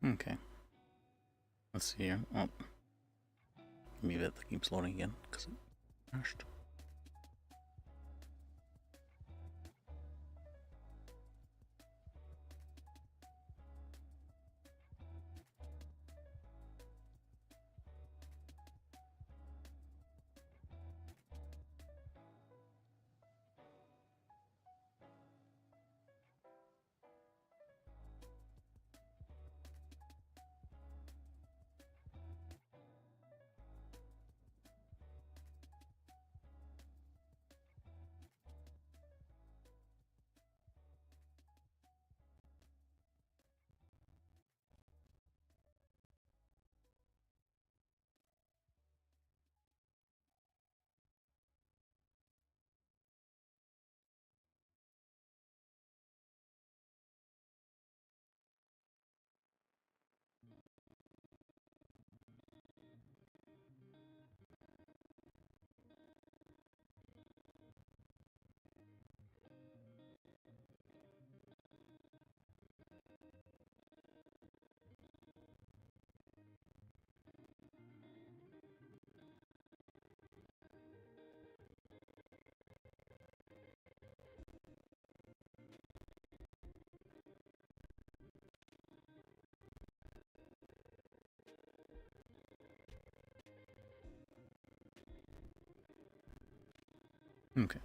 Okay. Let's see here. Oh. Maybe that keeps loading again because it crashed. Okay.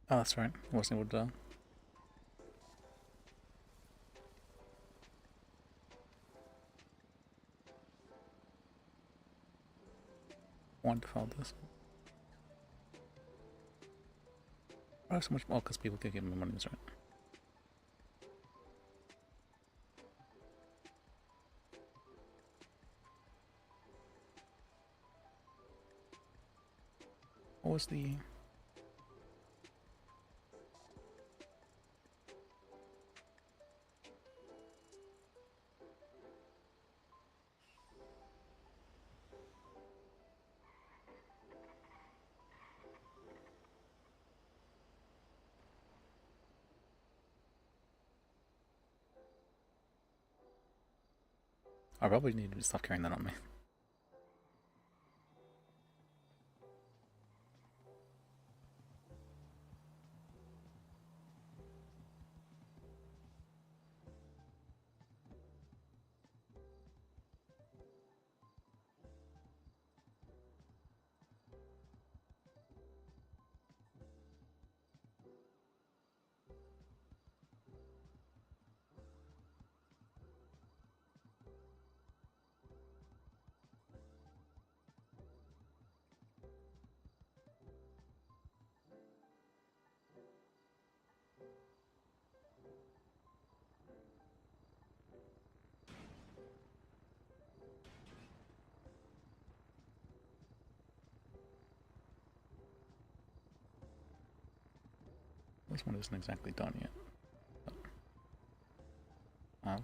Oh, that's right. I wasn't able to. Want to follow this. Oh, so much more because people can give me money, that's right. What was the... I probably need to stop carrying that on me. This one isn't exactly done yet. But,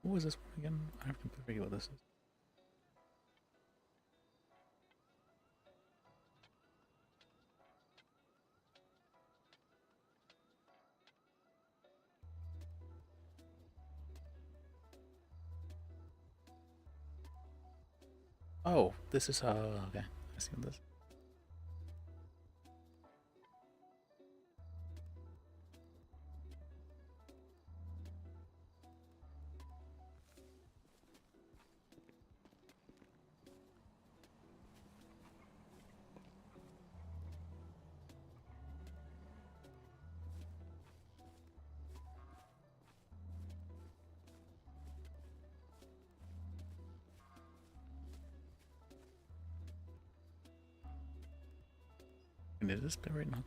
what was this one again? I have to forget what this is. Oh, this is okay. I see what this. And is this bit right now?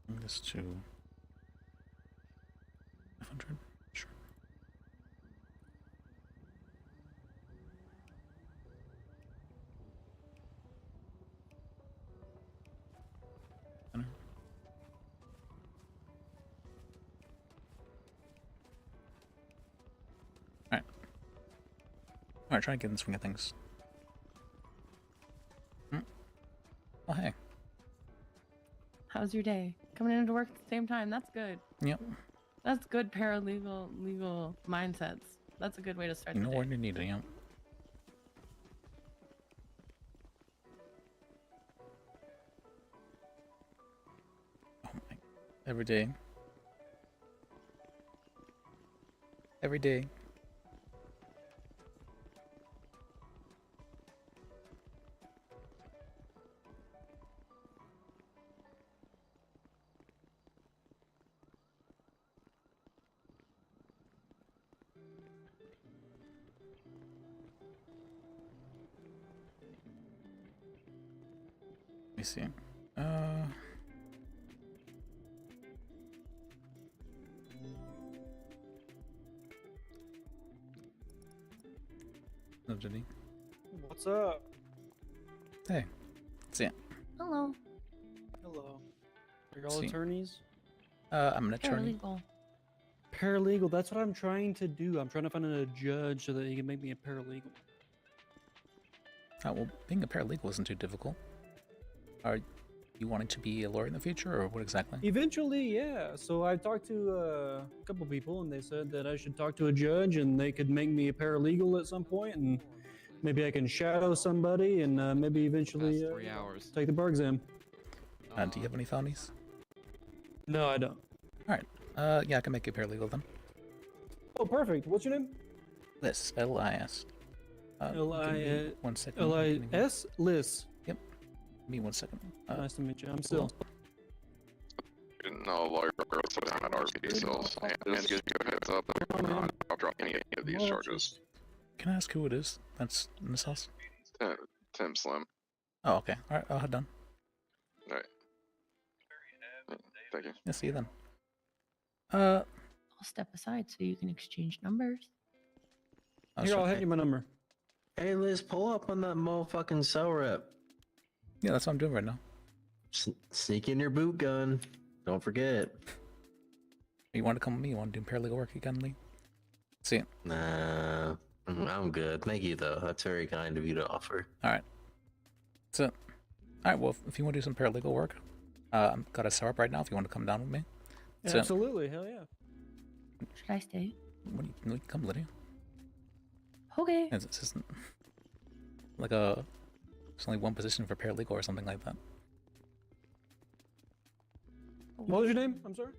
Bring this to 500. Sure. Alright. Alright, try and get in the swing of things. Oh, hey. How's your day? Coming into work at the same time. That's good. Yep. That's good legal mindsets. That's a good way to start You know the day. where you need it, yep. Oh my. Every day. Every day. me see. No, did he? What's up? Hey, see ya. Hello. Hello. Are y'all See. attorneys? I'm an attorney. Paralegal. Paralegal, that's what I'm trying to do. I'm trying to find a judge so that he can make me a paralegal. Well, being a paralegal isn't too difficult. Are you wanting to be a lawyer in the future, or what exactly? Eventually, yeah. So I talked to a couple people, and they said that I should talk to a judge, and they could make me a paralegal at some point, and maybe I can shadow somebody, and maybe eventually Past 3 hours. take the bar exam. Do you have any felonies? No, I don't. Yeah, I can make you a paralegal then. Oh, perfect. What's your name? Lis, L-I-S. Give me L-I-S. 1 second. L-I-S? Lis. Give me 1 second. Nice to meet you. I'm still. No lawyer says I'm at RPD cells, and just give you a heads up, I'll drop any of these charges. Can I ask who it is that's in this house? Tim Slim. Oh, okay. Alright, I'll head done. Alright. Thank you. Yeah, see you then. I'll step aside so you can exchange numbers. Here, I'll hand you my number. Hey Liz, pull up on that motherfucking cell rep. Yeah, that's what I'm doing right now. Sneak in your boot gun. Don't forget. You want to come with me? You want to do paralegal work again, Lee? See ya. Nah, I'm good. Thank you though. That's very kind of you to offer. Alright. So, alright, well, if you want to do some paralegal work, I've got a setup up right now if you want to come down with me. So, Absolutely. Hell yeah. Should I stay? you can come, Lydia. Okay. It's just like there's only one position for paralegal or something like that. What was your name? I'm sorry?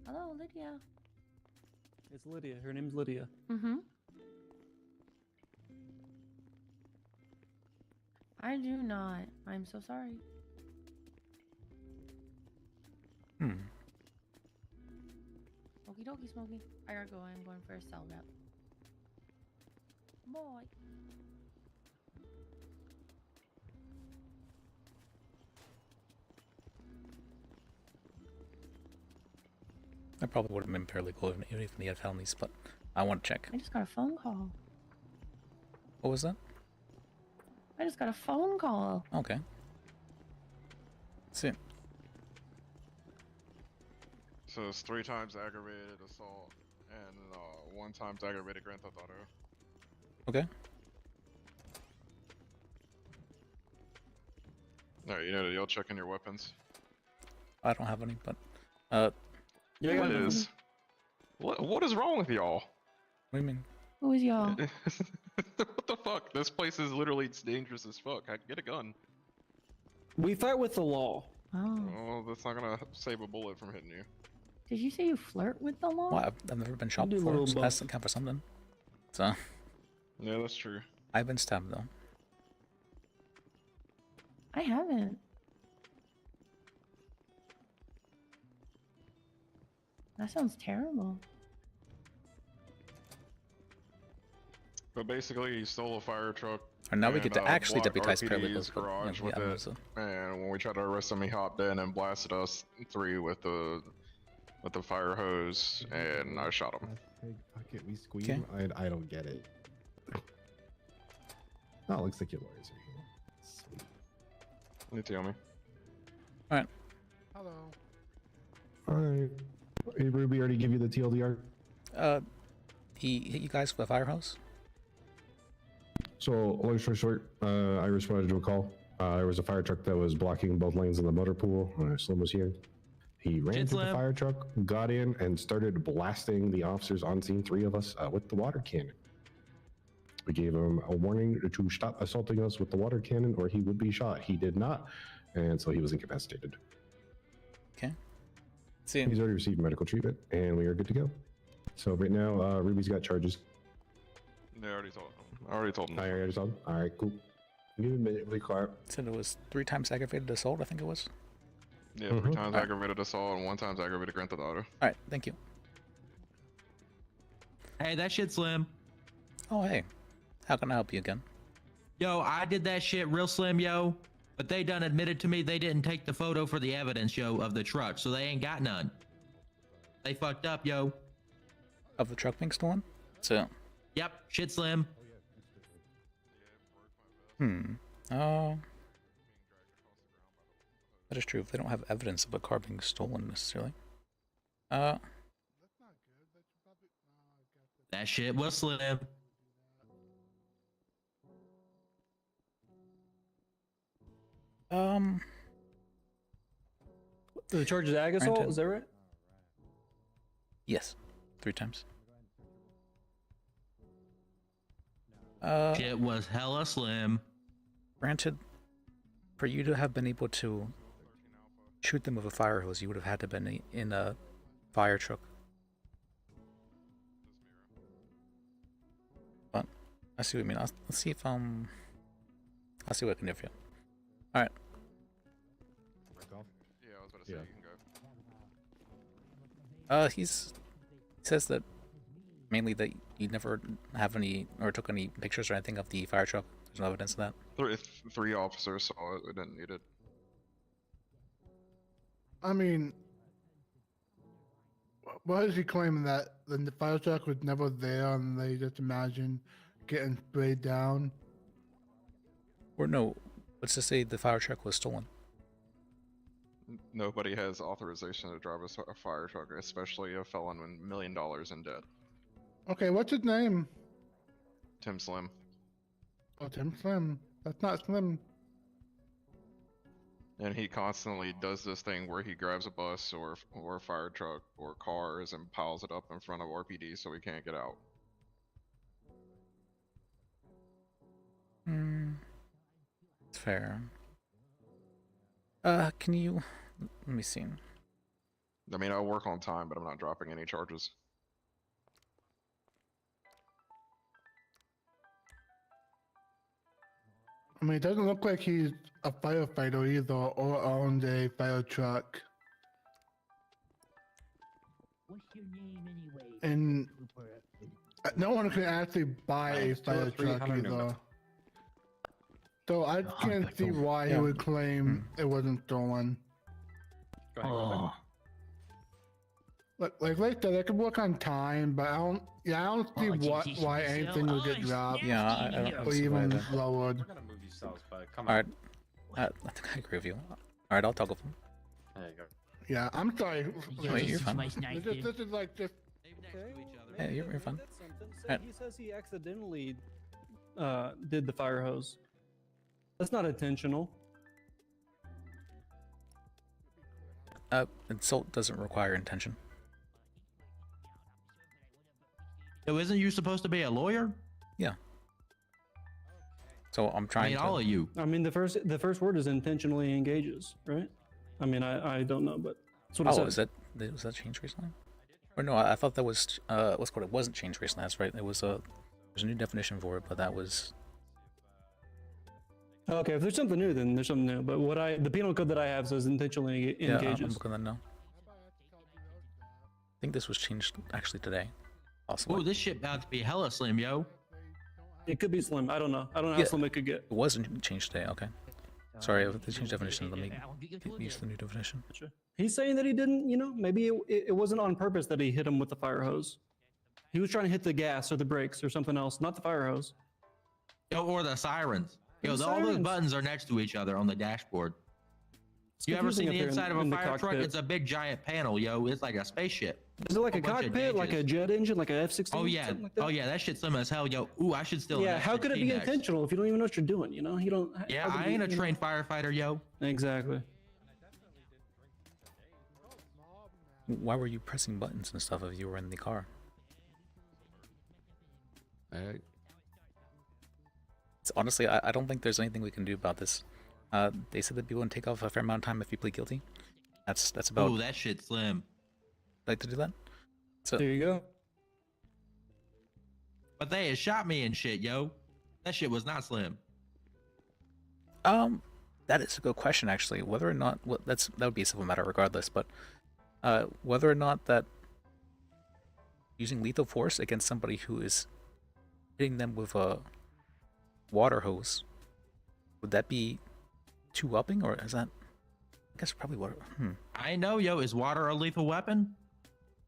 Hello, Lydia. It's Lydia. Her name's Lydia. Mm-hmm. I do not. I'm so sorry. Okie dokie, Smokey. I gotta go. I'm going for a cell rep. Boy. I probably would have been paralegal even if he had felonies, but I want to check. I just got a phone call. What was that? I just got a phone call. Okay. See. So it's 3 times aggravated assault, and 1 time aggravated grand theft auto. Okay. Alright, you know, y'all checking your weapons. I don't have any, but Yeah, What is? What is wrong with y'all? what do you mean? Who is y'all? What the fuck? This place is literally dangerous as fuck. I get a gun. we fight with the law. Oh. Oh, that's not gonna save a bullet from hitting you. Did you say you flirt with the law? Well, I've never been shot do a before, little so both. that doesn't count for something. So, Yeah, that's true. I've been stabbed though. I haven't. That sounds terrible. But basically, he stole a fire truck. And now we get to actually blocked deputize RPD's paralegals. but, garage yeah, with yeah, it. so- And when we tried to arrest him, he hopped in and blasted us 3 with the fire hose, and I shot him. Pig pocket, we squeeze. Okay. I don't get it. Oh, it looks like your lawyers are here. Sweet. You tell me. Hello. Alright. Hey, Ruby, already give you the TLDR? He hit you guys with a fire hose? So, long story short, I responded to a call. There was a fire truck that was blocking both lanes in the motor pool. Slim was here. He ran Shit, to the Slim. fire truck, got in, and started blasting the officers on scene, 3 of us, with the water cannon. We gave him a warning to stop assaulting us with the water cannon or he would be shot. He did not, and so he was incapacitated. Okay. See, He's already received medical treatment, and we are good to go. So right now, Ruby's got charges. Yeah, I already told him. I already told him. I already saw him. All right, cool. Give me a minute, really quiet. said it was 3 times aggravated assault, I think it was. Yeah, 3 Mhm. times aggravated assault and 1 time aggravated grand theft auto. Alright, thank you. Hey, that shit Slim. Oh, hey. How can I help you again? Yo, I did that shit real slim, yo. But they done admitted to me they didn't take the photo for the evidence, yo, of the truck, so they ain't got none. They fucked up, yo. Of the truck being stolen? So, Yep, shit slim. oh. That is true if they don't have evidence of a car being stolen necessarily. That shit was slim. The charge is ag assault, Granted. is that right? Yes. 3 times. Shit was hella slim. Granted, for you to have been able to shoot them with a fire hose, you would have had to have been in a fire truck. But I see what you mean. Let's see if I'll see what I can do for you. All right. Yeah, I was about to say Yeah. you can go. He says that mainly that you never have any or took any pictures or anything of the fire truck. There's no evidence of that. Three officers saw it. We didn't need it. I mean, why is he claiming that the fire truck was never there and they just imagine getting sprayed down? Or no, let's just say the fire truck was stolen. Nobody has authorization to drive a fire truck, especially a felon with $1 million in debt. Okay, what's his name? Tim Slim. Oh, Tim Slim. That's not Slim. And he constantly does this thing where he grabs a bus or a fire truck or cars and piles it up in front of RPD so he can't get out. It's fair. Can you let me see. I mean, I work on time, but I'm not dropping any charges. I mean, it doesn't look like he's a firefighter either or owns a fire truck. What's your name anyway? And no one can actually buy a fire truck either. So I can't see why he would claim it wasn't stolen. Oh, Like I said, I could work on time, but I don't see why anything would get dropped Yeah, I don't or see why even that. lowered. We're gonna move these cells, but come All on. right. I think I agree with you. All right, I'll toggle them. There you go. Yeah, I'm sorry. Wait, you're fine. This is like just Yeah, you're fine. That's something. Alright. He says he accidentally did the fire hose. That's not intentional. Insult doesn't require intention. So isn't you supposed to be a lawyer? Yeah. So I'm I trying mean, to. all of you. I mean, the first word is intentionally engages, right? I mean, I don't know, but that's what it Oh, says. was that changed recently? Or no, I thought that was what's called. It wasn't changed recently. That's right. It was there's a new definition for it, but that was. Okay, if there's something new, then there's something new. But the penal code that I have says intentionally Yeah, I'm engages. looking at that now. I think this was changed actually today, Oh, possibly. this shit about to be hella slim, yo. It could be slim. I don't know. I don't know Yeah. how slim it could get. It wasn't changed today. Okay. Sorry, if they changed definition. Let me use the new definition. He's saying that he didn't, maybe it wasn't on purpose that he hit him with the fire hose. He was trying to hit the gas or the brakes or something else, not the fire hose. Yo, or the sirens. Yo, The all those sirens. buttons are next to each other on the dashboard. It's You ever confusing seen up the there inside of a in the fire truck? cockpit. It's a big giant panel, yo. It's like a spaceship. Is it like a whole bunch of cockpit, like a gauges. jet engine, like a F-16? Oh yeah, something like that? oh yeah, that shit's slim as hell, yo. Ooh, I should still. Yeah, how could it be intentional if you don't even know what you're doing? You don't. Yeah, how could I you- ain't a you know? trained firefighter, yo. Exactly. Why were you pressing buttons and stuff if you were in the car? It's honestly, I don't think there's anything we can do about this. They said that people can take off a fair amount of time if you plead guilty. That's about. Oh, that shit's slim. Like to do that. So There you go. But they had shot me and shit, yo. That shit was not slim. that is a good question actually. Whether or not that would be a civil matter regardless, but whether or not that using lethal force against somebody who is hitting them with a water hose, would that be 2-upping, or is that? I guess probably what. I know, yo. Is water a lethal weapon?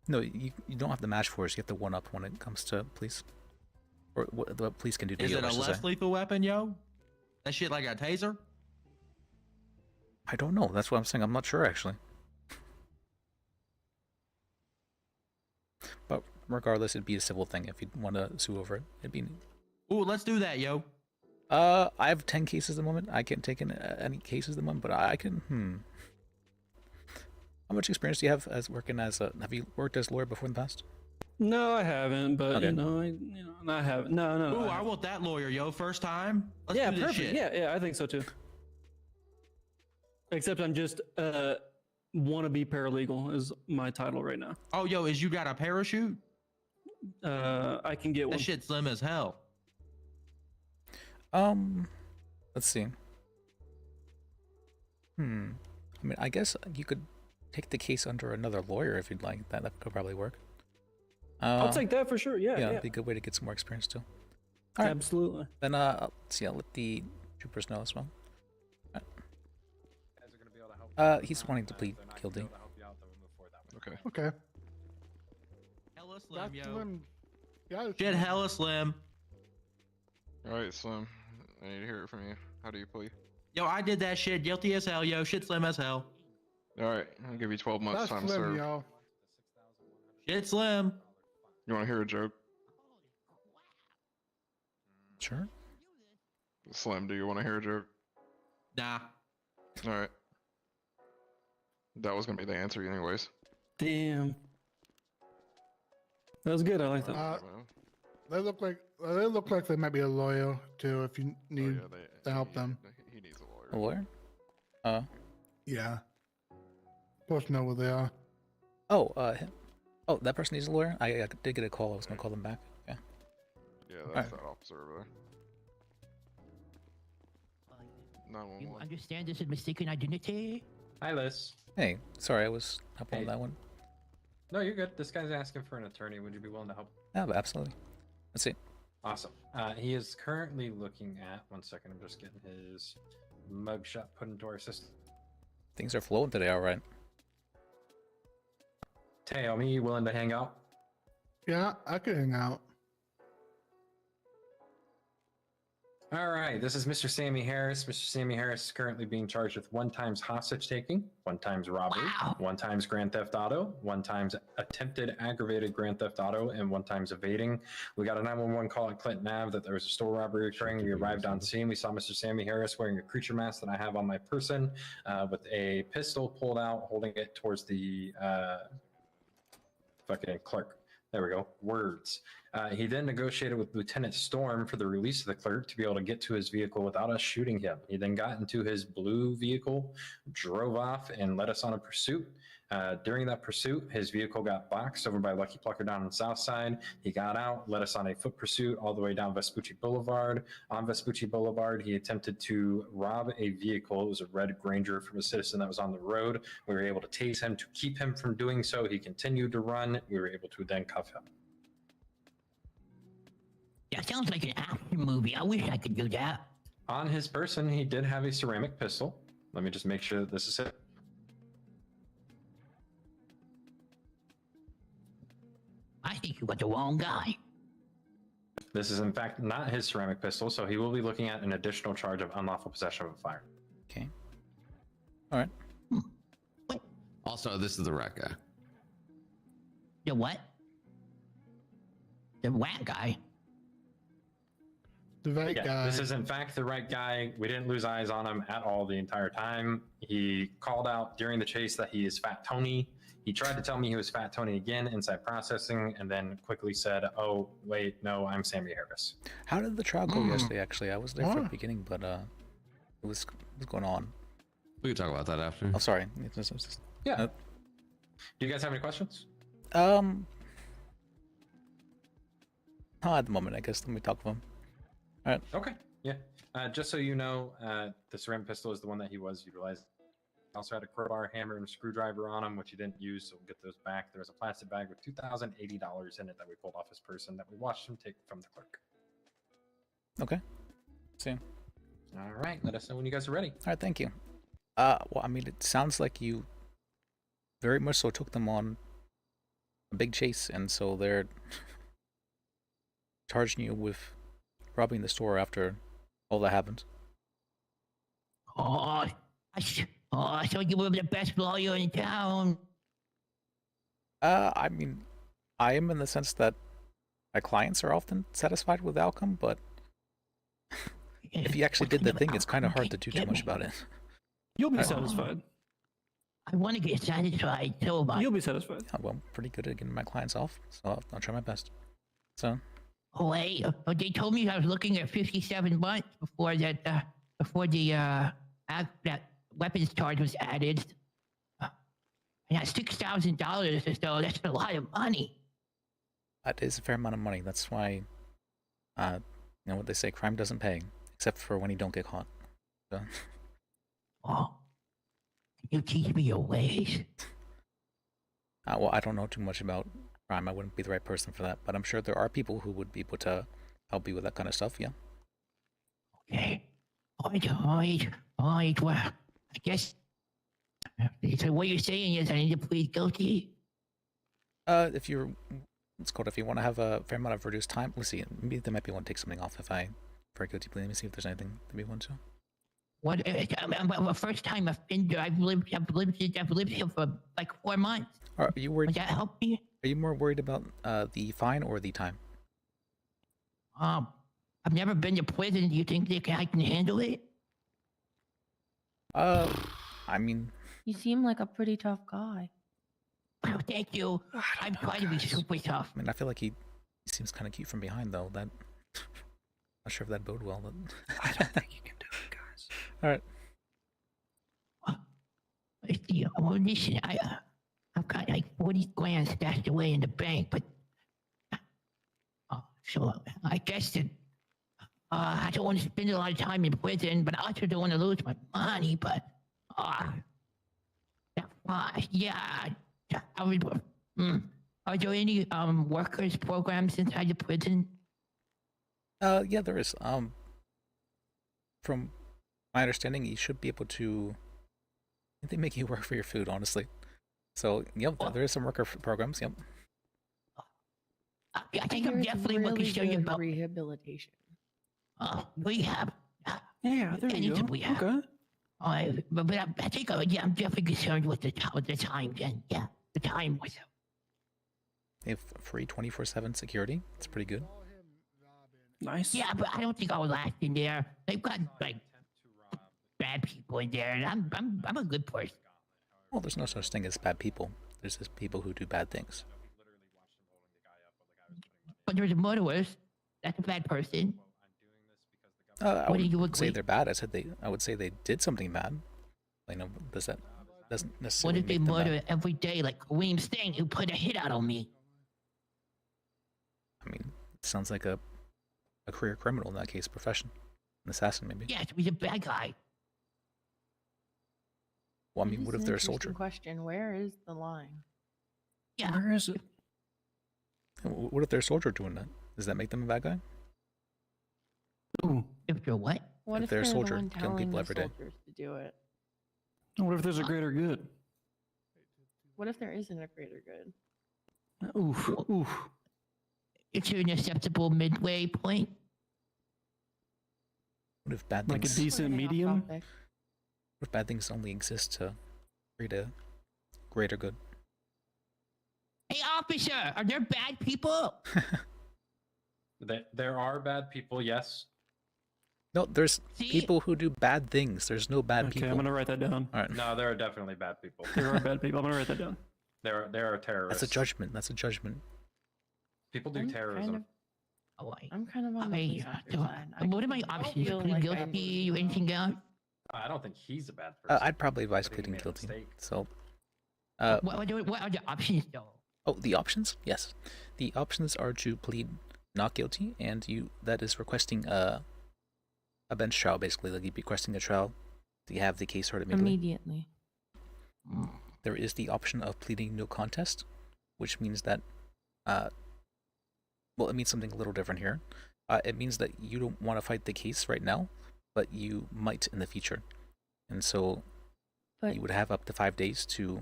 No, you don't have the match force. You have the 1-up when it comes to police, or what the police can do to Is you. it I a should less say. lethal weapon, yo? That shit like a taser? I don't know. That's what I'm saying. I'm not sure actually. But regardless, it'd be a civil thing if you want to sue over it. It'd be. Ooh, let's do that, yo. I have 10 cases at the moment. I can't take in any cases at the moment, but I can. How much experience do you have as working as a? Have you worked as a lawyer before in the past? No, I haven't, but Okay. I haven't. No. Ooh, I want that lawyer, yo. First time. Let's Yeah, do this perfect. shit. Yeah, I think so too. Except I'm just wannabe paralegal is my title right now. Oh, yo, is you got a parachute? I can get one. That shit's slim as hell. Let's see. I mean, I guess you could take the case under another lawyer if you'd like. That could probably work. I'll take that for sure. Yeah, it'd be a good way to get some more experience too. All right. Absolutely. Then let's see. I'll let the troopers know as well. Guys are gonna be able to help you. He's wanting to plead They're not guilty. gonna be able to help you out, then we'll move forward that way. Okay. Okay. Hella slim, That's yo. Slim. Yeah. Shit, hella slim. All right, Slim. I need to hear it from you. How do you plea? Yo, I did that shit. Guilty as hell, yo. Shit slim as hell. All right, I'll give you 12 months That's time to Slim, serve. yo. Shit slim. You want to hear a joke? Sure. Slim, do you want to hear a joke? Nah. All right. That was gonna be the answer, anyways. Damn. That was good. I like that. Well, They look like they might be a lawyer too. If you oh, need yeah, to help them. He needs a lawyer. A lawyer? Yeah. Supposed to know where they are. Oh, that person needs a lawyer? I did get a call. I was going to call them back. Yeah. Yeah, that's that officer over there. You 911. understand this is mistaken identity? Hi, Liz. Hey, sorry, I was up on Hey. that one. No, you're good. This guy's asking for an attorney. Would you be willing to help? Yeah, but absolutely. Let's see. Awesome. He is currently looking at. One second, I'm just getting his mugshot put into our system. Things are flowing today, all right. Tayomi, you willing to hang out? Yeah, I could hang out. All right, this is Mr. Sammy Harris. Mr. Sammy Harris is currently being charged with 1 times hostage taking, 1 times robbery, Wow. 1 times grand theft auto, 1 times attempted aggravated grand theft auto, and 1 times evading. We got a 911 call at Clinton Ave that there was a store robbery occurring. We arrived on scene. We saw Mr. Sammy Harris wearing a creature mask that I have on my person with a pistol pulled out, holding it towards the fucking clerk. There we go. Words. He then negotiated with Lieutenant Storm for the release of the clerk to be able to get to his vehicle without us shooting him. He then got into his blue vehicle, drove off, and led us on a pursuit. During that pursuit, his vehicle got boxed over by Lucky Plucker down on the south side. He got out, led us on a foot pursuit all the way down Vespucci Boulevard. On Vespucci Boulevard, he attempted to rob a vehicle. It was a red Granger from a citizen that was on the road. We were able to tase him to keep him from doing so. He continued to run. We were able to then cuff him. Yeah, sounds like an action movie. I wish I could do that. On his person, he did have a ceramic pistol. Let me just make sure that this is it. I think you got the wrong guy. This is in fact not his ceramic pistol, so he will be looking at an additional charge of unlawful possession of a fire. Okay. All right. Also, this is the rat guy. The what? The rat guy? The right Yeah, guy. this is in fact the right guy. We didn't lose eyes on him at all the entire time. He called out during the chase that he is Fat Tony. He tried to tell me he was Fat Tony again inside processing, and then quickly said, "Oh, wait, no, I'm Sammy Harris." How did the trial go yesterday? Actually, I was there for the beginning, but it was going on. We can talk about that after. Oh, sorry. It's just- Yeah. Do you guys have any questions? not at the moment. I guess. Let me talk to him. All right. Okay. Yeah. Just so you know, the ceramic pistol is the one that he was utilizing. Also had a crowbar, hammer, and screwdriver on him, which he didn't use, so we'll get those back. There was a plastic bag with $2,080 in it that we pulled off his person that we watched him take from the clerk. Okay. See. All right, let us know when you guys are ready. All right, thank you. Well, I mean, it sounds like you very much so took them on a big chase, and so they're charging you with robbing the store after all that happened. Oh, I thought you were the best lawyer in town. I mean, I am in the sense that my clients are often satisfied with the outcome, but if you actually did the thing, it's kind of hard to do too much about it. You'll be satisfied. I want to get satisfied, so You'll be satisfied. Yeah, well, I'm pretty good at getting my clients off, so I'll try my best. So. Oh, wait, they told me I was looking at 57 months before that, before the that weapons charge was added. And that's $6,000 or so. That's a lot of money. That is a fair amount of money. That's why, you know what they say, crime doesn't pay, except for when you don't get caught. So. Oh, can you teach me your ways? Well, I don't know too much about crime. I wouldn't be the right person for that, but I'm sure there are people who would be able to help you with that kind of stuff, yeah. Okay. All right. Well, I guess, so what you're saying is I need to plead guilty? If you're, it's called, if you want to have a fair amount of reduced time, let's see, maybe they might be able to take something off if I, for a guilty plea, let me see if there's anything that we want to. What? The first time I've been there, I've lived here for like 4 months. Are you worried? Would that help me? Are you more worried about the fine or the time? I've never been to prison. Do you think I can handle it? I mean, You seem like a pretty tough guy. Oh, thank you. I'm trying to be super tough. I mean, I feel like he seems kind of cute from behind, though. That, not sure if that bode well. But I don't think you can do it, guys. All right. Well, listen, I've got like 40 grand stashed away in the bank, but so I guess that I don't want to spend a lot of time in prison, but I also don't want to lose my money. But yeah, I would. Are there any workers programs inside the prison? Yeah, there is. From my understanding, you should be able to. I think they make you work for your food, honestly. So, yep, there is some worker programs. Yep. I think I'm definitely looking to show you about rehabilitation. Rehab. Yeah, there you go. Rehab. Okay. But I think I'm definitely concerned with the time. And yeah, the time was. They have free 24/7 security. It's pretty good. Nice. Yeah, but I don't think I'll last in there. They've got like bad people in there, and I'm a good person. Well, there's no such thing as bad people. There's just people who do bad things. But there's murderers. That's a bad person. I wouldn't say they're bad. I would say they did something bad. You know, doesn't necessarily. What if they murder every day, like William Stain, who put a hit out on me? I mean, it sounds like a career criminal in that case, profession, an assassin maybe. Yes, he's a bad guy. Well, I mean, what if they're a soldier? Question: where is the line? Yeah. Where is it? What if they're a soldier doing that? Does that make them a bad guy? Ooh. If they're what? What if they're a soldier killing people every day? To do it? What if there's a greater good? What if there isn't a greater good? Oof. Oof. It's an acceptable midway point. What if bad Like things? a decent medium? What if bad things only exist to create a greater good? Hey, officer, are there bad people? There are bad people, yes. No, there's people who do bad things. There's no bad people. Okay, I'm gonna write that down. All right. No, there are definitely bad people. There are bad people. I'm gonna write that down. There are terrorists. That's a judgment. That's a judgment. People do terrorism. I'm kind of on the side. What are my options? Plead guilty or anything else? I don't think he's a bad person. I'd probably advise pleading guilty. So, what are the options though? Oh, the options? Yes, the options are to plead not guilty, and that is requesting a bench trial, basically. Like you'd be requesting a trial to have the case heard immediately. There is the option of pleading no contest, which means that, well, it means something a little different here. It means that you don't want to fight the case right now, but you might in the future. And so But you would have up to 5 days to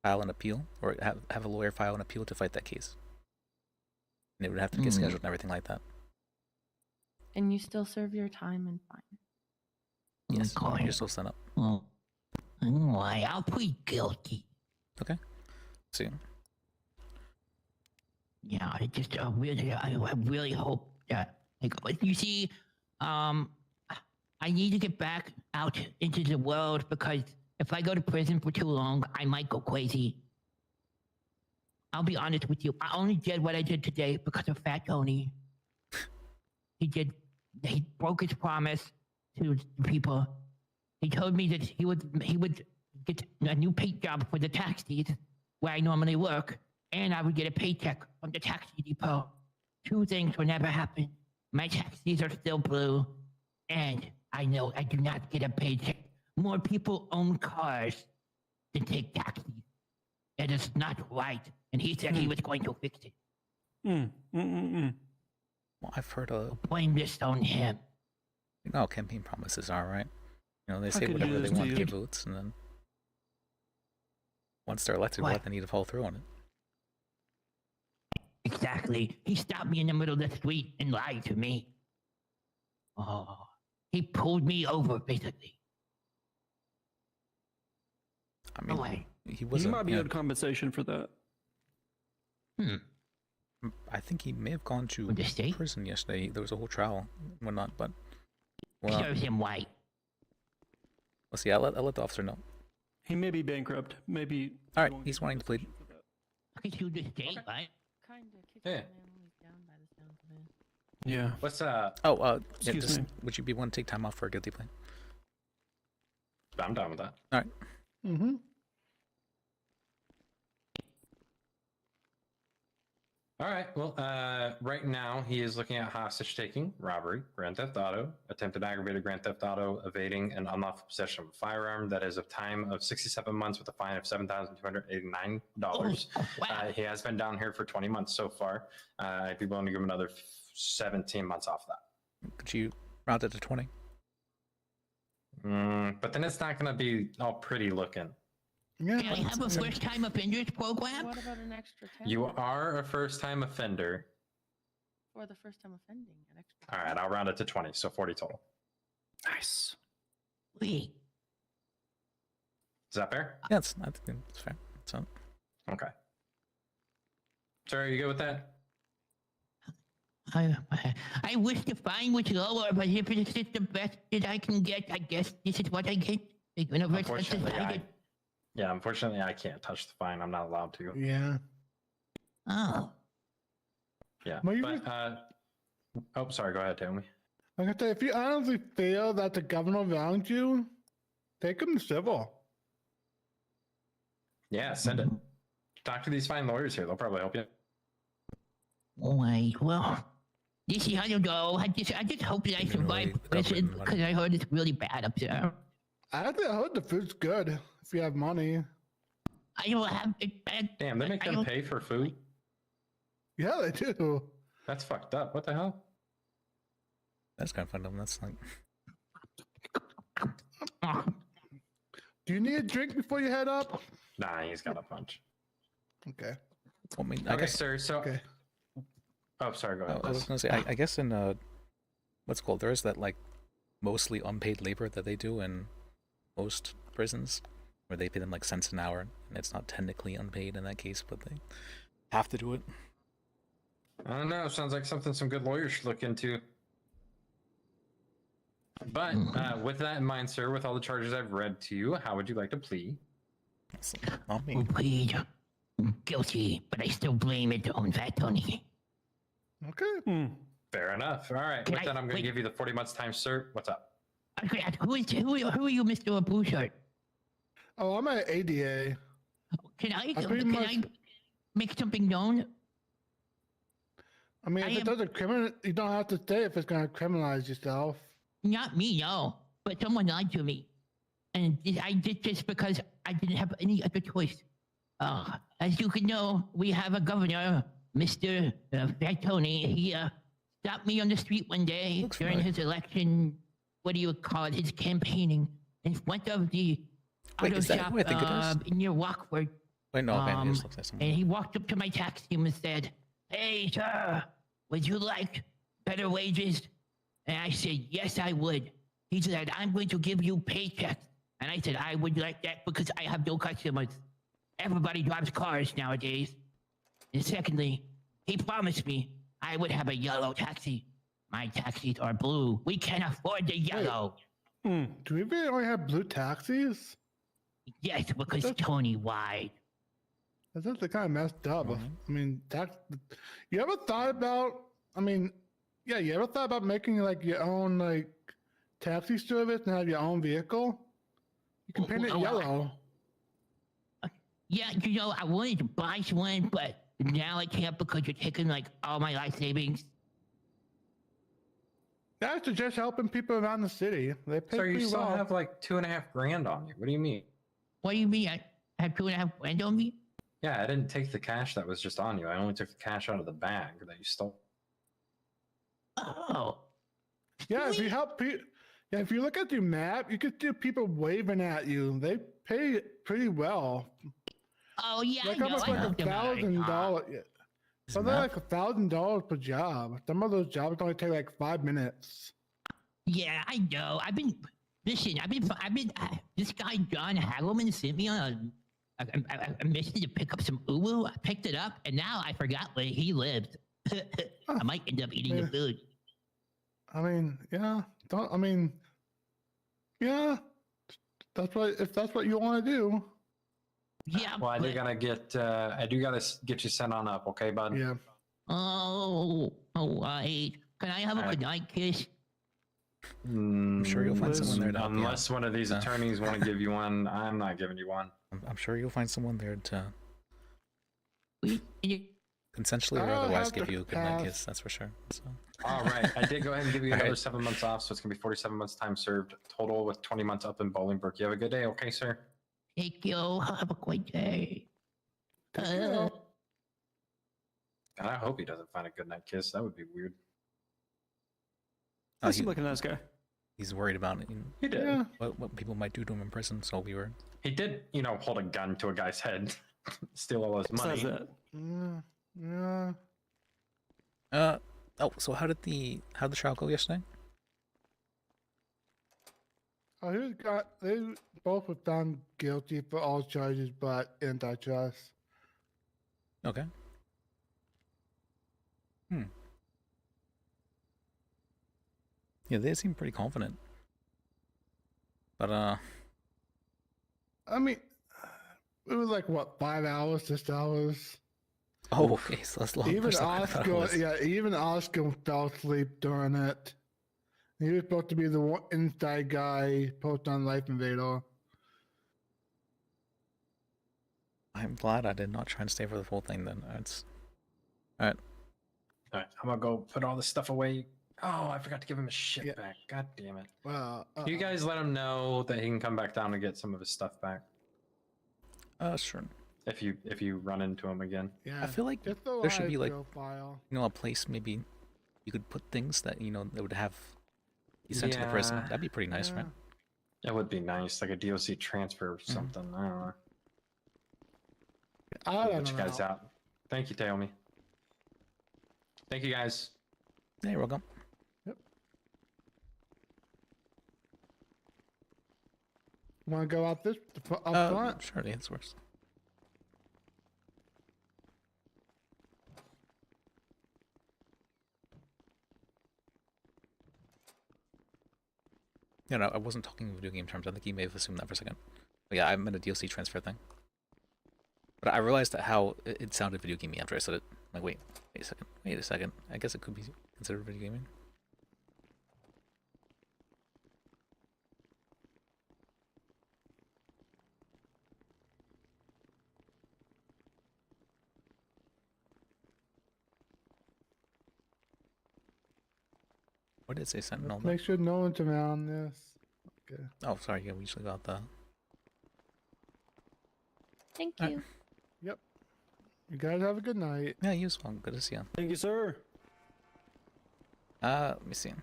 file an appeal, or have a lawyer file an appeal to fight that case. And it would have to get scheduled and everything like that. and you still serve your time and fine. Yes, Okay. you're still set up. Well, anyway, I'll plead guilty. Okay. See. Yeah, I just I really hope that, like, you see, I need to get back out into the world because if I go to prison for too long, I might go crazy. I'll be honest with you. I only did what I did today because of Fat Tony. He broke his promise to the people. He told me that he would get a new paint job for the taxis where I normally work, and I would get a paycheck from the taxi depot. Two things will never happen. My taxis are still blue, and I know I do not get a paycheck. More people own cars than take taxis. That is not right. And he said he was going to fix it. Well, I've heard Blame this on him. no campaign promises are right. You know, they How say could you do whatever they this, want to dude? get votes, and then once they're elected, What? they need to follow through on it. Exactly. He stopped me in the middle of the street and lied to me. Oh, he pulled me over, basically. I mean, Why? he You wasn't. might be you know, owed compensation for that. I think he may have gone to With the state? prison yesterday. There was a whole trial and whatnot, but well, Serves him right. let's see. I'll let the officer know. He may be bankrupt. Maybe. All he right, won't he's get wanting to plead. compensation for that. I can sue the state, right? Kind of kicks Yeah. the man when he's down by the sounds of it. Yeah. What's Oh, yeah, Excuse just, me. would you be willing to take time off for a guilty plea? I'm down with that. All right. Mm-hmm. All right. Well, right now he is looking at hostage taking, robbery, grand theft auto, attempted aggravated grand theft auto, evading, and unlawful possession of a firearm. That is a time of 67 months with a fine of $7,289. Wow. He has been down here for 20 months so far. I'd be willing to give him another 17 months off that. Could you round it to 20? But then it's not going to be all pretty looking. Yeah. Can I have a first-time offenders program? What about an extra 10? You are a first-time offender. For the first time offending, an extra. All right, I'll round it to 20, so 40 total. Nice. Wait. Is that fair? Yeah, I think it's fair. So, Okay. Sir, are you good with that? I wish the fine was lower, but if it's just the best that I can get, I guess this is what I get. The universe has decided. Unfortunately, I can't touch the fine. I'm not allowed to. Yeah. Oh. Yeah. Well, you But, oh, sorry. Go ahead, tell me. Like I say, if you honestly feel that the governor wronged you, take him to civil. Yeah, send it. Talk to these fine lawyers here. They'll probably help you. Alright, well, this is how to go. I just hope that I survive prison because I heard it's really bad up there. I heard the food's good if you have money. I don't have it. Damn, they make them pay for food? Yeah, they do. That's fucked up. What the hell? that's kind of fun. That's like, Do you need a drink before you head up? Nah, he's got a punch. Okay. I mean, I Okay, guess. sir. So, Okay. oh, sorry. Go ahead. I was Liz. gonna say, I guess in what's it called, there is that like mostly unpaid labor that they do in most prisons, where they pay them like cents an hour, and it's not technically unpaid in that case, but they have to do it. I don't know. Sounds like something some good lawyers should look into. But with that in mind, sir, with all the charges I've read to you, how would you like to plead? It's not me. Who plead guilty, but I still blame it on Fat Tony. Okay. Fair enough. All right. Can With I- that, I'm going wait. to give you the 40 months time, sir. What's up? I could ask, who are you, Mr. Blue Shirt? Oh, I'm at ADA. Can I pretty much- I make something known? I mean, I if it am- doesn't you don't have to stay if it's going to criminalize yourself. Not me, no. But someone lied to me. And I did this because I didn't have any other choice. As you can know, we have a governor, Mr. Fat Tony. He stopped me on the street one day Looks during familiar. his election what do you call it? His campaigning in front of the Wait, auto is that shop who I think it is? near Rockford. Wait, no, okay, this looks like someone. And he walked up to my taxi and said, "Hey, sir, would you like better wages?" And I said, "Yes, I would." He said, "I'm going to give you paychecks." And I said, "I would like that because I have no customers. Everybody drives cars nowadays." And secondly, he promised me I would have a yellow taxi. My taxis are blue. We can't afford the yellow. Do we really only have blue taxis? Yes, because Tony lied. That's actually kind of messed up. Mm-hmm. I mean, you ever thought about? I mean, yeah, you ever thought about making like your own like taxi service and have your own vehicle? You can paint it yellow. Yeah, you know, I wanted to buy one, but now I can't because you're taking like all my life savings. That's just helping people around the city. They pay So you pretty still well. have like 2.5 grand on you. What do you mean? What do you mean? I have 2.5 grand on me? Yeah, I didn't take the cash that was just on you. I only took the cash out of the bag that you stole. Oh. Yeah, if you help people, yeah, if you look at your map, you can see people waving at you. They pay pretty well. Oh yeah, Like I know. almost I like helped them out. $1,000. Yeah. So they're like $1,000 per job. Some of those jobs only take like 5 minutes. Yeah, I know. Listen, this guy, John Hagelman, sent me on a mission to pick up some uwu. I picked it up, and now I forgot where he lived. I might end up eating the food. I mean, yeah. Yeah. If that's what you want to do. Yeah. Well, I do gotta get you sent on up, okay, bud? Yeah. Oh, right. Can I have a good night kiss? I'm sure you'll find someone there to help you Unless out. one of these attorneys want to give you one, I'm not giving you one. I'm sure you'll find someone there to consensually or I'll otherwise have give to you a good night pass. kiss. That's for sure. So. All right, I did go ahead and give you All another right. 7 months off, so it's gonna be 47 months time served total with 20 months up in Bolingbrook. You have a good day, okay, sir? Thank you. Have a great day. And I hope he doesn't find a good night kiss. That would be weird. He seemed like a nice guy. He's worried about it. He did. What people might do to him in prison, so we were. He did, hold a gun to a guy's head, steal all his money. Says that. Yeah. So how did the trial go yesterday? They both were found guilty for all charges but antitrust. Okay. Yeah, they seem pretty confident. But I mean, it was like what, 5 hours, 6 hours. Oh, okay, so that's long. Even Oscar fell asleep during it. He was supposed to be the one inside guy post on Life Invader. I'm glad I did not try and stay for the full thing then. It's alright. Alright, I'm gonna go put all this stuff away. Oh, I forgot to give him his shit back. God damn it. Well, You guys let him know that he can come back down and get some of his stuff back. Sure. If you run into him again. yeah, I feel like just the there should live be like profile. a place maybe you could put things that that would have you sent to the prison. Yeah. That'd be pretty nice, right? That would be nice, like a DOC transfer or something. I don't know. I I'll don't let you guys know. out. Thank you, Taomi. Thank you, guys. Yeah, you're welcome. Want to go out up front? Sure, yeah, this works. Yeah, no, I wasn't talking in video game terms. I think you may have assumed that for a second. But yeah, I meant a DLC transfer thing. But I realized that how it sounded video gamey after I said it. I'm like, wait a second. I guess it could be considered video gaming. What did it say, Sentinel? Make sure no one's around this. Okay. Oh, sorry. Yeah, we usually got the. Thank Alright. you. Yep. You guys have a good night. Yeah, you as well. Good to see you. Thank you, sir. Let me see.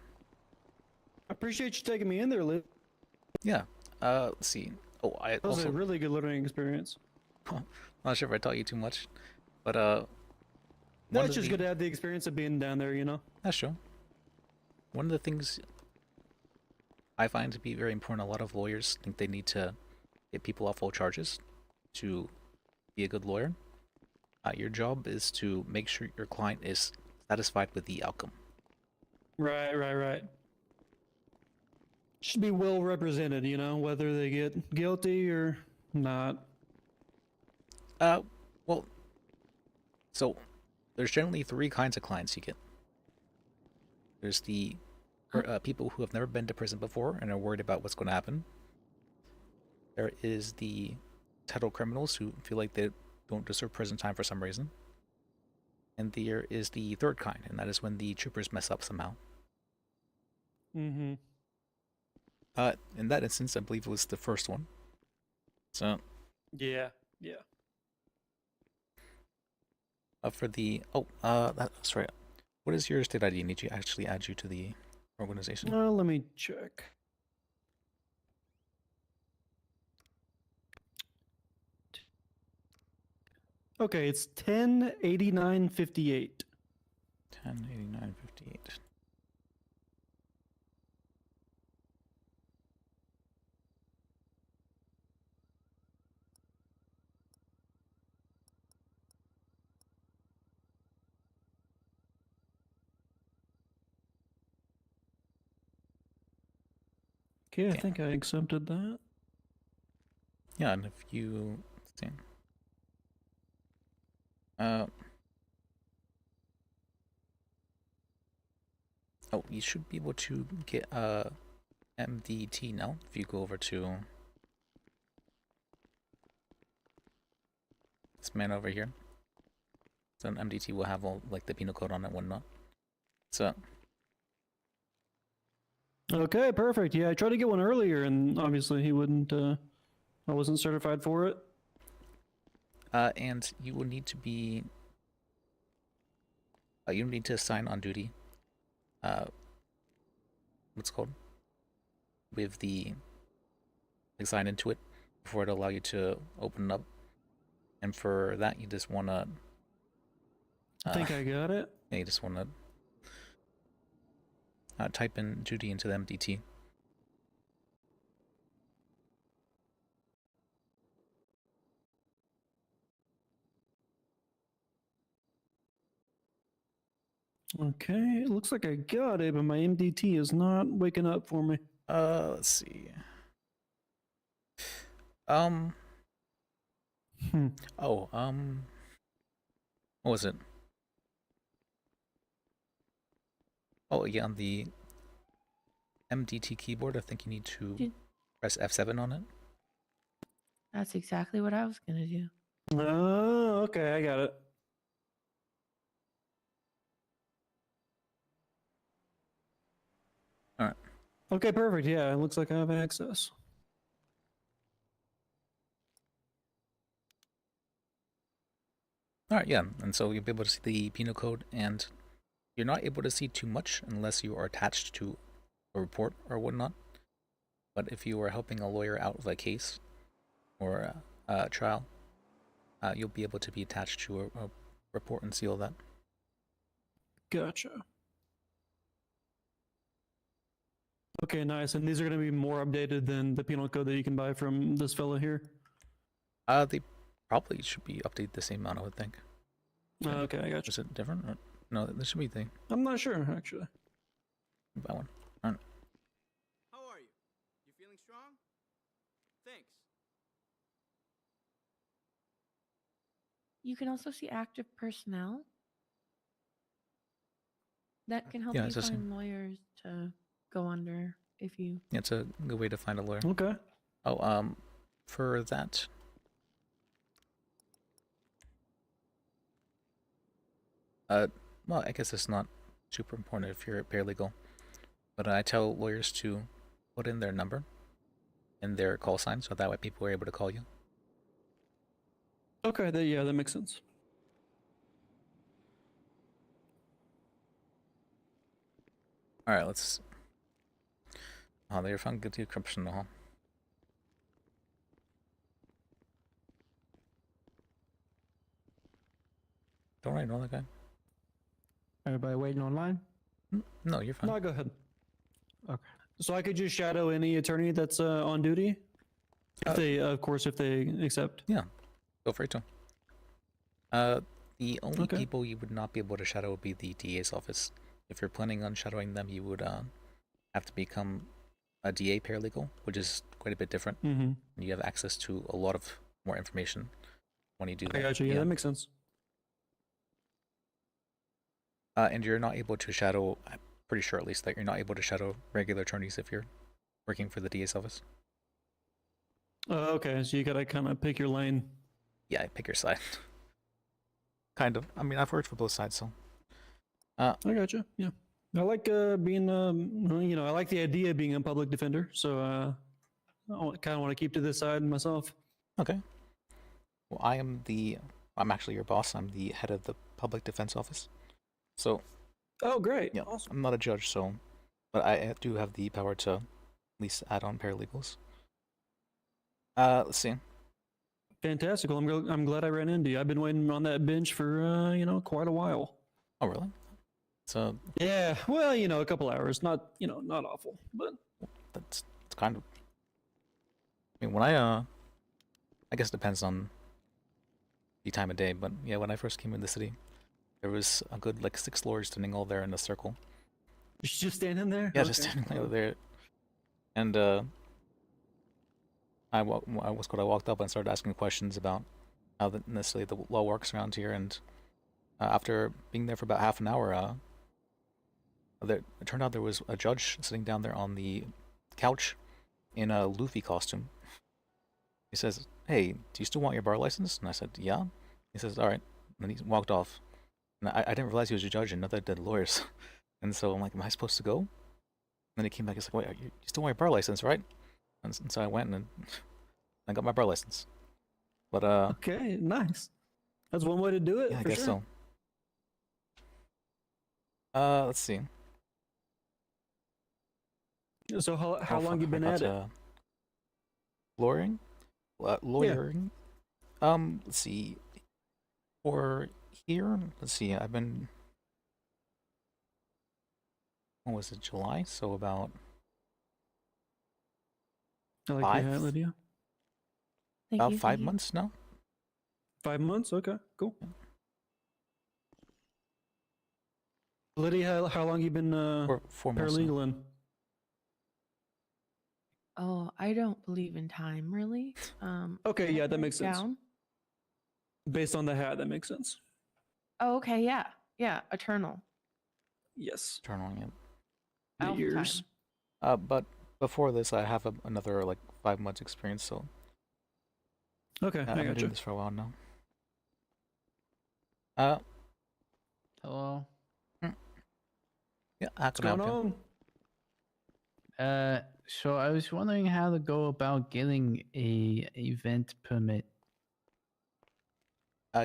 appreciate you taking me in there, Liv. Yeah. Let's see. Oh, I That was also a really good learning experience. not sure if I taught you too much, but No, one it's of just the- good to have the experience of being down there, you know? That's true. One of the things I find to be very important, a lot of lawyers think they need to get people off all charges to be a good lawyer. Your job is to make sure your client is satisfied with the outcome. Right. Should be well represented, you know, whether they get guilty or not. Well, so there's generally 3 kinds of clients you get. There's the people who have never been to prison before and are worried about what's going to happen. There is the titled criminals who feel like they don't deserve prison time for some reason. And there is the third kind, and that is when the troopers mess up somehow. Mm-hmm. In that instance, I believe it was the first one. So, Yeah. for the that's right. What is your state ID? Need to actually add you to the organization? Let me check. Okay, it's 108958. 108958. Okay, I think I accepted that. Yeah, and if you let's see. Oh, you should be able to get MDT now if you go over to this man over here. So an MDT will have all like the penal code on it and whatnot. So Okay, perfect. Yeah, I tried to get one earlier, and obviously he wouldn't. I wasn't certified for it. and you will need to be you need to sign on duty. What's it called? With the sign into it before it allow you to open up. And for that, you just wanna. I think I got it. Yeah, you just wanna type in duty into the MDT. Okay, it looks like I got it, but my MDT is not waking up for me. Let's see. Hmm. Oh, what was it? Oh, yeah, on the MDT keyboard, I think you need to press F7 on it. That's exactly what I was gonna do. Oh, okay, I got it. All right. Okay, perfect. Yeah, it looks like I have access. All right, yeah, and so you'll be able to see the penal code, and you're not able to see too much unless you are attached to a report or whatnot. But if you are helping a lawyer out with a case or a trial, you'll be able to be attached to a report and see all that. Gotcha. Okay, nice. And these are going to be more updated than the penal code that you can buy from this fellow here? They probably should be updated the same amount, I would think. Okay, I gotcha. Is it different? Or, no, there should be the I'm not sure, actually. buy one. All right. How are you? You feeling strong? Thanks. You can also see active personnel. That can help Yeah, you it's the same. find lawyers to go under if you. Yeah, it's a good way to find a lawyer. Okay. Oh, for that. Well, I guess it's not super important if you're a paralegal, but I tell lawyers to put in their number and their call sign, so that way people are able to call you. Okay, yeah, that makes sense. All right, let's. Oh, they were found guilty of corruption, huh? Don't I know that guy? Everybody waiting online? No, you're fine. No, go ahead. Okay. So I could just shadow any attorney that's on duty? If they, of course, if they accept. Yeah, feel free to. The only people you would not be able to shadow would be the DA's office. If you're planning on shadowing them, you would have to become a DA paralegal, which is quite a bit different. Mm-hmm. You have access to a lot of more information when you do that. I got you. Yeah, that makes sense. And you're not able to shadow, I'm pretty sure at least, that you're not able to shadow regular attorneys if you're working for the DA's office. Okay, so you gotta kind of pick your lane. Yeah, pick your side. Kind of. I mean, I've worked for both sides, so. I gotcha. Yeah, I like being, you know, I like the idea of being a public defender. So I kind of want to keep to this side myself. Okay. Well, I'm actually your boss. I'm the head of the public defense office. So. Oh, great. Yeah, Awesome. I'm not a judge, so, but I do have the power to at least add on paralegals. Let's see. Fantastic. Well, I'm glad I ran into you. I've been waiting on that bench for you know, quite a while. Oh, really? So. Yeah. Well, you know, a couple hours. Not, you know, not awful, but it's kind of. I mean, when I guess it depends on the time of day, but yeah, when I first came in the city, there was a good like 6 lawyers standing all there in a circle. Just standing there? Yeah, just standing there. And I walked up and started asking questions about how necessarily the law works around here, and after being there for about half an hour, it turned out there was a judge sitting down there on the couch in a Luffy costume. He says, "Hey, do you still want your bar license?" And I said, "Yeah." He says, "All right." And then he walked off. And I didn't realize he was a judge and neither did lawyers. And so I'm like, "Am I supposed to go?" And then he came back. He's like, "Wait, you still want your bar license, right?" And so I went and I got my bar license. But okay, nice. That's one way to do it. Yeah, I for guess sure. so. Let's see. So how long you been at it? Lawyering? Lawyering? Let's see. For here, let's see, I've been, what was it, July? So about I like 5? your hat, Lydia. About 5 months now. 5 months? Okay, cool. Lydia, how long you been 4 months now. paralegaling? Oh, I don't believe in time, really. Okay, yeah, that makes sense. Down. Based on the hat, that makes sense. Oh, okay, yeah. Yeah, eternal. Yes. Eternal, yeah. The years. But before this, I have another like 5 months experience, so. Okay, I've I been gotcha. doing this for a while now. Hello. Yeah, how What's can I going help you? on? So I was wondering how to go about getting a event permit.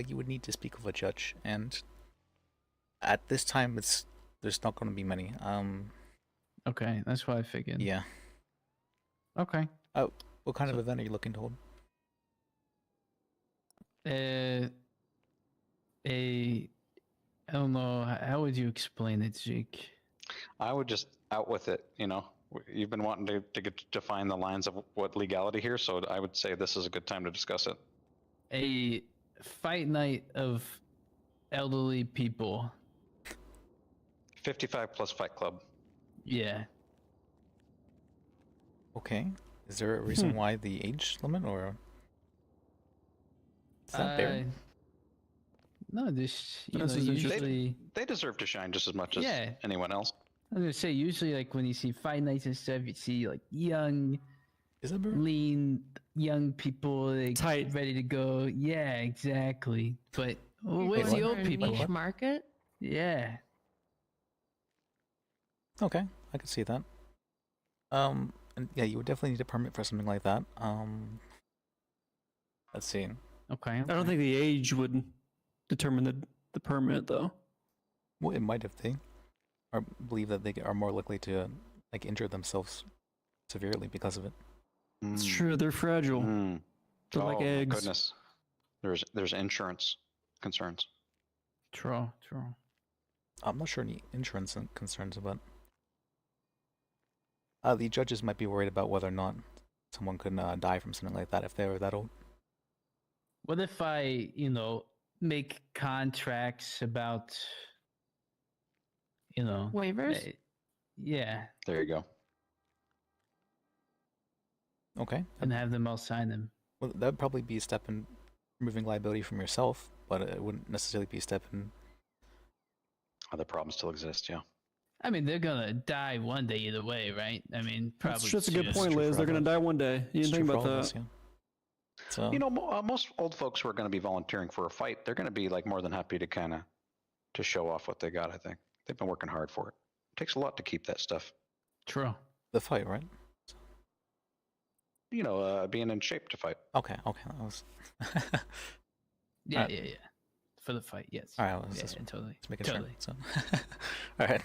You would need to speak with a judge, and at this time, there's not going to be many. Okay, that's what I figured. Yeah. Okay. What kind of event are you looking to hold? I don't know. How would you explain it, Jake? I would just out with it. You know, you've been wanting to get to define the lines of what legality here, so I would say this is a good time to discuss it. A fight night of elderly people. 55 plus Fight Club. Yeah. Okay. Is there a reason why the age limit, or is that fair? No, this This is usually They deserve to shine just as much as Yeah. anyone else. I was gonna say usually like when you see fight nights and stuff, you see like young, lean young people like Tight. ready to go. Yeah, exactly. But You're where's going the old for a people? niche market? Yeah. Okay, I could see that. And yeah, you would definitely need a permit for something like that. Let's see. Okay. I don't think the age would determine the permit, though. Well, it might if they believe that they are more likely to like injure themselves severely because of it. It's true. They're fragile. They're like eggs. My goodness. There's insurance concerns. True. I'm not sure any insurance concerns about. The judges might be worried about whether or not someone could die from something like that if they were that old. What if I, make contracts about, waivers? Yeah. There you go. Okay. And have them all sign them. Well, that would probably be a step in removing liability from yourself, but it wouldn't necessarily be a step in. Other problems still exist, yeah. I mean, they're gonna die one day either way, right? I mean, probably. That's just a good point, Liz. They're gonna die one day. You didn't think about that. Yeah. So, most old folks who are going to be volunteering for a fight, they're going to be like more than happy to to show off what they got. I think they've been working hard for it. It takes a lot to keep that stuff. True. The fight, right? Being in shape to fight. Okay. That was. Yeah. For the fight, yes. All right. Well, just totally. Just making totally. sure. So. All right.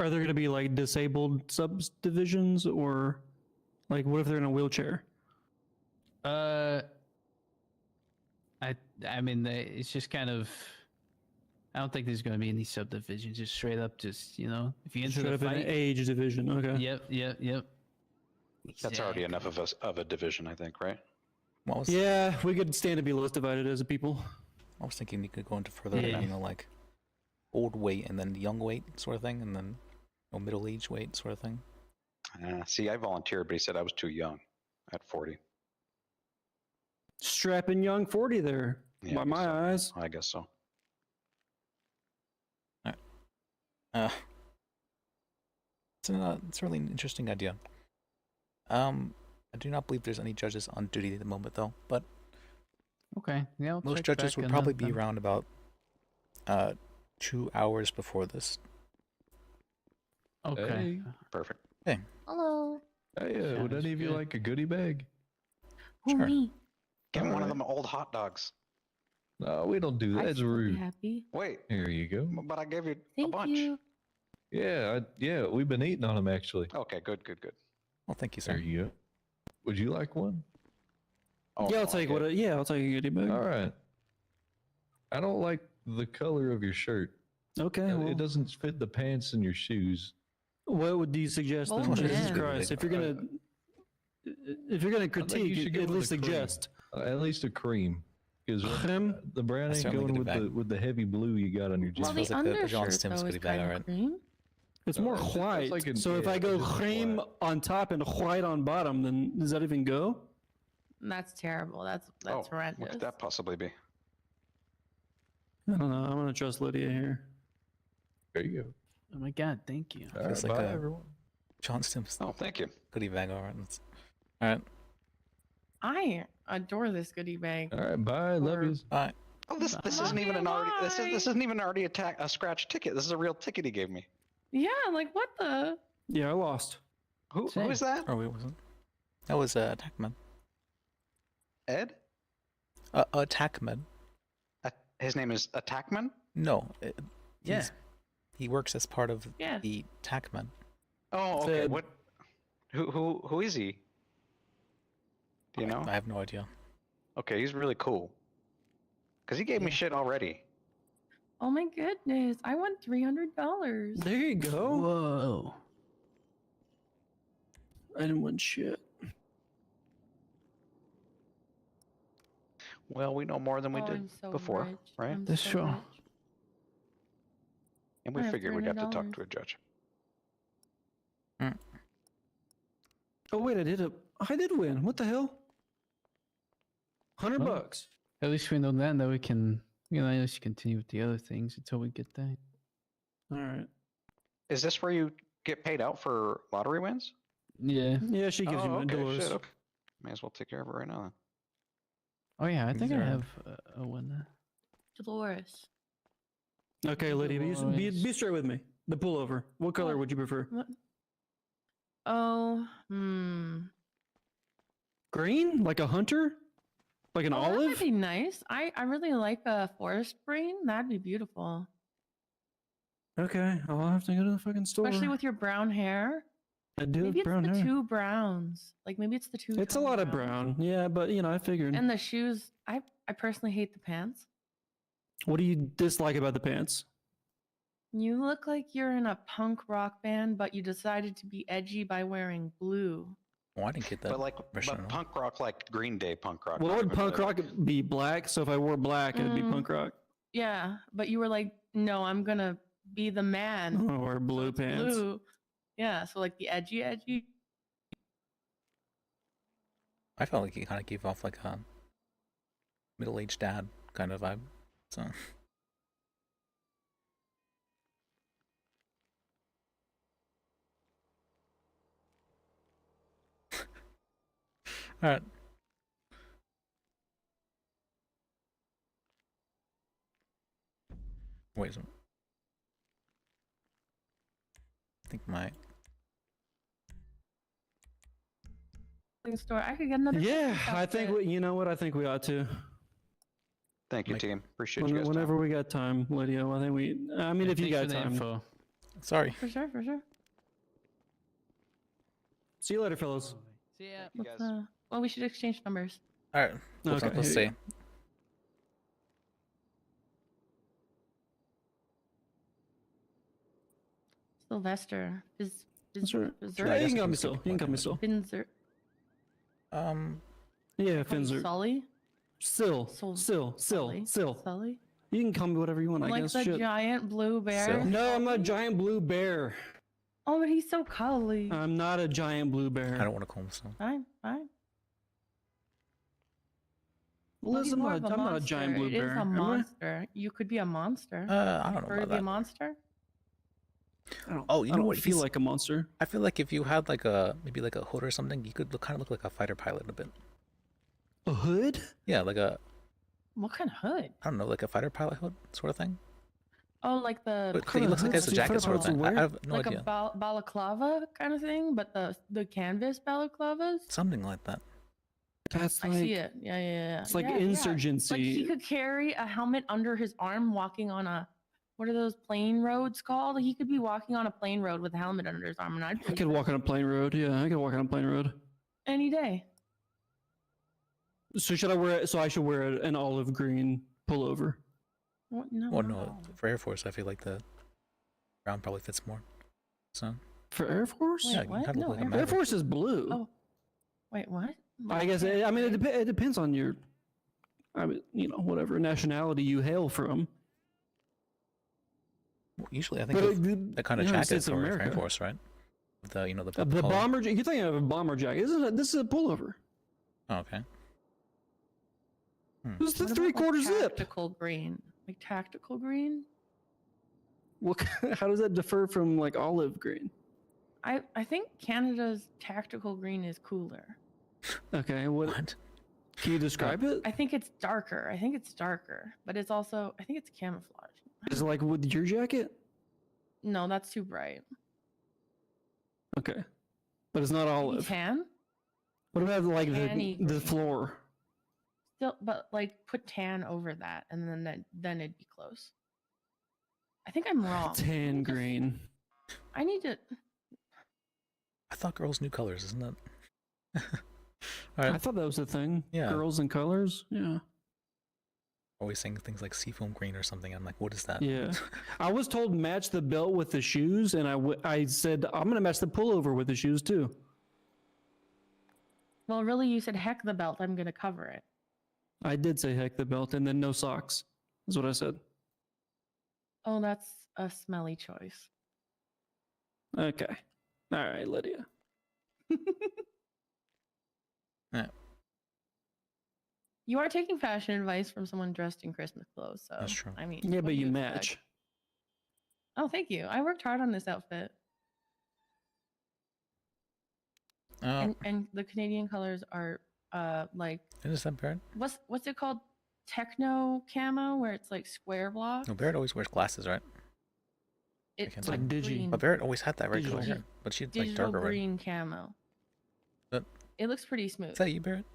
Are there going to be like disabled subdivisions, or like what if they're in a wheelchair? I mean, it's just kind of. I don't think there's going to be any subdivisions. Just straight up, if you enter Straight the up in fight. an age division. Okay. Yep. That's already enough of a division, I think, right? Yeah, we could stand to be less divided as a people. I was thinking you could go into further, like old weight and then young weight sort of thing, and then middle age weight sort of thing. See, I volunteered, but he said I was too young at 40. Strapping young 40 there. Yeah, by my eyes. I guess so. It's really an interesting idea. I do not believe there's any judges on duty at the moment, though. But okay, yeah. Most judges would probably be around about 2 hours before this. Okay. Hey. Perfect. Hey. Hello. Hey, would any of you like a goodie bag? Who, me? Give him one of them old hot dogs. No, we don't do that. That's rude. Happy. Wait. Here you go. But I gave you Thank a bunch. you. Yeah, we've been eating on them actually. Okay, good. Well, thank you, sir. There you go. Would you like one? Oh, I'll take what. I'll take a goodie bag. All right. I don't like the color of your shirt. Okay. It doesn't fit the pants and your shoes. What would you suggest then? Oh, Jesus man. Christ! If you're gonna critique, at least suggest. At least a cream. Because Cream? the brown ain't certainly going get it with the heavy blue you got on your Well, jeans. the like the John undershirt, Stims though, is goodie bag, kind alright. of cream. It's more That's white. like So if I go just cream black. on top and white on bottom, then does that even go? That's terrible. That's What horrendous. could that possibly be? I don't know. I'm gonna trust Lydia here. There you go. Oh my God! Thank you. All right, Feels like bye, a- everyone. John Stims Oh, thank you. goodie bag, alright. Alright. I adore this goodie bag. All right, bye. Love you. Alright. Oh, this isn't even an already. This isn't even already a scratch ticket. This is a real ticket he gave me. Yeah, like what the? Yeah, I lost. Who Same. is that? Oh, wait, wasn't. That was Attackman. Ed? Attackman. His name is Attackman? No. Yeah. He works as part of Yeah. the Attackman. Oh, okay. Ed. What? Who is he? Do you know? I have no idea. Okay, he's really cool. Cause he gave me shit already. Oh my goodness! I won $300. There you go. Whoa. I didn't win shit. Well, we know more than we Oh, did I'm so before, rich. right? I'm That's so true. rich. And we I have figured we'd have to talk $300. to a judge. Oh wait, I did win. What the hell? $100 Oh. bucks. At least we know that. That we can, at least continue with the other things until we get that. All right. Is this where you get paid out for lottery wins? Yeah. Yeah, she gives you okay, Dolores. shit, okay. May as well take care of it right now then. Oh yeah, I think I Sure. have a one there. Dolores. Okay, Lydia, be straight with me. The pullover. What color would you prefer? What? Oh, Green? Like a hunter? Like an That olive? would be nice. I really like a forest green. That'd be beautiful. Okay, I'll have to go to the fucking store. Especially with your brown hair. I do Maybe have brown it's the hair. two browns. Like maybe it's the two. It's a lot of brown. Yeah, but you know, I figured. And the shoes. I personally hate the pants. What do you dislike about the pants? You look like you're in a punk rock band, but you decided to be edgy by wearing blue. Oh, I didn't get that. But punk rock like Green Day punk rock. Well, not would even punk really rock be black? So if I wore black, it'd be punk rock. Yeah, but you were like, no, I'm gonna be the man. Or blue pants. Blue. Yeah, so like the edgy. I felt like he kind of gave off like a middle-aged dad kind of vibe. So. All right. Wait a minute. I think my store. I could get another. Yeah, I think you know what? I think we ought to. Thank you, team. Appreciate you guys. Whenever we got time, Lydia. I think we. I mean, if you got time. Info. Sorry. For sure. See you later, fellas. See ya. Well, we should exchange numbers. All right. Okay. Let's see. Sylvester is. Sure. Yeah, you can call me Sil. You can call me Sil. Finzer. Yeah, Finzer. Sully. Sil. Sully. You can call me whatever you want. I Like guess. the Shit. giant blue bear. No, I'm not a giant blue bear. Oh, but he's so cuddly. I'm not a giant blue bear. I don't want to call him so. Fine. Listen, Well, I'm he's more of not a giant blue It bear. is a am I? monster. You could be a monster. I don't know Prefer about to be a that. monster. Oh, you know what? Feel like a monster. I feel like if you had like maybe like a hood or something, you could kind of look like a fighter pilot a bit. A hood? Yeah, like a. What kind of hood? I don't know, like a fighter pilot hood sort of thing. Oh, like the. But he looks like it's a jacket sort of thing. I have no like idea. a balaclava kind of thing, but the canvas balaclavas. Something like that. That's I see it. Yeah. It's like Yeah. insurgency. Like he could carry a helmet under his arm, walking on a. What are those plain roads called? He could be walking on a plain road with a helmet under his arm, and I'd. I could walk on a plain road. Yeah, I could walk on a plain road. Any day. So should I wear? So I should wear an olive green pullover. What? No. Well, no, for Air Force, I feel like the brown probably fits more. So. For Air Force? Yeah, you kind of look like a Air Maverick. Force is blue. Oh, wait, what? I guess. I mean, it depends on your. I mean, you know, whatever nationality you hail from. Well, usually, I think But of that kind of United jacket States of for Air America. Force, right? The the The color. bomber. You're thinking of a bomber jacket, isn't it? This is a pullover. Oh, okay. This is the What about, 3/4 zip. Tactical green, like tactical green. What? How does that differ from like olive green? I think Canada's tactical green is cooler. Okay. What? Can you describe it? I think it's darker. But it's also I think it's camouflage. Is it like with your jacket? No, that's too bright. Okay, but it's not olive. Tan? What about like Tanny the green. floor? Still, but like put tan over that, and then it'd be close. I think I'm wrong. Tan green. I need to. I thought girls knew colors, isn't that? All right. I thought that was a thing. Yeah. Girls and colors. Yeah. Always saying things like seafoam green or something. I'm like, what is that? Yeah. I was told match the belt with the shoes, and I said I'm gonna match the pullover with the shoes too. Well, really, you said heck the belt. I'm gonna cover it. I did say heck the belt, and then no socks. Is what I said. Oh, that's a smelly choice. Okay. All right, Lydia. Yeah. You are taking fashion advice from someone dressed in Christmas clothes, so That's true. I mean, Yeah, what but do you expect? match. Oh, thank you. I worked hard on this outfit, and the Canadian colors are like Is that Barrett? what's it called? Techno camo, where it's like square blocks. No, Barrett always wears glasses, right? It's like digi. green. But Barrett always had that regular Digital. hair, but she's like Digital darker red. green camo. That- It looks pretty smooth. Is that you, Barrett?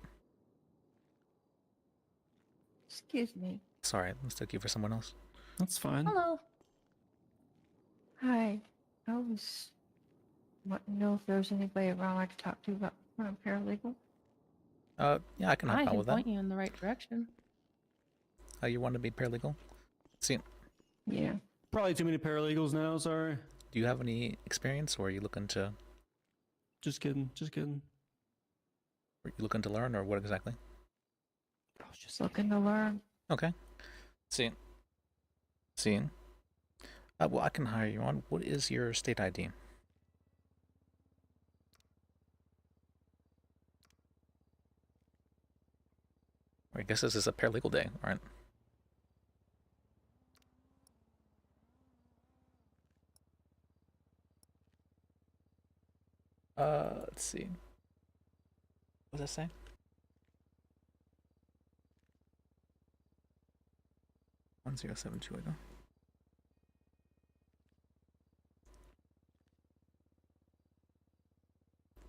Excuse me. Sorry, I mistook you for someone else. That's fine. Hello. Hi. I was wanting to know if there was anybody around I could talk to about for a paralegal. Yeah, I can help I out can with that. point you in the right direction. You want to be paralegal? See, Yeah. Probably too many paralegals now. Sorry. do you have any experience, or are you looking to? Just kidding. Just kidding. Are you looking to learn, or what exactly? I was just looking to learn. Okay. See. Well, I can hire you on. What is your state ID? I guess this is a paralegal day, right? Let's see. What does that say? One 1072.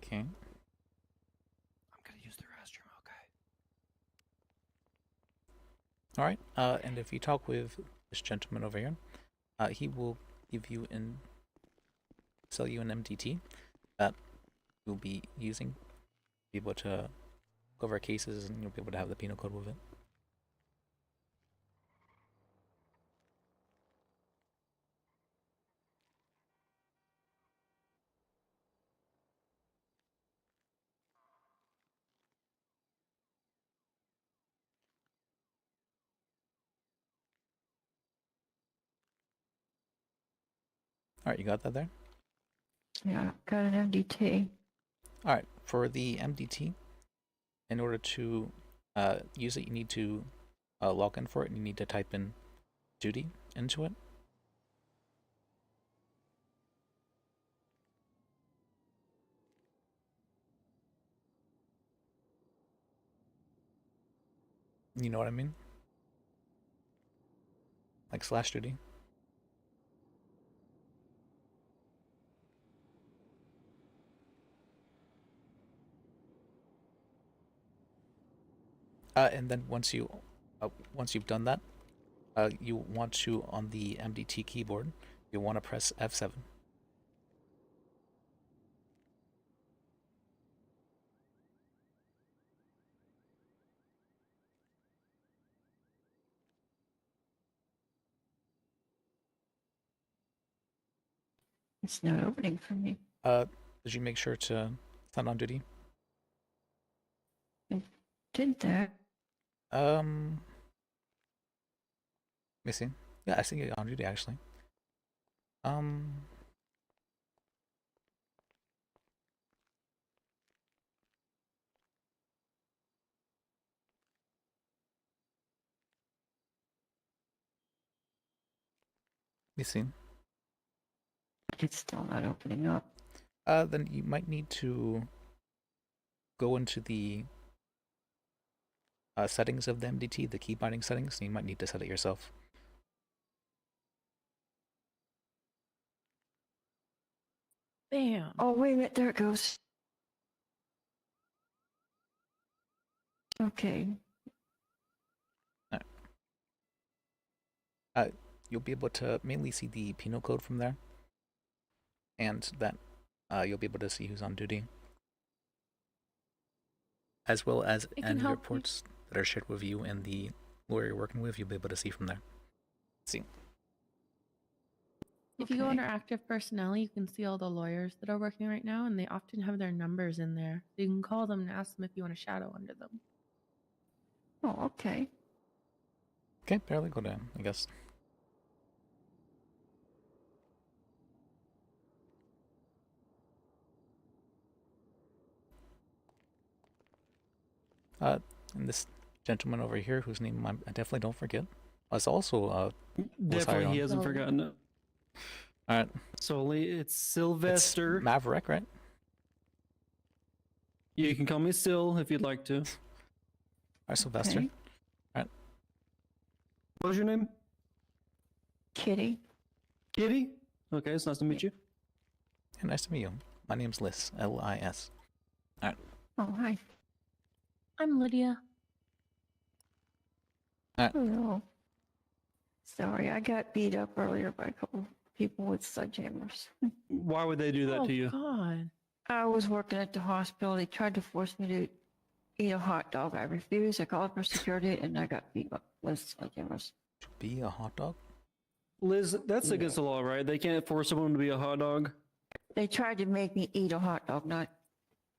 Okay. I'm gonna use the restroom. Okay. All right. And if you talk with this gentleman over here, he will give you sell you an MDT that you'll be using, be able to go over cases, and you'll be able to have the penal code with it. All right, you got that there? Yeah, got an MDT. All right, for the MDT, in order to use it, you need to log in for it, and you need to type in duty into it. You know what I mean? Like /duty. And then once you've done that, you want to, on the MDT keyboard, you want to press F7. It's not opening for me. Did you make sure to sign on duty? I did that. Let me see. Yeah, I see you on duty actually. Let me see. It's still not opening up. Then you might need to go into the settings of the MDT, the key binding settings, and you might need to set it yourself. Bam. Oh, wait a minute. There it goes. Okay. You'll be able to mainly see the penal code from there, and that you'll be able to see who's on duty, as well as any reports that are shared with you and the lawyer you're working with. You'll be able to see from there. Let's see. If you go under active personnel, you can see all the lawyers that are working right now, and they often have their numbers in there. So you can call them and ask them if you want to shadow under them. Oh, okay. Okay, paralegal down, I guess. And this gentleman over here, whose name I definitely don't forget, was also Definitely, he hasn't forgotten it. All right. Solely, it's Sylvester. It's Maverick, right? You can call me Sil if you'd like to. All right, Sylvester. Okay. All right. What was your name? Kitty. Kitty? Okay, it's nice to meet you. Yeah, nice to meet you. My name's Lis, Lis. All right. Oh, hi. I'm Lydia. All right. Hello. Sorry, I got beat up earlier by a couple people with sledgehammers. Why would they do that Oh to you? God. I was working at the hospital. They tried to force me to eat a hot dog. I refused. I called for security, and I got beat up with sledgehammers. To be a hot dog? Liz, that's against the law, right? They can't force someone to be a hot dog. They tried to make me eat a hot dog, not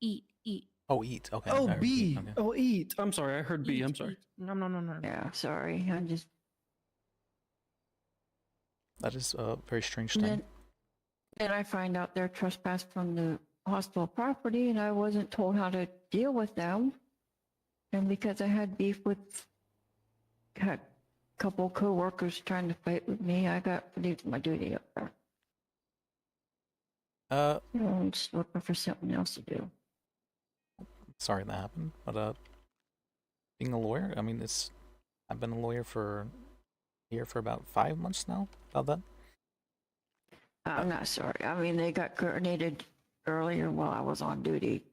Eat. Oh, eat. Okay. Oh, I heard B. Okay. Oh, eat. I'm sorry. I heard B. I'm sorry. No. Yeah, sorry. I just. That is a very strange And thing. then I find out they're trespassed from the hospital property, and I wasn't told how to deal with them. And because I had beef with had a couple co-workers trying to fight with me, I got relieved of my duty up there. I'm just looking for something else to do. Sorry that happened, but being a lawyer, I mean, I've been a lawyer here for about 5 months now. About that. I'm not sorry. I mean, they got grenaded earlier while I was on duty,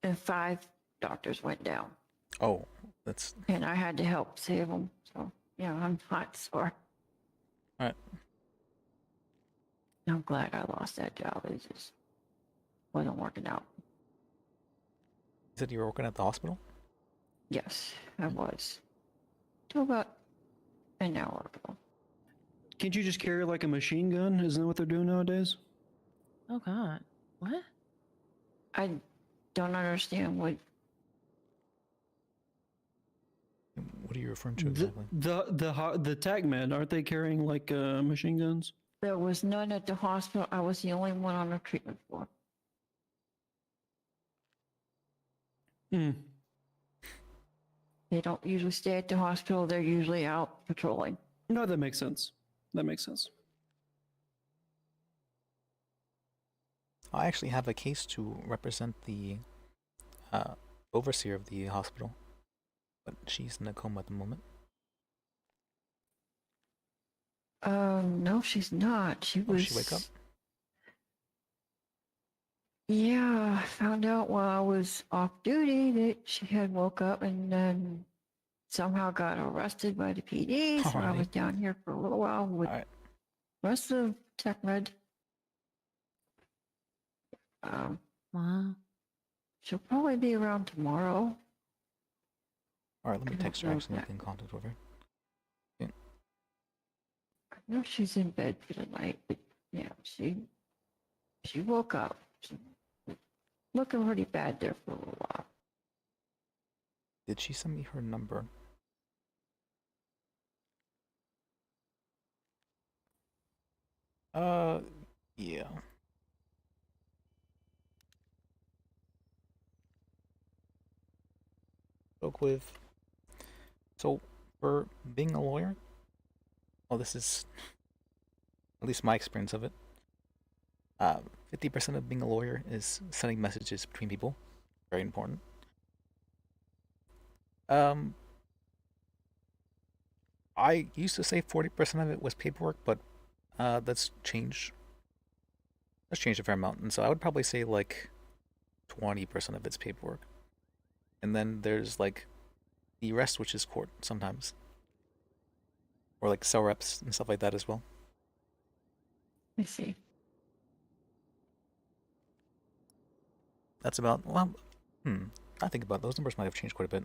and 5 doctors went down. Oh, that's. And I had to help save them. So yeah, I'm not sorry. All right. I'm glad I lost that job. It just wasn't working out. You said you were working at the hospital? Yes, I was. Till about an hour ago. Can't you just carry like a machine gun? Isn't that what they're doing nowadays? Oh God. What? I don't understand what. What are you referring to exactly? The tag men, aren't they carrying like machine guns? There was none at the hospital. I was the only one on the treatment floor. Hmm. They don't usually stay at the hospital. They're usually out patrolling. No, that makes sense. That makes sense. I actually have a case to represent the overseer of the hospital, but she's in a coma at the moment. No, she's not. She was. Did she wake up? Yeah, I found out while I was off duty that she had woke up and then somehow got arrested by the PD. So I was down here for a little while with the rest of Tech Med. Wow. She'll probably be around tomorrow. All right, let me I text don't her know actually that. in contact with her. I know she's in bed for the night, but yeah, she woke up. She was looking pretty bad there for a little while. Did she send me her number? Yeah. Spoke with. So, for being a lawyer, well, this is at least my experience of it. 50% of being a lawyer is sending messages between people. Very important. I used to say 40% of it was paperwork, but that's changed. That's changed a fair amount, and so I would probably say like 20% of it's paperwork, and then there's like the rest, which is court sometimes, or like cell reps and stuff like that as well. I see. That's about, well, I think about it, those numbers might have changed quite a bit.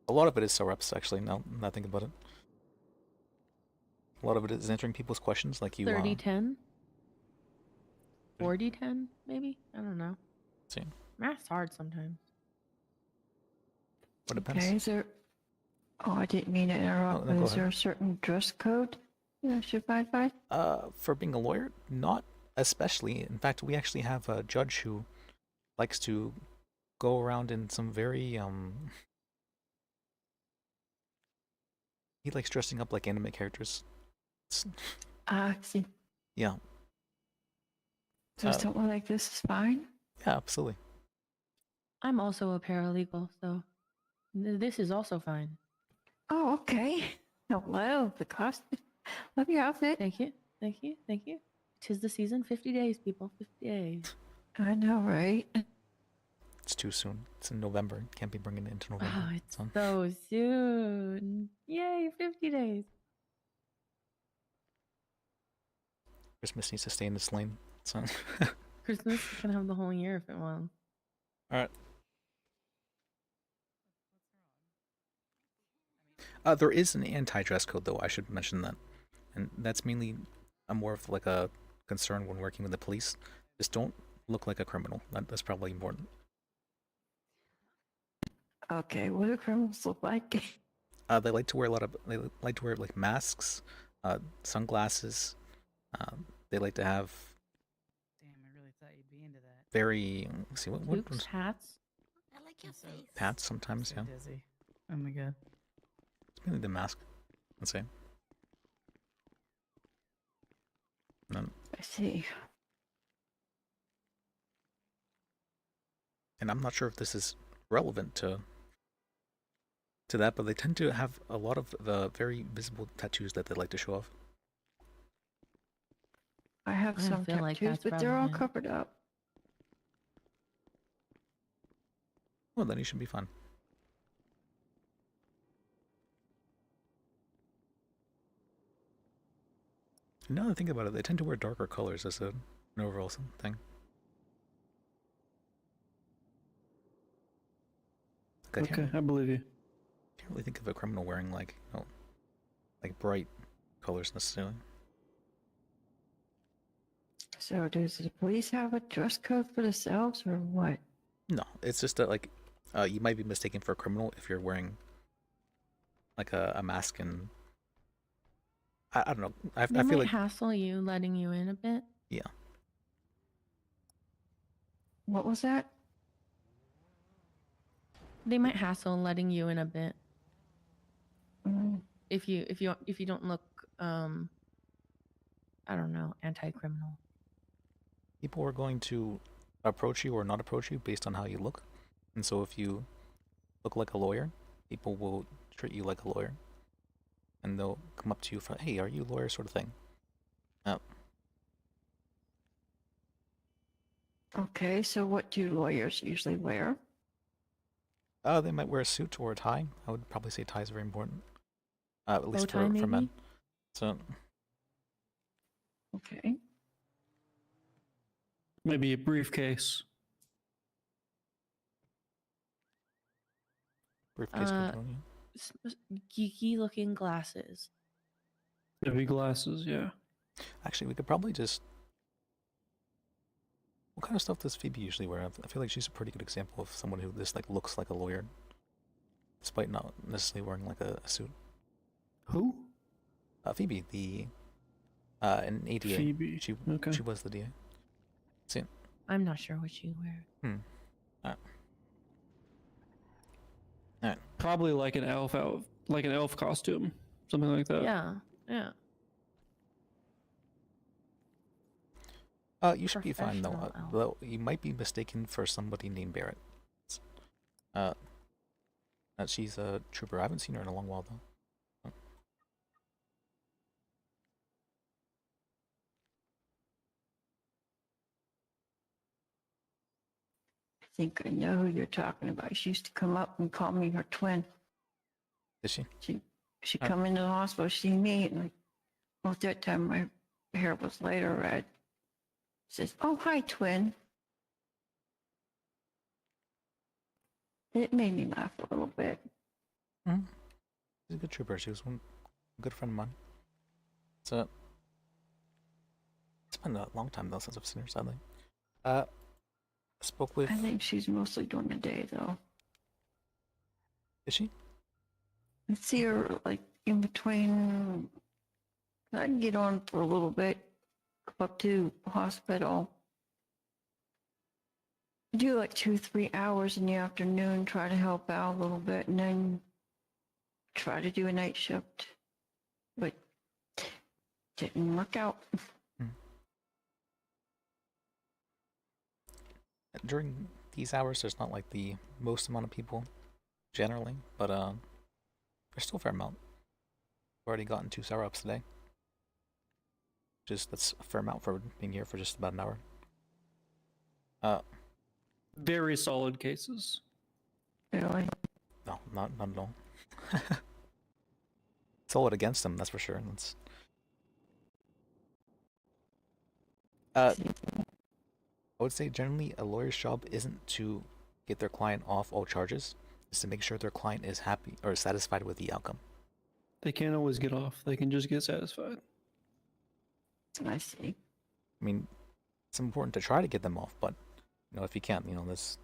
A lot of it is cell reps, actually, now that I think about it. A lot of it is answering people's questions, like you 30-10? 40-10, maybe? I don't know. See. Math's hard sometimes. What depends. Okay, is there... Oh, I didn't mean to interrupt, no, but go is there a certain dress code I should abide by? For being a lawyer, not especially. In fact, we actually have a judge who likes to go around in some very, he likes dressing up like anime characters. I see. Yeah. So something like this is fine? Yeah, absolutely. I'm also a paralegal, so this is also fine. Oh, okay. Hello, the costume. Love your outfit. Thank you. Thank you. Thank you. 'Tis the season. 50 days, people. 50 days. I know, right? It's too soon. It's in November. Can't be bringing it into November. Oh, it's so soon. Yay, 50 days. Christmas needs to stay in its lane. So. Christmas can have the whole year if it wants. All right. There is an anti-dress code, though. I should mention that, and that's mainly more of like a concern when working with the police. Just don't look like a criminal. That's probably important. Okay, what do criminals look like? They like to wear like masks, sunglasses. They like to have. Damn, I really thought you'd be into that. Very. Let's see what Toques, hats. I like your face. Hats sometimes, So yeah. dizzy. Oh my god. It's mainly the mask. Let's say. And I see. I'm not sure if this is relevant to that, but they tend to have a lot of the very visible tattoos that they like to show off. I have I some feel like tattoos, that's but they're all relevant. covered up. Well, then you should be fine. Now that I think about it, they tend to wear darker colors as an overall thing. Like, Okay, I believe you. Can't really think of a criminal wearing like bright colors necessarily. So does the police have a dress code for themselves or what? No, it's just that like you might be mistaken for a criminal if you're wearing like a mask and I don't know. I They feel might like hassle you, letting you in a bit. yeah. What was that? They might hassle letting you in a bit Mm, if you don't look I don't know, anti-criminal. People are going to approach you or not approach you based on how you look. And so if you look like a lawyer, people will treat you like a lawyer. And they'll come up to you for, hey, are you a lawyer, sort of thing. Okay, so what do lawyers usually wear? They might wear a suit or a tie. I would probably say tie is very important. At least Bow tie, for men. maybe? So Okay. Maybe a briefcase. briefcase control, yeah. Geeky looking glasses. Maybe glasses, yeah. Actually, we could probably just. What kind of stuff does Phoebe usually wear? I feel like she's a pretty good example of someone who just like looks like a lawyer, despite not necessarily wearing like a suit. Who? Phoebe, the an ADA. Phoebe. She was the DA. See. I'm not sure what you wear. Alright. Probably like an elf costume, something like that. Yeah. You should be fine though. Professional Though you might be mistaken for somebody named Barrett. She's a trooper. I haven't seen her in a long while though. I think I know who you're talking about. She used to come up and call me her twin. Is she? She come into the hospital, see me, and at that time my hair was lighter red. Says, "Oh, hi, twin." It made me laugh a little bit. She's a good trooper. She was a good friend of mine. So it's been a long time though since I've seen her. Sadly, I spoke with. I think she's mostly during the day, though. Is she? I see her like in between. I can get on for a little bit, go up to the hospital. Do like 2-3 hours in the afternoon, try to help out a little bit, and then try to do a night shift. But didn't work out. During these hours, there's not like the most amount of people, generally, but there's still a fair amount. We've already gotten 2 sour-ups today. That's a fair amount for being here for just about an hour. Very solid cases. Really? No, not at all. Solid against them, that's for sure. I would say generally a lawyer's job isn't to get their client off all charges. It's to make sure their client is happy or satisfied with the outcome. They can't always get off. They can just get satisfied. I see. I mean, it's important to try to get them off, but you know, if you can't, you know, let's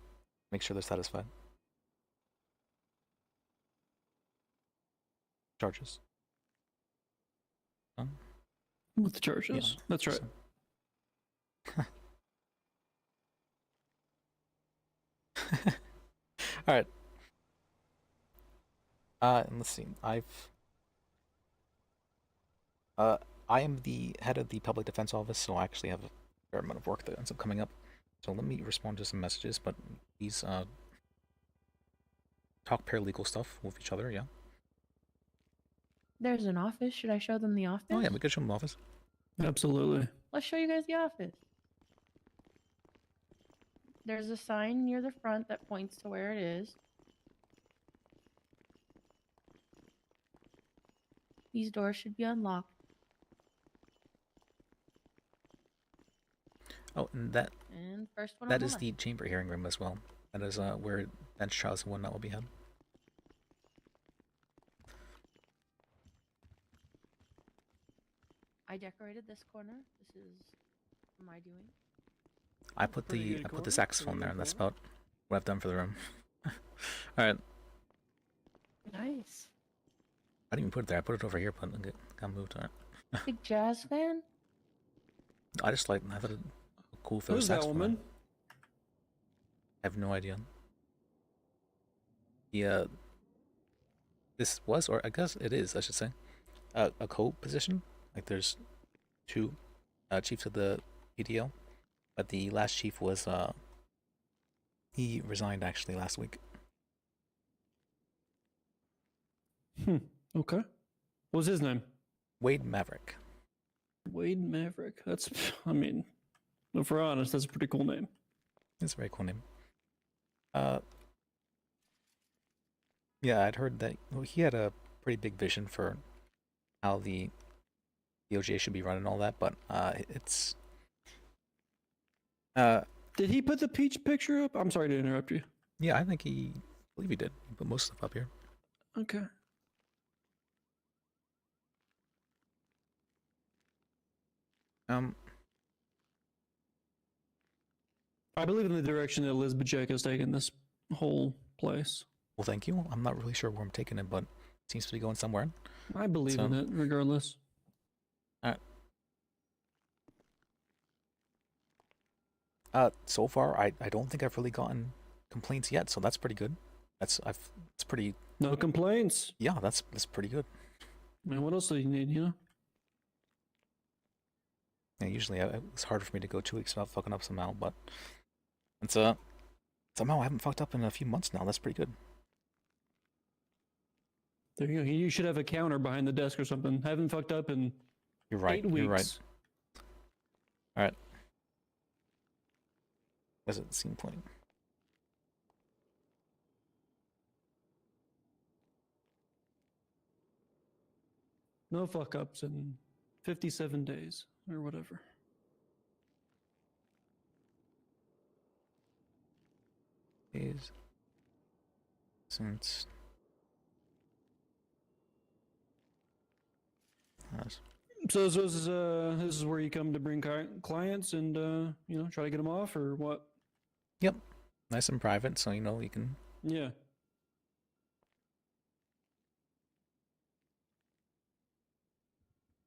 make sure they're satisfied. Charges. With the charges. Yeah, That's right. All right. And let's see. I am the head of the public defense office, so I actually have a fair amount of work that ends up coming up. So let me respond to some messages, but please talk paralegal stuff with each other, yeah. There's an office. Should I show them the office? Oh yeah, we could show them the office. Absolutely. Let's show you guys the office. There's a sign near the front that points to where it is. These doors should be unlocked. Oh, and And first one. that is the chamber hearing room as well. That is where bench trials and whatnot will be held. I decorated this corner. This is my doing. I put the saxophone there, and that's about what I've done for the room. All right. Nice. I didn't even put it there. I put it over here, but it got moved. All right. Big jazz fan. I thought it cool for the Who's that saxophone. woman? I have no idea. Yeah. This was, or I guess it is, I should say, a co-position. Like there's two chiefs of the PDL, but the last chief was he resigned actually last week. Okay. What was his name? Wade Maverick. Wade Maverick. That's, I mean, if we're honest, that's a pretty cool name. It's a very cool name. Yeah, I'd heard that he had a pretty big vision for how the OJ should be run and all that, but it's Did he put the peach picture up? I'm sorry to interrupt you. yeah, I believe he did. He put most stuff up here. Okay. I believe in the direction that Lis Bajek has taken this whole place. Well, thank you. I'm not really sure where I'm taking it, but it seems to be going somewhere. I believe in it, regardless. So far, I don't think I've really gotten complaints yet, so that's pretty good. It's pretty. No complaints. Yeah, that's pretty good. Man, what else do you need? You know. Yeah, usually it's harder for me to go 2 weeks without fucking up somehow, but it's somehow I haven't fucked up in a few months now. That's pretty good. There you go. You should have a counter behind the desk or something. Haven't fucked up in You're right. 8 weeks. You're right. All right. Doesn't seem plain. No fuck ups in 57 days or whatever. Days since So this is where you come to bring clients and you know, try to get them off or what? Yep, nice and private, so you know you can. Yeah.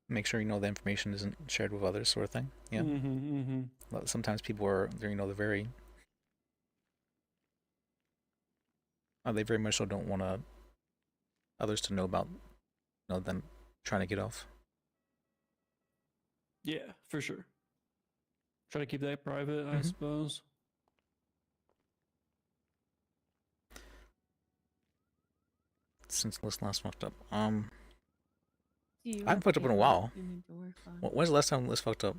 Make sure you know the information isn't shared with others, sort of thing. Yeah. But sometimes people are, you know, they're very. They very much so don't want others to know about, you know, them trying to get off. Yeah, for sure. Try to keep that private, I suppose. Since Lis last fucked up. I haven't fucked up in a while. When's the last time Lis fucked up?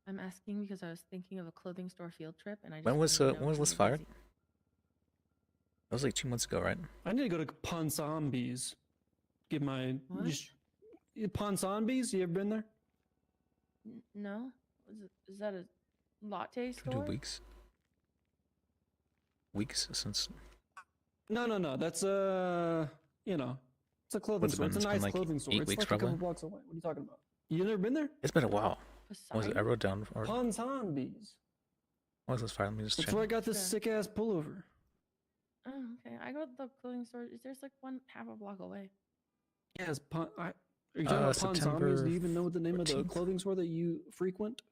I'm asking because I was thinking of a clothing store field trip, and I just When was Lis fired? busy. That was like 2 months ago, right? I need to go to Ponsonby's. Get my What? Ponsonby's. You ever been there? No, is that a latte Can we store? do weeks? Weeks since. No. That's you know, it's a clothing What's it store. been? It's a It's been nice like clothing store. 8 It's weeks like a probably. couple blocks away. What are you talking about? You never been there? It's been a while. What was it? I Poseidon? wrote down. Or Pond Zombies. what was this file? Let me just That's check. where I got this Sure. sick ass pullover. Oh, okay. I go to the clothing store. There's like one half a block away. Yeah, it's Pond. Are you talking about Pond Zombies? Do you even know what the name of the 14th? clothing store that you frequent?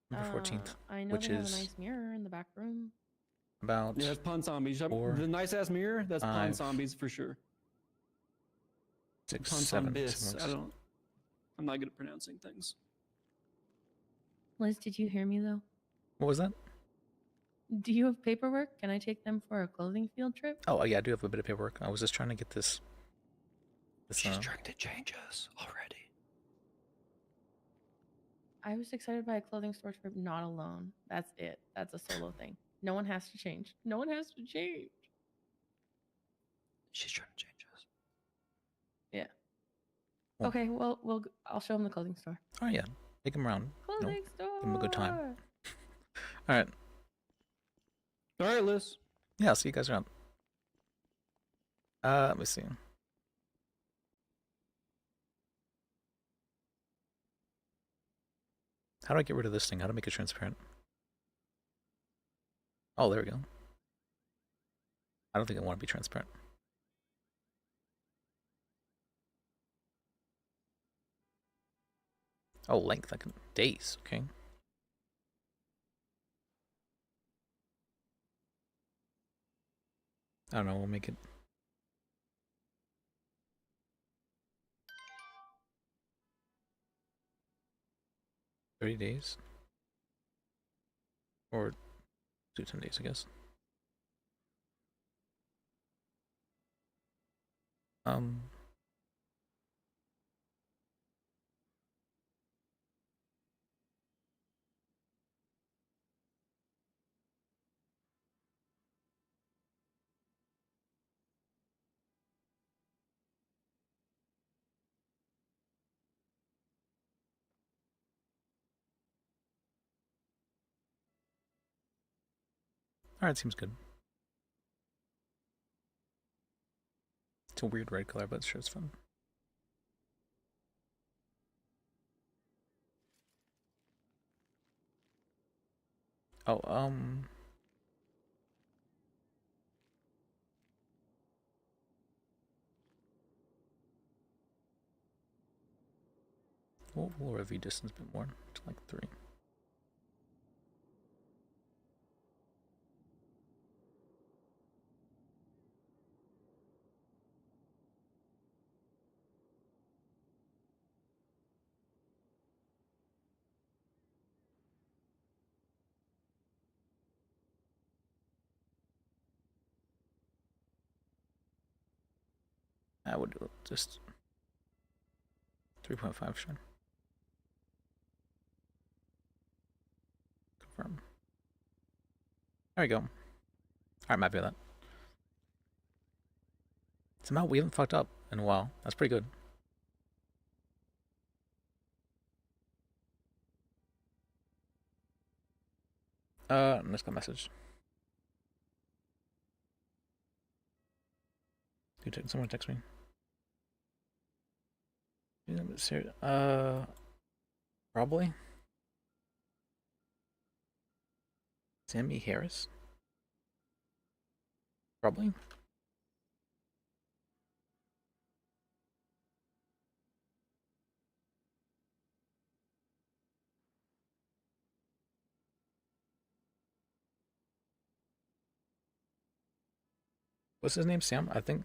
Number 14th. I know which they have is a nice mirror in the back room. about. Yeah, that's Pond Zombies. Four, The nice ass mirror. That's Pond 5, Zombies for sure. 6, Pond 7. Zombies. I'm not good at pronouncing things. Liz, did you hear me though? What was that? Do you have paperwork? Can I take them for a clothing field trip? Oh, yeah, I do have a bit of paperwork. I was just trying to get this. She's trying to change us already. I was excited by a clothing store trip, not alone. That's it. That's a solo thing. No one has to change. No one has to change. She's trying to change us. Yeah. Well- Okay. Well, I'll show them the clothing store. Oh, yeah. Take him around. Clothing store. Give him a good time. All right. All right, Liz. Yeah, I'll see you guys around. Let me see. How do I get rid of this thing? How to make it transparent? Oh, there we go. I don't think I want to be transparent. Oh, length. I can days. Okay. I don't know. We'll make it. $30 or do 10 days, I guess. Alright, seems good. It's a weird red color, but sure it's fun. Oh, we'll lower the distance a bit more to like 3. I would do just 3.5, sure. Confirm. There we go. Alright, I'm happy with that. Somehow we haven't fucked up in a while. That's pretty good. Let's go message. Dude, someone text me. Probably. Sammy Harris? Probably. What's his name? Sam, I think.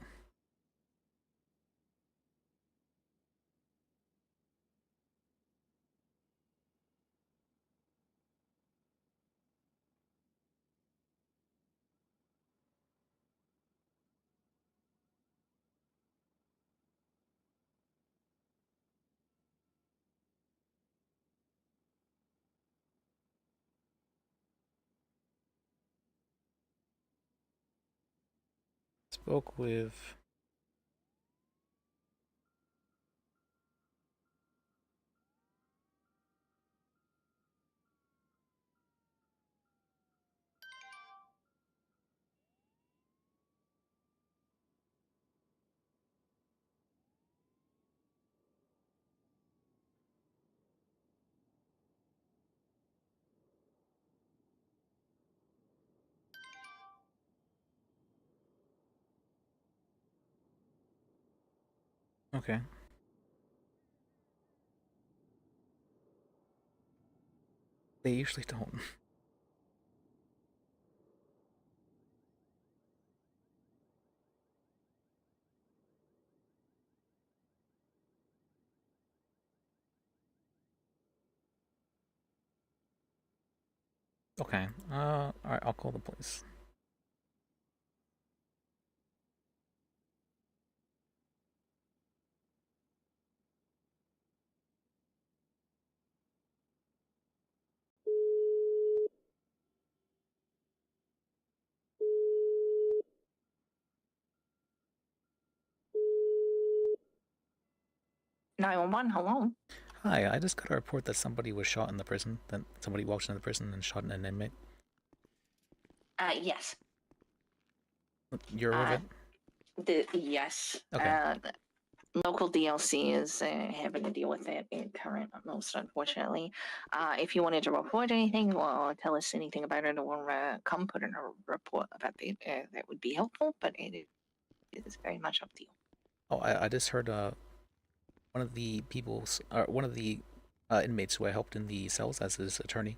Spoke with Okay. They usually don't. Okay. All right. I'll call the police. Hello. Hi. I just got a report that somebody was shot in the prison. That somebody walked into the prison and shot an inmate. Yes. You're aware of it? Yes. Okay. Local DLC is having to deal with that in current, most unfortunately. If you wanted to report anything or tell us anything about it, or come put in a report about it, that would be helpful. But it is very much up to you. Oh, I just heard one of the inmates who I helped in the cells as his attorney.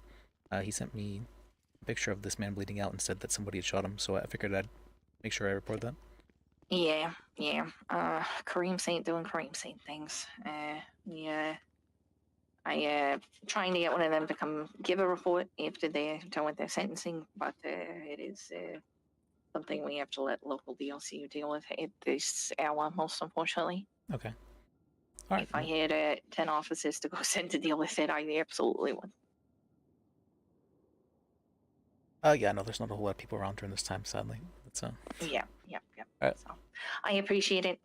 He sent me a picture of this man bleeding out and said that somebody had shot him. So I figured I'd make sure I report that. Yeah. Kareem Saint doing Kareem Saint things. Yeah. I trying to get one of them to come give a report after they're done with their sentencing, but it is something we have to let local DLC deal with at this hour, most unfortunately. Okay. All right. If I had 10 officers to go send to deal with it, I absolutely would. Yeah, no, there's not a whole lot of people around during this time, sadly. It's Yeah. All right. So I appreciate it.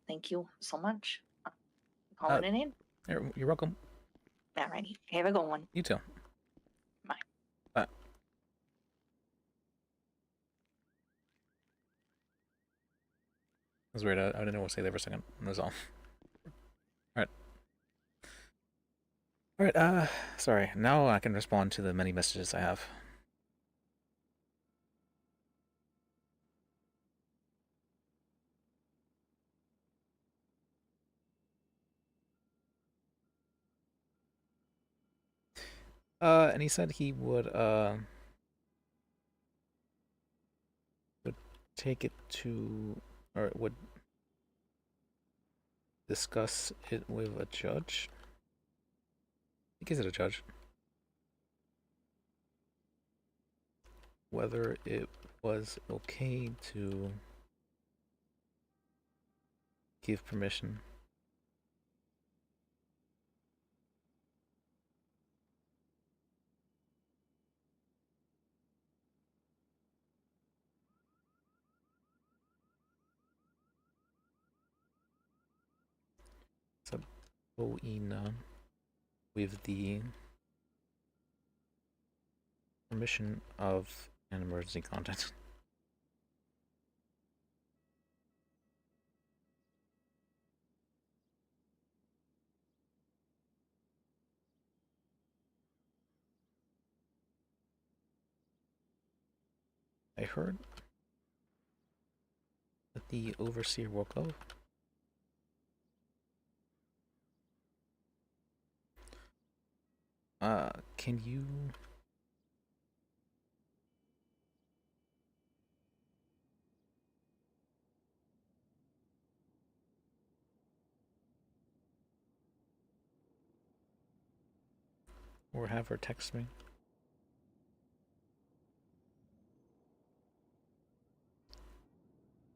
Thank you so much for calling it in. You're welcome. Alrighty. Have a good one. You too. Bye. Bye. It was weird. I didn't know what to say there for a second. That was all. Alright. Alright, sorry. Now I can respond to the many messages I have. And he said he would take it to, or would discuss it with a judge. I think he's a judge. Whether it was okay to give permission. Sabuina with the permission of an emergency contact. I heard that the overseer woke up. Can you or have her text me?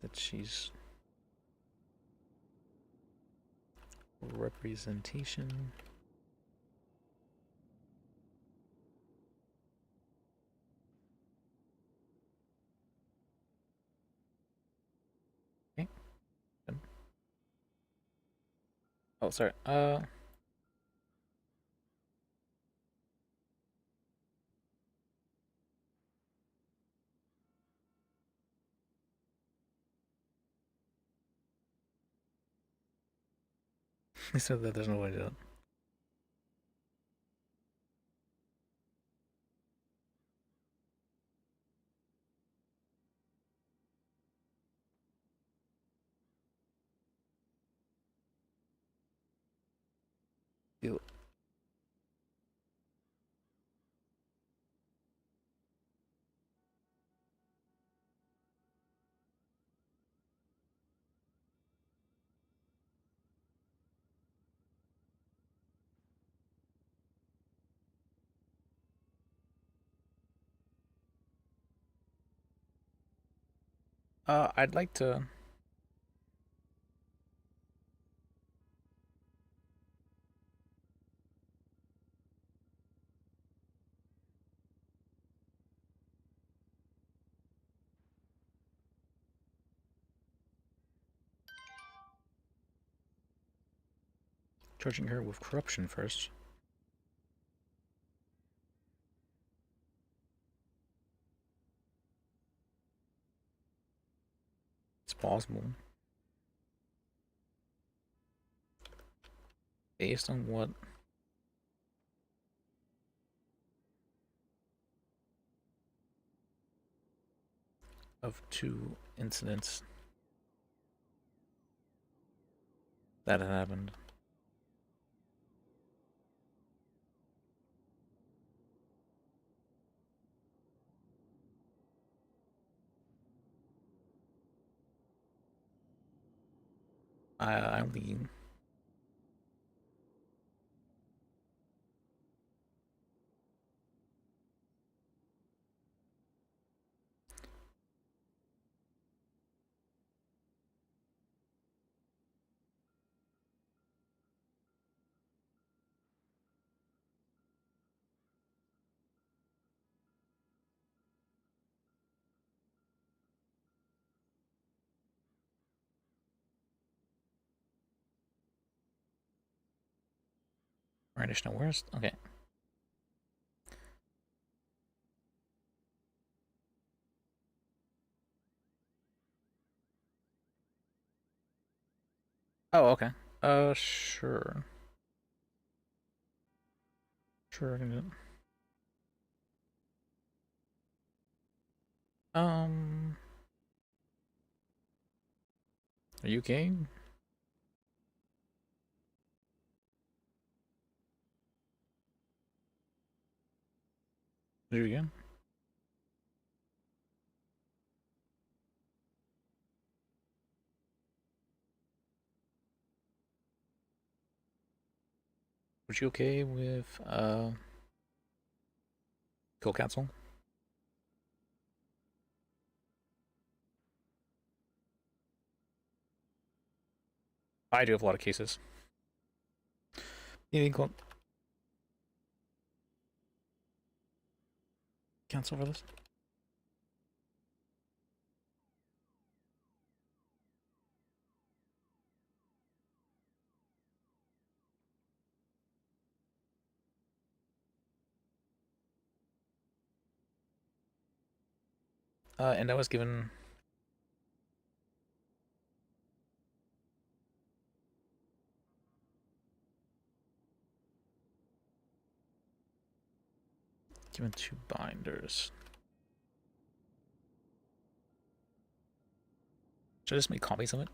That she's representation. Okay. Good. Oh, sorry. He said that there's no way to do it. You. I'd like to. Charging her with corruption first. It's possible. Based on what? Of 2 incidents that had happened. I only. Additional worst? Okay. Oh, okay. Sure. Sure, I can do it. Are you okay? Do it again? Was you okay with, kill council? I do have a lot of cases. Anything called council for this? And I was given. Given 2 binders. Should I just make copies of it?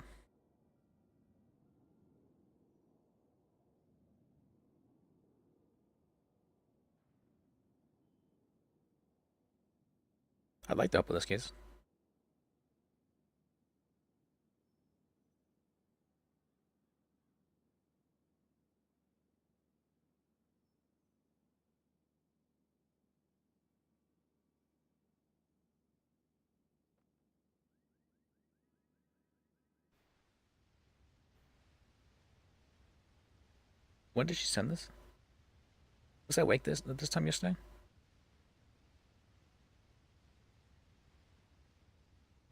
I'd like to help with this case. When did she send this? Was I awake this time yesterday?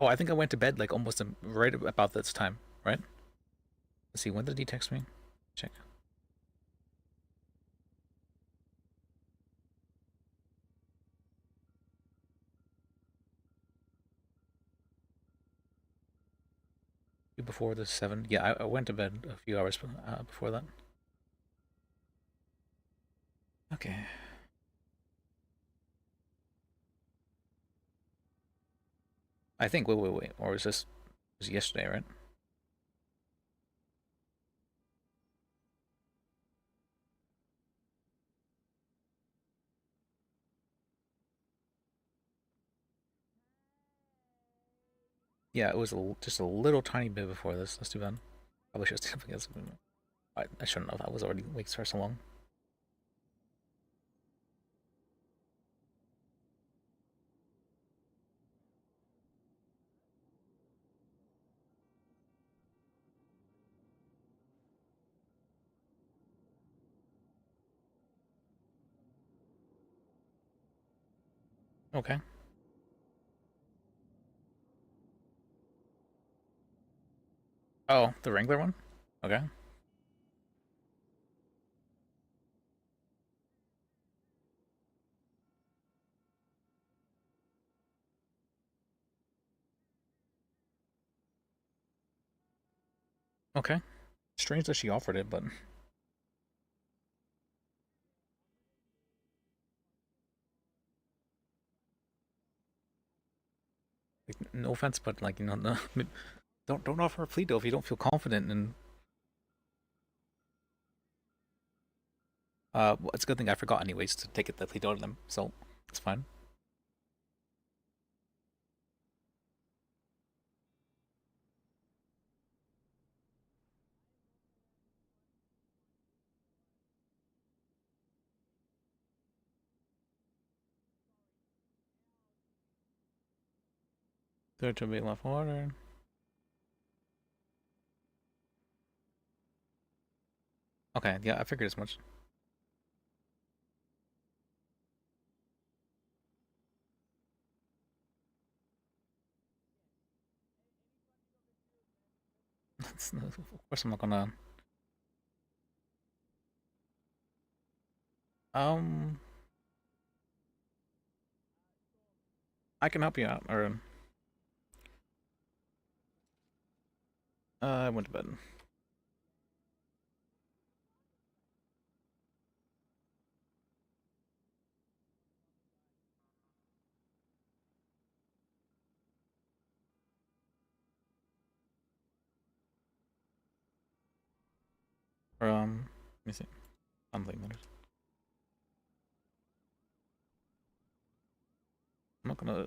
Oh, I think I went to bed like almost right about this time, right? Let's see, when did he text me? Check. Before the 7. Yeah, I went to bed a few hours before that. Okay. I think, wait. Or is this, it was yesterday, right? Yeah, it was just a little tiny bit before this. That's too bad. Probably should have stayed up against. I shouldn't have. I was already awake for so long. Okay. Oh, the Wrangler one? Okay. Okay. Strange that she offered it, but like, no offense, but like no, don't offer a plea deal if you don't feel confident. And well, it's a good thing I forgot anyways to take the plea deal to them, so it's fine. There to be left water. Okay, yeah, I figured as much. Of course, I'm not gonna. I can help you out, or I went to bed. Or let me see. Something matters. I'm not gonna.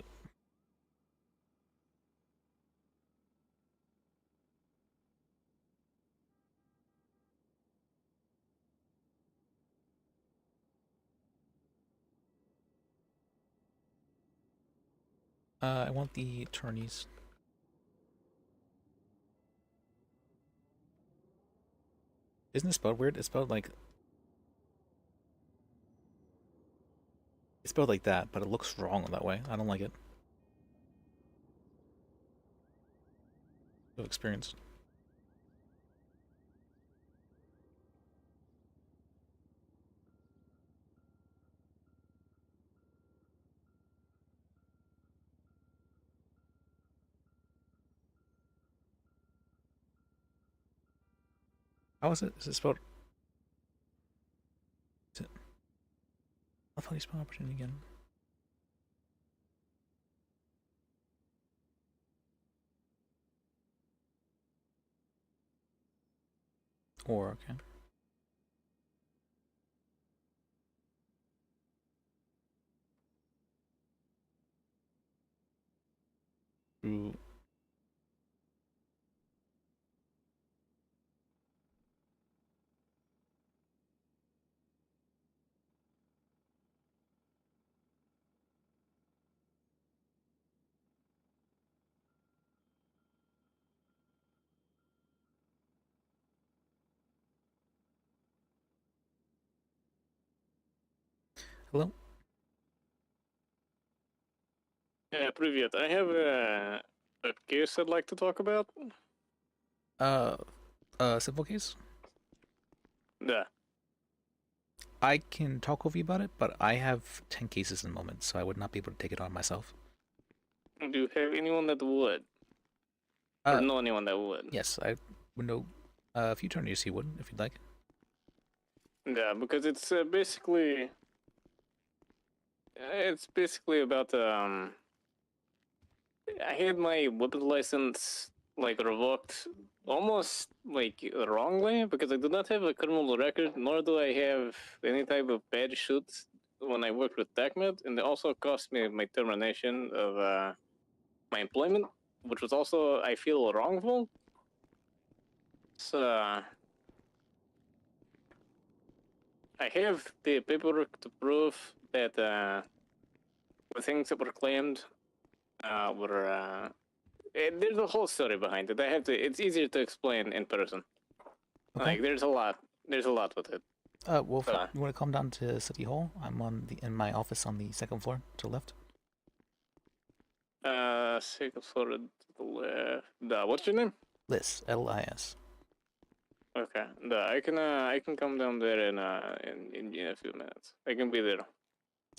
I want the attorneys. Isn't it spelled weird? It's spelled like. It's spelled like that, but it looks wrong that way. I don't like it. Of experience. How is it? Is it spelled? Is it? I thought you spelled opportunity again. Or okay. Ooh. Hello. Привет. I have a case I'd like to talk about. Civil case? Yeah. I can talk over you about it, but I have 10 cases in the moment, so I would not be able to take it on myself. Do you have anyone that would? Or know anyone that would? Yes, I would know a few attorneys who would, if you'd like. Yeah, because it's basically about I had my weapon license like revoked almost like wrongly because I do not have a criminal record, nor do I have any type of bad shoots when I worked with TechMed, and it also cost me my termination of my employment. which was also, I feel, wrongful. So I have the paperwork to prove that the things that were claimed were. There's a whole story behind it. I have to. It's easier to explain in person. Okay. Like there's a lot. There's a lot with it. Wolf, you want to come down to City Hall? I'm in my office on the second floor to the left. Second floor to the left. What's your name? Lis, Lis. Okay. I can come down there in a few minutes. I can be there.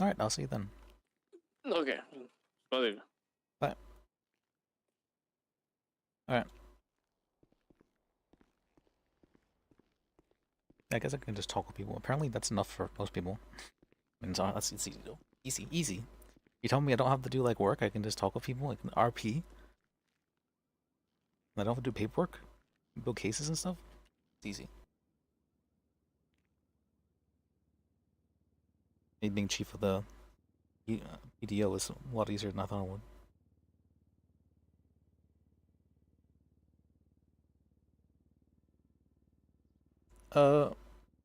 All right, I'll see you then. Okay. Bye. Bye. All right. I guess I can just talk with people. Apparently, that's enough for most people. I mean, it's easy to do. Easy. You tell me I don't have to do like work. I can just talk with people. I can RP. I don't have to do paperwork, build cases and stuff. It's easy. Me being chief of the PDO is a lot easier than I thought it would.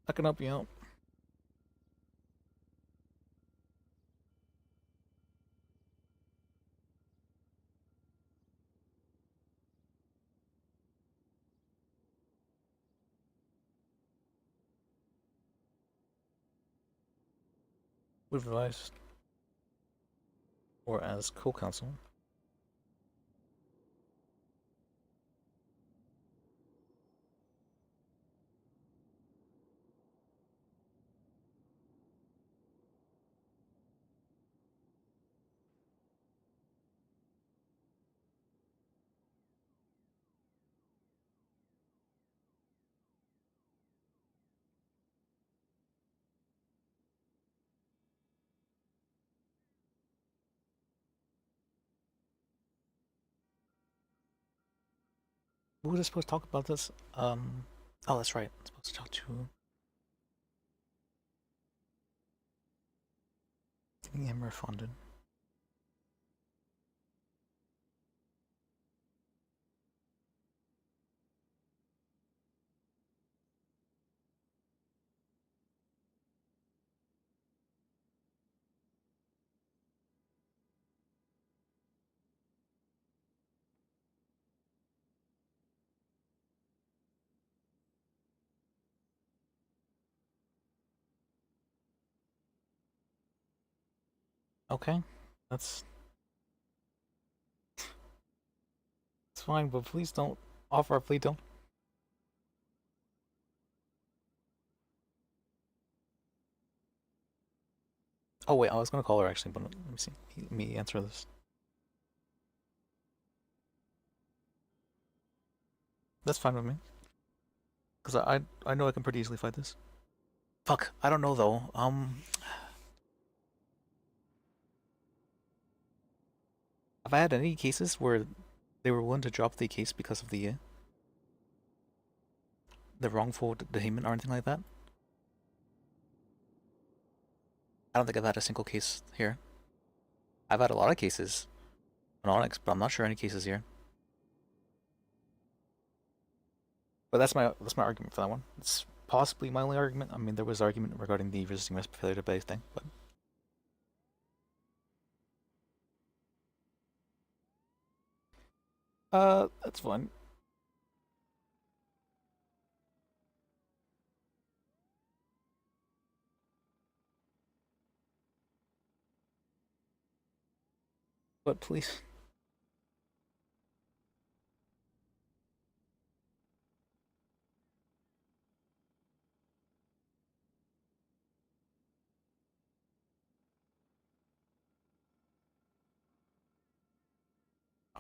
I can help you out. With advice or as co-counsel. Who was I supposed to talk about this? Oh, that's right. I'm supposed to talk to getting him refunded. Okay, that's fine, but please don't offer a plea deal. Oh wait, I was gonna call her actually, but let me see. Let me answer this. That's fine with me. Cause I know I can pretty easily fight this. Fuck, I don't know though. Have I had any cases where they were willing to drop the case because of the wrongful detainment or anything like that? I don't think I've had a single case here. I've had a lot of cases on Onyx, but I'm not sure any cases here. But that's my argument for that one. It's possibly my only argument. I mean, there was argument regarding the resisting arrest failure to obey thing, but that's fine. But please.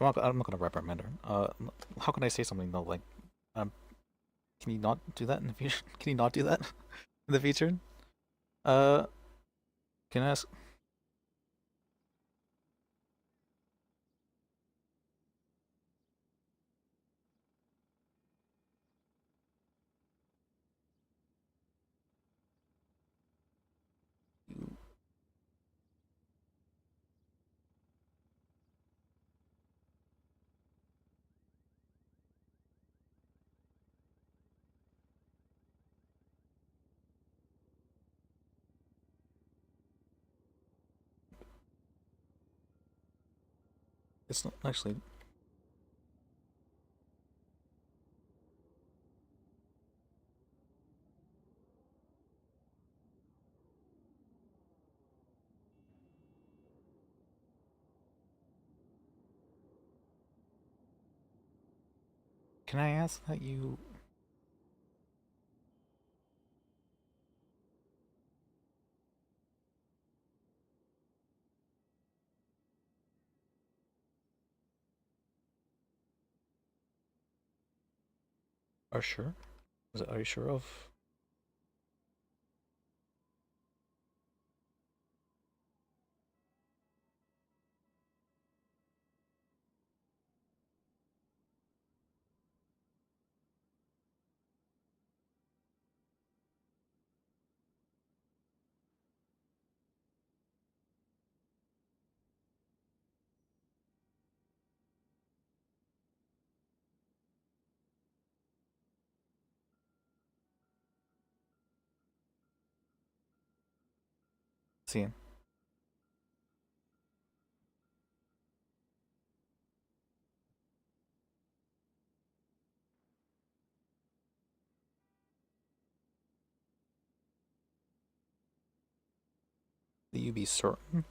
I'm not gonna reprimand her. How can I say something though? Like, can you not do that in the future? Can you not do that in the future? Can I ask? It's not actually. Can I ask that you? Are sure? Are you sure of? See. That you be certain?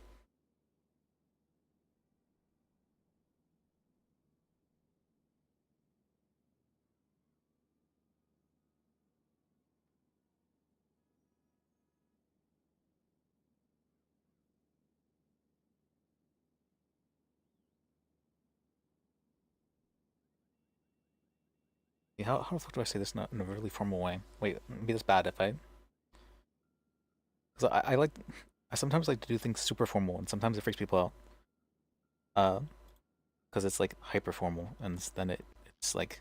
How the fuck do I say this not in a really formal way? Wait, it'd be this bad if I. Because I like. I sometimes like to do things super formal, and sometimes it freaks people out. Because it's like hyper formal, and then it's like.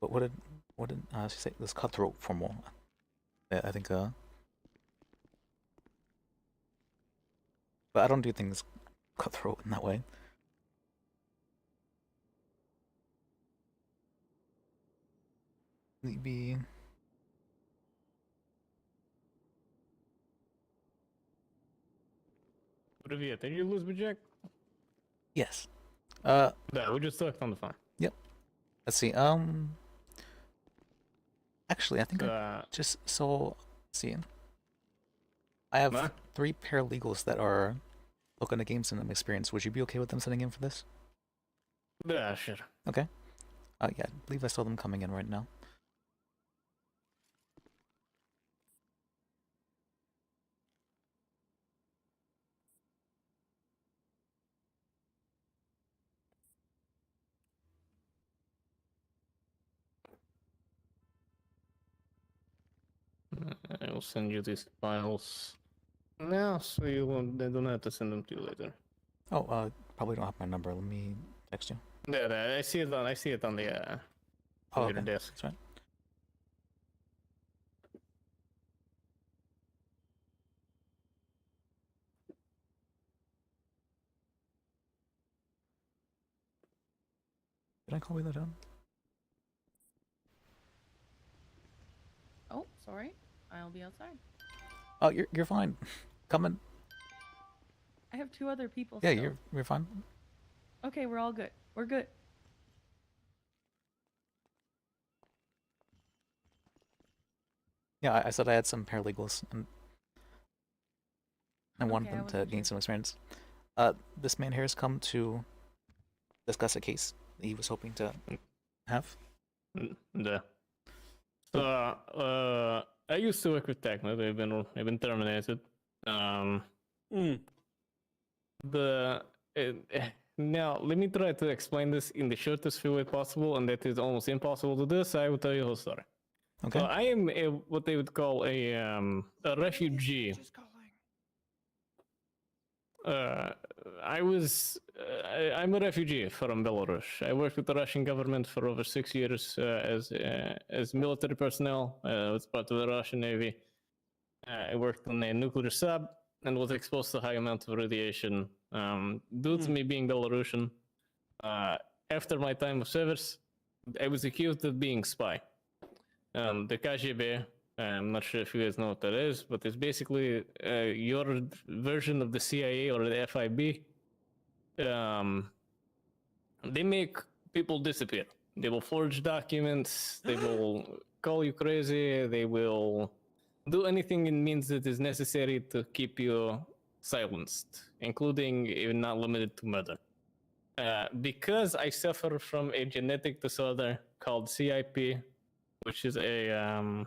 But what did she say? This cutthroat formal. Yeah, I think But I don't do things cutthroat in that way. Maybe. Привет, are you Lis Bajek? Yes. Да, we just talked on the phone. Yep. Let's see. Actually, I think I just saw. See. I have 3 paralegals that are looking at games and experience. Would you be okay with them sitting in for this? Yeah, sure. Okay. Yeah, I believe I saw them coming in right now. I will send you these files now, so you won't. They don't have to send them to you later. Oh, probably don't have my number. Let me text you. Yeah, I see it on. I see it on the computer desk. That's right. Did I call you that down? Oh, sorry. I'll be outside. Oh, you're fine. Come in. I have 2 other people. Yeah, still. you're fine. Okay, we're all good. We're good. Yeah, I said I had some paralegals and I wanted Okay, I them to wasn't gain sure. some experience. This man here has come to discuss a case that he was hoping to have. Yeah. So, I used to work with Tecno. They've been terminated. Now let me try to explain this in the shortest way possible, and that is almost impossible to do. So I will tell you the whole story. Okay. So I am what they would call a refugee. I'm a refugee from Belarus. I worked with the Russian government for over 6 years as military personnel. As part of the Russian Navy. I worked on a nuclear sub and was exposed to high amounts of radiation due to me being Belarusian. After my time of service, I was accused of being spy. The KGB, I'm not sure if you guys know what that is, but it's basically your version of the CIA or the FIB. They make people disappear. They will forge documents. They will call you crazy. They will do anything in means that is necessary to keep you silenced, including, even not limited to, murder. Because I suffer from a genetic disorder called CIP, which is a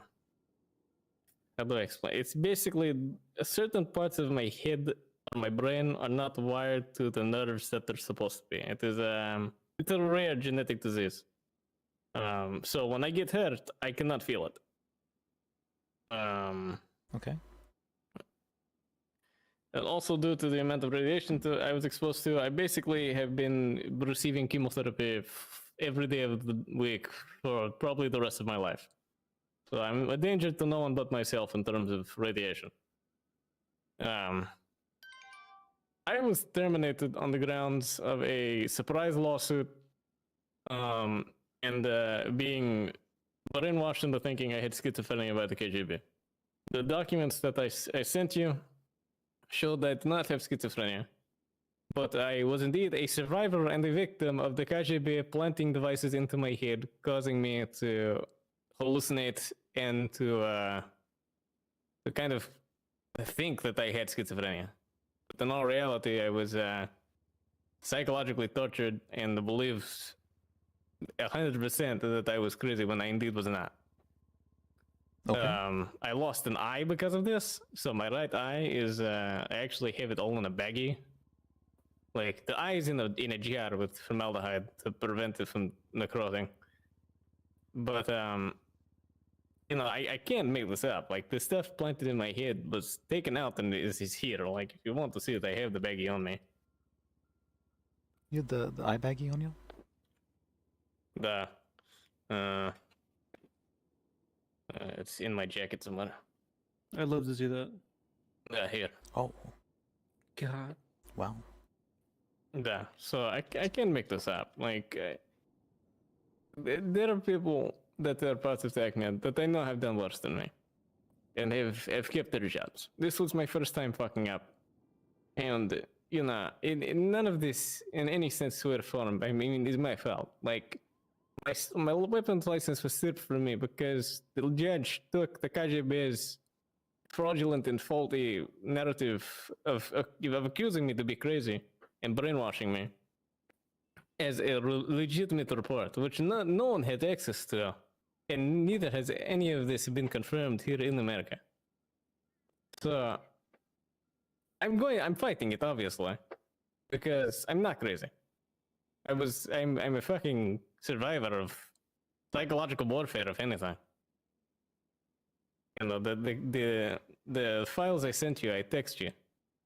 how do I explain? It's basically certain parts of my head or my brain are not wired to the nerves that they're supposed to be. It's a rare genetic disease. So when I get hurt, I cannot feel it. Okay. And also due to the amount of radiation I was exposed to, I basically have been receiving chemotherapy every day of the week for probably the rest of my life. So I'm a danger to no one but myself in terms of radiation. I was terminated on the grounds of a surprise lawsuit and being brainwashed into thinking I had schizophrenia by the KGB. The documents that I sent you showed that I did not have schizophrenia, but I was indeed a survivor and a victim of the KGB planting devices into my head, causing me to hallucinate and to kind of think that I had schizophrenia. But in all reality, I was psychologically tortured and believed 100% that I was crazy when I indeed was not. Okay. I lost an eye because of this, so my right eye is I actually have it all in a baggie. Like the eye is in a jar with formaldehyde to prevent it from necroting. But you know, I can't make this up. Like the stuff planted in my head was taken out and is here. Like if you want to see it, I have the baggie on me. You had the eye baggie on you? It's in my jacket somewhere. I'd love to see that. Here. Oh. God. Wow. Yeah, so I can't make this up. Like, there are people that are part of TechNet that I know have done worse than me. And have kept their jobs. This was my first time fucking up. And, you know, in none of this, in any sense, way or form, I mean, it's my fault. Like, my weapons license was stripped from me because the judge took the KGB's fraudulent and faulty narrative of accusing me to be crazy and brainwashing me as a legitimate report, which no one had access to, and neither has any of this been confirmed here in America. So I'm fighting it, obviously, because I'm not crazy. I'm a fucking survivor of psychological warfare, if anything. You know, the files I sent you, I text you,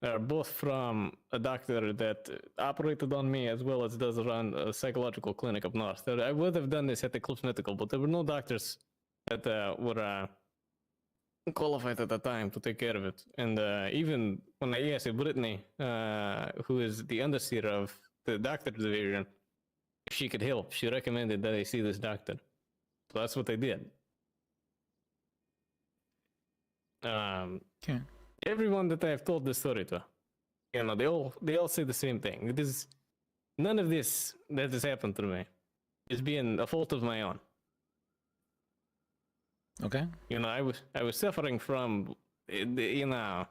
are both from a doctor that operated on me as well as does run a psychological clinic up north. I would have done this at the Cliffs Medical, but there were no doctors that were qualified at the time to take care of it. And even when I asked Brittany, who is the underseer of the doctor division, if she could help, she recommended that I see this doctor. So that's what I did. Okay. Everyone that I have told this story to, you know, they all say the same thing. It is none of this that has happened to me is being a fault of my own. Okay. You know, I was suffering from, you know,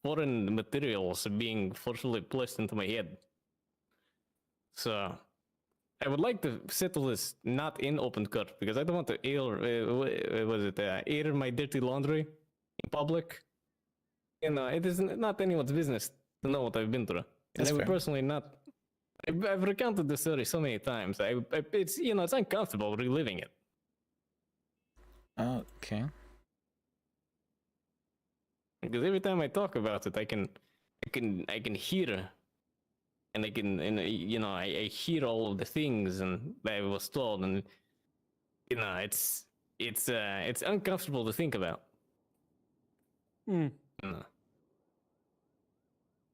foreign materials being forcefully placed into my head. So I would like to settle this not in open court because I don't want to air my dirty laundry in public. You know, it is not anyone's business to know what I've been through. That's and I would fair. personally not. I've recounted this story so many times. It's, you know, it's uncomfortable reliving it. Okay. Because every time I talk about it, I can hear, and you know, I hear all of the things and that I was told, and you know, it's uncomfortable to think about. Hmm. You know.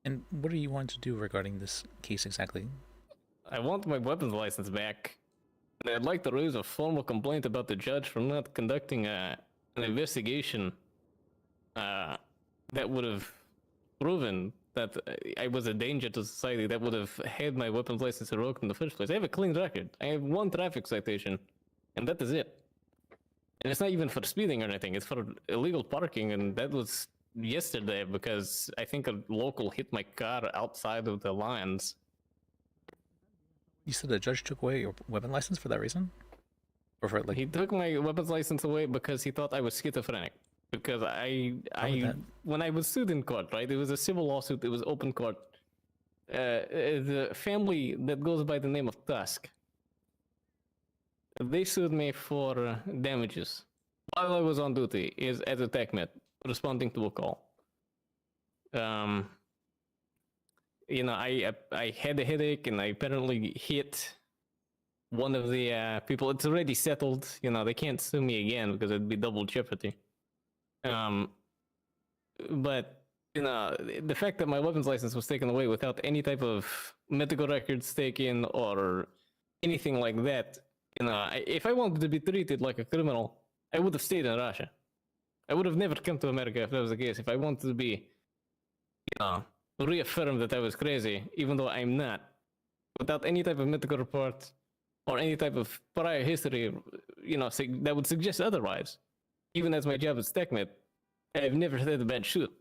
And what do you want to do regarding this case exactly? I want my weapons license back. And I'd like to raise a formal complaint about the judge for not conducting an investigation that would have proven that I was a danger to society that would have had my weapons license revoked in the first place. I have a clean record. I have 1 traffic citation, and that is it. And it's not even for speeding or anything. It's for illegal parking, and that was yesterday because I think a local hit my car outside of the lines. You said the judge took away your weapon license for that reason? Or for like... He took my weapons license away because he thought I was schizophrenic. Because when I was sued in court, right? It was a civil lawsuit. It was open court. The family that goes by the name of Tusk, they sued me for damages while I was on duty as a TechMed, responding to a call. You know, I had a headache and I apparently hit one of the people. It's already settled. You know, they can't sue me again because it'd be double jeopardy. But you know, the fact that my weapons license was taken away without any type of medical records taken or anything like that, you know, if I wanted to be treated like a criminal, I would have stayed in Russia. I would have never come to America if that was the case. If I wanted to be, you know, reaffirmed that I was crazy, even though I'm not, without any type of medical report or any type of prior history, you know, that would suggest otherwise. Even as my job as TechMed, I've never had a bad shoot,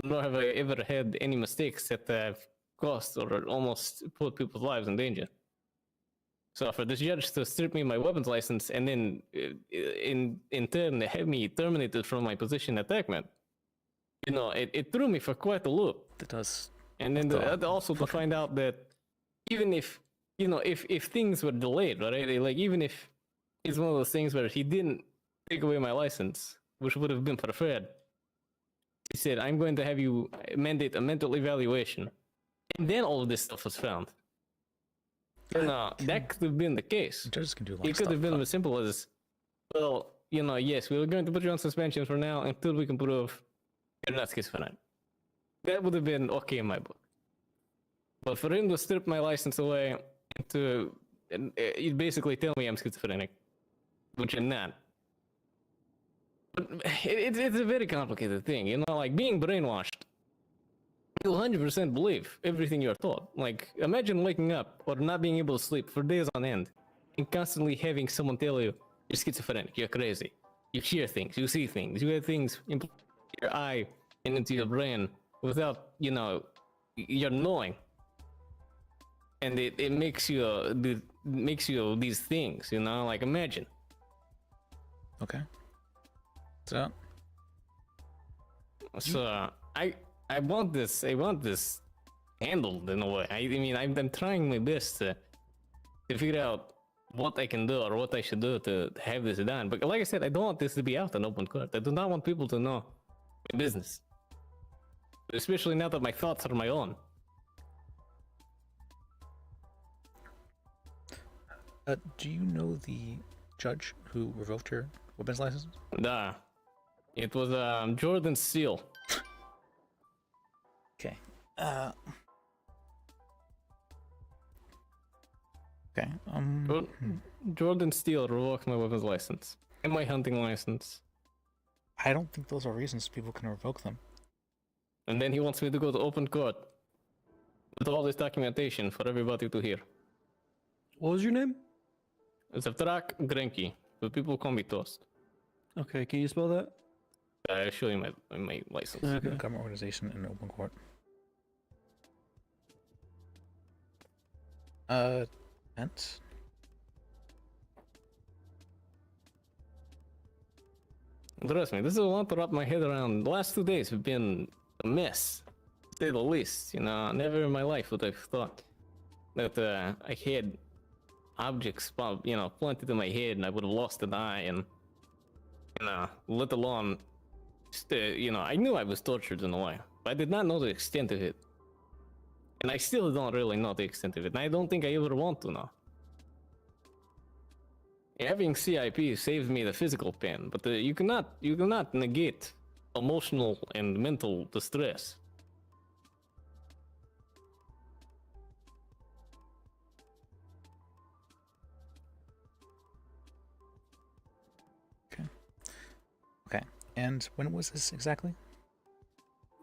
nor have I ever had any mistakes that have cost or almost put people's lives in danger. So for this judge to strip me my weapons license and then in turn have me terminated from my position at TechMed, you know, it threw me for quite a loop. It does. And then also to find out that even if, you know, if things were delayed, right? Like even if it's one of those things where he didn't take away my license, which would have been preferred, he said, I'm going to have you mandate a mental evaluation. And then all of this stuff was found. And that could have been the case. Judges can do It could have been as simple as, well, you know, yes, we're going to put you on suspension for now until we can prove you're not schizophrenic. That would have been okay in my book. But for him to strip my license away and to basically tell me I'm schizophrenic, which I'm not. But it's a very complicated thing, you know, like being brainwashed. You'll 100% believe everything you're taught. Like, imagine waking up or not being able to sleep for days on end and constantly having someone tell you, you're schizophrenic, you're crazy. You hear things, you see things, you have things in your eye and into your brain without, you know, you're knowing. And it makes you these things, you know, like imagine. Okay. So I want this handled in a way. I mean, I'm trying my best to figure out what I can do or what I should do to have this done. But like I said, I don't want this to be out in open court. I do not want people to know my business, especially now that my thoughts are my own. Do you know the judge who revoked your weapons license? Nah. It was Jordan Steele. Okay. Okay. Jordan Steele revoked my weapons license and my hunting license. I don't think those are reasons people can revoke them. And then he wants me to go to open court with all this documentation for everybody to hear. What was your name? It's Avtrak Grenki, but people call me Toast. Okay, can you spell that? I'll show you my license. Okay. Government organization in open court. Defense. Trust me, this is a lot to wrap my head around. The last 2 days have been a mess, to say the least. You know, never in my life would I've thought that I had objects, you know, planted in my head and I would have lost an eye, and you know, let alone, you know, I knew I was tortured in a way, but I did not know the extent of it. And I still don't really know the extent of it, and I don't think I ever want to know. Having CIP saved me the physical pain, but you cannot negate emotional and mental distress. Okay. And when was this exactly?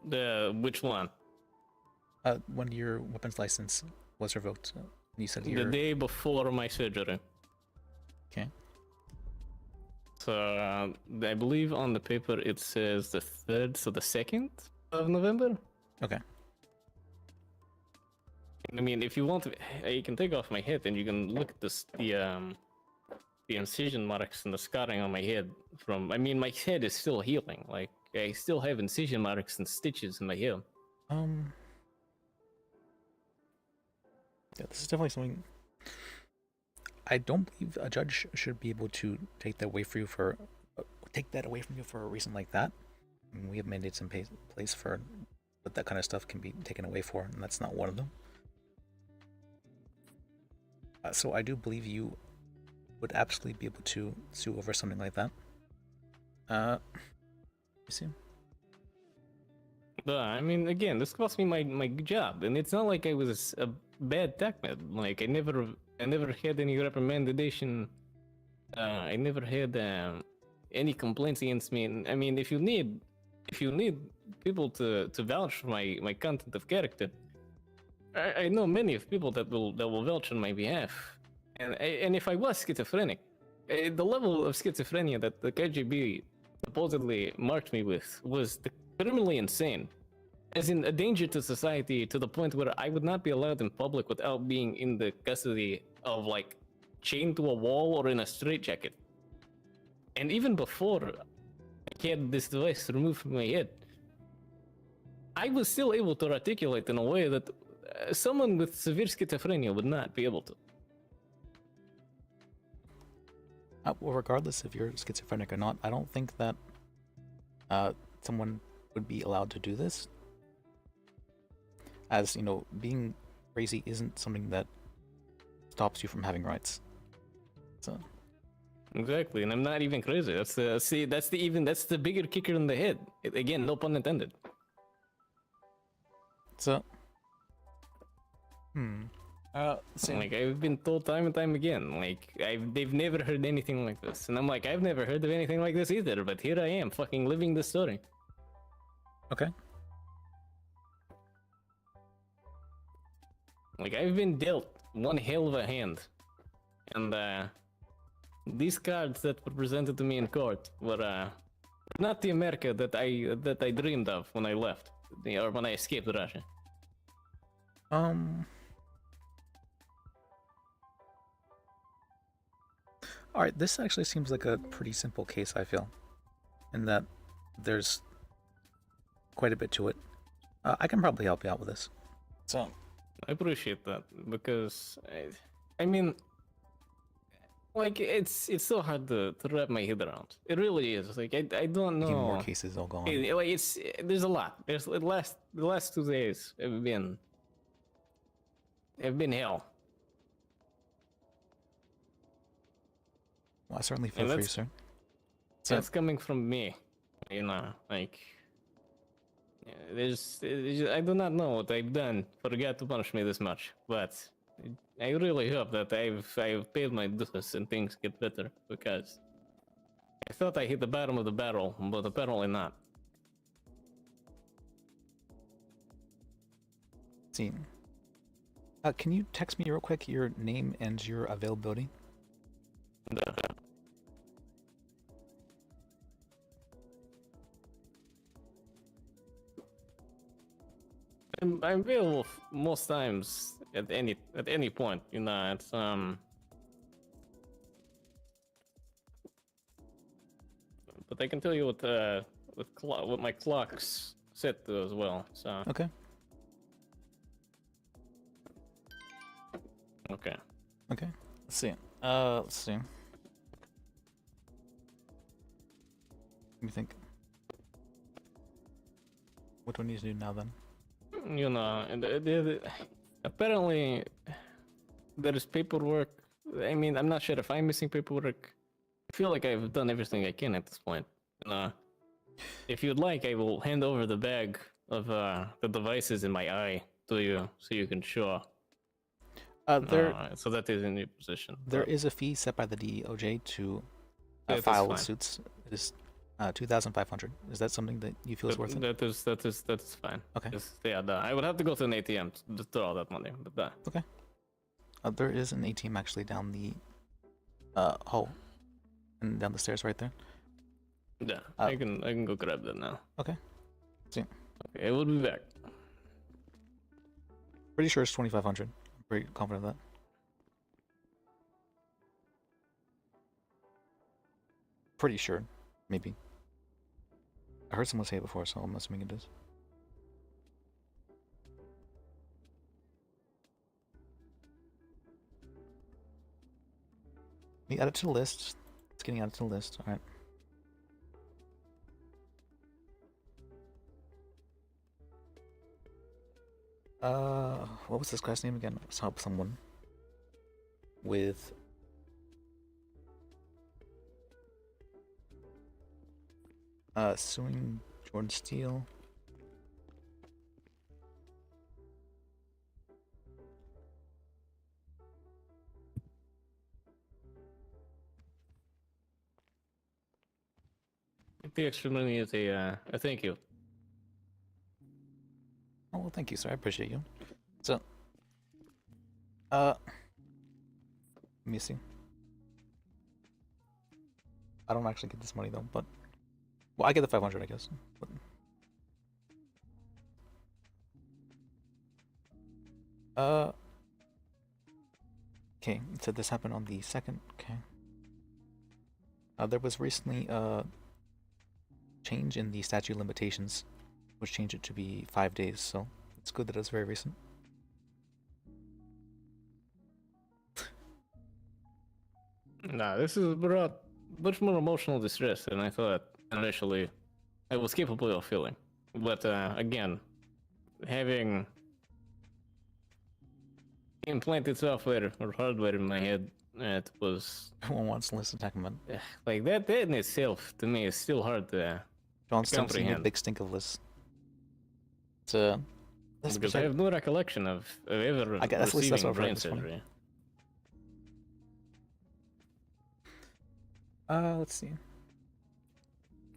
Which one? When your weapons license was revoked, you said The day before my surgery. Okay. So I believe on the paper it says the 3rd, so the 2nd of November. Okay. I mean, if you want to, you can take off my head and you can look at the incision marks and the scarring on my head. I mean, my head is still healing. Like, I still have incision marks and stitches in my head. Yeah, this is definitely something. I don't believe a judge should be able to take that away from you for a reason like that. I mean, we have mandates in place for what that kind of stuff can be taken away for, and that's not one of them. So I do believe you would absolutely be able to sue over something like that. You see? But I mean, again, this cost me my job, and it's not like I was a bad techmed. Like I never had any reprimandation. I never had any complaints against me. And I mean, if you need people to vouch for my content of character, I know many of people that will vouch on my behalf. And if I was schizophrenic, the level of schizophrenia that the KGB supposedly marked me with was criminally insane, as in a danger to society, to the point where I would not be allowed in public without being in the custody of, like, chained to a wall or in a straitjacket. And even before I had this device removed from my head, I was still able to articulate in a way that someone with severe schizophrenia would not be able to. Well, regardless if you're schizophrenic or not, I don't think that someone would be allowed to do this. As you know, being crazy isn't something that stops you from having rights. So exactly, and I'm not even crazy. That's the bigger kicker in the head. Again, no pun intended. So, like I've been told time and time again, like they've never heard anything like this, and I'm like, I've never heard of anything like this either. But here I am, fucking living the story. Okay. Like I've been dealt one hell of a hand, and these cards that were presented to me in court were not the America that I dreamed of when I left, or when I escaped Russia. Alright, this actually seems like a pretty simple case, I feel. In that there's quite a bit to it. I can probably help you out with this. So I appreciate that, because I mean, like it's so hard to wrap my head around. It really is. Like I don't know. Even more cases all gone. Like there's a lot. There's the last 2 days have been hell. Well, I certainly feel for you, sir. So that's coming from me, you know. Like, I do not know what I've done for God to punish me this much, but I really hope that I've paid my dues and things get better, because I thought I hit the bottom of the barrel, but apparently not. See. Can you text me real quick your name and your availability? I'm available most times at any point. You know, it's But I can tell you what my clock's set to as well. So okay. Okay. Okay. Let's see. Let's see. Let me think. What do I need to do now then? You know, and apparently there is paperwork. I mean, I'm not sure if I'm missing paperwork. I feel like I've done everything I can at this point. If you'd like, I will hand over the bag of the devices in my eye to you, so you can show. So that is in your position. There is a fee set by the DOJ to Yeah, file fine. suits. It is 2,500. Is that something that you feel is worth it? That is fine. Okay. Yeah, I would have to go to an ATM to draw that money, but Okay. There is an ATM actually down the hall and down the stairs right there. yeah, I can go grab that now. Okay. See. Okay, I will be back. Pretty sure it's 2,500. I'm pretty confident of that. Pretty sure, maybe. I heard someone say it before, so I'm assuming it is. We add it to the list. It's getting added to the list. All right. What was this guy's name again? Let's help someone with suing Jordan Steele. The extra money is a thank you. Oh, well, thank you, sir. I appreciate you. So, let me see. I don't actually get this money though, but well, I get the 500, I guess. But... Okay, so this happened on the 2nd. Okay. There was recently a change in the statute of limitations, which changed it to be 5 days, so it's good that it's very recent. Nah, this is brought much more emotional distress than I thought initially I was capable of feeling. But again, having implanted software or hardware in my head, it was... One wants to listen to Tackman. Like, that in itself, to me, is still hard to John's comprehend. a big stink of Lis. It's because I have no recollection of ever receiving brain surgery. Let's see.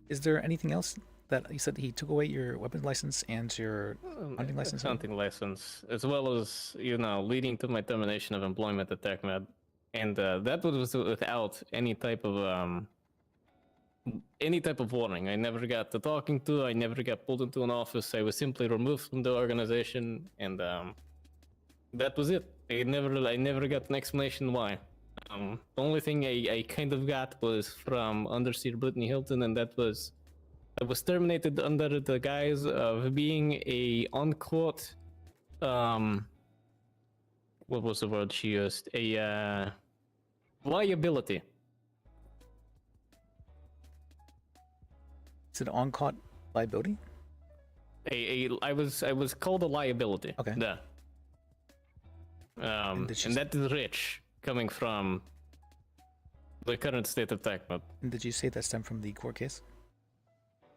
Is there anything else that you said he took away your weapons license and your hunting license? Hunting license, as well as, leading to my termination of employment at TechMed. And that was without any type of warning. I never got the talking to, I never got pulled into an office. I was simply removed from the organization, and that was it. I never got an explanation why. The only thing I kind of got was from Underseer Brittany Hilton, and that was I was terminated under the guise of being a unquote what was the word she used? A liability. Is it on-caught liability? I was called a liability. Okay. Yeah. And that is rich, coming from the current state of TechMed. And did you say that stemmed from the court case?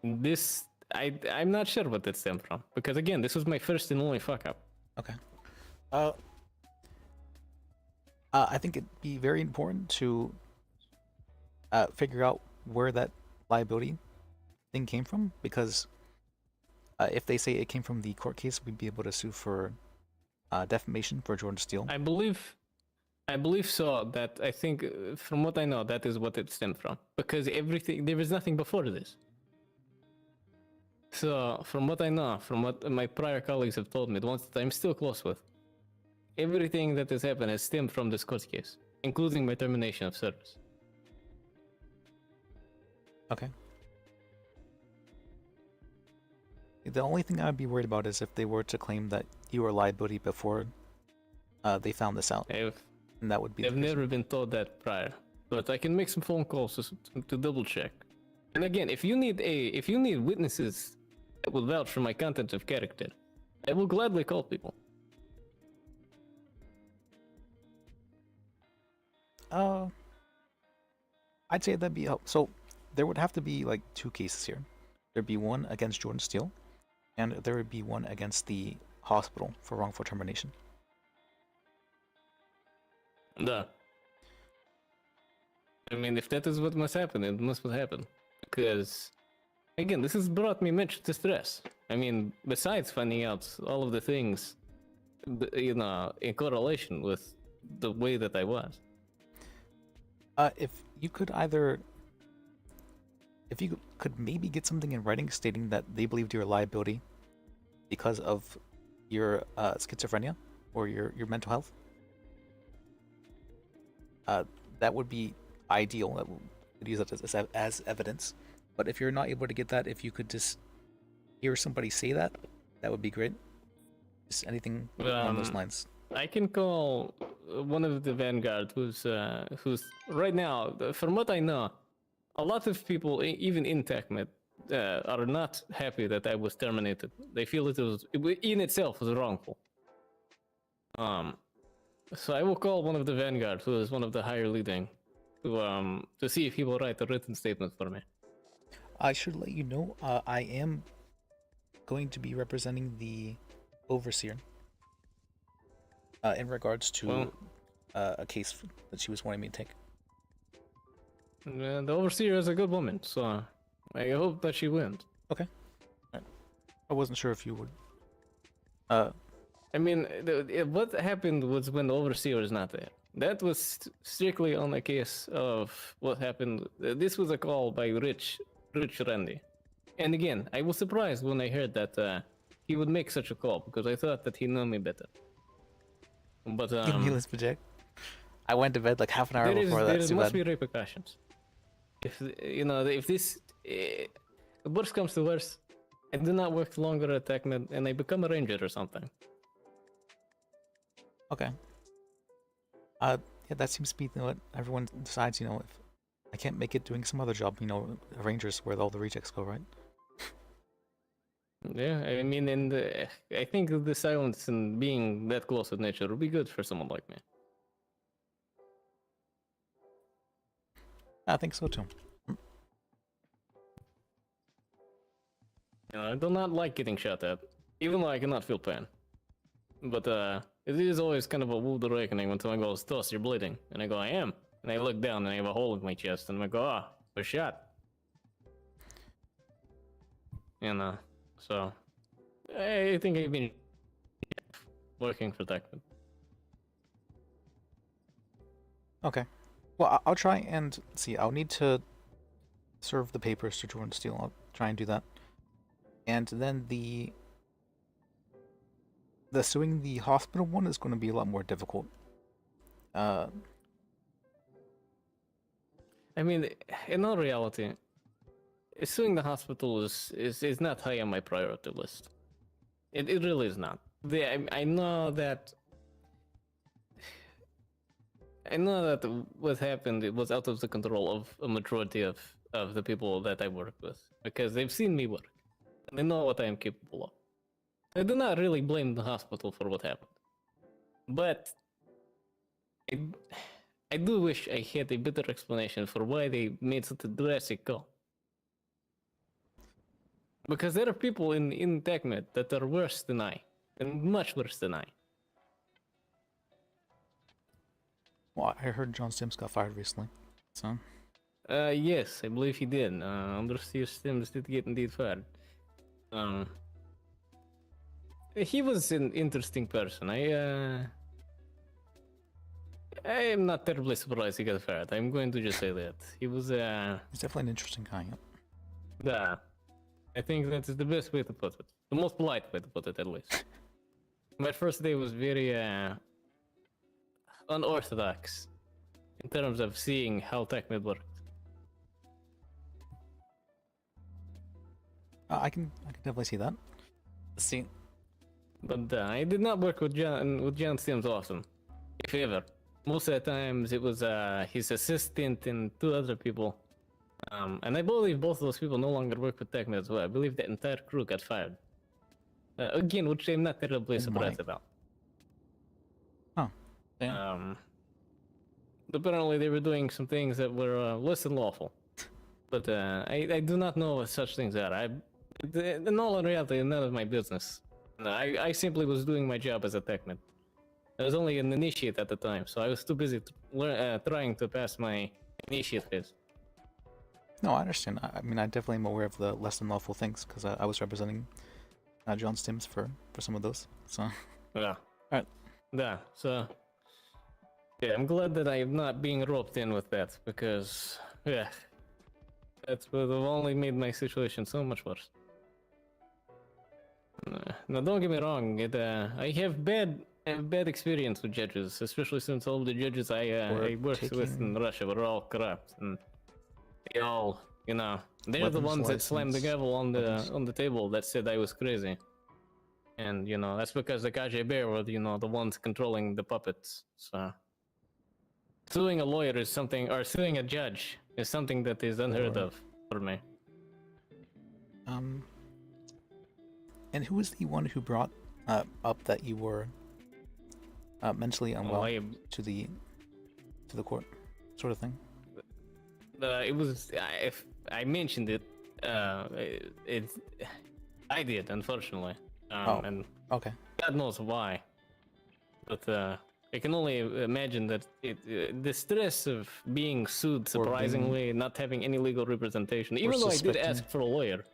I'm not sure what that stemmed from, because again, this was my first and only fuck up. Okay. I think it'd be very important to figure out where that liability thing came from, because if they say it came from the court case, we'd be able to sue for defamation for Jordan Steele. I believe so. That I think, from what I know, that is what it stemmed from, because there was nothing before this. So, from what I know, from what my prior colleagues have told me, the ones that I'm still close with, everything that has happened has stemmed from this court case, including my termination of service. Okay. The only thing I'd be worried about is if they were to claim that you were a liability before they found this out. And that would be. I've never been told that prior, but I can make some phone calls to double check. And again, if you need witnesses that will vouch for my content of character, I will gladly call people. I'd say that'd be help. So there would have to be like two cases here. There'd be one against Jordan Steele, and there would be one against the hospital for wrongful termination. Duh. I mean, if that is what must happen, it must happen. Because again, this has brought me much distress. I mean, besides finding out all of the things, you know, in correlation with the way that I was. If you could maybe get something in writing stating that they believed your liability because of your schizophrenia or your mental health, that would be ideal. That would use that as evidence. But if you're not able to get that, if you could just hear somebody say that, that would be great. Just anything along those lines. I can call one of the Vanguard who's right now, from what I know, a lot of people, even in TechMed, are not happy that I was terminated. They feel it in itself was wrongful. So I will call one of the Vanguard, who is one of the higher leading, to see if he will write a written statement for me. I should let you know, I am going to be representing the overseer in regards to a case that she was wanting me to take. The overseer is a good woman, so I hope that she wins. Okay. Right. I wasn't sure if you would. I mean, what happened was when the overseer was not there. That was strictly on a case of what happened. This was a call by Rich Randy. And again, I was surprised when I heard that he would make such a call, because I thought that he knew me better. But Lis Bajek. I went to bed like half an hour before that. There must be repercussions. If you know, if this worst comes to worst, I do not work longer at TechMed and I become a ranger or something. Okay. Yeah, that seems to be what everyone decides. You know, if I can't make it doing some other job, you know, Rangers where all the rejects go, right? Yeah, I mean, and I think the silence and being that close with nature would be good for someone like me. I think so too. You know, I do not like getting shot at, even though I cannot feel pain. But it is always kind of a wound awakening when someone goes, "Toss, you're bleeding," and I go, "I am," and I look down and I have a hole in my chest, and I go, "Ah, a shot." You know, so I think I've been working for TechMed. Okay. Well, I'll try and see. I'll need to serve the papers to Jordan Steele. I'll try and do that. And then the suing the hospital one is going to be a lot more difficult. I mean, in all reality, suing the hospital is not high on my priority list. It really is not. I know that what happened, it was out of the control of a majority of the people that I work with, because they've seen me work. They know what I am capable of. I do not really blame the hospital for what happened. But I do wish I had a better explanation for why they made such a drastic call. Because there are people in TechMed that are worse than I, and much worse than I. Well, I heard John Sims got fired recently, so... Yes, I believe he did. Understeer Sims did get indeed fired. He was an interesting person. I am not terribly surprised he got fired. I'm going to just say that. He was, He's definitely an interesting guy, yep. Yeah. I think that is the best way to put it. The most polite way to put it, at least. My first day was very, unorthodox in terms of seeing how TechMed worked. I can definitely see that. See, but I did not work with John Sims often, if ever. Most of the times it was his assistant and two other people, and I believe both of those people no longer work with TechMed as well. I believe the entire crew got fired. Again, which I'm not terribly surprised about. Oh, yeah. Apparently they were doing some things that were less than lawful. But I do not know what such things are. In all reality, none of my business. I simply was doing my job as a TechMed. I was only an initiate at the time, so I was too busy trying to pass my initiate phase. No, I understand. I mean, I definitely am aware of the less than lawful things because I was representing John Stims for some of those. So Yeah. Alright. Yeah. So. Yeah, I'm glad that I am not being roped in with that because, yeah, that would have only made my situation so much worse. Now, don't get me wrong. I have bad experience with judges, especially since all the judges I worked with in Russia were all corrupt, and they all, they're the ones that slammed the gavel on the table that said I was crazy. And that's because the KGB were the ones controlling the puppets. So suing a lawyer is something, or suing a judge is something that is unheard of for me. And who was the one who brought up that you were mentally unwell to the court, sort of thing? It was, if I mentioned it, I did, unfortunately. And okay. God knows why. But I can only imagine that the stress of being sued, surprisingly, not having any legal representation, even though I did ask for a lawyer.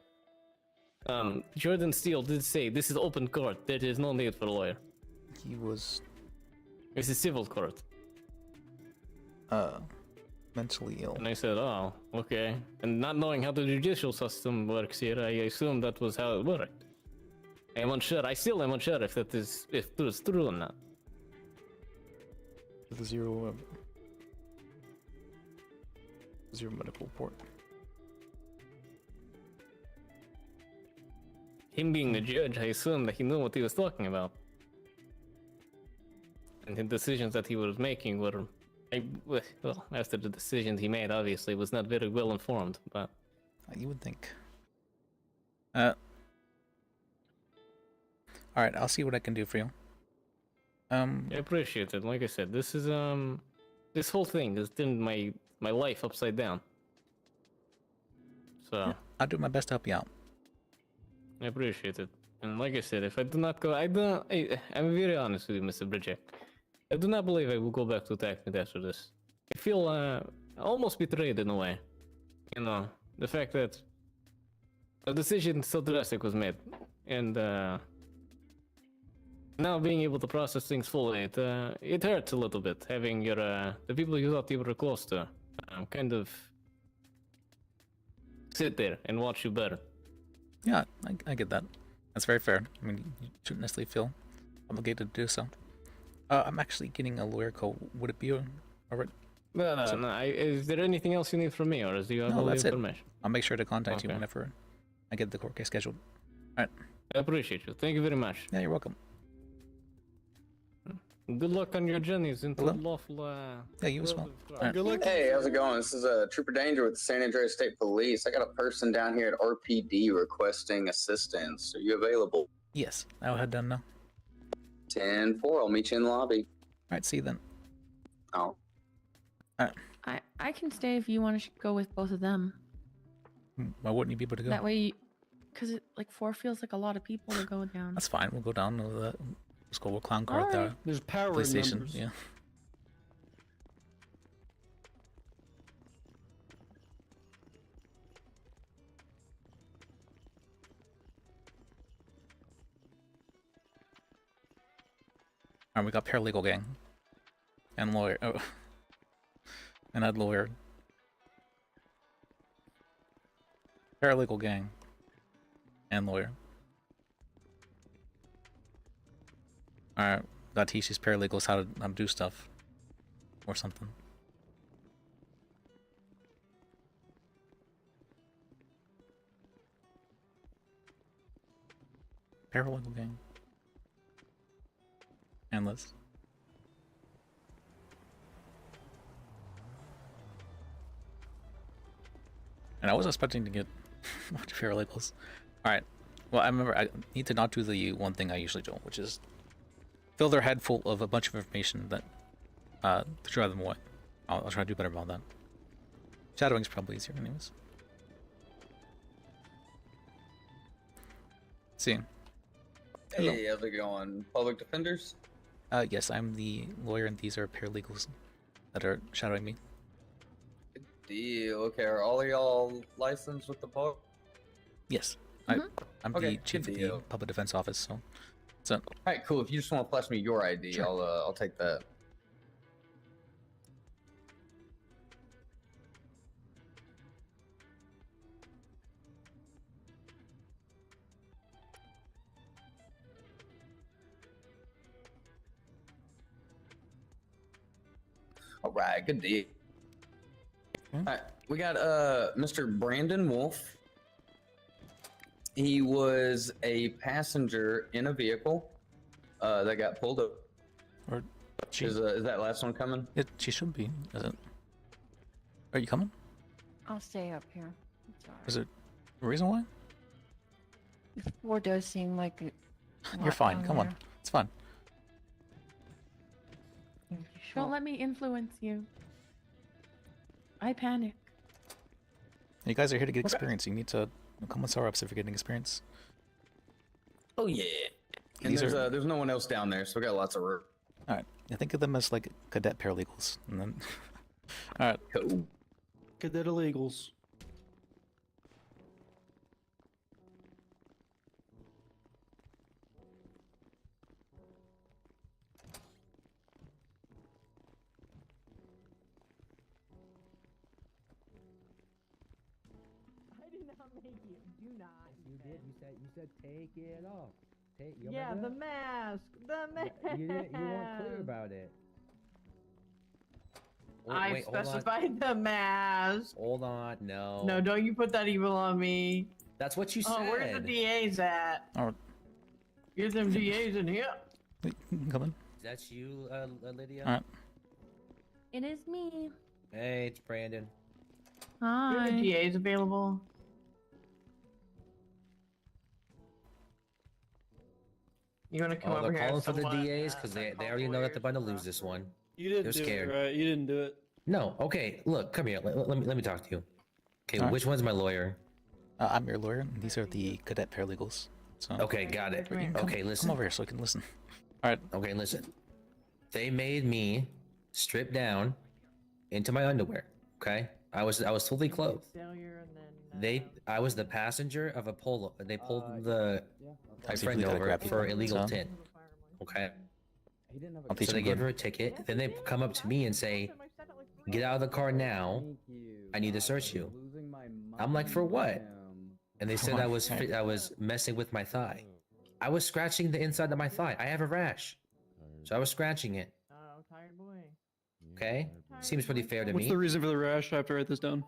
Jordan Steele did say, this is open court, there is no need for a lawyer. He was... It's a civil court. Mentally ill. And I said, oh, okay. And not knowing how the judicial system works here, I assumed that was how it worked. I am unsure, I still am unsure if that is true or not. The zero medical report. Him being the judge, I assumed that he knew what he was talking about. And the decisions that he was making were, well, after the decisions he made, obviously, was not very well informed, but... You would think. Alright, I'll see what I can do for you. I appreciate it. Like I said, this is, this whole thing has turned my life upside down. So... Yeah, I'll do my best to help you out. I appreciate it. And like I said, if I do not go, I'm very honest with you, Mr. Bajek. I do not believe I will go back to TACMID after this. I feel almost betrayed in a way. The fact that a decision so drastic was made. And now being able to process things fully, it hurts a little bit having the people you thought you were close to kind of sit there and watch you burn. Yeah, I get that. That's very fair. I mean, you shouldn't necessarily feel obligated to do so. I'm actually getting a lawyer call. Would it be alright? No. Is there anything else you need from me, or do you have all the information? I'll make sure to contact you whenever I get the court case scheduled. Alright. I appreciate you. Thank you very much. Yeah, you're welcome. Good luck on your journeys into lawful... Yeah, you as well. Right. Good luck. Hey, how's it going? This is Trooper Danger with the San Andreas State Police. I got a person down here at RPD requesting assistance. Are you available? Yes, I'll head down now. 10-4, I'll meet you in the lobby. Alright, see you then. Oh. Alright. I can stay if you want to go with both of them. Why wouldn't you be able to go? That way, because like 4 feels like a lot of people to go down. That's fine. We'll go down to the school clown car at the There's power police in station. numbers. Yeah. Alright, we got paralegal gang. And lawyer. Oh. And that lawyer. Paralegal gang. And lawyer. Alright, gotta teach these paralegals how to do stuff. Or something. Paralegal gang. And Liz. And I was expecting to get a bunch of paralegals. Alright. Well, I remember I need to not do the one thing I usually do, which is fill their head full of a bunch of information that to drive them away. I'll try to do better about that. Shadowing's probably easier anyways. See. Hey, how's it going? Public defenders? Yes, I'm the lawyer and these are paralegals that are shadowing me. deal. Okay, are all of y'all licensed with the park? Yes. Mhm. I'm Okay, the chief good of the deal. public defense office, so All right, cool. If you just want to flash me your ID, Sure. I'll take that. All right, good deal. All right, we got Mr. Brandon Wolf. He was a passenger in a vehicle that got pulled up. Or is that last one coming? She should be. Is it? Are you coming? I'll stay up here. It's all right. Is it a reason why? The floor does seem like it. You're fine. Come on. It's fine. Don't let me influence you. I panic. You guys are here to get experience. You need to come with our ups if you're getting experience. Oh yeah. And These there's no one else down there, so we got lots of room. All right. I think of them as like cadet paralegals, and then. All right. Cool. Cadet illegals. I did not make you. Do not. You did. You said take it off. You Yeah, remember the that? mask. The mask. You weren't clear about it. I Wait, hold on. specified the mask. Hold on, no. No, don't you put that evil on me. That's what you said. Oh, where's the DAs at? Oh, Get them DAs in here. come in. Is that you, Lydia? All right. It is me. Hey, it's Brandon. Hi. Are the DAs available? You want to come over They're here? calling for the somewhat? DAs because they already know that they're going to lose this one. You didn't They're do scared. it, right? You didn't do it. No. Okay. Look, come here. Let me talk to you. Okay. All right. Which one's my lawyer? I'm your lawyer, and these are the cadet paralegals. So. Okay, got it. Okay, listen. Come over here so I can listen. All right. Okay, listen. They made me strip down into my underwear. Okay, I was totally clothed. I was the passenger of a polo. They pulled my So you friend gotta over grab for people, illegal so- tint. Okay. I'll teach So they them give good. her a ticket. Then they come up to me and say, "Get out of the car now. I need to search you." I'm like, "For what?" And they said I was messing with my thigh. I was scratching the inside of my thigh. I have a rash, so I was scratching it. Oh, tired boy. Okay, seems pretty fair to What's me. the reason for the rash? I have to write this down.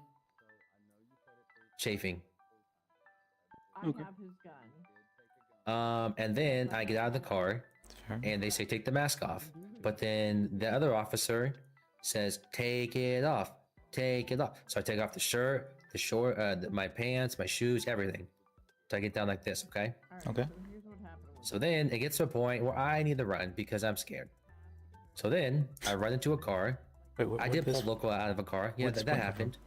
Chafing. I have his gun. And then I get out of the car, and they say take the mask off. But then the other officer says take it off, take it off. So I take off the shirt, the short, my pants, my shoes, everything. So I get down like this, okay? Okay. So then it gets to a point where I need to run because I'm scared. So then I run into a car. Wait, I did pull local out of a car. Yeah, where'd this that point come happened.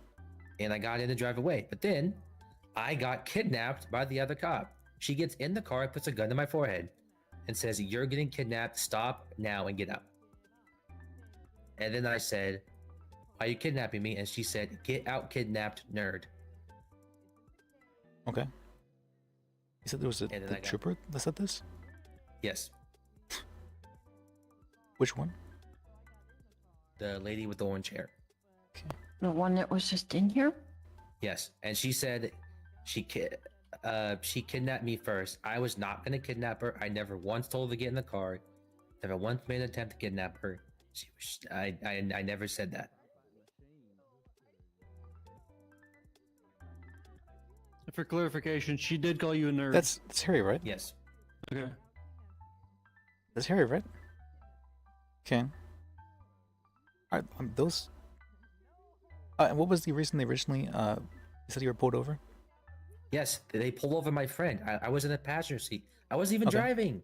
And I got in to drive away. But then I got kidnapped by the other cop. She gets in the car, puts a gun to my forehead, and says, "You're getting kidnapped. Stop now and get out." And then I said, "Why are you kidnapping me?" And she said, "Get out, kidnapped nerd." Okay. You said there was And then the I got- trooper that said this? Yes, Which one? the lady with the orange hair. The one that was just in here? Yes, and she said she kidnapped me first. I was not gonna kidnap her. I never once told her to get in the car. Never once made an attempt to kidnap her. I never said that. For clarification, she did call you a nerd. That's Harry, right? Yes. Okay. That's Harry, right? Okay. Alright, those. And what was the reason they originally you said you were pulled over? Yes, they pulled over my friend. I was in the passenger seat. I wasn't even Okay. driving.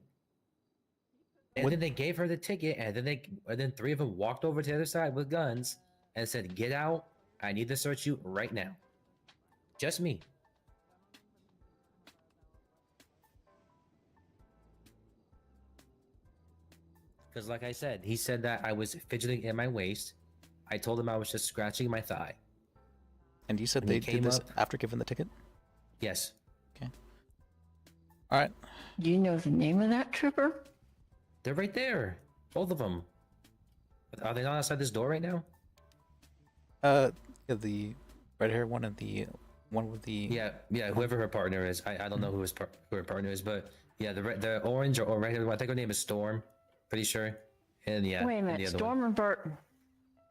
And then they gave her the ticket, and then three of them walked over to the other side with guns and said, "Get out! I need to search you right now." Just me. Because, like I said, he said that I was fidgeting in my waist. I told him I was just scratching my thigh. And you said And they he did came this up- after giving the ticket? Yes. Okay. All right. Do you know the name of that trooper? They're right there. Both of them. Are they not outside this door right now? Yeah, the red hair one and the one with the Yeah. Whoever her partner is, I don't know who who her partner is, but yeah, the orange or red hair one. I think her name is Storm. Pretty sure. And yeah. Wait a and minute, the other Storm and Burton.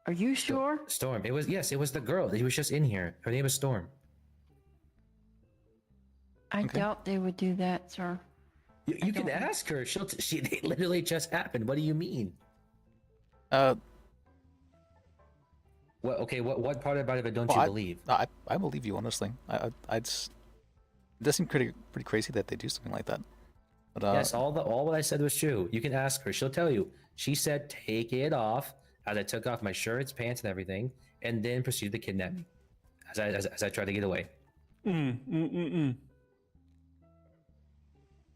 Are you sure? Storm. It was the girl. He was just in here. Her name is Storm. I doubt they would do that, sir. You can ask her. They literally just happened. What do you mean? What? Okay. What part about it don't you believe? I believe you, honestly. It does seem pretty crazy that they do something like that. But Yes, all what I said was true. You can ask her. She'll tell you. She said, "Take it off." As I took off my shirts, pants, and everything, and then proceeded to kidnap me. As I tried to get away.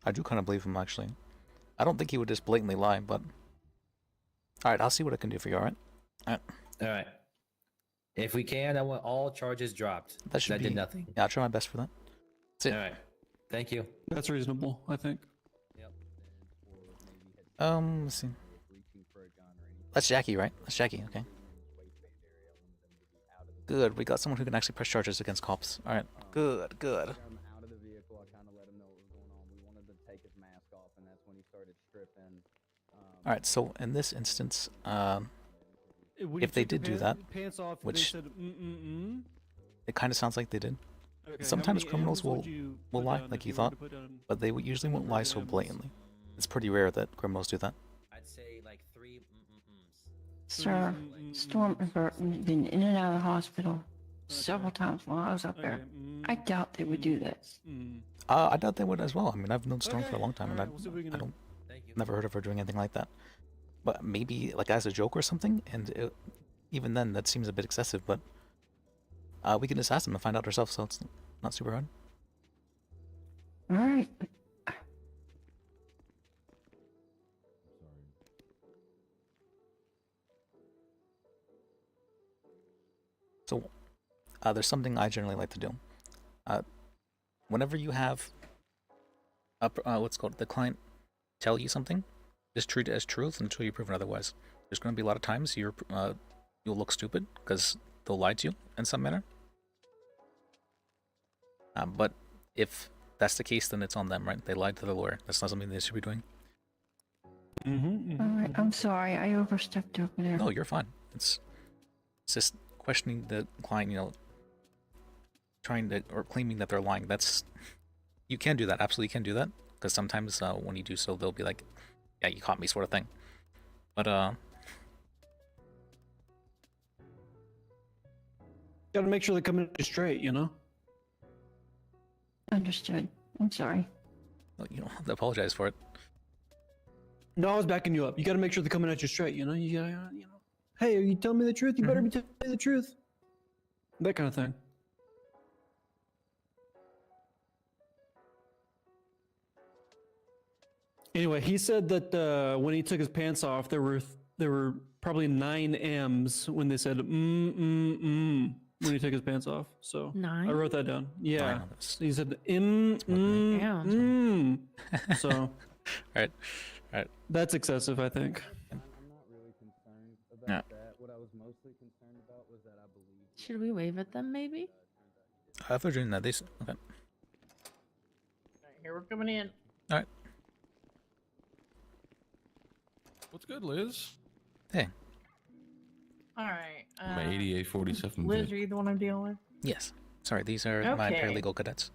I do kind of believe him, actually. I don't think he would just blatantly lie, but... Alright, I'll see what I can do for you, alright? Alright. If we can, I want all charges dropped. That did nothing. Yeah, I'll try my best for that. That's it. Alright. Thank you. That's reasonable, I think. Let's see. That's Jackie, right? That's Jackie, okay. Good, we got someone who can actually press charges against cops. Alright, good. Out of the vehicle, I kind of let him know what was going on. We wanted to take his mask off, and that's when he started stripping. Alright, so in this instance, When if you they took the did do that, pants off, which they said, it kind of sounds like they did. Okay, Sometimes how many criminals M's would you will put lie, down like if you you were thought, to put down but they usually won't lie so M's? blatantly. It's pretty rare that criminals do that. I'd say like 3 Sir, Storm and Burton have been in and out of the hospital several times while I was up there. I doubt they would do this. I doubt they would as well. I mean, I've known Storm for a long time, and Alright, we'll see what we can I do. don't never heard of her doing anything like that. But maybe like as a joke or something, and even then, that seems a bit excessive. But we can just ask them to find out ourselves, so it's not super hard. All right. So there's something I generally like to do. Whenever you have what's called the client tell you something, just treat it as truth until you're proven otherwise. There's going to be a lot of times you'll look stupid because they'll lie to you in some manner. But if that's the case, then it's on them, right? They lied to the lawyer. That's not something they should be doing. All right, I'm sorry, I overstepped over there. No, you're fine. It's just questioning the client, trying to or claiming that they're lying. You can do that. Absolutely can do that. Because sometimes when you do so, they'll be like, "Yeah, you caught me," sort of thing. But gotta make sure they come in straight, Understood. I'm sorry. you don't have to apologize for it. No, I was backing you up. You gotta make sure they're coming at you straight, You gotta, hey, are you telling me the truth? You better be telling me the truth. That kind of thing. Anyway, he said that when he took his pants off, there were probably 9 M's when they said when he took his pants off. So 9? I wrote that down. Yeah, 9. he said So Right. that's excessive, I think. I'm not really concerned about that. What I was mostly concerned about was that I believe. Should we wave at them, maybe? If they're doing that, okay. Alright, here we're coming in. All right. What's good, Liz? Hey. Alright. My 8847. Liz, are you the one I'm dealing with? Yes. Sorry, these are my Okay. paralegal cadets.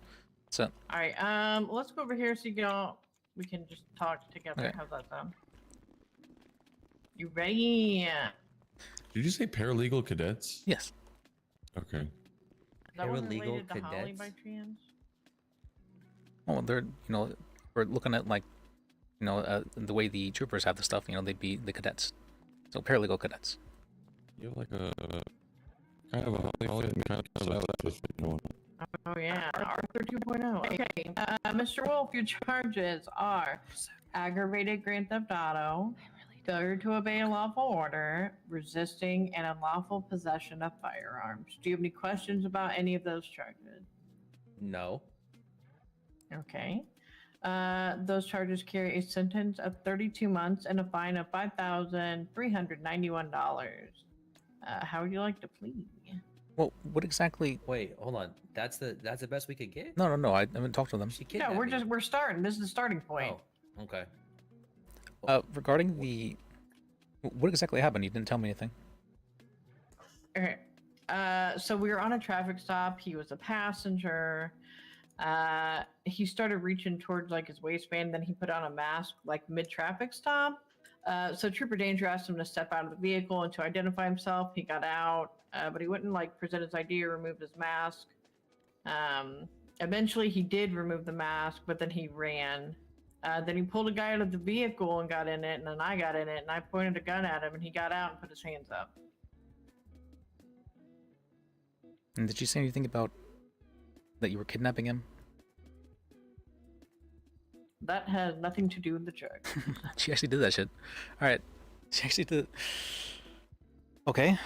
So Alright, let's go over here so we can just talk together. Okay. How's that sound? You ready? Did you say paralegal cadets? Yes. Okay. Is that one Paralegal related to Holly cadets? by chance? Oh, they're we're looking at like the way the troopers have the stuff. They'd be the cadets. So paralegal cadets. You have like a kind of a Holly kind of style thing going on. Oh yeah, Arthur 2.0. Okay, Mr. Wolf, your charges are aggravated grand theft auto, failure to obey a lawful order, resisting, and unlawful possession of firearms. Do you have any questions about any of those charges? No. Okay. Those charges carry a sentence of 32 months and a fine of $5,391. How would you like to plead? Well, what exactly? Wait, hold on. That's the best we could get? No. I haven't talked to them. No, we're starting. This is the starting point. Oh, okay. Regarding the, what exactly happened? You didn't tell me anything. Okay. So we were on a traffic stop. He was a passenger. He started reaching towards like his waistband. Then he put on a mask like mid traffic stop. So Trooper Danger asked him to step out of the vehicle and to identify himself. He got out, but he wouldn't like present his ID or remove his mask. Eventually he did remove the mask, but then he ran. Then he pulled a guy out of the vehicle and got in it, and then I got in it, and I pointed a gun at him, and he got out and put his hands up. And did you say anything about that you were kidnapping him? That has nothing to do with the charge. She actually did that shit. All right, she actually did. Okay.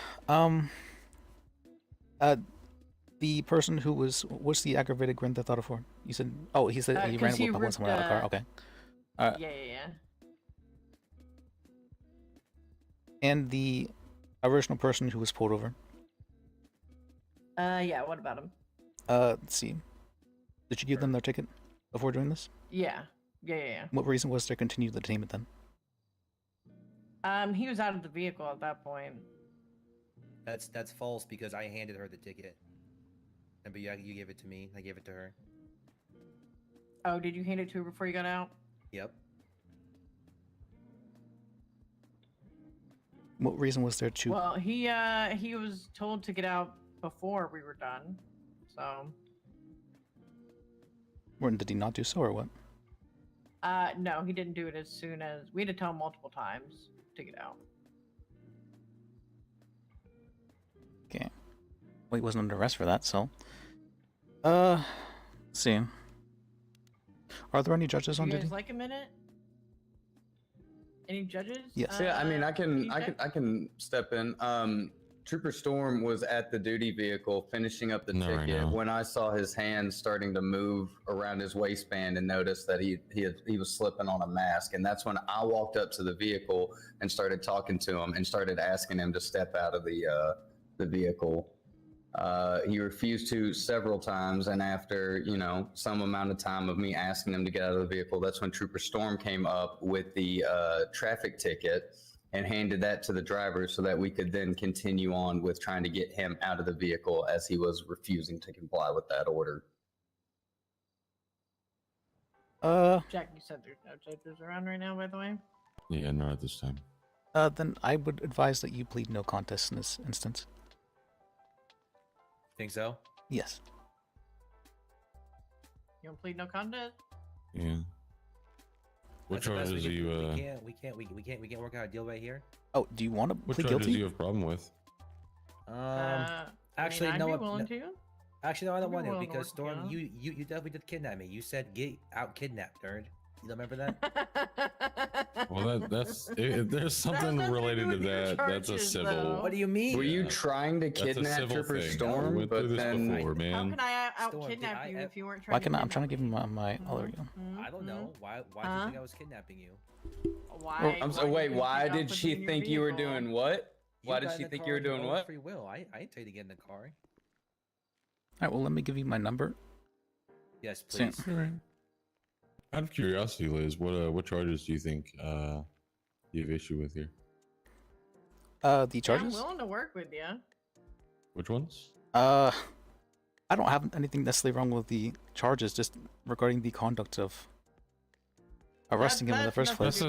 The person who what's the aggravated Grand Theft Auto for? You said, oh, he said he ran with someone out of the car. Okay. Yeah. And the original person who was pulled over. Yeah. What about him? Let's see. Did you give them their ticket before doing this? Yeah. What reason was there continued detainment then? He was out of the vehicle at that point. That's false because I handed her the ticket. But you gave it to me. I gave it to her. Oh, did you hand it to her before you got out? Yep. What reason was there to? Well, he was told to get out before we were done, so. Did he not do so, or what? No, he didn't do it as soon as we had to tell him multiple times to get out. Okay. Well, he wasn't under arrest for that, so. Let's see. Are there any judges on You duty? guys like a minute? Any judges? Yes. Yeah, I mean, I can step in. Trooper Storm was at the duty vehicle finishing up the ticket when I saw his hands starting to move around his waistband and noticed that he was slipping on a mask, and that's when I walked up to the vehicle and started talking to him and started asking him to step out of the vehicle. He refused to several times, and after some amount of time of me asking him to get out of the vehicle, that's when Trooper Storm came up with the traffic ticket and handed that to the driver so that we could then continue on with trying to get him out of the vehicle as he was refusing to comply with that order. Jack, you said there's no judges around right now, by the way. Yeah, not at this time. Then I would advise that you plead no contest in this instance. Think so? Yes. You don't plead no contest? Yeah. What charges do you? We can't work out a deal right here. Oh, do you want to What plead charges guilty? do you have a problem with? Actually, I'd no. be willing to. Actually, no, I don't want to willing to because work Storm, together. you definitely did kidnap me. You said get out kidnapped, nerd. You don't remember that? Well, if there's something related to that. That's a charges, civil. though. What do you mean? Were you trying to That's a kidnap civil Trooper thing. Storm? We went through this before, How man. can I out Storm, kidnap did you I- if you weren't trying Why to can I? I'm kidnap trying to give him my other. I don't know. Why do you think I was kidnapping you? Why? I'm sorry. Wait, why you did put she in your think you were vehicle? doing what? Why You did got she in the think car you were of your doing own what? Free will. I didn't tell you to get in the car. Alright, well, let me give you my number. Yes, Sam. please. Out of curiosity, Liz, what charges do you think you have issue with here? The I'm charges? willing to work with you. Which ones? I don't have anything necessarily wrong with the charges, just regarding the conduct of arresting him in the first place.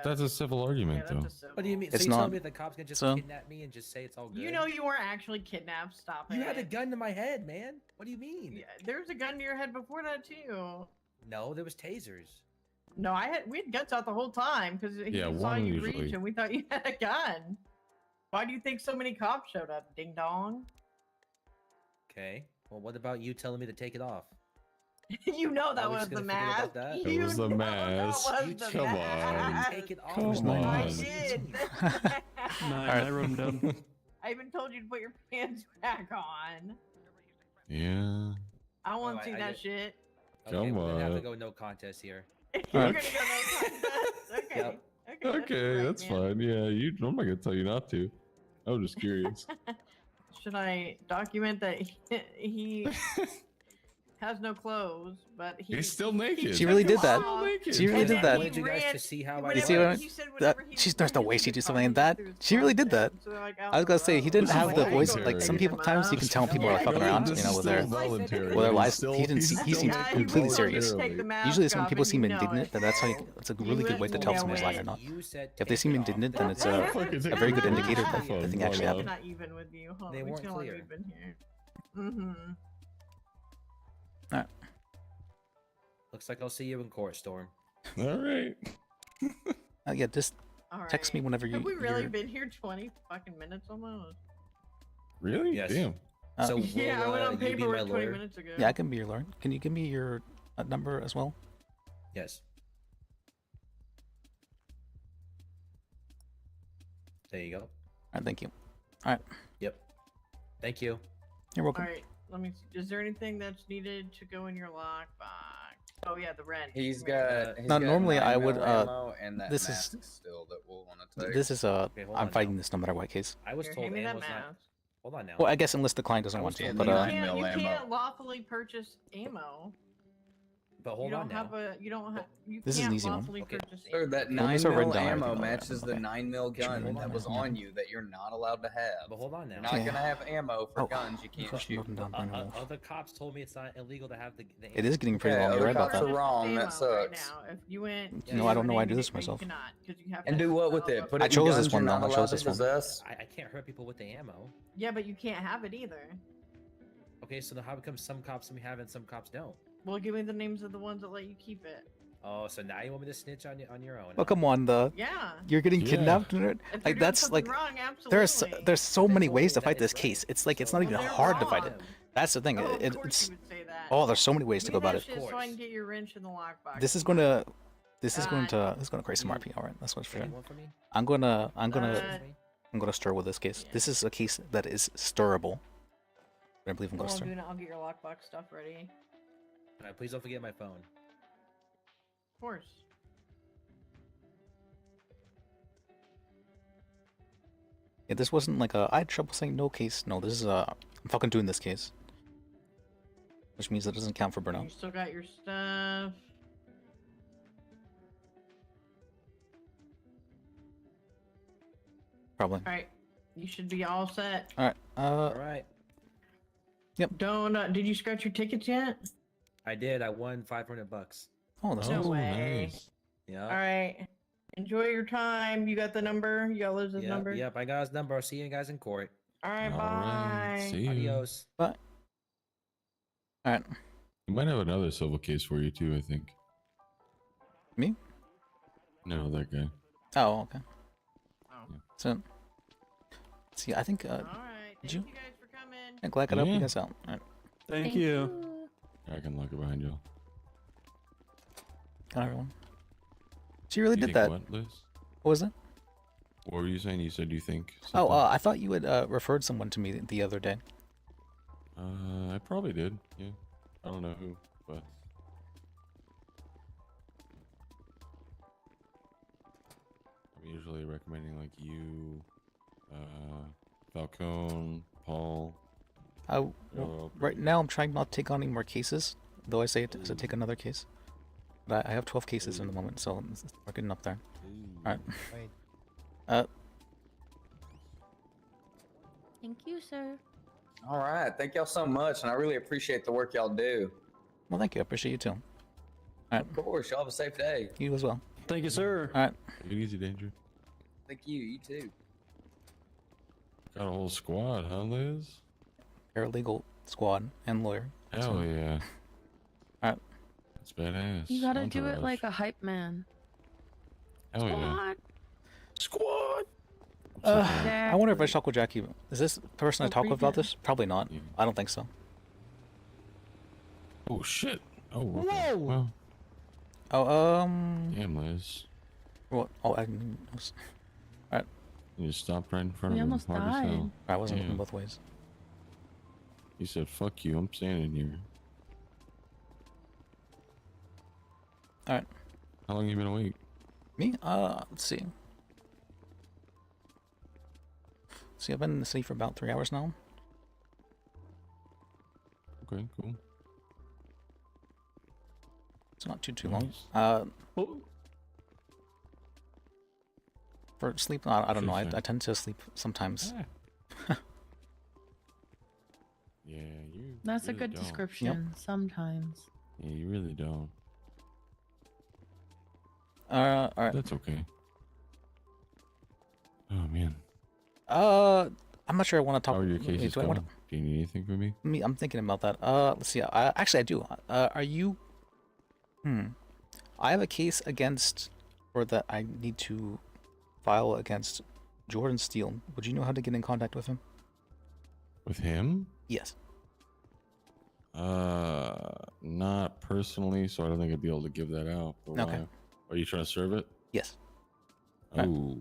That's a civil argument, though. What do you mean? It's so you not. telling me the cops can just So- kidnap me and just say it's all good? You know you weren't actually kidnapped. Stop it. You had a gun to my head, man. What do you mean? Yeah, there was a gun to your head before that too. No, there was tasers. No, we had guns out the whole time because he Yeah, saw one you usually. reach and we thought you had a gun. Why do you think so many cops showed up? Ding dong. Okay. Well, what about you telling me to take it off? You know that Are we was just the gonna forget mask. about that? It was the You know mask. that was the Come mask. on. Take it off. Come I on. did. I wrote him down. I even told you to put your pants back on. Yeah. I want to Oh, see I that get- shit. Okay, Come we're gonna have to on. go no contest here. You're gonna go no contest. Okay. Yep. Okay, that's fine. Yeah, I'm not gonna tell you not to. I'm just curious. Should I document that he has no clothes, but He's still naked. She really did that. naked. She really did that. wanted you guys to see how I You see what I mean? There's no way she'd do something like that. She really did that. I was gonna say he didn't have the voice. Like some people, times you can tell when people are fucking around, you know, with their lies. He didn't. He seemed completely serious. Usually, when people seem indignant, then that's how. It's a really good way to tell if someone's lying or not. If they seem indignant, then it's a very good indicator that the thing actually happened. Not even with you. Hold They on, weren't how long clear. we've been here. Mm-hmm. Alright. Looks like I'll see you in court, Storm. All right. Yeah, just text me whenever you. Have we really you're- been here 20 fucking minutes almost? Really? Yes. Damn. So Yeah, I went on you be my paperwork 20 lawyer? minutes ago. Yeah, I can be your lawyer. Can you give me your number as well? Yes. There you go. All right, thank you. All right, Yep. Thank you. you're welcome. All right, let me see. Is there anything that's needed to go in your lockbox? Oh yeah, the rent. He's Right. got. Now, normally I 9mm would, ammo and that this mask is- still that we'll want to take. This is Okay, hold I'm on fighting now. this no matter what case. I was Here, told hand me that ammo's not. mask. Hold on now. Well, I guess unless the client doesn't I want was to, told but You that can't, you ammo. can't lawfully purchase ammo. But hold you don't on now. have a. You don't have. You This is an can't easy one. lawfully Okay. purchase Sir, that Well, these are 9mm written down ammo already, matches the okay. 9mm gun Hold on that now. was on you that you're not allowed to have. But hold on now. You're not gonna have ammo for Oh, guns you can't question shoot. written down, bring it up. Other cops told me it's not illegal to have the It is getting pretty Yeah, long. You're other right about cops that. are wrong. ammo That right sucks. now. If you went. No, I don't know why I do this to myself. You cannot, 'cause you have And to do have what with a- it? Put I it in chose guns this one, you're though. not I chose allowed to this one. possess. I can't hurt people with the ammo. Yeah, but you can't have it either. Okay, so then how come some cops let me have it and some cops don't? Well, give me the names of the ones that let you keep it. Oh, so now you want me to snitch on your own? Well, come on, Yeah. you're getting Yeah. kidnapped. If they're Like doing that's something like wrong, there's absolutely. there's so many told ways me to that fight it's this right. case. It's like it's not So even they're hard to fight it. wrong. That's the thing. Oh, of It, course it's you would say that. oh, there's so many ways to Give go me about that it. shit so I can get your wrench in the lockbox. This is Come going on. to this is going to create some RP. All right, that's what's for Okay, sure. you want from me? I'm gonna Uh, stir with this case. This is a case that is stirrable. I believe I'm While gonna I'm stir. doing it, I'll get your lockbox stuff ready. All right, please don't forget my phone. Of course. Yeah, this wasn't like a I had trouble saying no case. No, this is a I'm fucking doing this case, which means it doesn't count for You burnout. still got your stuff. Probably. All right. You should be all set. All right. All right. Don't. Did you scratch your tickets yet? I did. I won $500. Oh, that's No nice. way. Yeah. All right. Enjoy your time. You got the number. You got Liz's Yep, number. yep, I got his number. I'll see you guys in court. All right. All Bye. right. See you. Adios. But all right. We might have another civil case for you too. I think. Me? No, that guy. Oh, okay. Oh. So, see, I think. All right. Did Thank you? you guys for coming. Yeah, glad I could help you Yeah. guys out. All right. Thank you. I can lock it behind you. Got everyone. She really You did think that. What, Liz? What was it? What were you saying? You said you think. Oh, something? I thought you had referred someone to me the other day. I probably did. Yeah. I don't know who, but. I'm usually recommending like you, Falcone, Paul. Right now, I'm trying not to take on any more cases, though I say it to take another case. But I have 12 cases in the moment, so we're getting up there. All right. Thank you, sir. All right. Thank y'all so much, and I really appreciate the work y'all do. Well, thank you. I appreciate you too. All right. Of course. Y'all have a safe day. You as well. Thank you, sir. All right. Take it easy, Danger. Thank you. You too. Got a whole squad, huh, Liz? Paralegal squad and lawyer. Hell yeah. All right. That's badass. You gotta do it Entourage. like a hype man. Hell yeah. Squad. I wonder if I should talk with Jackie. Is this the person I Oh, talk with about pretty this? Probably not. I don't think so. Oh shit. Oh, okay. Whoa! Well, Oh, damn, Liz. What? Oh, Alright. You just stopped right in front We of him. almost Hard as died. hell. I wasn't Damn. looking both ways. He said, fuck you, I'm standing here. Alright. How long you been awake? Me? Let's see. See, I've been in the city for about 3 hours now. Okay, cool. It's not too long. Nice. For sleep, I don't Sure, know. I sir. tend to sleep sometimes. Yeah, you. That's really a good don't. description. Sometimes. Yeah, you really don't. Alright. That's okay. Oh man. I'm not sure I want to talk. How are your cases do I going? want Do you need anything from me? Me, I'm thinking about that. Let's see. Actually, I do. Are you? I have a case against, or that I need to file against Jordan Steele. Would you know how to get in contact with him? With him? Yes. Not personally, so I don't think I'd be able to give that out. But Okay. why? Are you trying to serve it? Yes. Oh.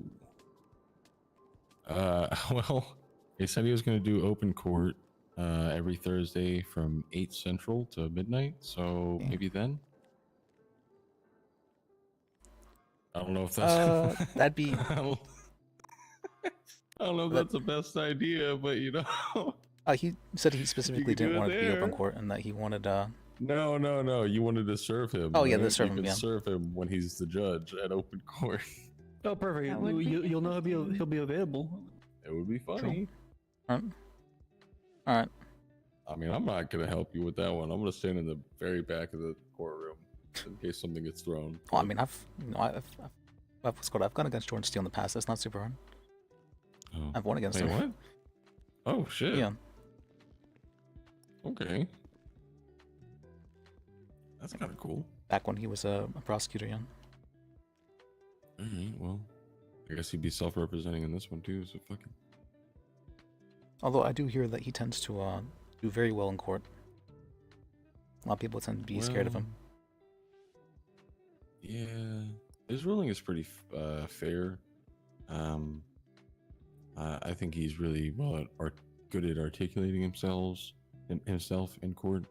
Well, he said he was going to do open court every Thursday from 8 Central to midnight, so maybe then? I don't know if that's... That'd be... I don't know if that's the best idea, but you know... He said he specifically do didn't it want it to be open there. court and that he wanted, No. You wanted to serve him. Oh, yeah, right? to serve you him, can yeah. serve him when he's the judge at open court. Oh, perfect. That would be You'll know he'll be available. It would be funny. Alright. I mean, I'm not gonna help you with that one. I'm gonna stand in the very back of the courtroom in case something gets thrown. Well, I mean, I've I've gone against Jordan Steele in the past. That's not super hard. Oh. I've won against Wait, him. what? Oh shit. Yeah. Okay. That's kind of cool. Back when he was a prosecutor, yeah. All right. Well, I guess he'd be self-representing in this one too. So fucking. Although I do hear that he tends to do very well in court. A lot of people tend to be scared of him. Yeah, his ruling is pretty fair. I think he's really good at articulating himself in court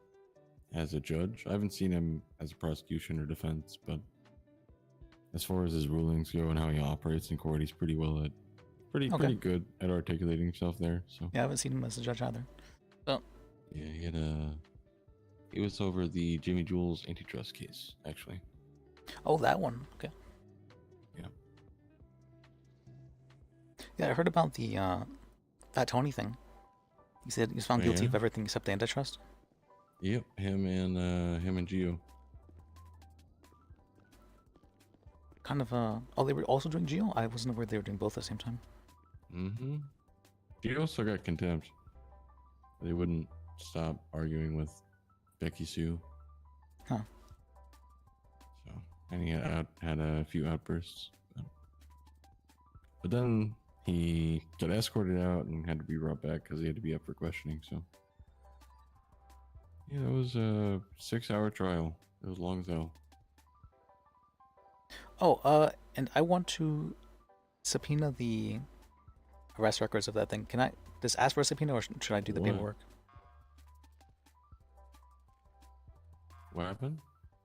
as a judge. I haven't seen him as a prosecution or defense, but as far as his rulings go and how he operates in court, he's pretty good at articulating himself there. So Yeah, I haven't seen him as a judge either. So yeah, he was over the Jimmy Jules antitrust case actually. Oh, that one. Okay. Yeah. Yeah, I heard about the Fat Tony thing. He said he was found guilty Yeah. of everything except the antitrust. Yep, him and Gio. Kind of oh, they were also doing Geo? I wasn't aware they were doing both at the same time. Mm-hmm. Gio also got contempt. They wouldn't stop arguing with Becky Sue. Huh. So, and he had a few outbursts. But then he got escorted out and had to be brought back because he had to be up for questioning. So, yeah, it was a 6-hour trial. It was long as hell. Oh, and I want to subpoena the arrest records of that thing. Can I just ask for a subpoena, or should I do the What? paperwork? What happened?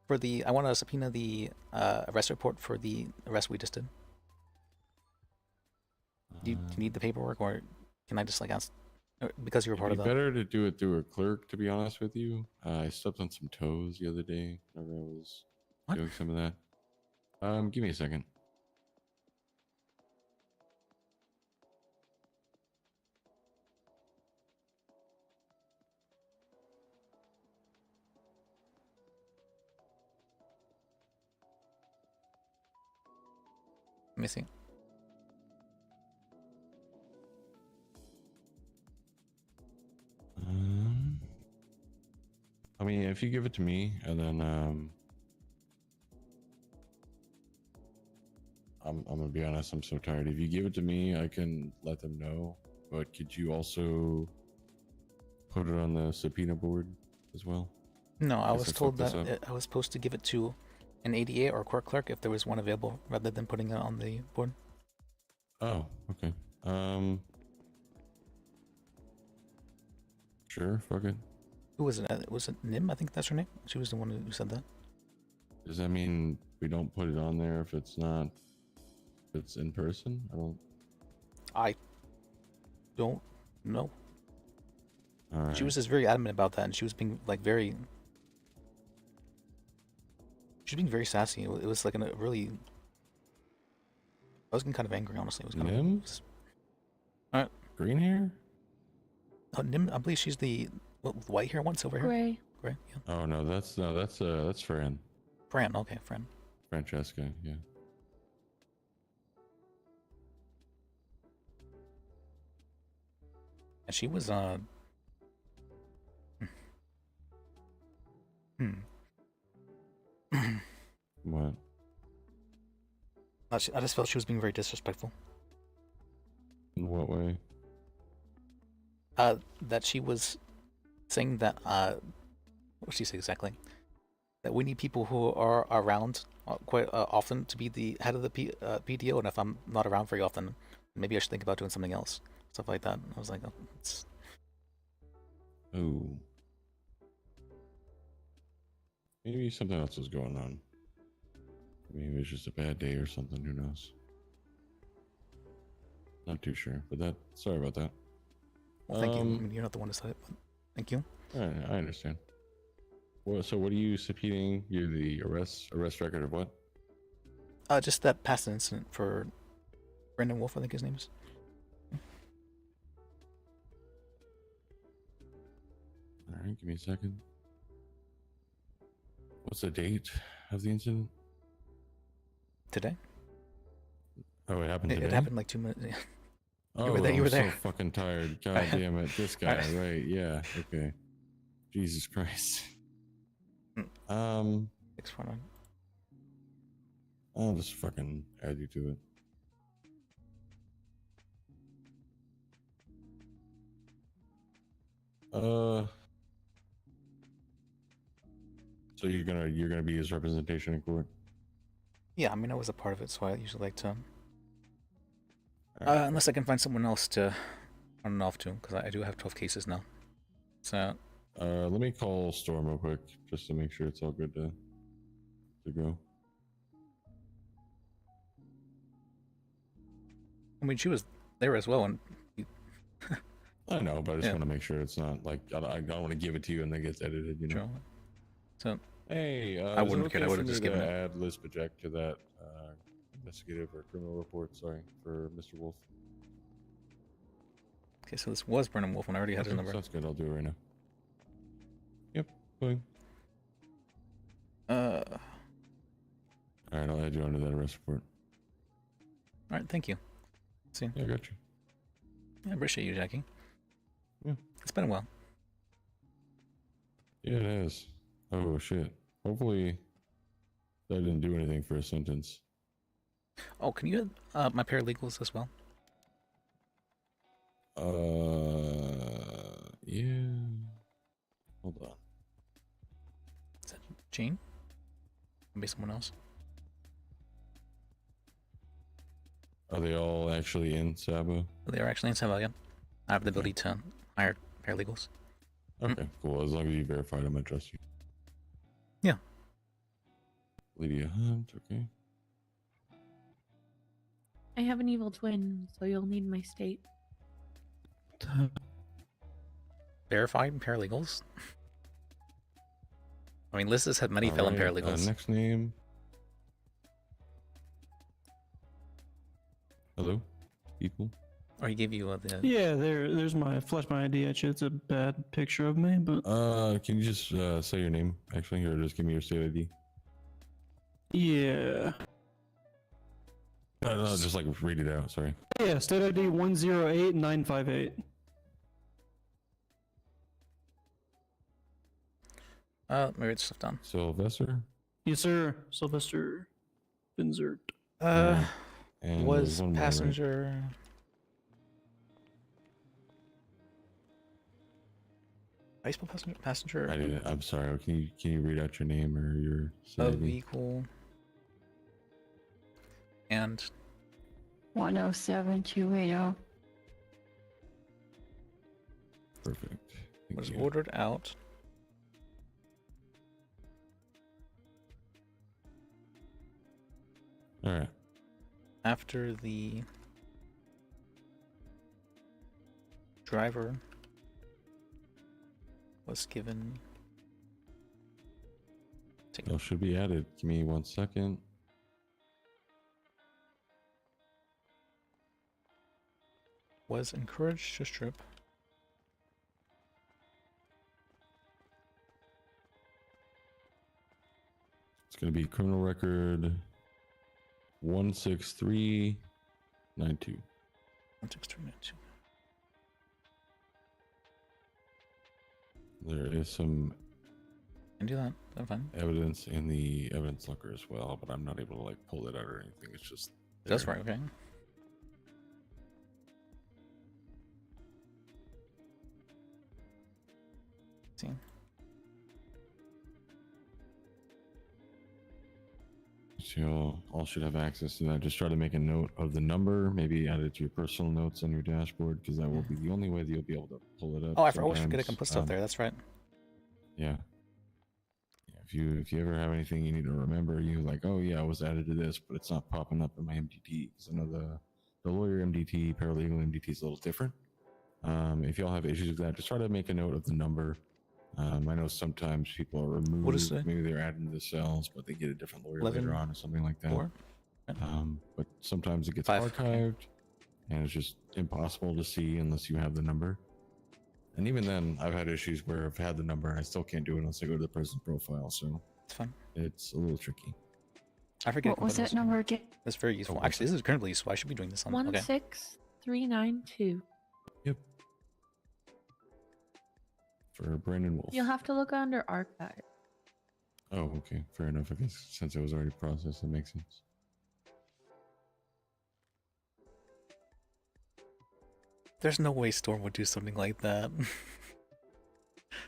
For the, I want to subpoena the arrest report for the arrest we just did. Do you need the paperwork, or can I just like ask? Because you were part of It'd that. be better to do it through a clerk, to be honest with you. I stepped on some toes the other day whenever I was doing some of that. Give me a second. Let me see. I mean, if you give it to me, and then I'm gonna be honest, I'm so tired. If you give it to me, I can let them know. But could you also put it on the subpoena board as well? No, I Guess was I told fucked that this up. I was supposed to give it to an ADA or court clerk if there was one available, rather than putting it on the board. Oh, okay. Sure, fuck it. Who was it? Was it Nim? I think that's her name. She was the one who said that. Does that mean we don't put it on there if it's not, if it's in person? I don't know. All right. She was just very adamant about that, and she was being like very. She was being very sassy. It was like a really. I was getting kind of angry, honestly. It was kind Nim? Alright. Green hair? Oh, Nim. I believe she's the white hair one, silver hair. Gray. Gray. Yeah. Oh no, that's Fran. Fran. Okay, Fran. Francesca. Yeah. And she was What? I just felt she was being very disrespectful. In what way? That she was saying that what did she say exactly? That we need people who are around quite often to be the head of the PDO, and if I'm not around very often, maybe I should think about doing something else, stuff like that. I was like, oh, it's... Oh. Maybe something else was going on. Maybe it was just a bad day or something. Who knows? Not too sure, but sorry about that. Well, thank you. I mean, you're not the one to say it, but thank you. I understand. Well, so what are you subpoenaing? You're the arrest record of what? Just that past incident for Brandon Wolf, I think his name is. All right, give me a second. What's the date of the incident? Today. Oh, it happened today? It happened like 2 minutes. Yeah. Oh, You were there. You were I'm there. so fucking tired. God damn it. This guy, right? Yeah. Okay. Jesus Christ. 649. I'll just fucking add you to it. So you're gonna be his representation in court? Yeah, I mean, I was a part of it, so I usually like to. Unless I can find someone else to run it off to, because I do have 12 cases now. So. Let me call Storm real quick, just to make sure it's all good to go. I mean, she was there as well, and. I know, but I just want to make sure it's not like I don't want to give it to you and then it gets edited, you know. Sure. So. Hey, I wouldn't care. I would have just given it. Add Lis Bajek to that investigative or criminal report. Sorry for Mr. Wolf. Okay, so this was Brennan Wolf, and I already had his number. Sounds good. I'll do it right now. Yep, going. All right, I'll add you onto that arrest report. All right, thank you. See. Yeah, I got you. Yeah, I appreciate you, Jackie. Yeah. It's been a while. Yeah, it has. Oh shit. Hopefully that didn't do anything for a sentence. Oh, can you add my paralegals as well? Yeah. Hold on. Is that Jane? Maybe someone else. Are they all actually in Sabo? They are actually in Sabo, yeah. I have the ability to hire paralegals. Okay, cool. As long as you verified, I'm gonna trust you. Yeah. Lydia Hunt, okay. I have an evil twin, so you'll need my state. Verified paralegals? I mean, Liz has had many felon paralegals. Next name. Hello, people. Or he gave you the. Yeah, there's my flash my ID at you. It's a bad picture of me, but. Can you just say your name actually, or just give me your state ID? Yeah. No, just like read it out. Sorry. Yeah, state ID 108958. Maybe it's stuff done. Sylvester. Yes, sir. Sylvester Binzert. And was there's one more, right? passenger. Baseball passenger. I'm sorry. Can you read out your name or your A city? vehicle. And 107280. Perfect. Thank was you. ordered out. All right. After the driver was given. Those should be added. Give me 1 second. Was encouraged to strip. It's going to be criminal record 16392. 16392. There is some Can do that. That's fine. evidence in the evidence locker as well, but I'm not able to like pull it out or anything. It's just That's there. right. Okay. See. So you all should have access to that. Just try to make a note of the number, maybe add it to your personal notes on your dashboard, because that will be the only way that you'll be able to pull it up. Oh, I always forget I can put sometimes. stuff there. That's right. Yeah. If you ever have anything you need to remember, you like, oh yeah, I was added to this, but it's not popping up in my MDT. Because I know the lawyer MDT, paralegal MDT is a little different. If y'all have issues with that, just try to make a note of the number. I know sometimes people are removed. What is it? Maybe they're added to the cells, but they get a different lawyer 11, later on or something like that. 4? But sometimes it gets 5. archived, and it's just impossible to see unless you have the number. And even then, I've had issues where I've had the number and I still can't do it unless I go to the person's profile. So it's fun. It's a little tricky. I forget. What was that number again? That's very useful. Actually, this is currently useful. I should be doing this on. Okay. 16392. For Brandon Wolf. You'll have to look under archive. Oh, okay. Fair enough. I guess since it was already processed, that makes sense. There's no way Storm would do something like that.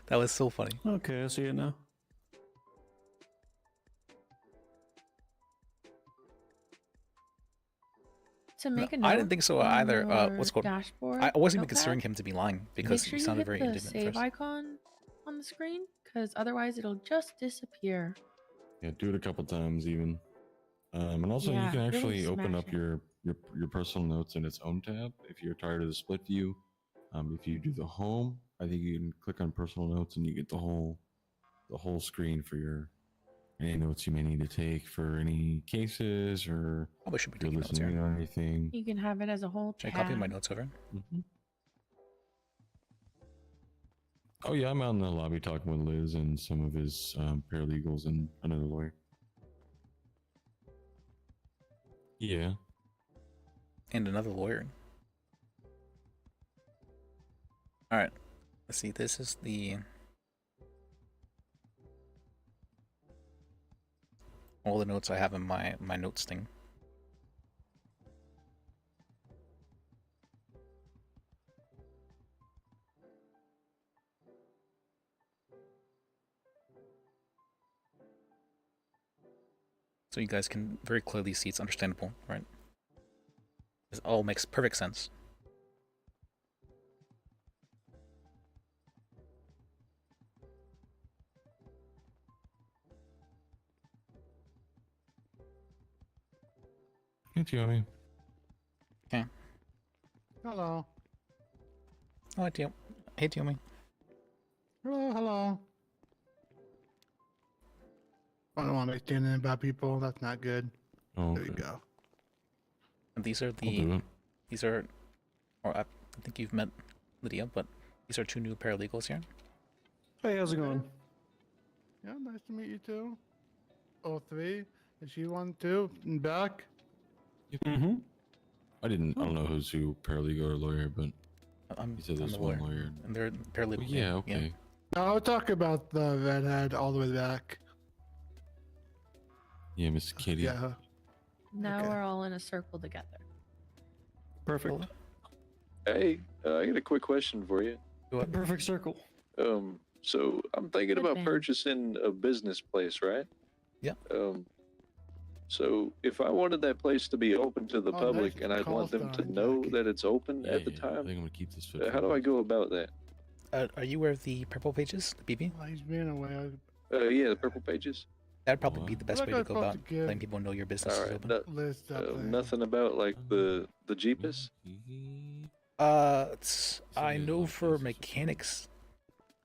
That was so funny. Okay, I see it now. To make a note I didn't think so on either. your What's called? dashboard I wasn't even notepad, considering him to be lying because make he sure you sounded hit very the indignant save first. icon on the screen, because otherwise it'll just disappear. Yeah, do it a couple times even. And also, Yeah, you can really actually open smash up your personal notes in its own tab if you're tired of the split view. If you do the home, I think you can click on personal notes and you get the whole screen for your any notes you may need to take for any cases or Probably should be if you're taking notes listening here. on anything. You can have it as a whole Should I tab. copy my notes over? Oh yeah, I'm out in the lobby talking with Liz and some of his paralegals and another lawyer. Yeah. And another lawyer. All right. Let's see. This is the all the notes I have in my notes thing. So you guys can very clearly see it's understandable, right? This all makes perfect sense. Hey, Tiomi. Okay. Hello. Oh, hey, Tiomi. Hello, hello. I don't want to be standing about people. That's not good. Oh, there you go. And these are or I think you've met Lydia, but these are 2 new paralegals here. Hey, how's it going? Yeah, nice to meet you too. 03. Is she one too? And back? Mm-hmm. I don't know who's who, paralegal or lawyer, but he said there's the one lawyer. lawyer. And they're paralegal. Well, yeah, okay. No, I'll talk about the redhead all the way back. Yeah, Miss Kitty. Yeah. Now we're all in a circle together. Perfect. Hey, I got a quick question for you. Perfect circle. So I'm thinking Good about man. purchasing a business place, right? Yeah. So if I wanted that place to be open to the Oh, public nice and I'd want them to cobblestone, know Jackie. that it's open Yeah, at the yeah, I time, think I'm gonna keep this. how do I go about that? Are you aware of the purple pages, the BB? Oh, he's being away. Yeah, the purple pages. That'd probably be the best What way I to got go supposed about to give? letting people know your business All is right, open. List up there. nothing about like the Jeepus. I know for mechanics,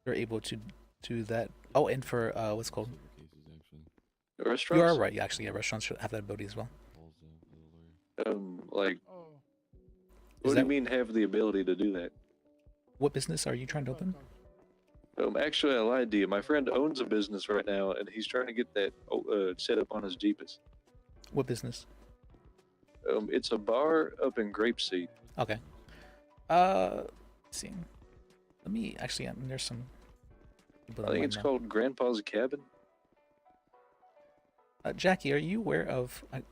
they're able to do that. Oh, and for what's it called? Restaurants. You are right. Actually, yeah, restaurants should have that ability as well. Like, Is what do that- you mean have the ability to do that? What business are you trying to open? Actually, I lied to you. My friend owns a business right now, and he's trying to get that set up on his Jeepus. What business? It's a bar up in Grapeseed. Okay. Let's see. Let me actually. There's some. people I think online it's now. called Grandpa's Cabin. Jackie, are you aware of? I'll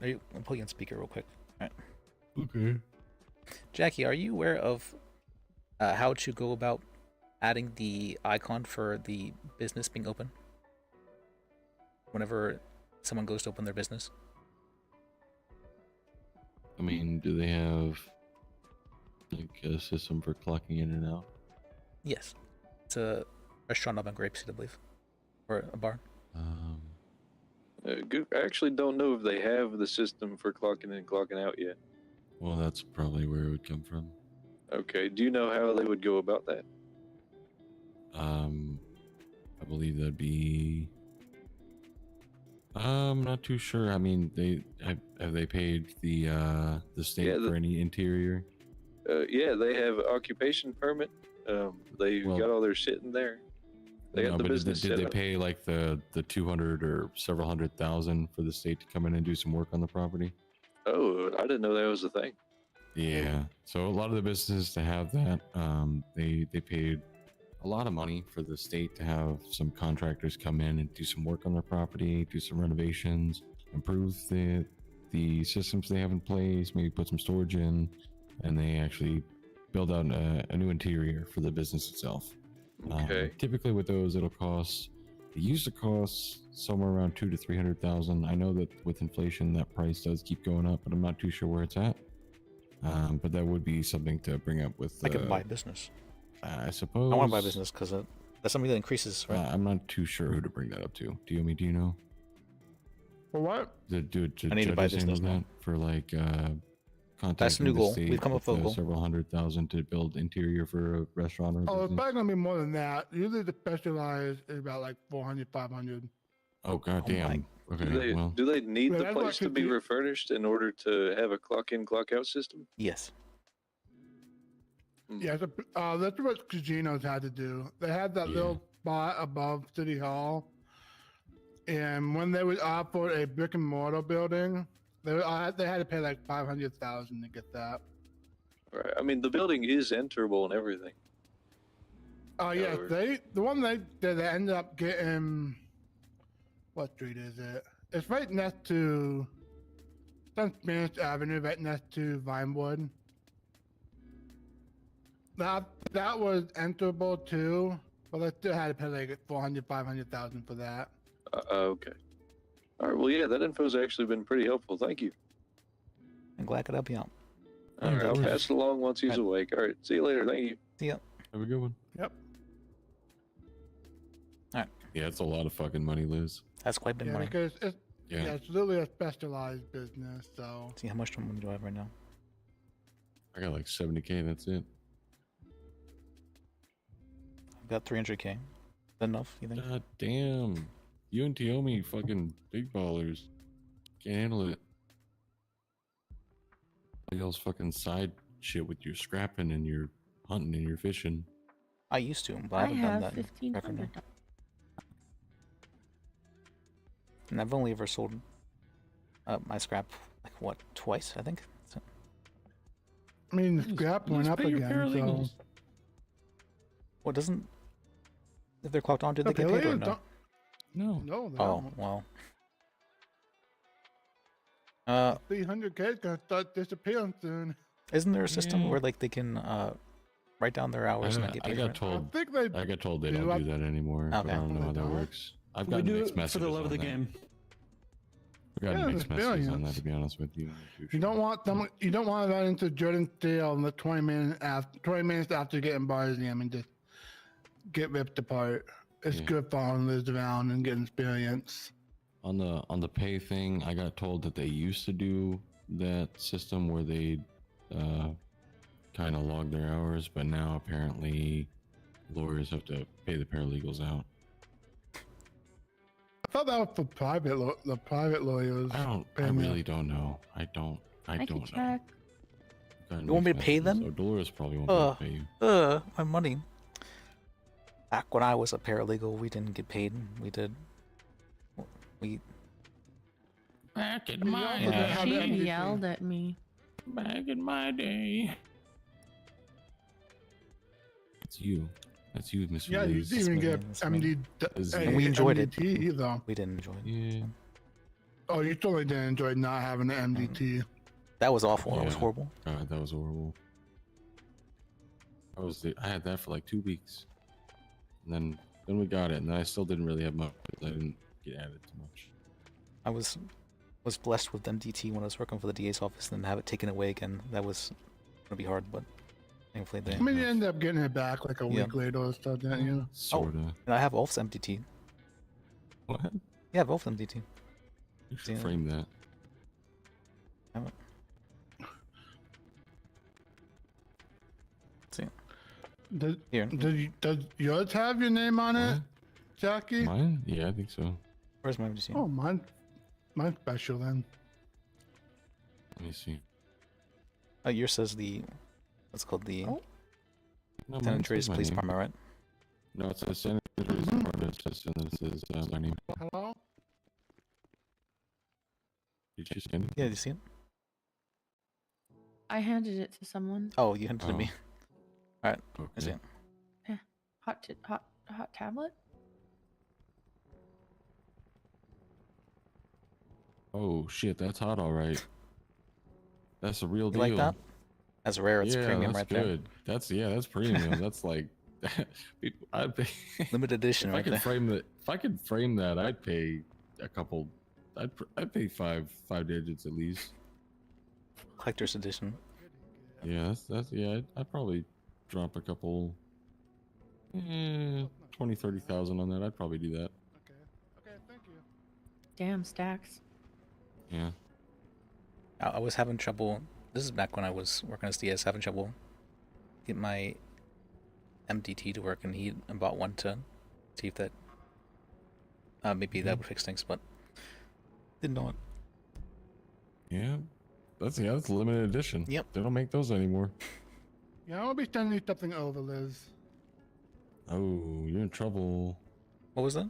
pull you on speaker real quick. All right. Okay. Jackie, are you aware of how to go about adding the icon for the business being open? Whenever someone goes to open their business. I mean, do they have like a system for clocking in and out? Yes. It's a restaurant up in Grapeseed, I believe, or a bar. I actually don't know if they have the system for clocking in and clocking out yet. Well, that's probably where it would come from. Okay, do you know how they would go about that? I believe that'd be. I'm not too sure. I mean, have they paid the state Yeah, for any interior? Yeah, they have occupation permit. They got all their shit in there. They got the but business did set they up. pay like the 200 or several $100,000 for the state to come in and do some work on the property? Oh, I didn't know that was a thing. Yeah. So a lot of the businesses to have that, they paid a lot of money for the state to have some contractors come in and do some work on their property, do some renovations, improve the systems they have in place, maybe put some storage in, and they actually build out a new interior for the business itself. Okay. Typically with those, it'll cost. It used to cost somewhere around 200,000 to 300,000. I know that with inflation, that price does keep going up, but I'm not too sure where it's at. But that would be something to bring up with. I could buy a business. I suppose. I want to buy a business because that's something that increases, right? I'm not too sure who to bring that up to. Do you know? For what? I need to buy a business now. That for like That's the new goal. We've come up with a goal. Several $100,000 to build interior for a restaurant or a Oh, it's business. probably gonna be more than that. Usually the specialized is about like 400, 500. Oh god damn. Okay, Do they need Yeah, the that's what place to be 50 refurnished in order to have a clock in, clock out system? Yes. Yeah, that's what casinos had to do. They had that little spot above City Hall, and when they would offer a brick and mortar building, they had to pay like 500,000 to get that. Right. I mean, the building is enterable and everything. Oh yeah, However- the one they ended up getting. What street is it? It's right next to. It's on Spanish Avenue, right next to Vinewood. That was enterable too, but they still had to pay like 400, 500,000 for that. Okay. All right. Well, yeah, that info's actually been pretty helpful. Thank you. I'm glad I could help you out. All right. I'll pass it along once he's awake. All right. See you later. Thank you. See ya. Have a good one. Yep. Alright. Yeah, it's a lot of fucking money, Liz. That's quite a bit of Yeah, money. because it's Yeah. it's literally a specialized business. So See how much money do I have right now? I got like 70K. That's it. I've got 300K. Is that enough, you think? God damn. You and Tiomi, fucking big ballers. Can't handle it. Y'all's fucking side shit with your scrapping and your hunting and your fishing. I used to, but I I haven't done have that in forever now. $1,500. And I've only ever sold my scrap, like, what, twice, I think? So, I mean, the scrap went up again. So what doesn't... If they're clocked on, did they get paid or no? No. No, they Oh, don't. well. 300K is gonna start disappearing soon. Isn't there a system where, like, they can write down their hours and then get I paid got for it? told. I think they I got told they do. don't do that anymore. But Okay. I don't know how that don't. works. I've We gotten do mixed it for messages the love of the on that. game. I've gotten Yeah, mixed messages on that, experience. to be honest with you. You don't want them. You don't want to run into Jordan Steele in the 20 minutes after getting bars in and just get ripped apart. It's Yeah. good following Liz around and getting experience. On the pay thing, I got told that they used to do that system where they kind of log their hours, but now apparently lawyers have to pay the paralegals out. I thought that was for the private lawyers. I paying them. really don't know. I don't I can know. check. Gotten You want me mixed to pay messages, them? So Dolores probably won't be able to pay you. My money. Back when I was a paralegal, we didn't get paid. We Back in You my also didn't have She the MDT. yelled at me. back in my day. It's you. That's you, Mr. Yeah, you Liz. didn't even get That's me. And we enjoyed it. MDT either. we didn't enjoy it. Yeah. Oh, you totally didn't enjoy not having the MDT. That was awful. That was Yeah. horrible. God, that was horrible. I had that for like 2 weeks, and then we got it, and I still didn't really have much. I didn't get added too much. I was blessed with MDT when I was working for the DA's office, and have it taken away again. That was gonna be hard, but thankfully they. I mean, you ended up getting it back like a Yeah. week later or stuff, didn't you? Sorta. And I have Wolf's MDT. What? Yeah, Wolf MDT. You should Yeah. frame that. Have it. See. Here. Does yours have your name on it, Jackie? Mine? Yeah, I think so. Where's my MDT? Oh, mine's special then. Let me see. Oh, yours says the. What's called the. Oh. No, San mine Andreas says my Police name. Department, right? No, it says San Andreas Department of Justice, and then it says my name. Hello? Did you send it? Yeah, you see it? I handed it to someone. Oh, you handed it to me. All right. I see Okay. it. Hot tablet. Oh shit, that's hot, all right. That's a real You deal. like that? That's rare. It's yeah, premium that's right good. That's premium. That's like, I'd pay. Limited edition If I right could there. frame that, if I could frame that, I'd pay a couple. I'd pay five digits at least. Collector's edition. Yeah, yeah. I'd probably drop a couple. 20,000-30,000 on that. I'd probably do that. Okay, thank you. Damn stacks. Yeah. I was having trouble. This is back when I was working as DS, having trouble get my MDT to work, and he bought one to see if that maybe that would fix things, but did not. Yeah. That's limited edition. Yep. They don't make those anymore. Yeah, I'm gonna be sending you something over, Liz. Oh, you're in trouble. What was that?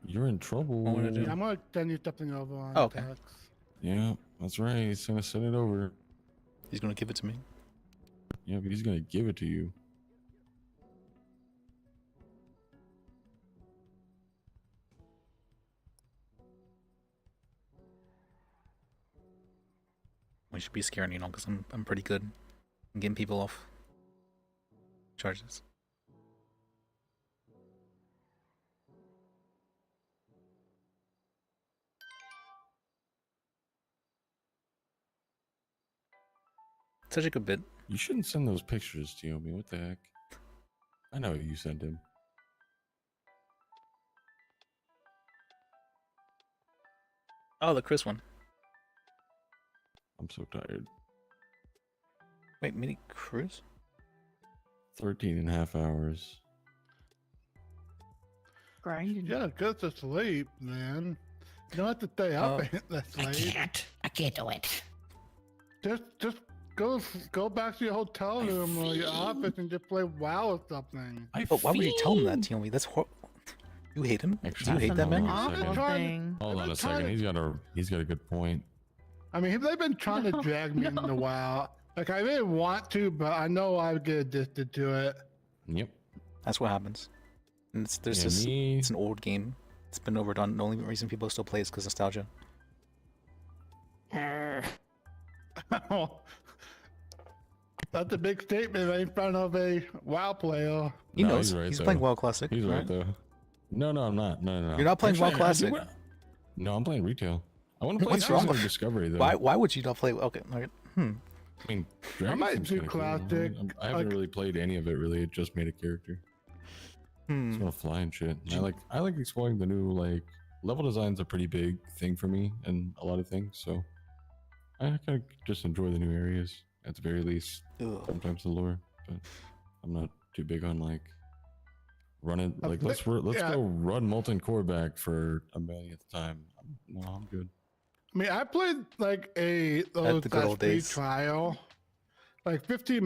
You're in trouble. What would I do? Yeah, I'm gonna send you something over on Oh, okay. text. Yeah, that's right. He's gonna send it over. He's gonna give it to me. Yeah, but he's gonna give it to you. We should be scared, because I'm pretty good in getting people off charges. Such a good bit. You shouldn't send those pictures to me. What the heck? I know you sent him. Oh, the Chris one. I'm so tired. Wait, mini cruise? 13 and a half hours. Grinding. Yeah, go to sleep, man. You don't have to stay up that late. I can't do it. Just go back to your hotel room or your office and just play WoW or something. But why would you tell him that, Tiomi? That's horrible. You hate him? Do you hate that man? Hold on a second. He's got a good point. I mean, they've been trying to drag me into WoW. Like, I really want to, but I know I would get addicted to it. Yep. That's what happens. And Yeah, it's an old game. It's been overdone. The only reason people still play is because nostalgia. That's a big statement right in front of a WoW player. He knows. He's playing WoW Classic. He's right though. No, I'm not. No. You're not playing WoW Actually, Classic. No, I'm playing retail. I want to play What's wrong Season with of Discovery though. Why would you not play? Okay, all right. I mean, I might Dragon's do kinda cool. Classic. I haven't really played any of it really. It just made a character. Just want to fly and shit. And I like exploring the new like level design's a pretty big thing for me and a lot of things. So I kind of just enjoy the new areas at the very least. Sometimes the lore, but I'm not too big on like running. Like let's go run Molten Core back for a millionth time. No, I'm good. I mean, I played like the good old free days. trial, like 15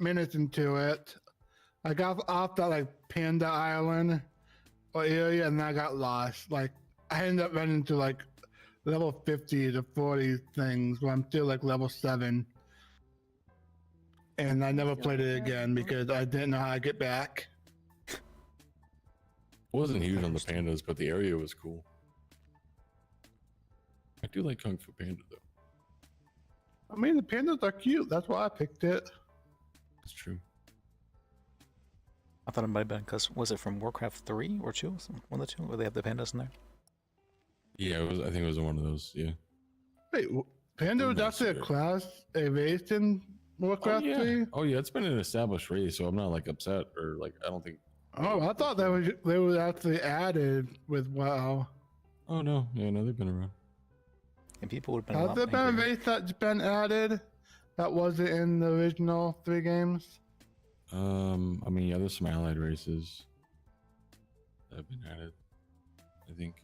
minutes into it. I got off that like Panda Island or area, and I got lost. Like I ended up running into like level 50 to 40 things where I'm still like level 7. And I never played it again because I didn't know how to get back. Wasn't huge on the pandas, but the area was cool. I do like Kung Fu Panda though. I mean, the pandas are cute. That's why I picked it. That's true. I thought it might have been because was it from Warcraft 3 or 2? One of the two, where they have the pandas in there. Yeah, it was. I think it was one of those. Yeah. Wait, Panda was actually a class, a race in Warcraft 3? Oh yeah, it's been an established race, so I'm not like upset or like I don't think. Oh, I thought they were actually added with WoW. Oh no, yeah, no, they've been around. And people would have been. Has there been a race that's been added that wasn't in the original 3 games? I mean, yeah, there's some allied races that have been added. I think.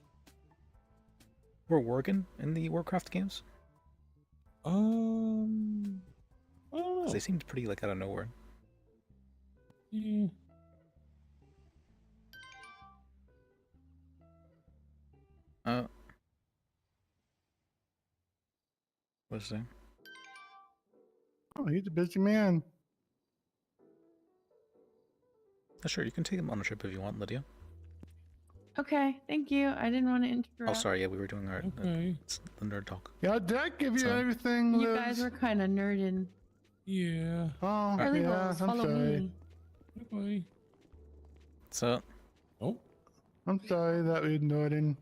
Were Worgen in the Warcraft games? I don't know. They seemed pretty like out of nowhere. Yeah. What's that? Oh, he's a busy man. Sure, you can take him on a trip if you want, Lydia. Okay, thank you. I didn't want to interrupt. Oh, sorry. Yeah, we were doing our it's the nerd talk. Yeah, did I give you everything, You Liz? guys were kind of nerding. Yeah. Oh, Really yeah, well, I'm follow sorry. me. Bye. So. Oh. I'm sorry that we're nerding.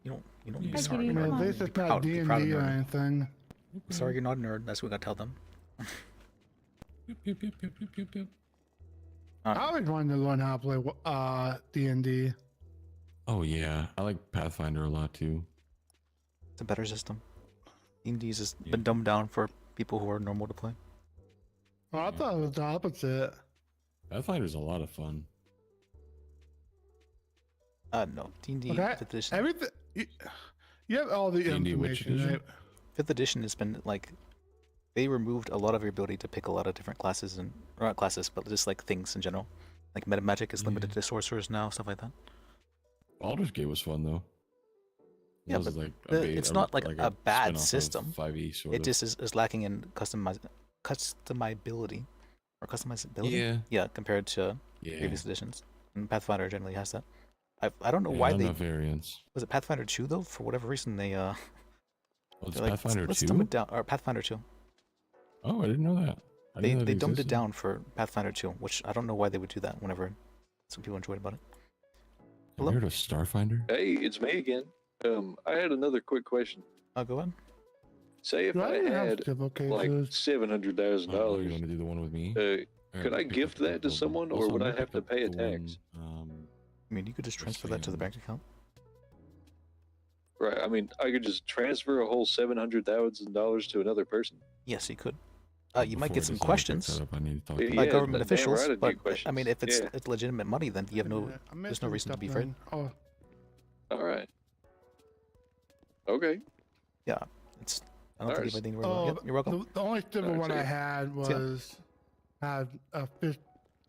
You don't be Hi, sorry. Kitty, I mean, come at on. least it's Be not proud- be proud of D&D or nerding. anything. Sorry, you're not a nerd. That's what we gotta tell them. I always wanted to learn how to play D&D. Oh yeah, I like Pathfinder a lot too. It's a better system. D&D's has been dumbed down for people who are normal to play. Oh, I thought it was the opposite. Pathfinder's a lot of fun. No. D&D Okay, 5th edition. everything. You have all the D&D which information, edition? right? 5th edition has been like they removed a lot of your ability to pick a lot of different classes and or not classes, but just like things in general. Like meta magic is limited to sorcerers now, stuff like that. Baldur's Gate was fun though. That Yeah, was but like it's not like a bad spin-off of system. 5e sort It of. just is lacking in customizability or customizability. Yeah. Yeah, compared to Yeah. previous editions. And Pathfinder generally has that. I don't know Yeah, why not they enough variants. was it Pathfinder 2 though? For whatever reason they Oh, it's they're like, Pathfinder let's 2? dumb it down or Pathfinder 2. Oh, I didn't know that. I They didn't know that dumbed it existed. down for Pathfinder 2, which I don't know why they would do that whenever some people enjoyed about it. Have you heard of Starfinder? Hey, it's me again. I had another quick question. I'll go on. Say if Do I I even have had civil like cases? $700,000, Oh, you want to do the one with me? could I gift that to someone, or would I have to pay a tax? I mean, you could just transfer that to the bank account. Right. I mean, I could just transfer a whole $700,000 to another person. Yes, you could. You might Before get I some decide to pick questions that up, I need to talk Yeah, to by you. government damn officials, right I'd but get questions. I mean, if it's Yeah. it's legitimate money, then you have no. I'm There's no missing reason to be stuff afraid. then. Oh, All right. Okay. Yeah, it's. I don't think Ours. anything. oh, Yep, you're welcome. the only civil Alright, one see I ya. had See ya. had a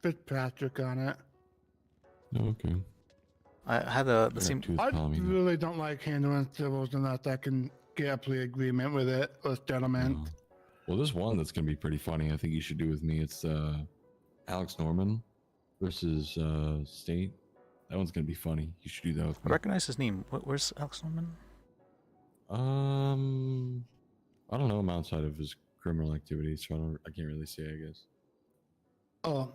Fitzpatrick on it. Oh, okay. I had the Yeah, same. tooth I Palomino. really don't like handling civils unless I can get a plea agreement with it with gentlemen. Oh. Well, there's one that's gonna be pretty funny. I think you should do with me. It's Alex Norman versus State. That one's gonna be funny. You should do that with I me. recognize his name. Where's Alex Norman? I don't know him outside of his criminal activity, so I can't really say. I guess. Oh,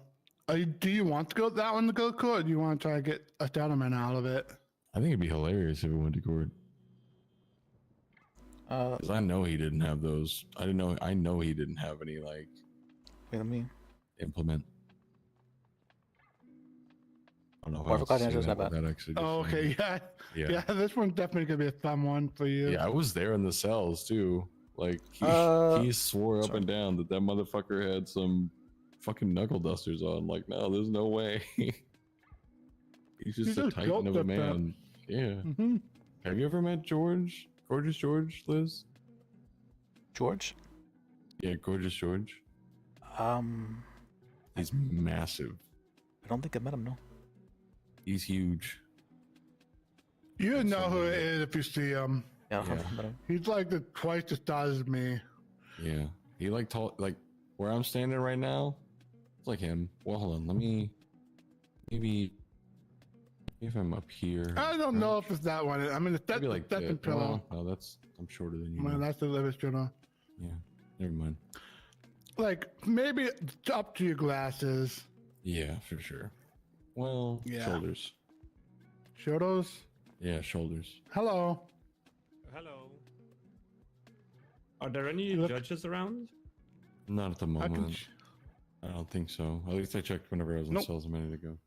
do you want to go that one to go to court, or do you want to try to get a settlement out of it? I think it'd be hilarious if it went to court. Because I know he didn't have those. I know he didn't have any like. Wait, let me implement. I don't know. Or if How God answers that that. without actually. Oh, okay, yeah. This one's definitely gonna be a fun one for you. Yeah, I was there in the cells too. Like he swore up and down that motherfucker had some fucking knuckle dusters on. Like, no, there's no way. He's just a titan of a man. Yeah. Mm-hmm. Have you ever met George? Gorgeous George, Liz? George? Yeah, Gorgeous George. He's massive. I don't think I met him, no. He's huge. You would know who it is if you see him. Yeah. He's like twice the size of me. Yeah. He like tall, like where I'm standing right now. It's like him. Well, hold on. Let me maybe if I'm up here. I don't know if it's that one. I mean, that's like the second that. pillow. Well, no, I'm shorter than you. Well, that's the limit pillow. Yeah. Never mind. Like maybe up to your glasses. Yeah, for sure. Well, shoulders. Shoulders? Yeah, shoulders. Hello. Hello. Are there any judges around? Not at the moment. I don't think so. At least I checked whenever I was in cells a minute ago.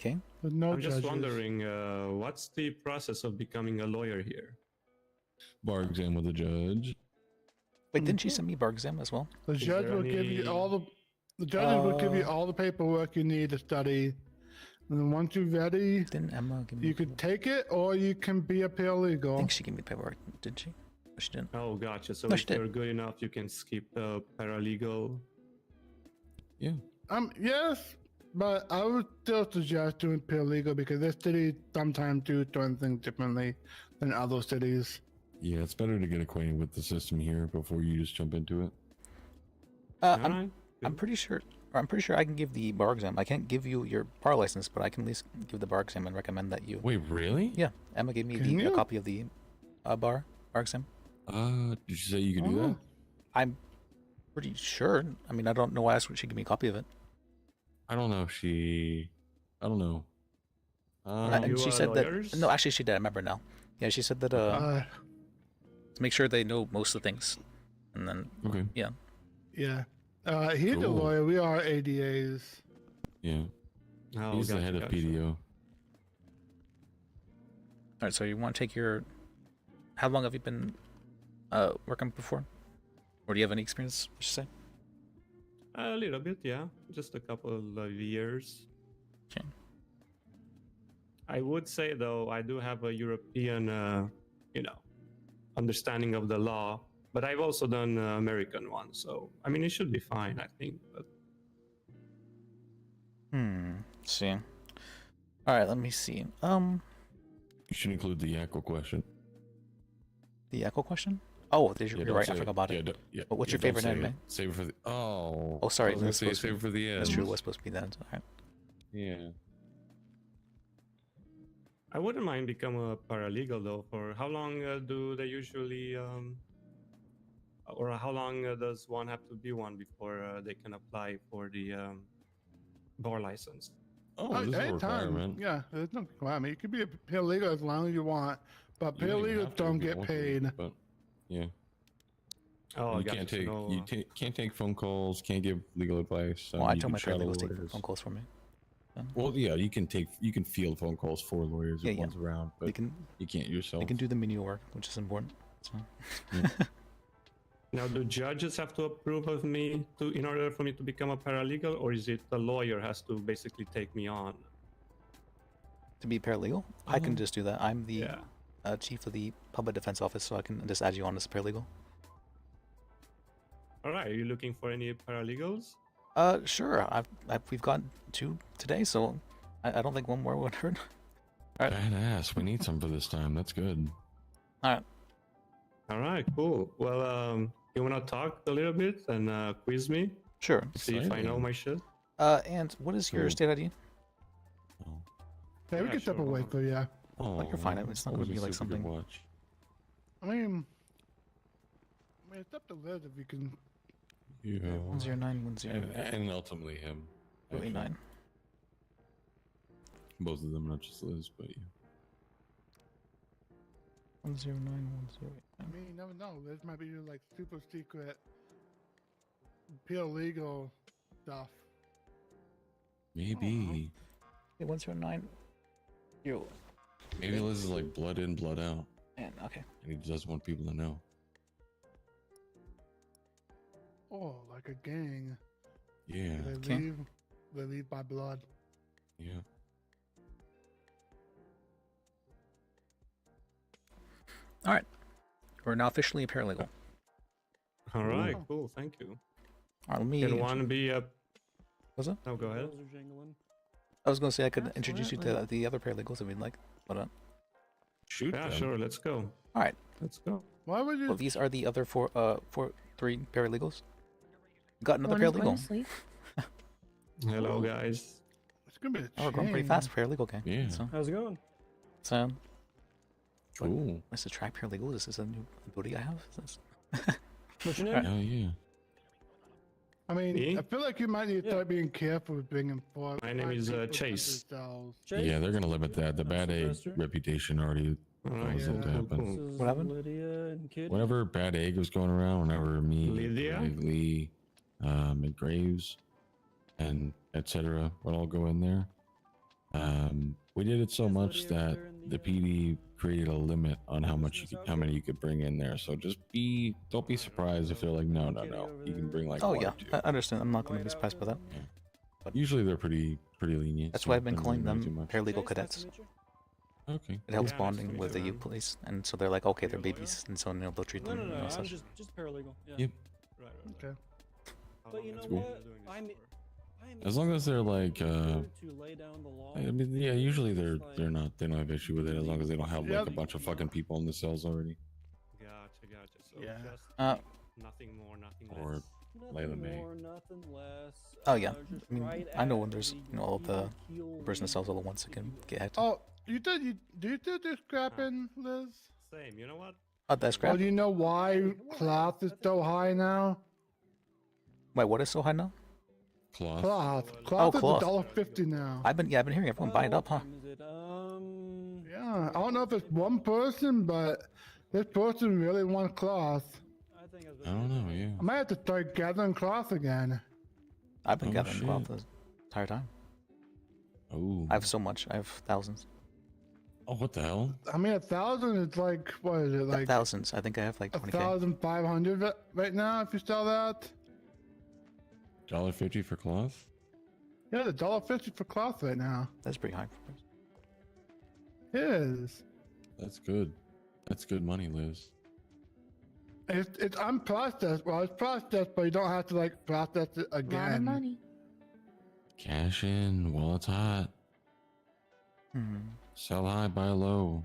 Okay. No I'm just judges. wondering, what's the process of becoming a lawyer here? Bar exam with a judge. Wait, didn't she send me bar exam as well? The judge will give you all the judges will give you all the paperwork you need to study. And then once you're ready, didn't Emma give me you could take it or you can be a paralegal. I think she gave me paperwork, did she? Or she didn't. Oh, gotcha. So No, if she did. you're good enough, you can skip the paralegal. Yeah. Yes, but I would still suggest doing paralegal because this city sometimes do certain things differently than other cities. Yeah, it's better to get acquainted with the system here before you just jump into it. I'm pretty sure I can give the bar exam. I can't give you your bar license, but I can at least give the bar exam and recommend that you. Wait, really? Yeah, Emma gave me a copy of the bar exam. Did you say you could do that? I'm pretty sure. I mean, I don't know why she gave me a copy of it. I don't know if she. I don't know. And she said that. No, actually, she did. I remember now. Yeah, she said that. To make sure they know most of the things, and then. Okay. Yeah. Yeah. He's a lawyer. We are ADAs. Yeah. Oh, He's the head of PDO. All right. So you want to take your? How long have you been working before? Or do you have any experience? Would you say? A little bit, yeah. Just a couple of years. Okay. I would say though, I do have a European, understanding of the law, but I've also done American one, so I mean it should be fine, I think. But See. All right. Let me see. You should include the echo question. The echo question? Oh, you're right. I forgot about it. But what's your favorite anime? Save it for the. Oh. Oh, sorry. I was gonna say save it for the end. That's true. It was supposed to be that. All right. Yeah. I wouldn't mind become a paralegal though. For how long do they usually, or how long does one have to be one before they can apply for the bar license? Oh, this is a requirement. Yeah, there's no requirement. You could be a paralegal as long as you want, but paralegals don't get paid. But yeah. Oh, you can't take can't take phone calls. Can't give legal advice. Well, I told my paralegals to take phone calls for me. Well, yeah, you can field phone calls for lawyers if one's around, but you can't yourself. You can do the menial work, which is important. So. Now, do judges have to approve of me in order for me to become a paralegal, or is it the lawyer has to basically take me on? To be paralegal, I can just do that. I'm the chief of the public defense office, so I can just add you on as a paralegal. All right, are you looking for any paralegals? Sure. We've got 2 today, so I don't think one more would hurt. All right. Badass. We need some for this time. That's good. All right. All right, cool. Well, you want to talk a little bit and quiz me? Sure. See if I know my shit. And what is your state ID? Yeah, we can step away for you. Oh, you're fine. It's not going to be like something. I mean, it's up to Liz if you can. Yeah. 109, 109. And ultimately him. 289. Both of them, not just Liz, but yeah. 109, 109. I mean, you never know. This might be like super secret, pure legal stuff. Maybe. Okay, 109. You. Maybe Liz is like blood in, blood out. And okay. And he just want people to know. Oh, like a gang. Yeah. They leave by blood. Yeah. All right. We're now officially a paralegal. All right, cool. Thank you. All right, let me. Can one be a? What's that? No, go ahead. Bells are jingling. I was going to say I could introduce you to the other paralegals if you'd like. Hold on. Shoot. Yeah, sure. Let's go. All right. Let's go. Why would you? Well, these are the other three paralegals. Got another One is going paralegal. to sleep. Hello, guys. It's gonna be a Oh, we're going pretty fast, paralegal gang. Yeah. So, How's it going? Cool. This is track paralegal. This is a new booty I have. Is this... What's your name? Hell yeah. I mean, Me? I feel like you might need to start being careful with bringing forward. My name is Chase. Yeah, they're gonna limit that. The bad egg reputation already caused it to happen. What happened? Lydia and Kid. Whenever bad egg was going around, whenever me, Lydia? Lee, and Graves, and etc. would all go in there. We did it so much that the PD created a limit on how many you could bring in there. So don't be surprised if they're like, no, you can bring like. Oh one yeah, or two. I understand. I'm not going to be surprised by that. Yeah. But usually they're pretty lenient. That's so why I've been don't calling worry too them much. paralegal cadets. Okay. It helps Yeah, bonding nice to with meet the you, youth man. police, and so they're like, okay, they're babies, and so they'll treat No, them. no, you no. know, I'm such. just paralegal. Yeah. Yep. Right. Okay. But you know cool. what? I'm As long as they're like, to lay down the law. I mean, yeah, usually they don't have issue with it as long as they don't have like a bunch of fucking people in the cells already. Gotcha. So Yeah. just nothing more, nothing less. Or lay them egg. More, nothing less. Oh yeah, just I mean, right I know at when there's the all the heel person cells all at once, it can get hectic. Oh, you do this scrapping, Liz? Same. You know what? Oh, that's Oh, crap. do you know why cloth is so high now? Wait, what is so high now? Cloth. Cloth is cloth. $1.50 now. I've been hearing everyone buying it up, huh? Is it, Yeah, I don't know if it's one person, but this person really wants cloth. I don't know. Yeah. I might have to start gathering cloth again. I've been Oh, gathering shit. cloth the entire time. Oh. I have so much. I have thousands. Oh, what the hell? I mean, 1,000 is like, what is it, like Thousands. I think I have like 20K. 1,500 right now if you sell that? $1.50 for cloth? Yeah, the $1.50 for cloth right now. That's pretty high. It is. That's good. That's good money, Liz. It's unprocessed. Well, it's processed, but you don't have to like process it A lot of again. money. Cash in while it's hot. Sell high, buy low.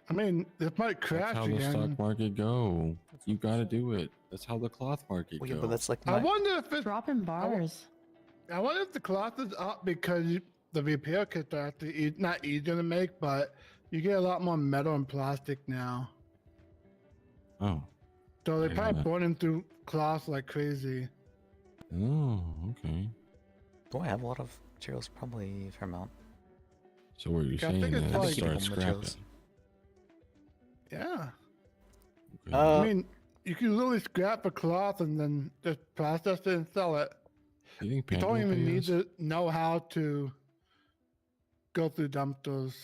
I mean, it might That's crash how the again. stock market go. You gotta do it. That's how the cloth market Well, go. yeah, but that's like I wonder if it's Dropping bars. I wonder if the cloth is up because the repair kits are actually not easier to make, but you get a lot more metal and plastic now. Oh. So they're I know probably that. burning through cloth like crazy. Oh, okay. Do I have a lot of materials? Probably a fair amount. So what you're I saying think it's is like- start Keeping scrapping. materials. Yeah. Okay. I mean, you can literally scrap the cloth and then just process it and sell it. you think You Panda don't will even pay need us? to know how to go through dumpsters.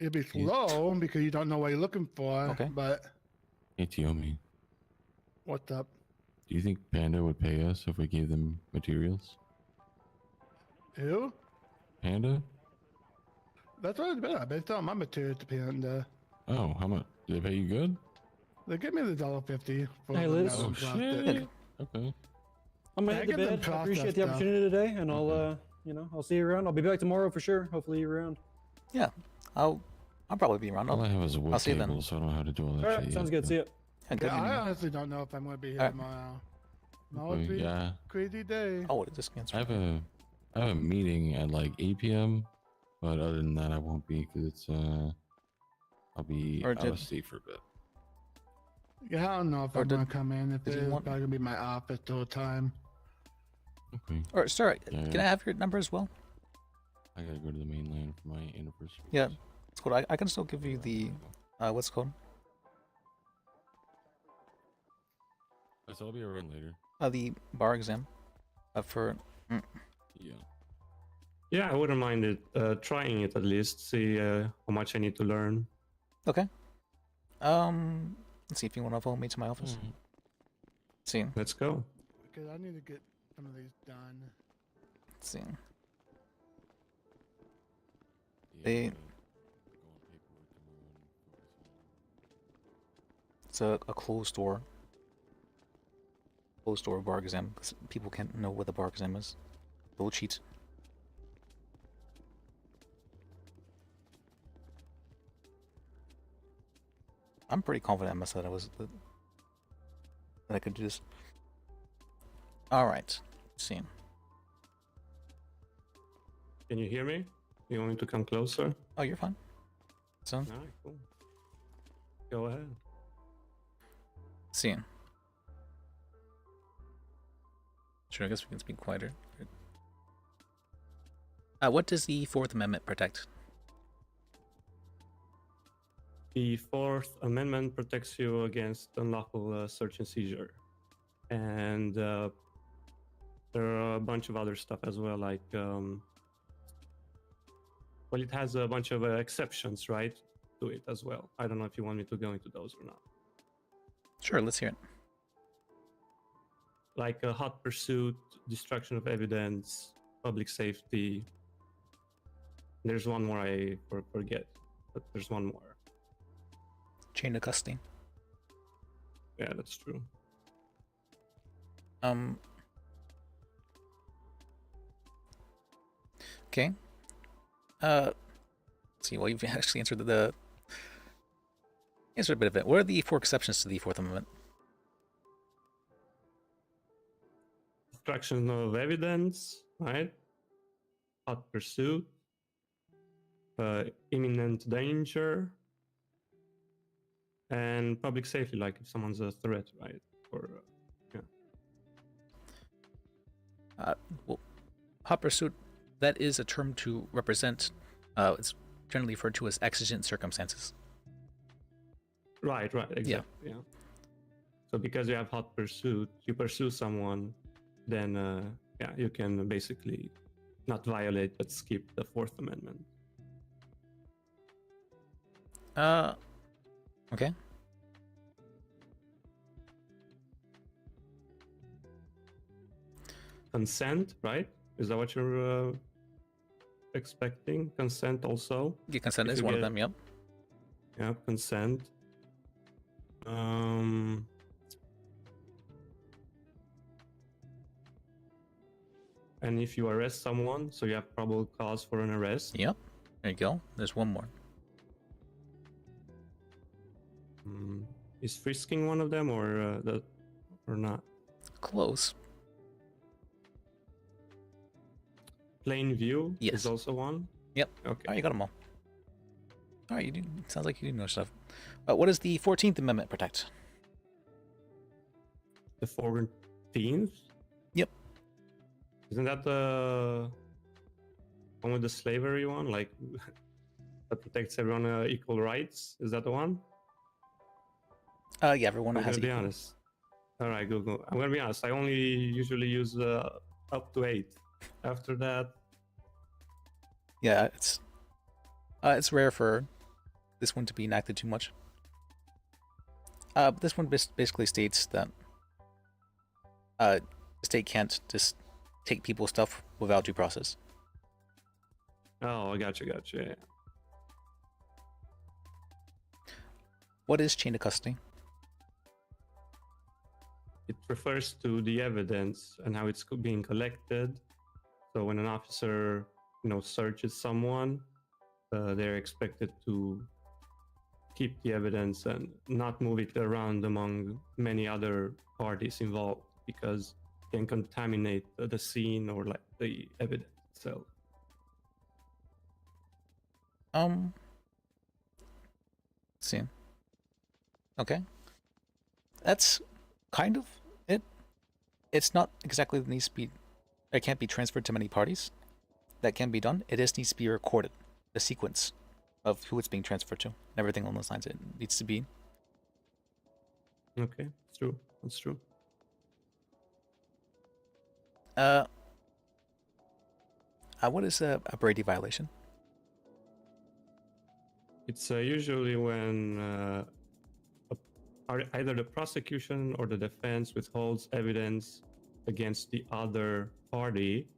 It'll be slow because you don't know what you're looking for. Okay. But Hey, Tiomi, what's up? do you think Panda would pay us if we gave them materials? Who? Panda? That's what it's been. I've been selling my materials to Panda. Oh, how much? Did they pay you good? They give me the $1.50 for Hey, the Liz. metal Oh, and plastic. shit. Okay. I'm gonna I head to get them bed. I appreciate processed the stuff. opportunity today, and I'll I'll see you around. I'll be back tomorrow for sure. Hopefully you're around. Yeah, I'll probably be around. All I have is a wood I'll see you then. table, so I don't know how to do all that All shit right, yet, sounds good. but- See ya. Yeah, good Yeah, I meeting you. honestly don't know if I'm going to be here Alright. tomorrow. No, Okay, it's been yeah. a crazy day. Oh, what is this cancer? I have a meeting at like 8 p.m. But other than that, I won't be because it's I'll be Or out did- of state for a bit. Yeah, I don't know if Or I'm gonna come in. If did it you is want- probably gonna be my office the whole time. Okay. Or sorry, Yeah, can I have your number as well? I gotta go to the mainland for my anniversary. Yeah, it's cool. I can still give you the what's it called? So I'll be around later. The bar exam. For Yeah. Yeah, I wouldn't mind it trying it at least. See how much I need to learn. Okay. Let's see if you want to follow me to my office. See. Let's go. Because I need to get some of these done. Let's see. They. It's a closed door. Closed door bar exam because people can't know what the bar exam is. They'll cheat. I'm pretty confident I said that I could do this. All right. Let's see. Can you hear me? You want me to come closer? Oh, you're fine. So. All right, cool. Go ahead. See. Sure, I guess we can speak quieter. What does the Fourth Amendment protect? The Fourth Amendment protects you against unlawful search and seizure. And there are a bunch of other stuff as well, like, well, it has a bunch of exceptions, right, to it as well. I don't know if you want me to go into those or not. Sure, let's hear it. Like a hot pursuit, destruction of evidence, public safety. There's one more I forget, but there's one more. Chain of custody. Yeah, that's true. Okay. Let's see. Well, you've actually answered a bit of it. What are the 4 exceptions to the Fourth Amendment? Destruction of evidence, right? Hot pursuit, imminent danger, and public safety, like if someone's a threat, right? Or Well, hot pursuit, that is a term to represent, it's generally referred to as exigent circumstances. Right, exactly. Yeah. So because you have hot pursuit, you pursue someone, then yeah, you can basically not violate but skip the Fourth Amendment. Okay. Consent, right? Is that what you're expecting? Consent also? Yeah, consent is one of them, yep. Yeah, consent. And if you arrest someone, so you have probable cause for an arrest. Yep. There you go. There's one more. Is frisking one of them, or not? Close. Plain view Yes. is also one. Yep. Okay. All right, you got them all. All right, you do. Sounds like you do know stuff. What does the 14th Amendment protect? The 14th? Yep. Isn't that the one with the slavery one? Like, that protects everyone equal rights? Is that the one? Yeah, everyone I'm has gonna be equal. honest. All right, Google. I'm gonna be honest. I only usually use up to 8. After that, Yeah, it's rare for this one to be enacted too much. This one basically states that the state can't just take people's stuff without due process. oh, I gotcha. Yeah. What is chain of custody? It refers to the evidence and how it's being collected. So when an officer, searches someone, they're expected to keep the evidence and not move it around among many other parties involved, because it can contaminate the scene or like the evidence itself. Let's see. Okay. That's kind of it. It's not exactly that needs to be. It can't be transferred to many parties. That can be done. It just needs to be recorded, the sequence of who it's being transferred to, and everything along those lines. It needs to be. Okay, it's true. That's true. What is a Brady violation? It's usually when either the prosecution or the defense withholds evidence against the other party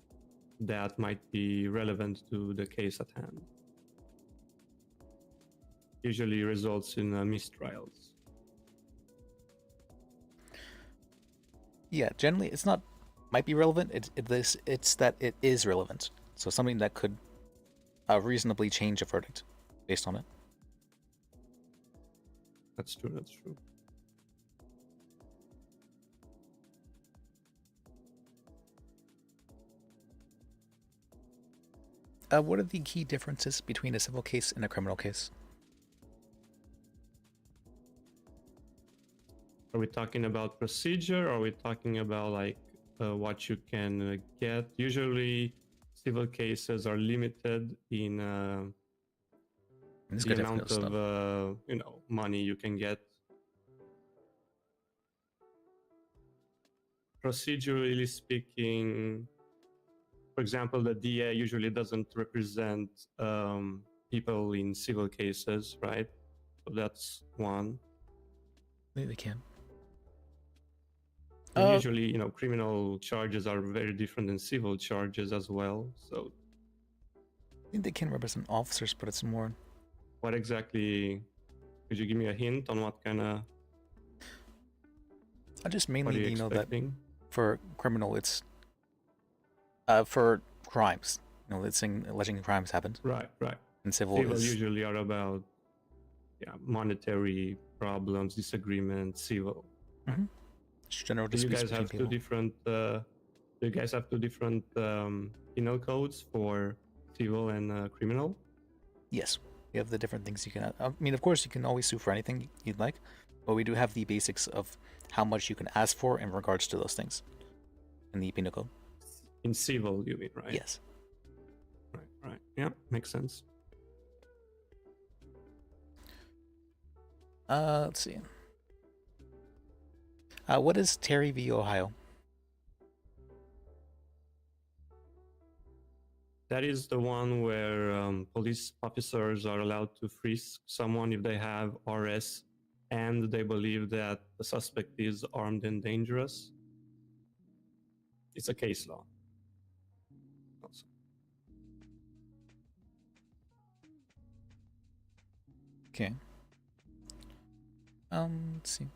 that might be relevant to the case at hand. Usually results in mistrials. Yeah, generally it's not might be relevant. It's that it is relevant. So something that could reasonably change a verdict based on it. That's true. That's true. What are the key differences between a civil case and a criminal case? Are we talking about procedure, or are we talking about like what you can get? Usually, civil cases are limited in the amount of money you can get. Procedurally speaking, for example, the DA usually doesn't represent people in civil cases, right? So that's one. Maybe they can. And usually, criminal charges are very different than civil charges as well. So I think they can represent officers, but it's more. What exactly? Could you give me a hint on what kind of? I just mainly know that for criminal, it's for crimes. It's saying alleging crimes happened. Right. And civil usually are about monetary problems, disagreements, civil. Mm-hmm. General disputes. You guys have two different. You guys have two different penal codes for civil and criminal. Yes, we have the different things you can. I mean, of course, you can always sue for anything you'd like, but we do have the basics of how much you can ask for in regards to those things in the penal code. In civil, you mean, right? Yes. Right. Yeah, makes sense. Let's see. What is Terry v. Ohio? That is the one where police officers are allowed to freeze someone if they have RS and they believe that the suspect is armed and dangerous. It's a case law. Also. Okay. Let's see.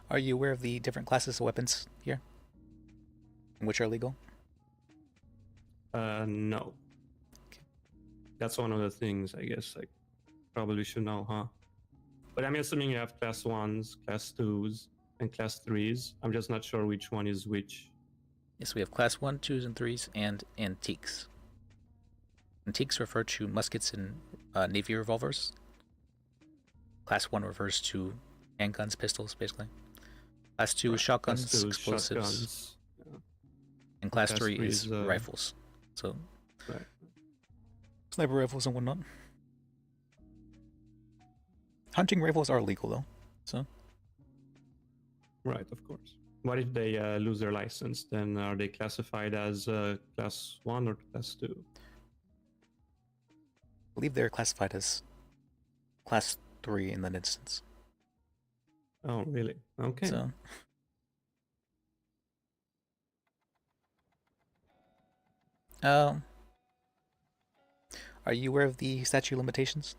Are you aware of the different classes of weapons here? Which are legal? No. Okay. That's one of the things I guess I probably should know, huh? But I'm assuming you have class 1s, class 2s, and class 3s. I'm just not sure which one is which. Yes, we have class 1, 2s, and 3s, and antiques. Antiques refer to muskets and Navy revolvers. Class 1 refers to handguns, pistols, basically. Class 2 is shotguns, class 2 is explosives. Shotguns. Yeah. And class 3 is rifles. So, right. Sniper rifles and whatnot. Hunting rifles are legal, though. So. Right, of course. What if they lose their license? Then are they classified as class 1 or class 2? I believe they're classified as class 3 in that instance. Oh, really? Okay. So, are you aware of the statute of limitations?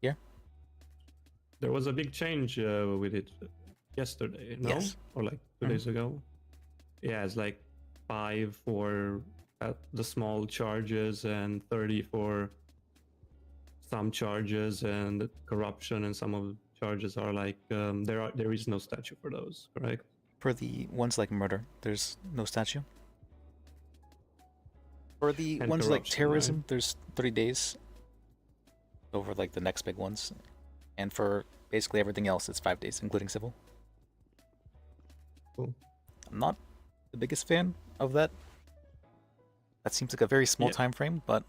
Yeah. There was a big change with it yesterday, no? Yes. Or like 2 days ago? Yeah, it's like 5 for the small charges and 30 for some charges, and corruption and some of the charges are like there is no statute for those, correct? For the ones like murder, there's no statute. For the And ones like corruption, terrorism, right? there's 30 days. over like the next big ones, and for basically everything else, it's 5 days, including civil. Cool. I'm not the biggest fan of that. That seems like a very small time frame, but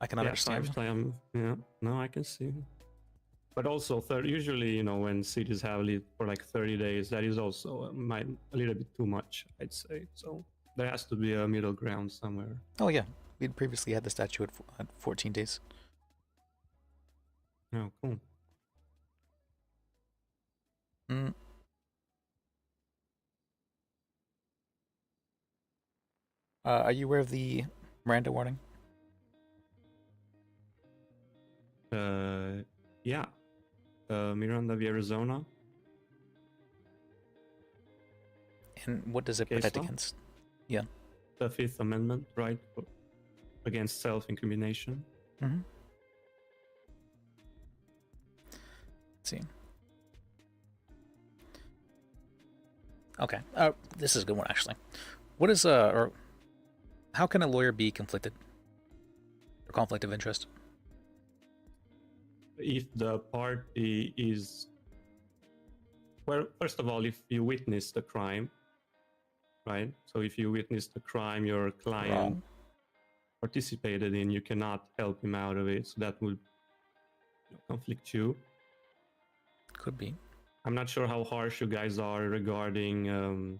I can understand. 5 times. Yeah, no, I can see. But also, usually, when cities have it for like 30 days, that is also a little bit too much, I'd say. So there has to be a middle ground somewhere. Oh yeah, we'd previously had the statute at 14 days. Oh, cool. Are you aware of the Miranda warning? Yeah. Miranda of Arizona. And what does it protect against? Yeah. The Fifth Amendment, right? Against self-incrimination. Mm-hmm. Let's see. Okay. This is a good one, actually. What is or how can a lawyer be conflicted? Or conflict of interest? If the party is, well, first of all, if you witness the crime, right? So if you witness the crime your client participated in, you cannot help him out of it. So that would conflict you. Could be. I'm not sure how harsh you guys are regarding,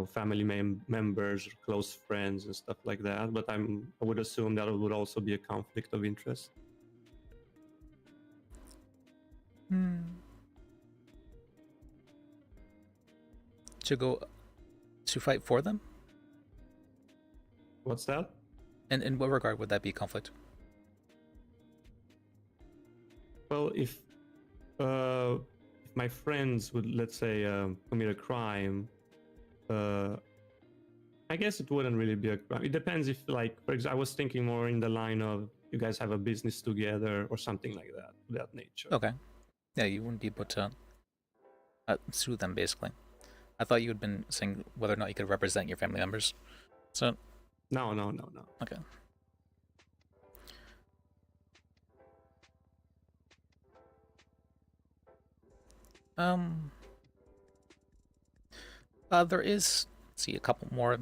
family members or close friends and stuff like that. But I would assume that it would also be a conflict of interest. To fight for them? What's that? And in what regard would that be conflict? Well, if my friends would, let's say, commit a crime, I guess it wouldn't really be a crime. It depends if, like, for example, I was thinking more in the line of you guys have a business together or something like that, of that nature. Okay. Yeah, you wouldn't be able to sue them, basically. I thought you had been saying whether or not you could represent your family members. So. No. Okay. There is, let's see, a couple more.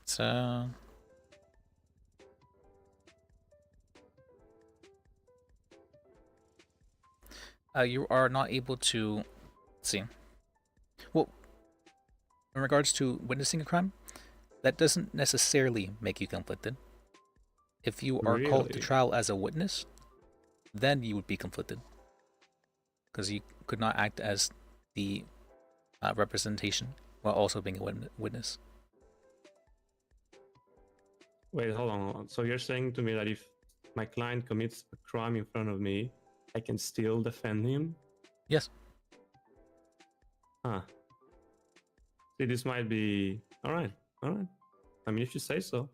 It's you are not able to, let's see. Well, in regards to witnessing a crime, that doesn't necessarily make you conflicted. If you are called to trial as a witness, then you would be conflicted. Because you could not act as the representation while also being a witness. Wait, hold on. So you're saying to me that if my client commits a crime in front of me, I can still defend him? Yes. Huh. See, this might be... All right. I mean, if you say so.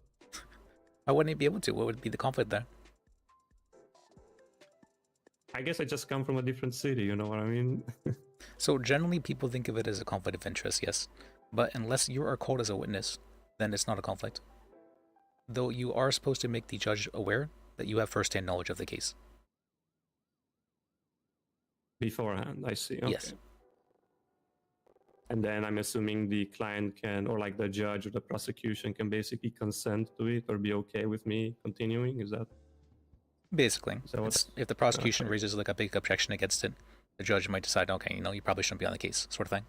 Why wouldn't he be able to? What would be the conflict there? I guess I just come from a different city, you know what I mean? So generally people think of it as a conflict of interest, yes. But unless you are called as a witness, then it's not a conflict. Though you are supposed to make the judge aware that you have first-hand knowledge of the case. Beforehand, I see. Okay. Yes. And then I'm assuming the client can, or like the judge or the prosecution can basically consent to it or be okay with me continuing? Is that? Basically. If the prosecution raises like a big objection against it, the judge might decide, okay, you probably shouldn't be on the case, sort of thing.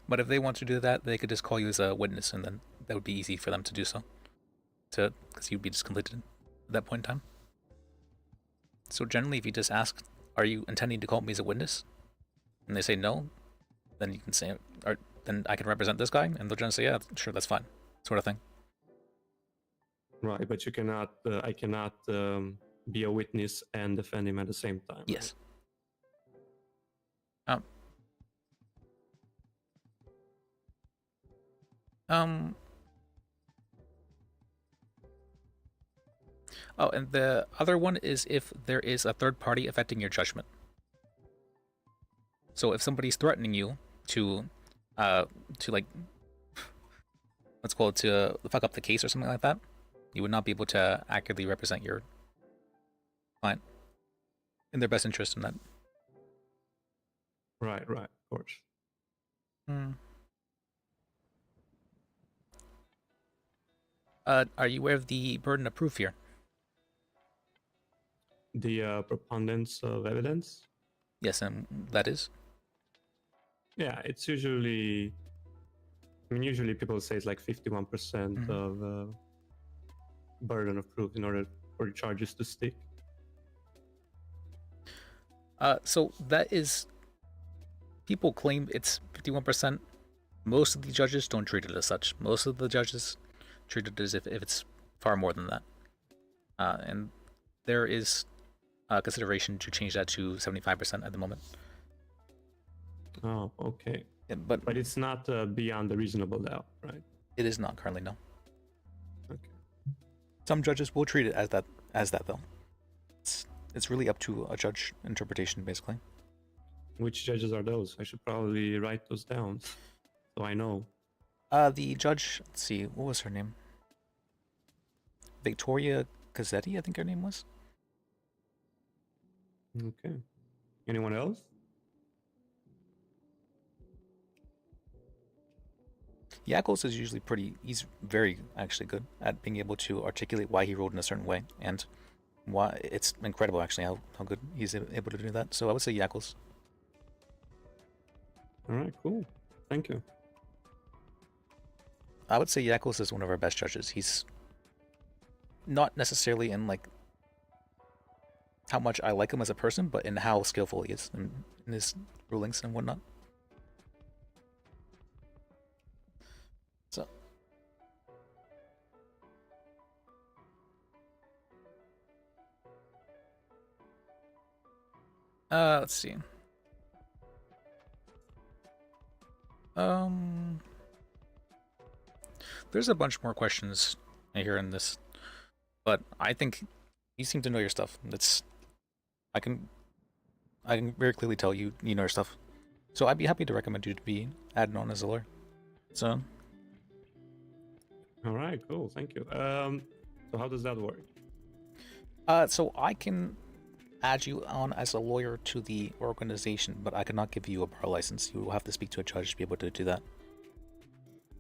But if they want to do that, they could just call you as a witness, and then that would be easy for them to do so. Because you'd be just conflicted at that point in time. So generally, if you just ask, are you intending to call me as a witness? And they say no, then you can say, then I can represent this guy, and they'll just say, yeah, sure, that's fine, sort of thing. Right, but you cannot, I cannot be a witness and defend him at the same time. Yes. Right? Oh, and the other one is if there is a third party affecting your judgment. So if somebody's threatening you to like, let's call it to fuck up the case or something like that, You would not be able to accurately represent your client in their best interest in that. Right, of course. Are you aware of the burden of proof here? The preponderance of evidence? Yes, and that is? Yeah, it's usually, I mean, usually people say it's like 51% of burden of proof in order for the charges to stick. So that is, people claim it's 51%. Most of the judges don't treat it as such. Most of the judges treat it as if it's far more than that. And there is consideration to change that to 75% at the moment. Oh, okay. Yeah, but it's not beyond the reasonable doubt, right? It is not currently, no. Okay. Some judges will treat it as that though. It's really up to a judge interpretation, basically. Which judges are those? I should probably write those down so I know. The judge, let's see, what was her name? Victoria Cazzetti, I think her name was. Okay. Anyone else? Yakos is usually he's very actually good at being able to articulate why he ruled in a certain way, and why it's incredible actually how good he's able to do that. So I would say Yakos. All right, cool. Thank you. I would say Yakos is one of our best judges. He's not necessarily in like how much I like him as a person, but in how skillful he is in his rulings and whatnot. So let's see. There's a bunch more questions here in this, but I think you seem to know your stuff. I can very clearly tell you know your stuff. So I'd be happy to recommend you to be added on as a lawyer. So. All right, cool. Thank you. So how does that work? So I can add you on as a lawyer to the organization, but I cannot give you a bar license. You will have to speak to a judge to be able to do that.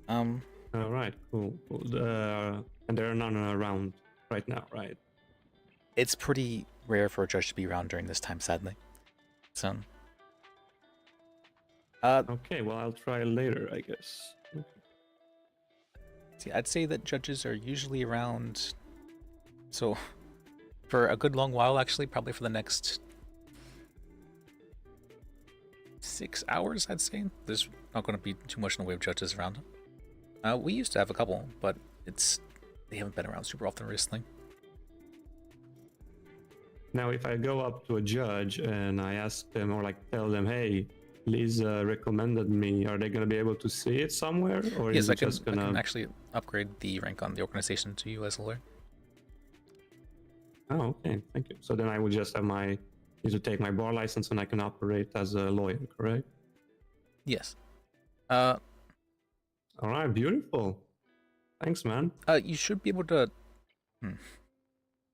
All right, cool. And there are none around right now, right? It's pretty rare for a judge to be around during this time, sadly. So. Okay, well, I'll try later, I guess. Okay. See, I'd say that judges are usually around. So, for a good long while, actually, probably for the next 6 hours, I'd say. There's not going to be too much in the way of judges around. We used to have a couple, but they haven't been around super often recently. Now, if I go up to a judge and I ask them or like tell them, hey, Lis recommended me, are they going to be able to see it somewhere? Or Yes, is I it can, just going I can to... actually upgrade the rank on the organization to you as a lawyer. Oh, okay, thank you. So then I would just have need to take my bar license and I can operate as a lawyer, correct? Yes. All right, beautiful. Thanks, man. You should be able to...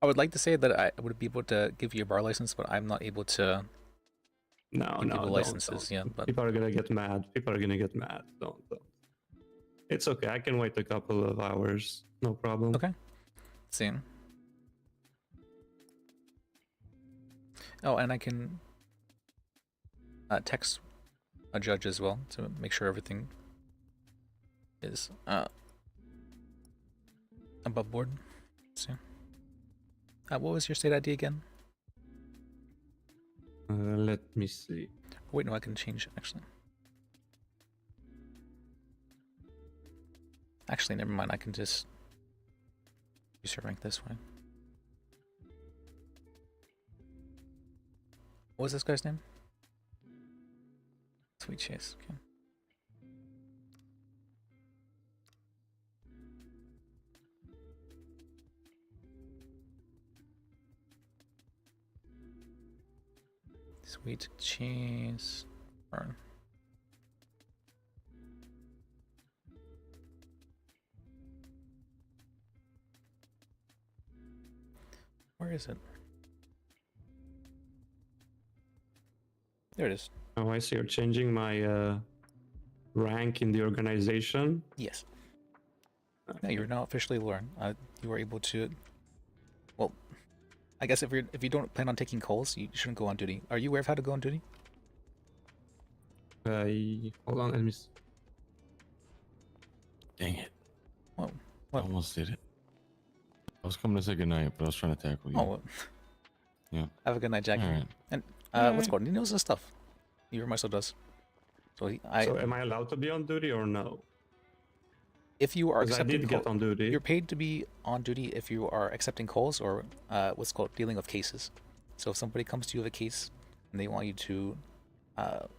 I would like to say that I would be able to give you a bar license, but I'm not able to give people licenses. Don't. Yeah, but people are gonna get mad. Don't. It's okay. I can wait a couple of hours. No problem. Okay. Same. Oh, and I can text a judge as well to make sure everything is above board. Let's see. What was your state ID again? Let me see. Wait, no, I can change it actually. Actually, never mind. I can just use your rank this way. What was this guy's name? Sweet Chase. Okay. Sweet Cheese. Burn. Where is it? There it is. Oh, I see. You're changing my rank in the organization. Yes. No, you're now officially lawyer. You were able to. Well, I guess if you don't plan on taking calls, you shouldn't go on duty. Are you aware of how to go on duty? Hold on, let me. Dang it! Whoa! I almost did it. I was coming to say goodnight, but I was trying to tackle you. Oh. Well. Yeah. Have a good night, Jackie. All right. And what's going on? He knows this stuff. Your Marcel does. So So am I allowed to be on duty or no? If you are 'Cause I did get on duty. You're paid to be on duty if you are accepting calls or what's called dealing with cases. So if somebody comes to you with a case and they want you to, or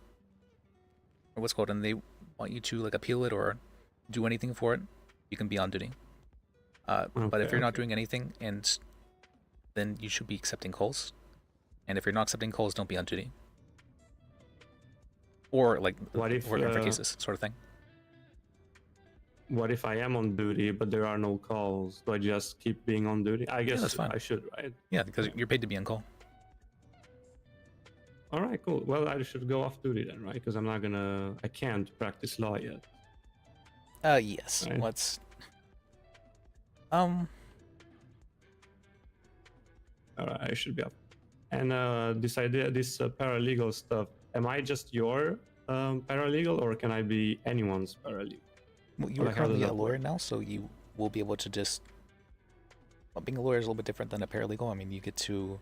what's called, and they want you to like appeal it or do anything for it, you can be on duty. But if you're not doing anything, and then you should be accepting calls. And if you're not accepting calls, don't be on duty. Or like What if, for cases sort of thing. What if I am on duty but there are no calls? Do I just keep being on duty? I guess that's fine. I should, right? Yeah, because you're paid to be on call. All right, cool. Well, I should go off duty then, right? Because I can't practice law yet. Yes. Right. Let's. All right, I should be up. And this paralegal stuff. Am I just your paralegal, or can I be anyone's paralegal? Well, you Or are like, how does currently a that lawyer work? now, so you will be able to just. Well, being a lawyer is a little bit different than a paralegal. I mean, you get to.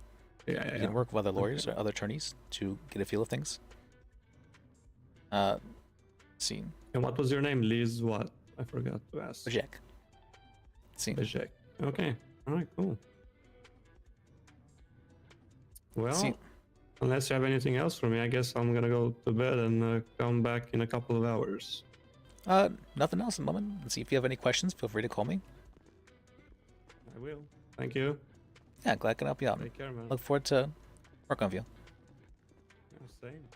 You can work with other lawyers or other attorneys to get a feel of things. See. And what was your name? Lis what? I forgot to ask. Bajek. See. Bajek. Okay. All right, cool. Well, See. unless you have anything else for me, I guess I'm gonna go to bed and come back in a couple of hours. Nothing else at the moment. Let's see if you have any questions. Feel free to call me. I will. Thank you. Yeah, glad I can help you out. Take care, man. Look forward to working with you. Yeah, same.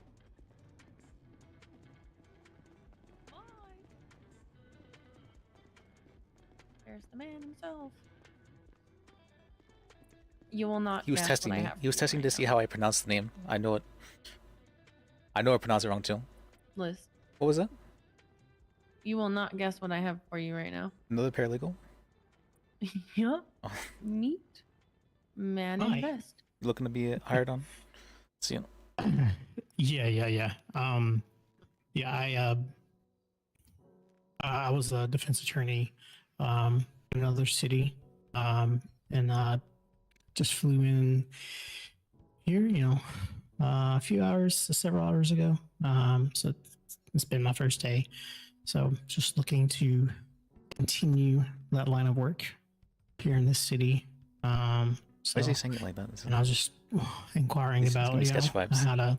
There's the man himself. You will not. He was guess testing what I me. have He was for you testing right to see how I pronounce the name. I know it. I know I pronounced it wrong too. now. Liz, What was that? you will not guess what I have for you right now. Another paralegal? Yep. Meet man in Hi. vest. You looking to be hired on? See. Yeah. I was a defense attorney in another city, and just flew in here, several hours ago. So it's been my first day. So just looking to continue that line of work here in this city. Why is he saying it like that? And I was just inquiring He's about giving sketch vibes. how to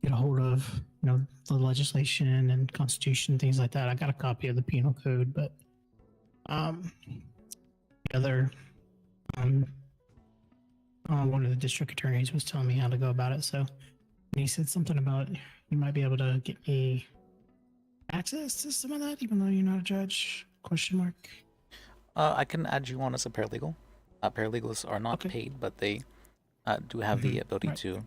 get a hold of the legislation and constitution, things like that. I got a copy of the penal code, but the other one of the district attorneys was telling me how to go about it. So and he said something about you might be able to get me access to some of that, even though you're not a judge? Question mark. I can add you on as a paralegal. Paralegals are not paid, but they do have the ability to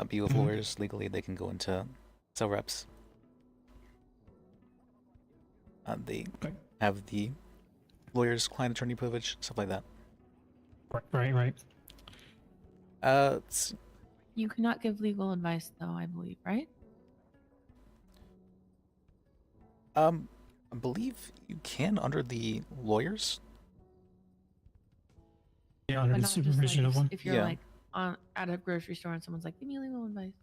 be with lawyers legally. They can go into cell reps. They have the lawyer's client attorney privilege, stuff like that. Right. You cannot give legal advice, though, I believe, right? I believe you can under the lawyers. Yeah, under But the not just, supervision like, of one. If you're like at a grocery store and someone's like, "Give me legal advice,"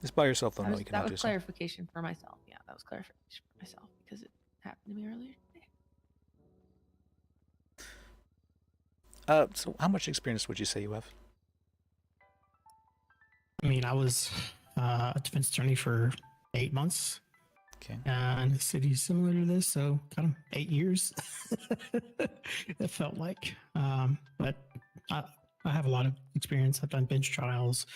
Just by yourself, though. that No, was, you cannot that do was so. clarification for myself. Yeah, that was clarification for myself because it happened to me earlier today. So how much experience would you say you have? I mean, I was a defense attorney for 8 months. Okay. And the city's similar to this, so kind of 8 years. It felt like. But I have a lot of experience. I've done bench trials,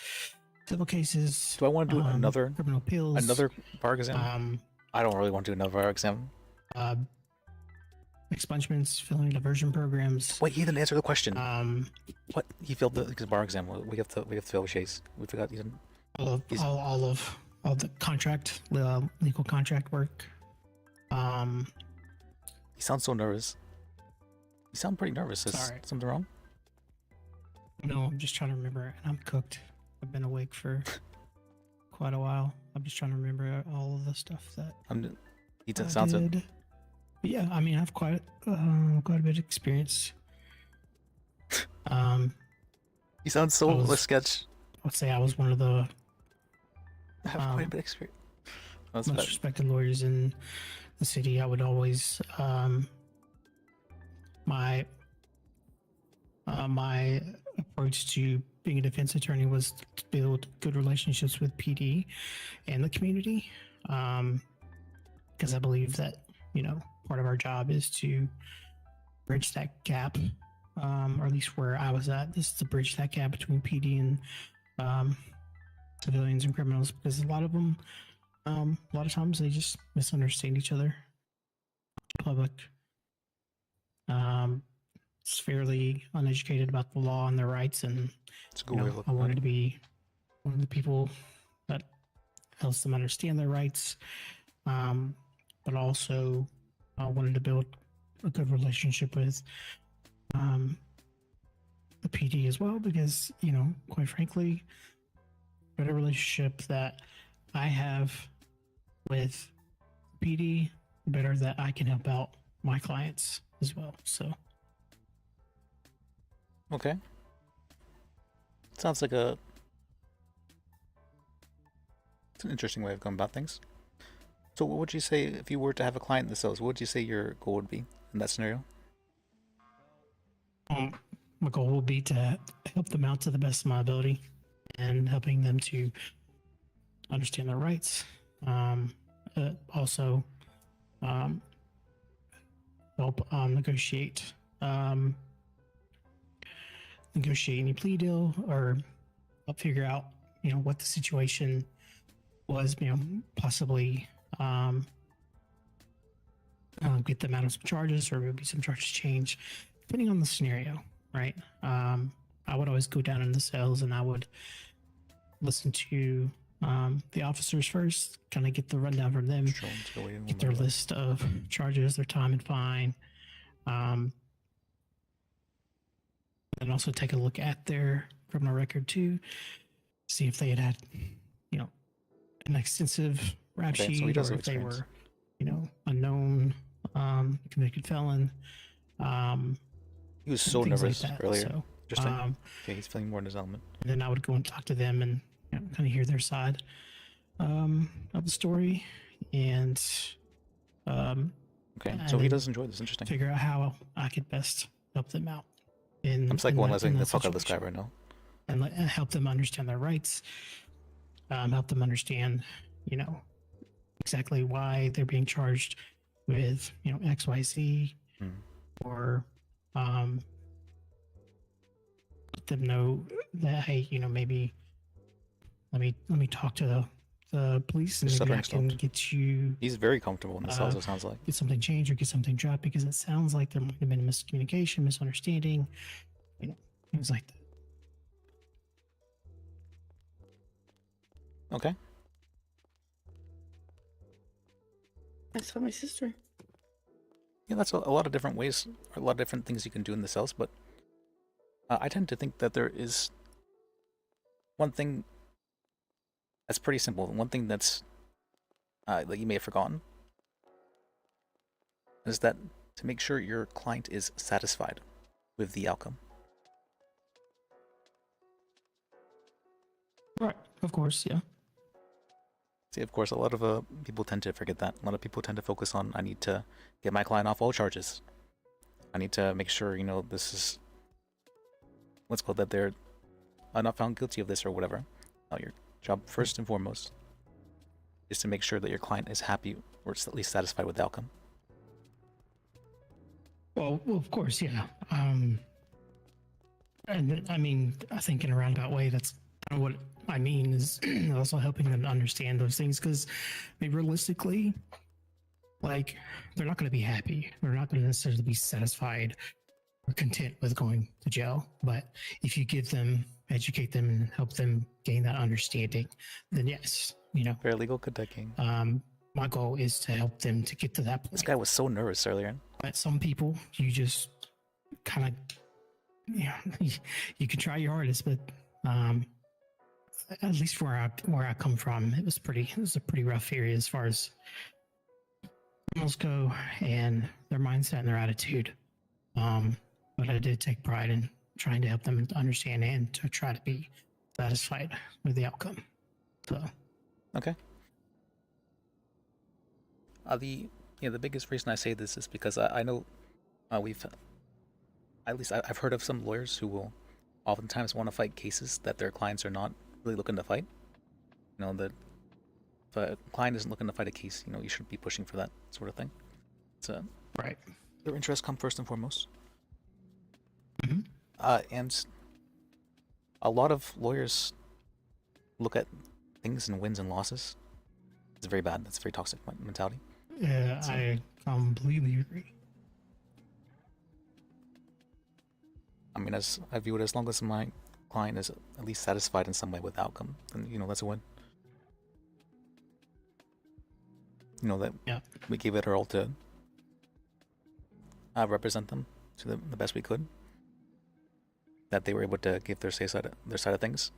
civil cases. Do I want to do another criminal appeals? Another bar exam? I don't really want to do another bar exam. expungements, failing diversion programs. Wait, he didn't answer the question. What he failed his bar exam. We have to fail Chase. We forgot he didn't. All the contract, legal contract work. He sounds so nervous. You sound pretty nervous. Is Sorry. something wrong? No, I'm just trying to remember, and I'm cooked. I've been awake for quite a while. I'm just trying to remember all of the stuff that He sounds it. did. But yeah, I mean, I have quite a bit of experience. He sounds so sketch. I'd say I was one of the I have quite a bit of experience. most respected lawyers in the city. I would always my approach to being a defense attorney was to build good relationships with PD and the community, because I believe that part of our job is to bridge that gap, or at least where I was at. This is to bridge that gap between PD and civilians and criminals, because a lot of them, a lot of times they just misunderstand each other. Public, is fairly uneducated about the law and their rights, and I wanted to be one of the people that helps them understand their rights, but also I wanted to build a good relationship with the PD as well, because quite frankly, the better relationship that I have with PD, the better that I can help out my clients as well. So Okay. Sounds like it's an interesting way of going about things. So what would you say if you were to have a client in the cells? What would you say your goal would be in that scenario? my goal will be to help them out to the best of my ability, and helping them to understand their rights. Also, help negotiate any plea deal, or help figure out what the situation was. Possibly get them out of some charges, or maybe some charges change depending on the scenario, right? I would always go down in the cells and I would listen to the officers first, kind of get the rundown from them, get their list of charges, their time and fine, and also take a look at their criminal record too, see if they had an extensive rap Okay, so sheet, he does or have if they experience. were a known convicted felon. He was so things like nervous that. earlier. So, Interesting. Okay, he's feeling more in his element. and then I would go and talk to them and kind of hear their side of the story, and Okay, and so he then does enjoy this. Interesting. figure out how I could best help them out. In, I'm psychoanalyzing in the that fuck out of this guy situation. right now. And help them understand their rights, help them understand, exactly why they're being charged with, XYZ, or let them know that, hey, maybe let me talk to the police, and He's maybe I stuttering can get you. He's very comfortable in the cells, it sounds like. Get something changed or get something dropped, because it sounds like there might have been a miscommunication, misunderstanding, things like that. Okay. That's for my sister. Yeah, that's a lot of different ways, or a lot of different things you can do in the cells, but I tend to think that there is one thing that's pretty simple, one thing that's that you may have forgotten, is that to make sure your client is satisfied with the outcome. Right, of course, yeah. See, of course, a lot of people tend to forget that. A lot of people tend to focus on, I need to get my client off all charges. I need to make sure, this is, what's called, that they're not found guilty of this or whatever. No, your job, first and foremost, is to make sure that your client is happy, or at least satisfied with the outcome. Well, of course, yeah. And I mean, I think in a roundabout way, that's kind of what I mean, is also helping them to understand those things, because realistically, like they're not going to be happy. They're not going to necessarily be satisfied or content with going to jail. But if you give them, educate them, and help them gain that understanding, then yes, paralegal conducting. My goal is to help them to get to that point. This guy was so nervous earlier. But some people, you just kind of, you can try your hardest, but at least where I come from, it was a pretty rough area as far as criminals go and their mindset and their attitude. But I did take pride in trying to help them understand and to try to be satisfied with the outcome. So, okay. The biggest reason I say this is because I know I've heard of some lawyers who will oftentimes want to fight cases that their clients are not really looking to fight. That if a client isn't looking to fight a case, you shouldn't be pushing for that sort of thing. So right, their interests come first and foremost. Mm-hmm. And a lot of lawyers look at things in wins and losses. It's very bad. It's a very toxic mentality. Yeah, so, I completely agree. I mean, as I view it, as long as my client is at least satisfied in some way with the outcome, then that's a win. That we gave it our all to represent them to the best we could. That they were able to give their side of things.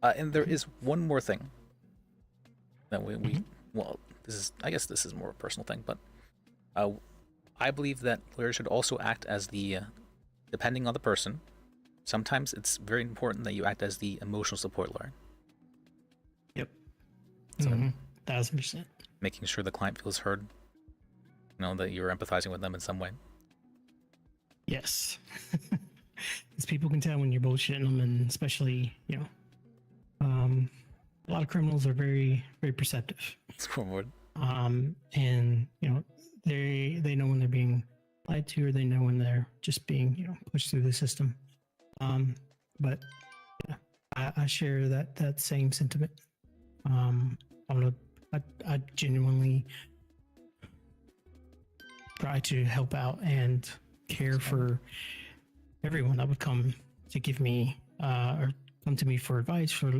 And there is one more thing that I guess this is more a personal thing, but I believe that lawyers should also act as depending on the person, sometimes it's very important that you act as the emotional support lawyer. Yep. So 1000%. Making sure the client feels heard, that you're empathizing with them in some way. Yes. Because people can tell when you're bullshitting them, and especially, a lot of criminals are very, very perceptive. And, they know when they're being lied to, or they know when they're just being, pushed through the system. But I share that same sentiment. I genuinely try to help out and care for everyone that would come to give me or come to me for advice, for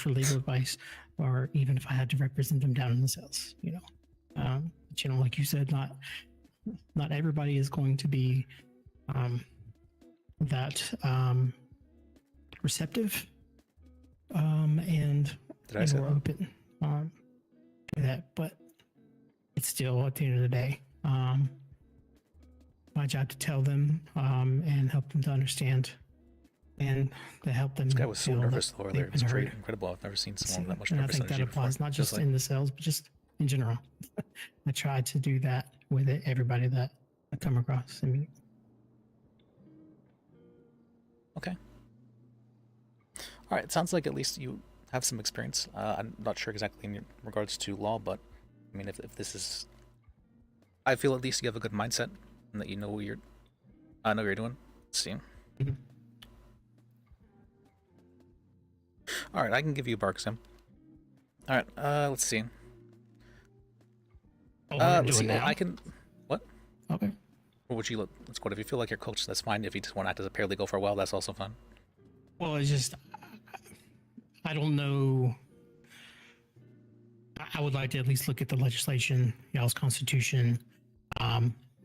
legal advice, or even if I had to represent them down in the cells. But, like you said, not everybody is going to be that receptive and open to that, but it's still, at the end of the day, my job to tell them and help them to understand and to help them. This guy was so nervous earlier. It was heard. incredible. I've never seen someone that much And I nervous think that energy applies before. not just in the cells, but just in general. I try to do that with everybody that I come across. I mean, okay. All right. It sounds like at least you have some experience. I'm not sure exactly in regards to law, but I mean, if this is, I feel at least you have a good mindset and that you know what you're doing. Let's see. Mm-hmm. All right, I can give you a bar exam. All right, let's see. Let's see. I can. What? Okay. Or would you look? Let's go. If you feel like you're coached, that's fine. If you just want to act as a paralegal for a while, that's also fine. Well, it's just, I don't know. I would like to at least look at the legislation, y'all's constitution,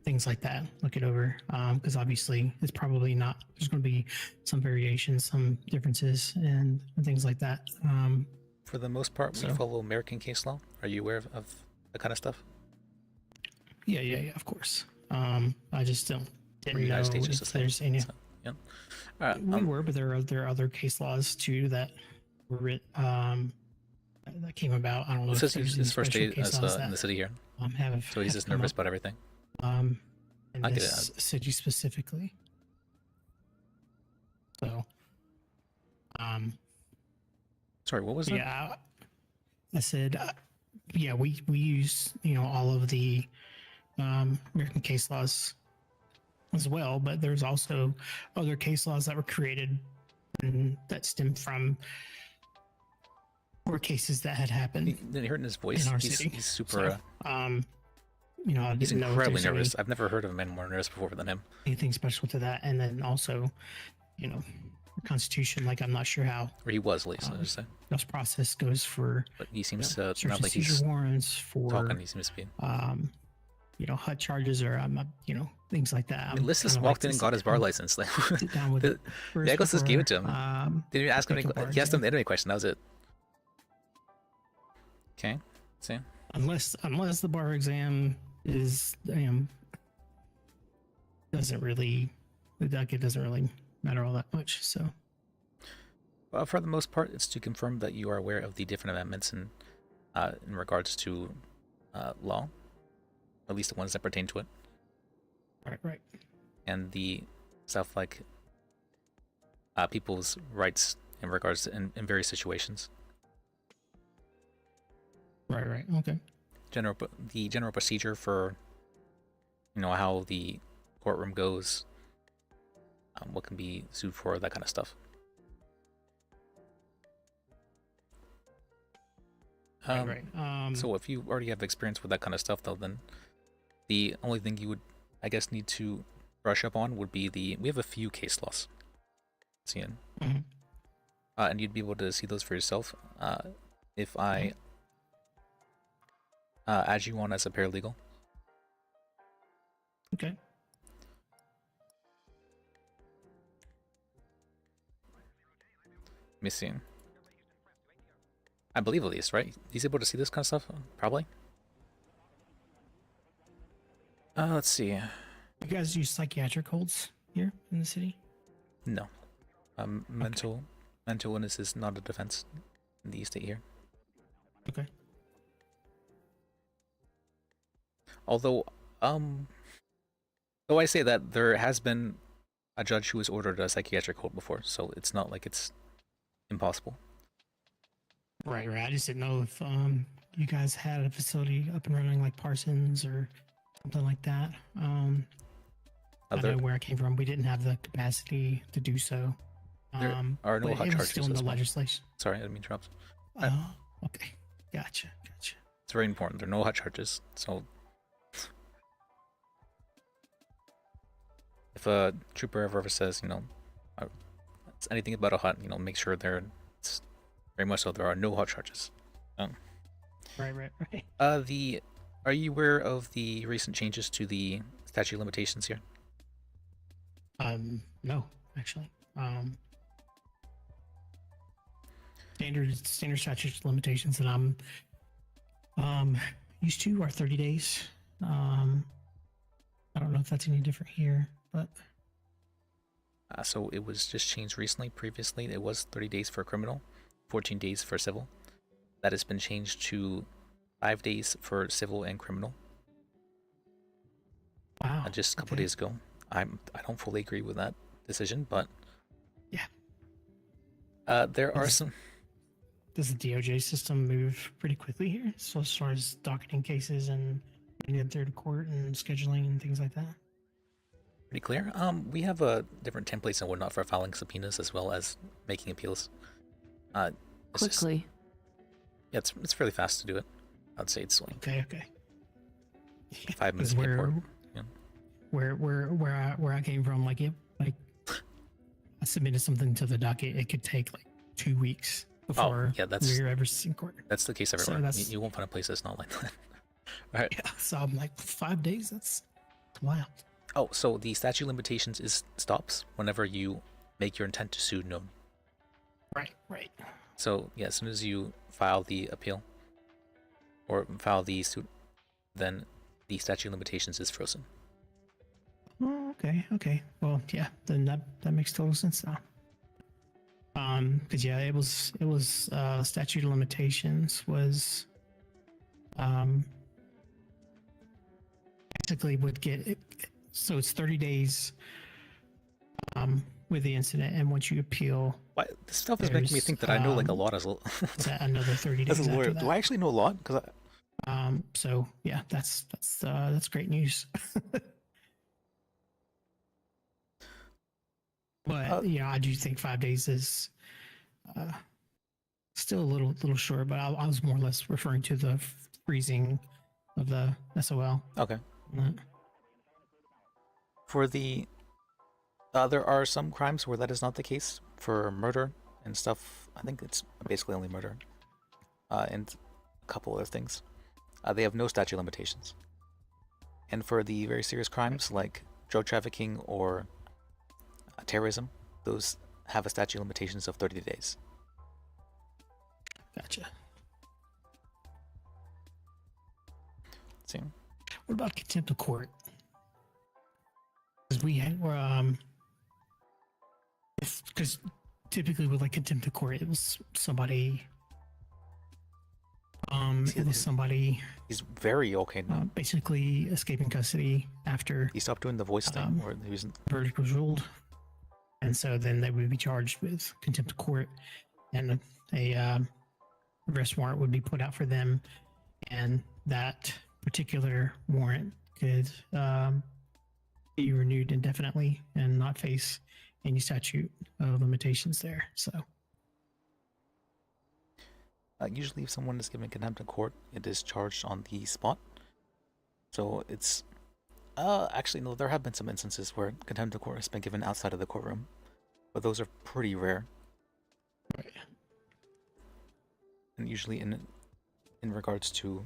things like that. Look it over, because obviously it's probably not. There's going to be some variations, some differences, and things like that. For the most part, we follow American case law. Are you aware of that kind of stuff? Yeah, of course. I just didn't know United States if just the there's any. So, yeah. All right. We were, but there are other case laws too that were written. That came about. I don't know. This if is his first day as, in the city here. So he's just nervous about everything. In I get this it. city specifically. So, sorry, what was that? Yeah, I said, yeah, we use all of the American case laws as well, but there's also other case laws that were created and that stem from court cases that had happened. You heard in his voice, in our he's city. super. So, you know, I He's didn't know if incredibly there's nervous. I've never heard of a man more nervous before than him. anything special to that. And then also, you know, Constitution, like I'm not sure how Or he was, at least. I just say. this process goes for. But he seems you know, to search not and like he's seizure warrants for talking. He seems to be. You know, HUD charges or you know, things like that. I mean, Lis just walked in and got his bar license. Like, the Eagles just gave it to him. Didn't even ask him. He asked him the interview question. That was it. Okay. See. Unless the bar exam is doesn't really, the docket doesn't really matter all that much. So. Well, for the most part, it's to confirm that you are aware of the different amendments in regards to law, at least the ones that pertain to it. Right. And the stuff like people's rights in regards to in various situations. Right. Okay. The general procedure for, you know, how the courtroom goes, what can be sued for, that kind of stuff. Right. So if you already have experience with that kind of stuff, though, then the only thing you would, I guess, need to brush up on would be we have a few case laws. And you'd be able to see those for yourself. If I add you on as a paralegal. Okay. Let me see. I believe at least, right? He's able to see this kind of stuff? Probably. Let's see. You guys use psychiatric holds here in the city? No. Mental illness is not a defense in the state here. Okay. Although, though I say that there has been a judge who has ordered a psychiatric hold before, so it's not like it's impossible. Right. I just didn't know if you guys had a facility up and running like Parsons or something like that. I know where I came from, we didn't have the capacity to do so. There are no hot charges. Still in the legislation. Sorry, I didn't mean to interrupt. Okay. Gotcha. It's very important. There are no hot charges. So if a trooper ever says, you know, anything about a hot, you know, make sure it's very much so there are no hot charges. Right. Are you aware of the recent changes to the statute of limitations here? No, actually. Standard statute of limitations that I'm used to are 30 days. I don't know if that's any different here, but so it was just changed recently. Previously, it was 30 days for criminal, 14 days for civil. That has been changed to 5 days for civil and criminal. Wow. Just a couple days ago. I don't fully agree with that decision, but yeah. There are some. Does the DOJ system move pretty quickly here? So as far as docketing cases and getting them through to court and scheduling and things like that? Pretty clear. We have different templates and whatnot for filing subpoenas as well as making appeals. Quickly. It's fairly fast to do it. I'd say it's like okay. 5 minutes. Where I came from, like I submitted something to the docket, it could take like 2 weeks before we were ever in court. That's the case everywhere. You won't find a place that's not like that. All right. Yeah, so I'm like 5 days. That's wild. Oh, so the statute of limitations stops whenever you make your intent to sue known. Right. So yeah, as soon as you file the appeal or file the suit, then the statute of limitations is frozen. Oh, okay. Well, yeah, then that makes total sense now. Because yeah, it was statute of limitations was basically would get it, so it's 30 days with the incident, and once you appeal, this stuff is making me think that I know like a lot as a another 30 days as a lawyer. after that. Do I actually know a lot? Because so yeah, that's great news. But I do think 5 days is still a little short. But I was more or less referring to the freezing of the SOL. Okay. Mm. For the there are some crimes where that is not the case. For murder and stuff, I think it's basically only murder, and a couple other things. They have no statute of limitations. And for the very serious crimes like drug trafficking or terrorism, those have a statute of limitations of 30 days. Gotcha. See. What about contempt of court? Because because typically with like contempt of court, it was somebody. It was somebody. He's very okay now. Basically escaping custody after he stopped doing the voice thing, or he was verdict was ruled, and so then they would be charged with contempt of court, and a arrest warrant would be put out for them, and that particular warrant could be renewed indefinitely and not face any statute of limitations there. So. Usually if someone is given contempt of court, it is charged on the spot. So it's... actually, no, there have been some instances where contempt of court has been given outside of the courtroom. But those are pretty rare. Right. And usually in regards to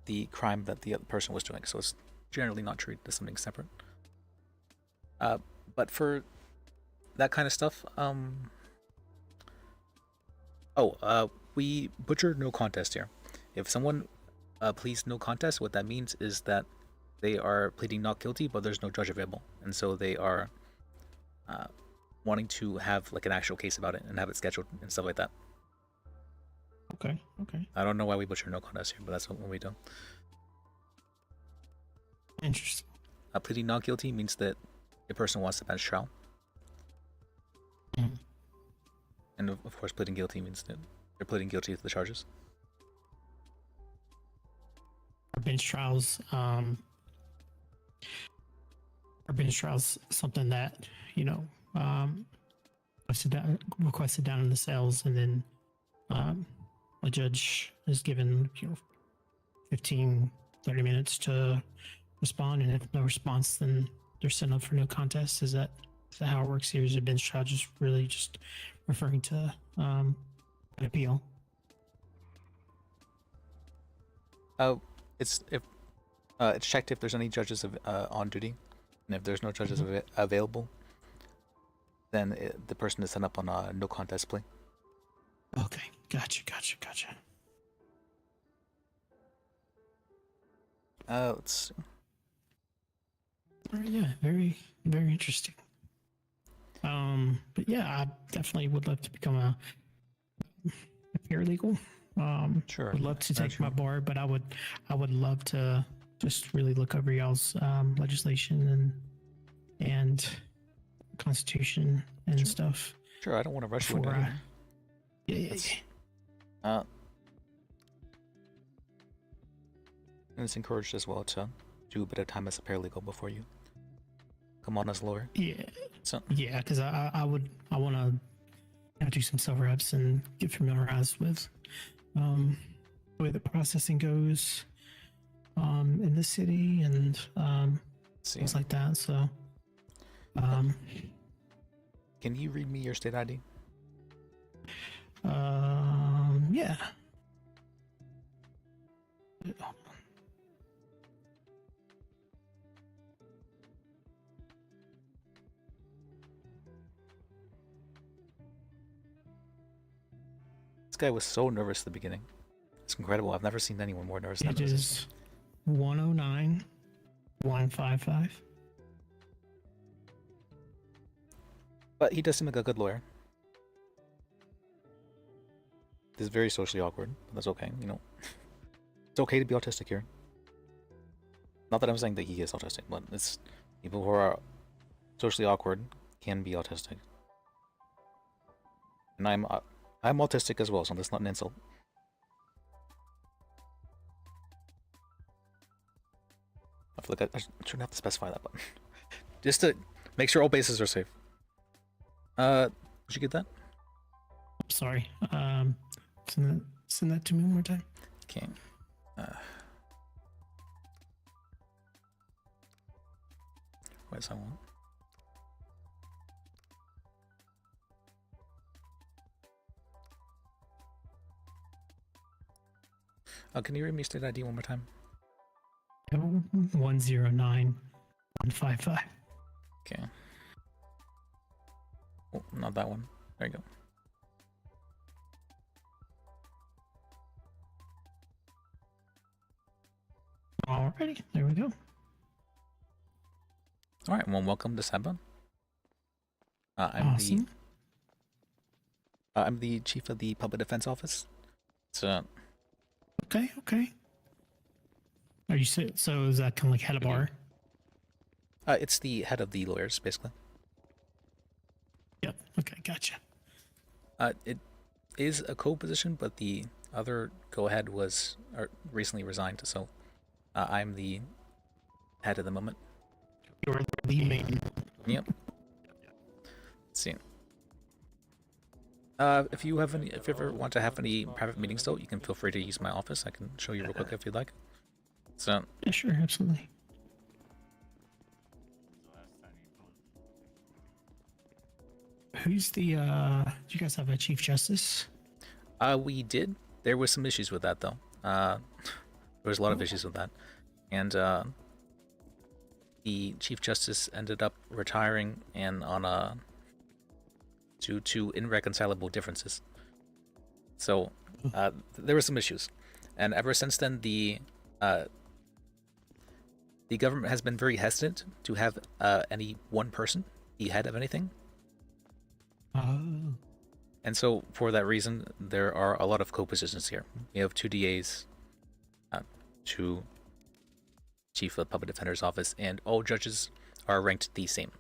the crime that the other person was doing. So it's generally not treated as something separate. But for that kind of stuff, we butcher no contest here. If someone pleads no contest, what that means is that they are pleading not guilty, but there's no judge available, and so they are wanting to have like an actual case about it and have it scheduled and stuff like that. Okay. I don't know why we butcher no contest here, but that's what we do. Interesting. Pleading not guilty means that a person wants a bench trial. Mm. And of course, pleading guilty means that they're pleading guilty to the charges. Are bench trials something that, requested down in the cells, and then a judge is given 15, 30 minutes to respond, and if no response, then they're sent up for no contest? Is that how it works here? Is a bench trial just really just referring to an appeal? It's checked if there's any judges on duty, and if there's no judges available, then the person is sent up on a no contest plea. Okay, gotcha. Let's see. Yeah, very, very interesting. But yeah, I definitely would love to become a paralegal. Sure. Would love to take my bar, but I would love to just really look over y'all's legislation and constitution and stuff. Sure, I don't want to rush you into anything. Yeah. And it's encouraged as well to do a bit of time as a paralegal before you come on as a lawyer. Yeah. So yeah, because I want to do some self reps and get familiarized with the way the processing goes in the city and things like that. So, can you read me your state ID? Yeah. This guy was so nervous at the beginning. It's incredible. I've never seen anyone more nervous than It is 109-155. But he does seem like a good lawyer. This is very socially awkward, but that's okay, It's okay to be autistic here. Not that I'm saying that he is autistic, but it's people who are socially awkward can be autistic. And I'm autistic as well, so that's not an insult. I feel like I shouldn't have to specify that, but just to make sure all bases are safe. Did you get that? Sorry. Send that to me one more time. Okay. Where's I want? Can you read me state ID one more time? 109155. Okay. Oh, not that one. There you go. Alrighty, there we go. All right, well, welcome to Sabon. Awesome. I'm the chief of the public defense office. So. Okay. Are you so is that kind of like head of bar? It's the head of the lawyers, basically. Yep. Okay, gotcha. It is a co-position, but the other co-head was recently resigned, so I'm the head at the moment. You're the main. Yep. Let's see. If you ever want to have any private meetings, though, you can feel free to use my office. I can show you real quick if you'd like. So. Yeah, sure, absolutely. Who's the? Do you guys have a chief justice? We did. There was some issues with that, though. There was a lot of issues with that, and the chief justice ended up retiring and due to irreconcilable differences. So there were some issues, and ever since then, the government has been very hesitant to have any one person be head of anything. Oh. And so, for that reason, there are a lot of co-positions here. We have 2 DAs, 2 chief of the public defender's office, and all judges are ranked the same.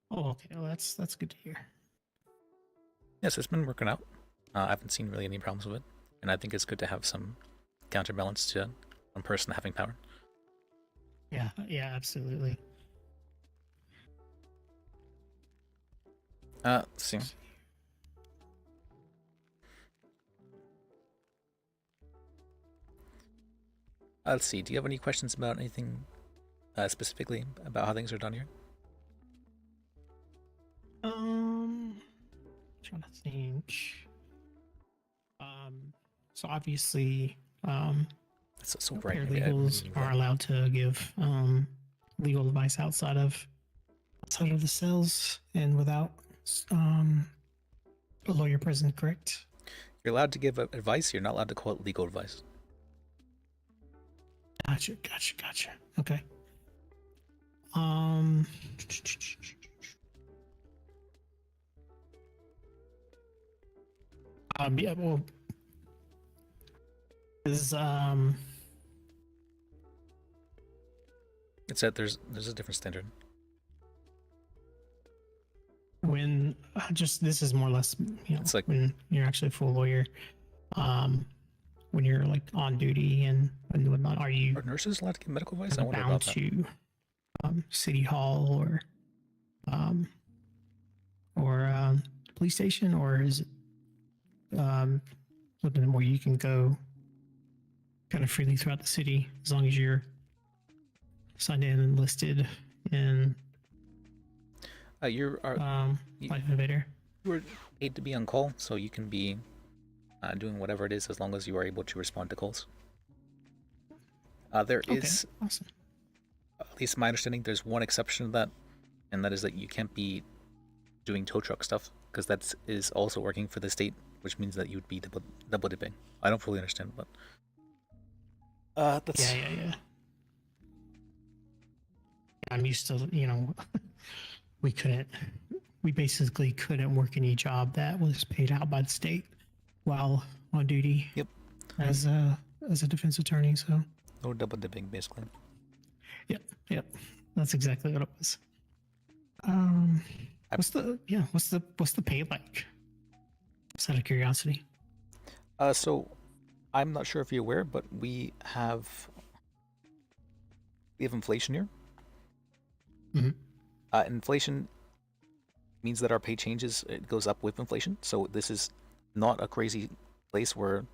Oh, okay. Well, that's good to hear. Yes, it's been working out. I haven't seen really any problems with it, and I think it's good to have some counterbalance to one person having power. Yeah, absolutely. Let's see. Let's see. Do you have any questions about anything specifically about how things are done here? Trying to think. So obviously, That's so bright. paralegals are allowed to give legal advice outside of the cells and without a lawyer present, correct? You're allowed to give advice. You're not allowed to call it legal advice. Gotcha. Okay. Yeah, well, is It's that there's a different standard. when this is more or less, It's like when you're actually a full lawyer, when you're like on duty and whatnot, are nurses allowed to give medical advice? I wonder bound about that. to city hall or police station, or is it something where you can go kind of freely throughout the city as long as you're signed in and listed in Life innovator? You were paid to be on call, so you can be doing whatever it is as long as you are able to respond to calls. There is, awesome. at least my understanding, there's one exception to that, and that is that you can't be doing tow truck stuff, because that is also working for the state, which means that you would be double dipping. I don't fully understand, but that's... Yeah. I'm used to, we basically couldn't work any job that was paid out by the state while on duty. Yep. As a defense attorney, so. No double dipping, basically. Yep. That's exactly what it was. What's the pay like? Just out of curiosity. So I'm not sure if you're aware, but we have inflation here. Mm-hmm. Inflation means that our pay changes. It goes up with inflation. So this is not a crazy place where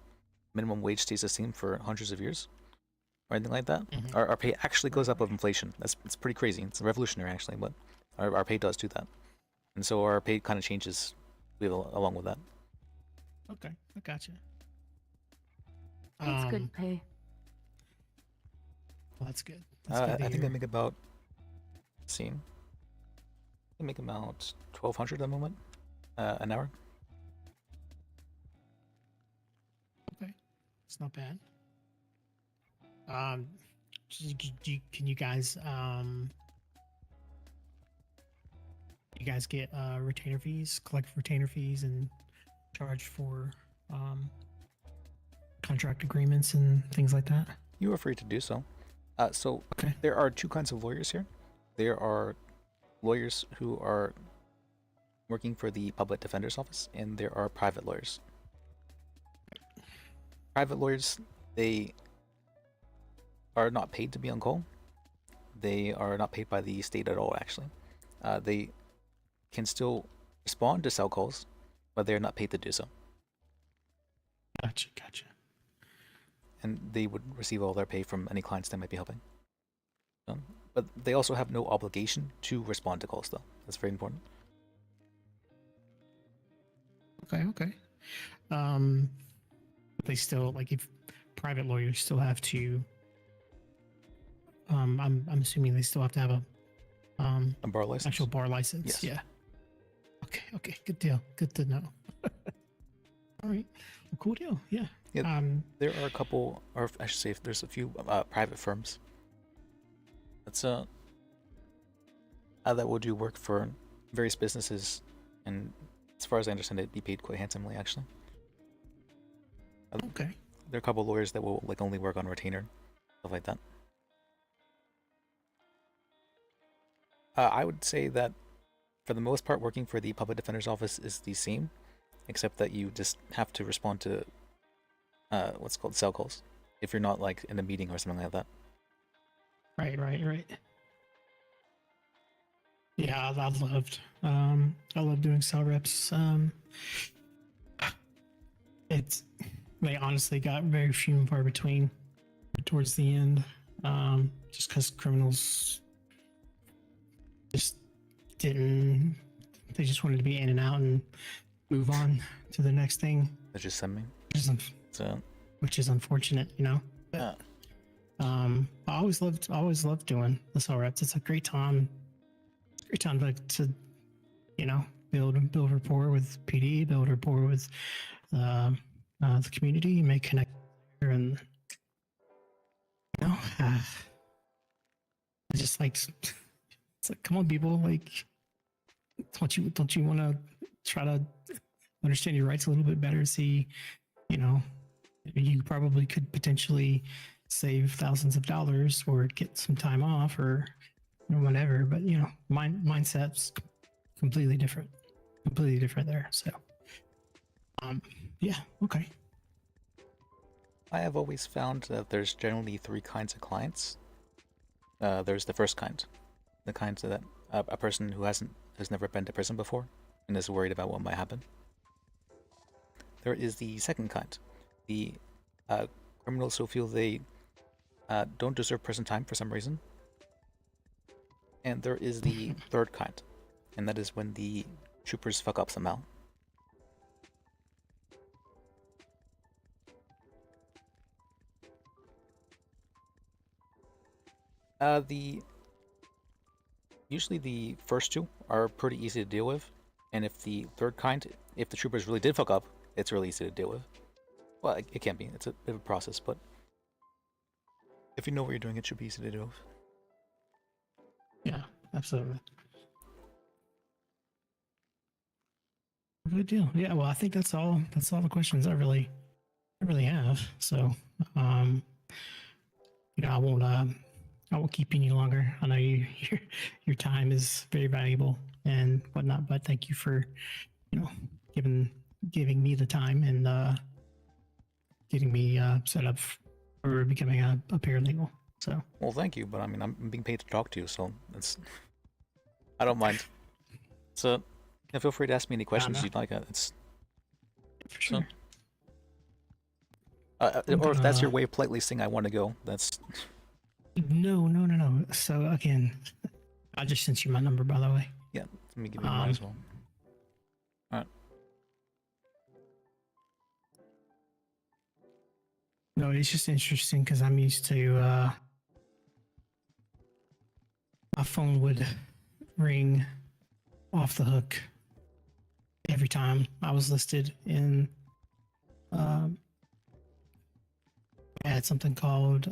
minimum wage stays the same for hundreds of years. or anything like that. Our pay actually goes up with inflation. It's pretty crazy. It's revolutionary actually, but our pay does do that, and so our pay kind of changes along with that. Okay, I gotcha. That's good pay. Well, that's good. That's good to I think I hear. make about, I make about 1,200 at the moment, an hour. Okay, it's not bad. Can you guys you guys get retainer fees, collect retainer fees, and charge for contract agreements and things like that? You are free to do so. So there are two kinds of lawyers here. There are lawyers who are working for the public defender's office, and there are private lawyers. Private lawyers, they are not paid to be on call. They are not paid by the state at all, actually. They can still respond to cell calls, but they're not paid to do so. Gotcha. And they would receive all their pay from any clients they might be helping. But they also have no obligation to respond to calls, though. That's very important. Okay. But they still, like, if private lawyers still have to, I'm assuming they still have to have a bar license. Actual bar license. Yes. Yeah. Okay. Good deal. Good to know. All right. Well, cool deal. Yeah. There are a couple, or I should say, there's a few private firms that will do work for various businesses, and as far as I understand, it'd be paid quite handsomely, actually. Okay. There are a couple of lawyers that will only work on retainer, stuff like that. I would say that for the most part, working for the public defender's office is the same, except that you just have to respond to what's called cell calls if you're not like in a meeting or something like that. Right. Yeah, I loved doing cell reps. They honestly got very few and far between towards the end, just because criminals just didn't. They just wanted to be in and out and move on to the next thing. They just send me. Which is unfortunate, you know. But, I always loved doing the cell reps. It's a great time. Great time to you know, build rapport with PD, build rapport with the community, make connect, and you know, it's just like, it's like, come on, people, like, don't you want to try to understand your rights a little bit better? See, you know, you probably could potentially save thousands of dollars or get some time off or whatever, but you know, mindset's completely different there. So yeah, okay. I have always found that there's generally three kinds of clients. There's the first kind, the kind that a person who has never been to prison before and is worried about what might happen. There is the second kind, the criminals who feel they don't deserve prison time for some reason. And there is the third kind, and that is when the troopers fuck up somehow. Usually the first two are pretty easy to deal with, and if the third kind, if the troopers really did fuck up, it's really easy to deal with. Well, it can be. It's a bit of a process, but if you know what you're doing, it should be easy to deal with. Yeah, absolutely. Good deal. Yeah, well, I think that's all the questions I really have. So, you know, I won't keep you any longer. I know your time is very valuable and whatnot, but thank you for, you know, giving me the time and getting me set up for becoming a paralegal. So, well, thank you, but I mean, I'm being paid to talk to you, so I don't mind. So, yeah, feel free to ask me any questions you'd like. It's for sure. Or if that's your way of politely saying I want to go, that's... No. So again, I just sent you my number, by the way. Yeah, let me give you mine as well. Alright. No, it's just interesting because I'm used to my phone would ring off the hook every time I was listed in. I had something called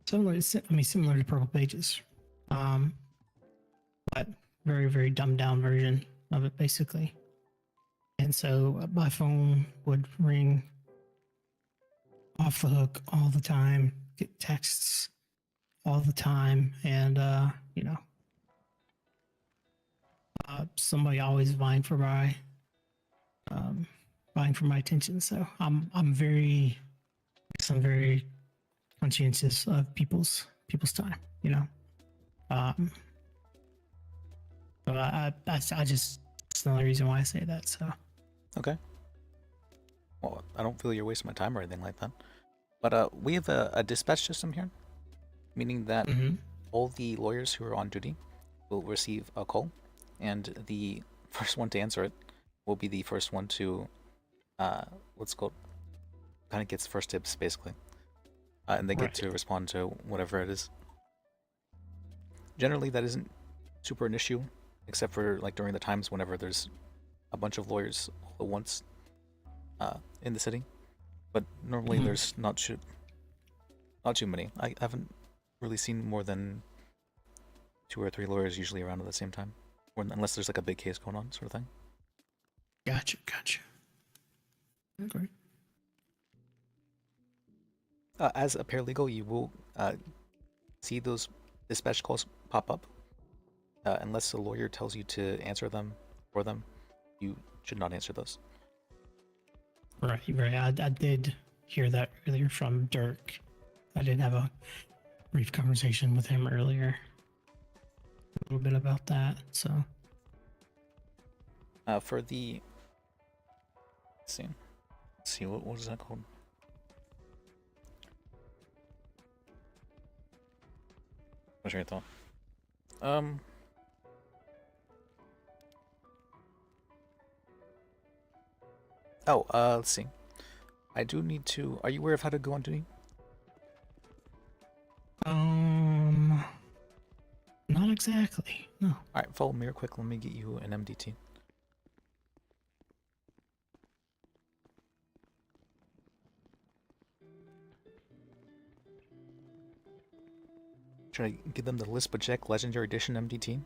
similar to Purple Pages, but very, very dumbed down version of it, basically. And so my phone would ring off the hook all the time, get texts all the time, and somebody always vying for my attention. So I'm very conscientious of people's time, But I just, that's the only reason why I say that. So. Okay. Well, I don't feel you're wasting my time or anything like that. But we have a dispatch system here, meaning that all the lawyers who are on duty will receive a call, and the first one to answer it will be the first one to, what's called, kind of gets first dibs, basically. And they get to respond to whatever it is. Generally, that isn't super an issue, except for like during the times whenever there's a bunch of lawyers all at once in the city. But normally there's not too many. I haven't really seen more than 2 or 3 lawyers usually around at the same time, or unless there's like a big case going on, sort of thing. Gotcha. Okay. As a paralegal, you will see those dispatch calls pop up. Unless the lawyer tells you to answer them for them, you should not answer those. Right. I did hear that earlier from Dirk. I did have a brief conversation with him earlier. A little bit about that, so. For the... Let's see, what is that called? What's your thought? Let's see. I do need to... Are you aware of how to go on duty? Not exactly, no. Alright, follow me real quick. Let me get you an MDT. Should I give them the Lis Bajek Legendary Edition MDT?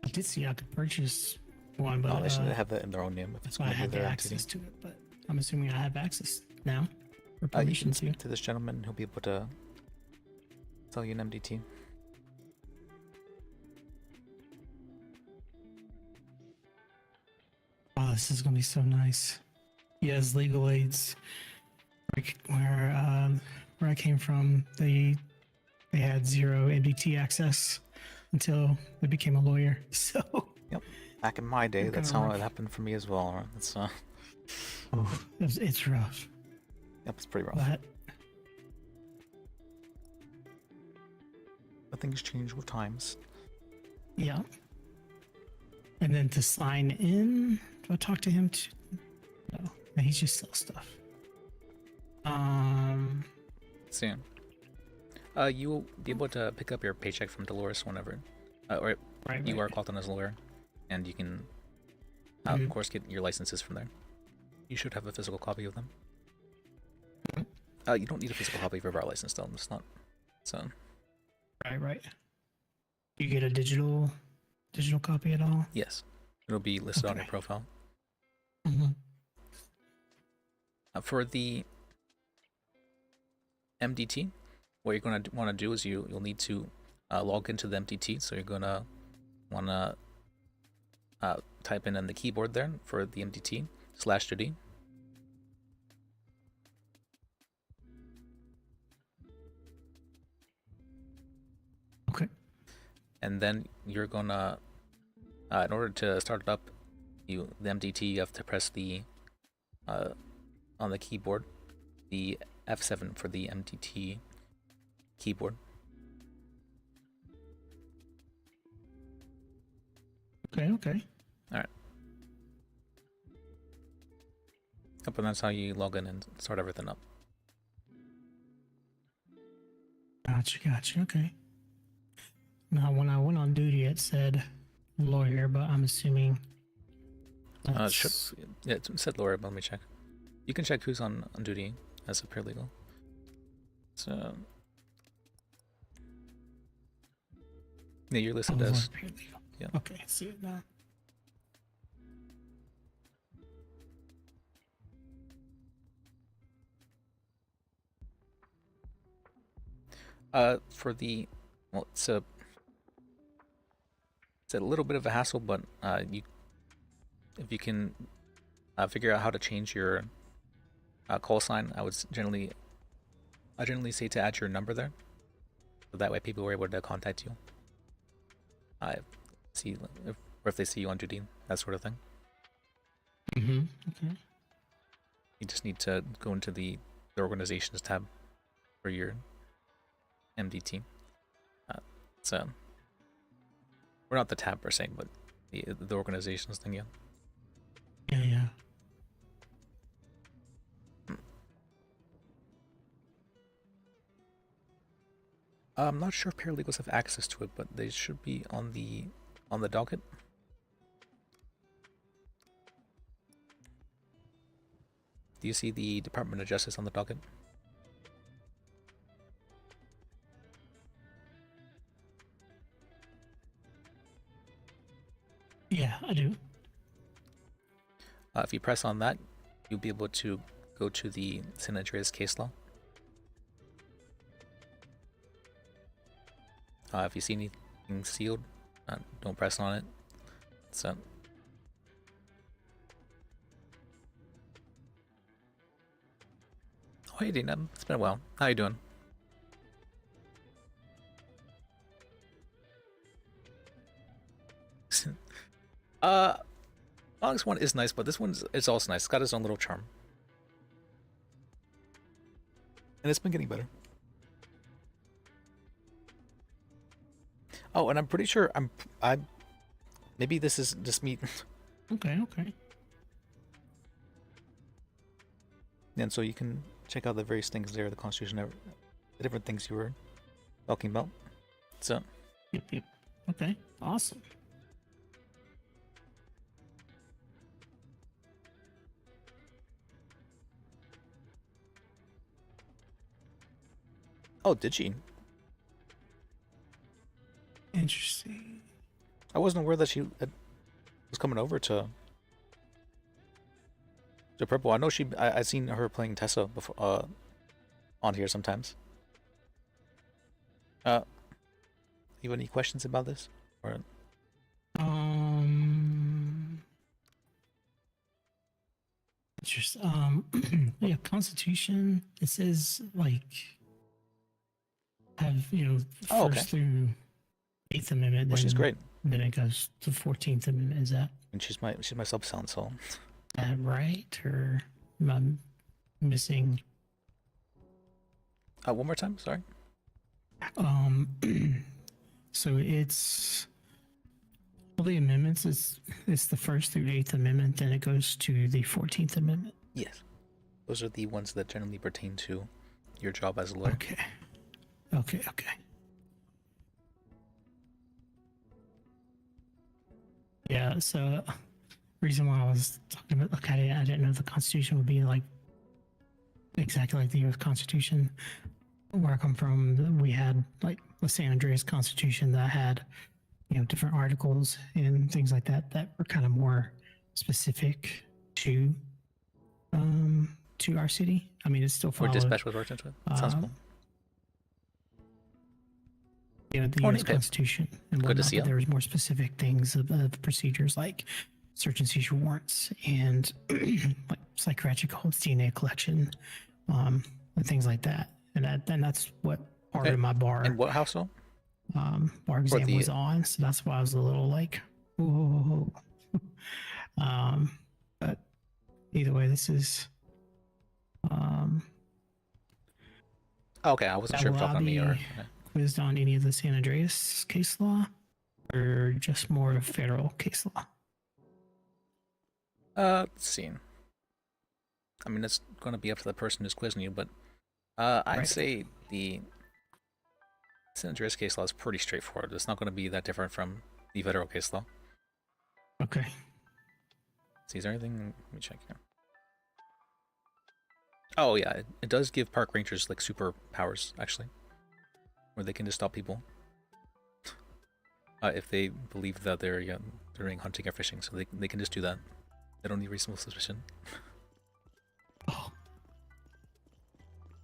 I did see I could purchase one, but they should have that in their own name if it's going to be their access MDT. to it, but I'm assuming I have access now. Or You permission can to. speak to this gentleman. He'll be able to tell you an MDT. Oh, this is gonna be so nice. Yes, legal aids. Where I came from, they had 0 MDT access until I became a lawyer. So. Yep. Back in my day, that's how it happened for me as well. Right? It's it's rough. Yep, it's pretty rough. But things change with times. Yeah. And then to sign in, do I talk to him too? No, he just sells stuff. Soon. You will be able to pick up your paycheck from Dolores whenever, or you are called on as a lawyer, and you can, of course, get your licenses from there. You should have a physical copy of them. You don't need a physical copy of your bar license, though. It's not. So. Right. You get a digital copy at all? Yes, it'll be listed on your profile. For the MDT, what you're going to want to do is you'll need to log into the MDT. So you're going to want to type in on the keyboard there for the MDT /duty. Okay. And then you're gonna, in order to start it up, the MDT, you have to press the on the keyboard, the F7 for the MDT keyboard. Okay. Alright. Yep, and that's how you log in and start everything up. Gotcha. Okay. Now, when I went on duty, it said lawyer, but I'm assuming. Yeah, it said lawyer, but let me check. You can check who's on duty as a paralegal. So. Yeah, you're listed as. Paralegal. Yeah. Okay, I see it now. For the, well, it's a little bit of a hassle, but if you can figure out how to change your call sign, I generally say to add your number there, so that way people are able to contact you. Or if they see you on duty, that sort of thing. Okay. You just need to go into the organizations tab for your MDT. So we're not the tab per se, but the organizations thing, yeah. Yeah. I'm not sure if paralegals have access to it, but they should be on the docket. Do you see the Department of Justice on the docket? Yeah, I do. If you press on that, you'll be able to go to the San Andreas case law. If you see anything sealed, don't press on it. So. Oh, hey, Dina. It's been a while. How you doing? Onyx one is nice, but this it's also nice. It's got its own little charm. And it's been getting better. Oh, and I'm pretty sure maybe this is just me. Okay. And so you can check out the various things there, the Constitution, the different things you were talking about. So. Yep. Okay. Awesome. Oh, did she? Interesting. I wasn't aware that she was coming over to Purple. I know I seen her playing Tessa before, on here sometimes. You have any questions about this? Or interesting. Yeah, Constitution. It says like have first through 8th Amendment. Well, she's great. Then it goes to 14th Amendment. Is that? And she's my sub sound, so. That right, or am I missing? One more time. Sorry. So it's all the amendments. It's the 1st through 8th Amendment. Then it goes to the 14th Amendment. Yes, those are the ones that generally pertain to your job as a lawyer. Okay. Yeah. So, reason why I was talking about I didn't know the Constitution would be like exactly like the U.S. Constitution. Where I come from, we had like the San Andreas Constitution that had different articles and things like that were kind of more specific to our city. I mean, it's still followed. Or dispatch was worked into it. Sounds cool. The U.S. Constitution and good to see but there was more specific things of procedures like search and seizure warrants and like psychiatric holds, DNA collection, and things like that. And that's what part of my bar. And what household? Bar exam was on, so that's why I was a little like, whoa. But either way, this is Okay, I wasn't sure if Will you're I talking to me or. be quizzed on any of the San Andreas case law, or just more of federal case law? Let's see. I mean, it's going to be up to the person who's quizzing you, but I'd Right. say the San Andreas case law is pretty straightforward. It's not going to be that different from the federal case law. Okay. See, is there anything? Let me check here. Oh yeah, it does give park rangers like superpowers actually, where they can just stop people if they believe that they're doing hunting or fishing. So they can just do that. They don't need reasonable suspicion.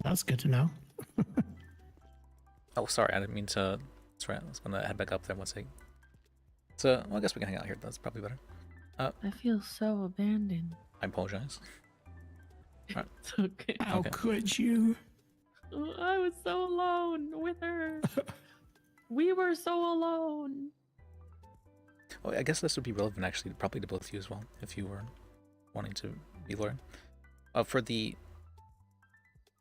That's good to know. Oh, sorry, I didn't mean to. That's right. I was gonna head back up there one second. So well, I guess we can hang out here. That's probably better. I feel so abandoned. I apologize. All right. It's okay. How could you? I was so alone with her. We were so alone. Well, I guess this would be relevant actually, probably to both of you as well, if you were wanting to be lawyer. For the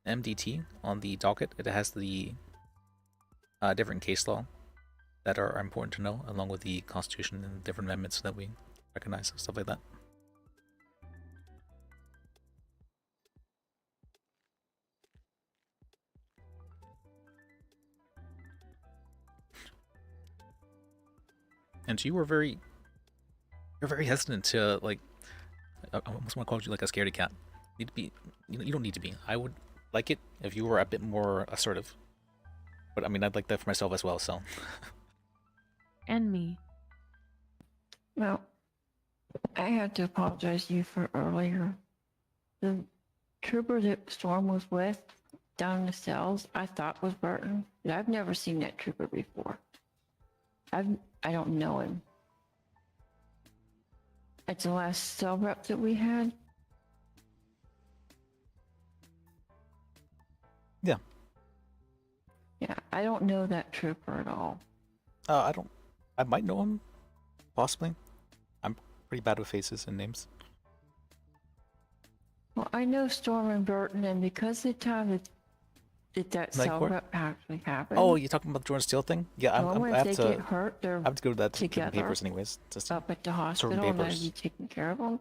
MDT on the docket, it has the different case law that are important to know, along with the Constitution and different amendments that we recognize and stuff like that. And you're very hesitant to like. I almost want to call you like a scaredy cat. You need to be. You don't need to be. I would like it if you were a bit more assertive. But I mean, I'd like that for myself as well. So. And me. Well, I had to apologize to you for earlier. The trooper that Storm was with down in the cells, I thought was Burton, but I've never seen that trooper before. I don't know him. It's the last cell rep that we had. Yeah. Yeah, I don't know that trooper at all. I don't. I might know him, possibly. I'm pretty bad with faces and names. Well, I know Storm and Burton, and because the time that cell Court? rep actually happened. Oh, you're talking about the Jordan Steele thing? Yeah, Normal, I have if they to. get hurt, they're I have to go to that to get the together papers anyways. Just up at the certain hospital, and I'd papers. be taking care of them.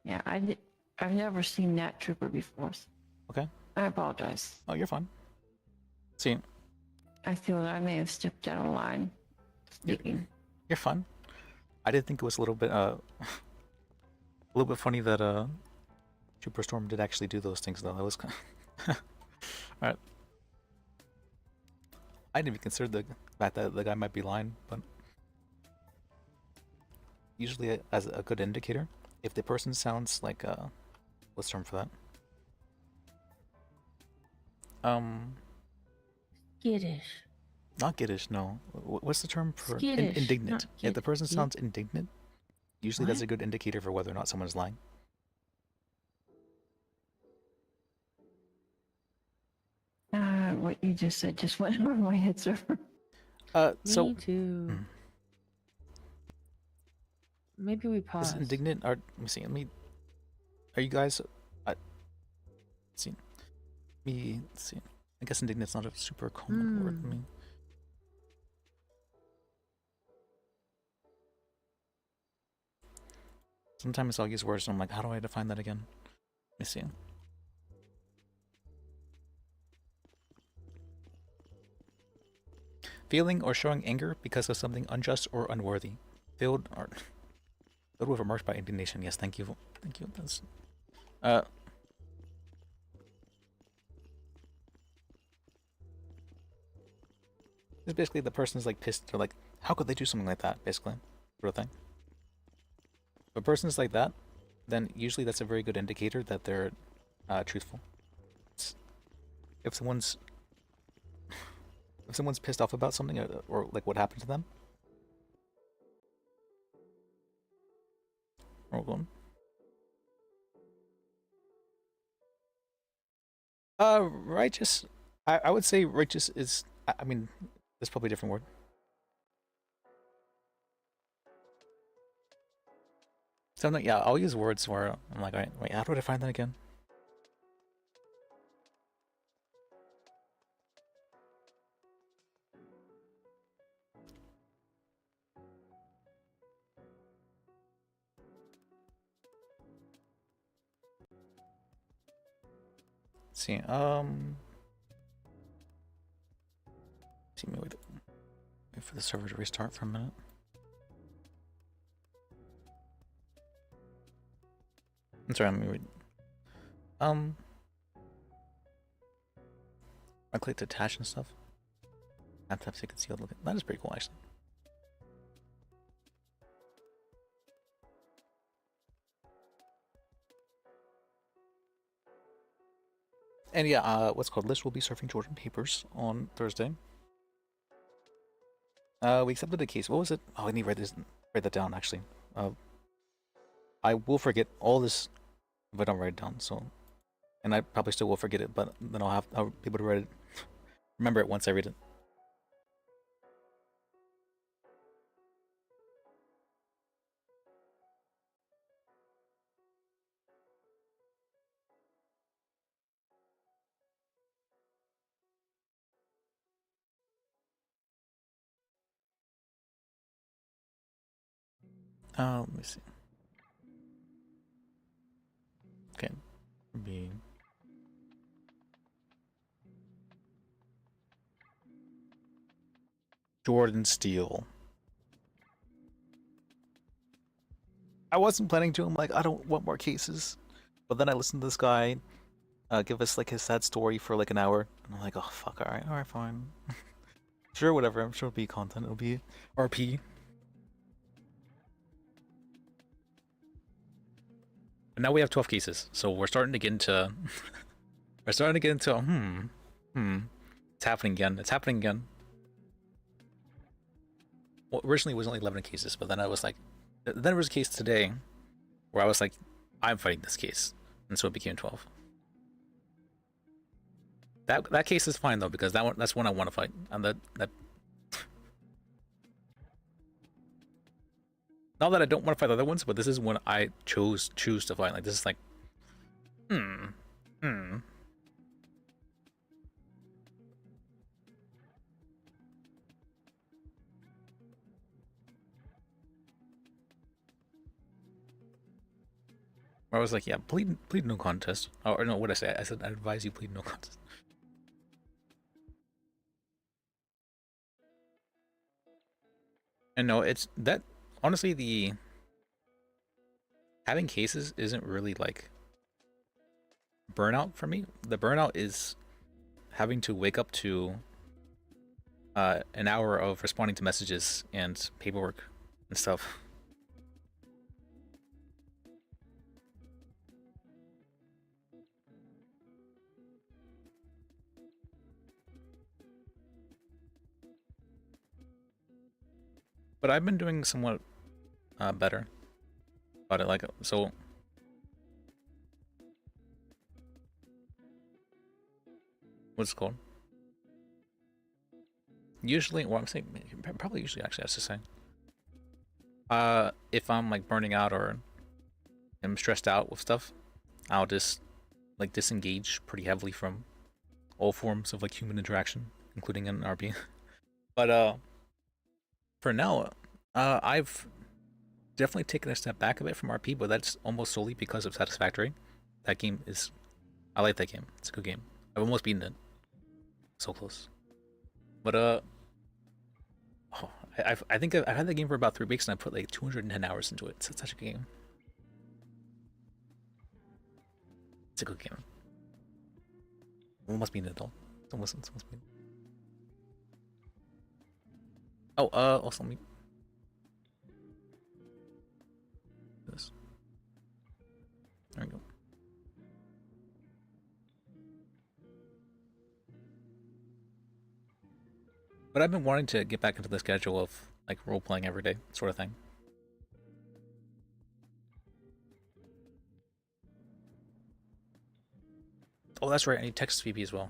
Yeah, I've never seen that trooper before. Okay. I apologize. Oh, you're fine. See, I feel that I may have stepped out of line speaking. you're fine. I did think it was a little bit a little bit funny that Trooper Storm did actually do those things though. That was kind of... All right. I didn't even consider the fact that the guy might be lying, but usually as a good indicator, if the person sounds like what's the term for that? Skittish. Not giddish, no. What's the term for Skittish, indignant? not If the person giddy. sounds indignant, usually that's What? a good indicator for whether or not someone's lying. What you just said just went over my head, sir. So Me too. Maybe we is pause. indignant? Let me see. Are you guys? Let's see. Let's see. I guess indignant's not a super common word. I mean, sometimes I'll use words and I'm like, how do I define that again? Let me see. Feeling or showing anger because of something unjust or unworthy. Filled with remorse by indignation. Yes, thank you. Thank you. That's it's basically the person's like pissed. They're like, how could they do something like that? Basically, sort of thing. If a person's like that, then usually that's a very good indicator that they're truthful. If someone's pissed off about something or like what happened to them, hold on. Righteous. I would say righteous is. I mean, there's probably a different word. Something, yeah, I'll use words where I'm like, alright, wait, how do I find that again? Let's see, see, wait for the server to restart for a minute. I'm sorry, I'm read. I clicked attach and stuff. Tap to conceal. Look, that is pretty cool, actually. And yeah, what's called Lis will be serving Jordan papers on Thursday. We accepted the case. What was it? Oh, I need to write that down, actually. I will forget all this if I don't write it down, so... And I probably still will forget it, but then I'll be able to write it. Remember it once I read it. Let me see. Okay. Be... Jordan Steele. I wasn't planning to. I'm like, I don't want more cases. But then I listened to this guy give us like his sad story for like an hour. And I'm like, oh fuck, alright, fine. Sure, whatever. I'm sure it'll be content. It'll be RP. But now we have 12 cases, so we're starting to get into... It's happening again. It's happening again. Well, originally it was only 11 cases, but then I was like... Then there was a case today where I was like, I'm fighting this case. And so it became 12. That case is fine though, because that's one I want to fight. And that not that I don't want to fight the other ones, but this is one I choose to fight. Like this is like I was like, yeah, plead no contest. Oh, or no, what did I say? I said I advise you plead no contest. And no, it's that honestly the having cases isn't really like burnout for me. The burnout is having to wake up to an hour of responding to messages and paperwork and stuff. But I've been doing somewhat better about it. Like, so what's it called? Usually, well, I'm saying probably usually actually I have to say. If I'm like burning out or I'm stressed out with stuff, I'll just like disengage pretty heavily from all forms of like human interaction, including an RP. But for now, I've definitely taken a step back a bit from RP, but that's almost solely because of Satisfactory. That game is... I like that game. It's a good game. I've almost beaten it. So close. But, oh, I think I've had that game for about 3 weeks and I put like 210 hours into it. It's such a good game. It's a good game. Almost beaten it though. It's almost beaten. Oh, also let me... This. There we go. But I've been wanting to get back into the schedule of like role-playing every day, sort of thing. Oh, that's right, I need text VP as well.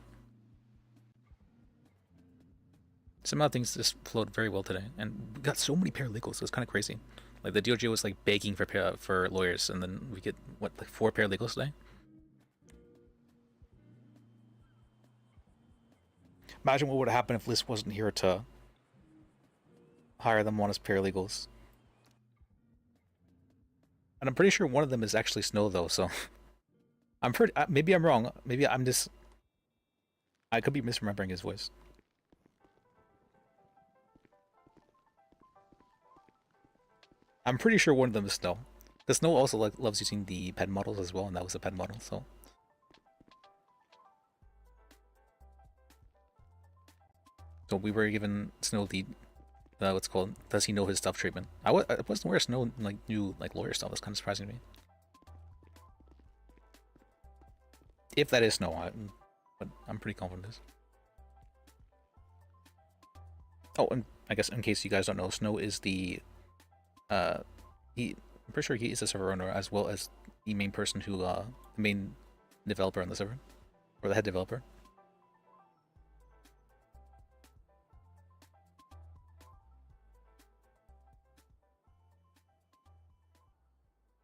Somehow things just flowed very well today, and we got so many paralegals, so it's kind of crazy. Like the DOJ was like begging for lawyers, and then we get what, like 4 paralegals today. Imagine what would have happened if Lis wasn't here to hire them on as paralegals. And I'm pretty sure one of them is actually Snow, though, so... I'm pretty... maybe I'm wrong. Maybe I'm just... I could be misremembering his voice. I'm pretty sure one of them is Snow. Because Snow also loves using the pen models as well, and that was a pen model, so... So we were given Snow the... what's called, does he know his stuff treatment. I wasn't aware Snow like knew like lawyer stuff. That's kind of surprising to me. If that is Snow, but I'm pretty confident it is. Oh, and I guess in case you guys don't know, Snow is the I'm pretty sure he is a server owner as well as the main person who the main developer on the server, or the head developer.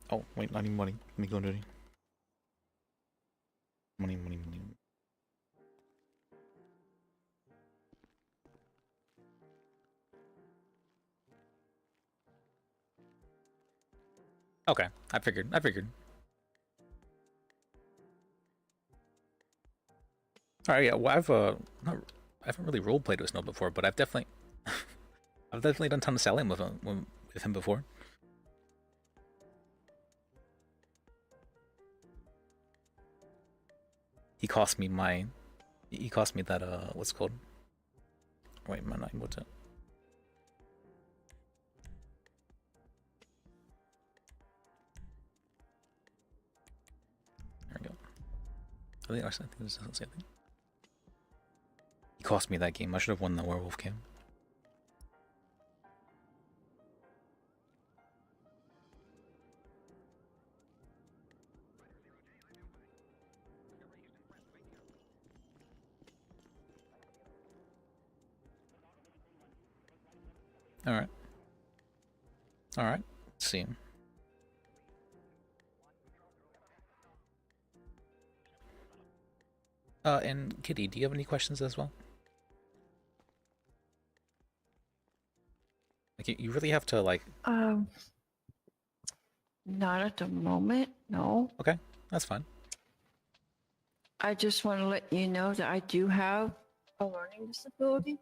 Oh, wait, I need money. Let me go into it. Money. Okay, I figured. Alright, yeah, well, I haven't really roleplayed with Snow before, but I've definitely done a ton of selling with him before. He cost me that, what's it called? Wait, am I not able to? There we go. I think this doesn't say anything. He cost me that game. I should have won the werewolf game. Alright. Let's see. And Kitty, do you have any questions as well? Like, you really have to, like... Not at the moment, no. Okay, that's fine. I just want to let you know that I do have a learning disability.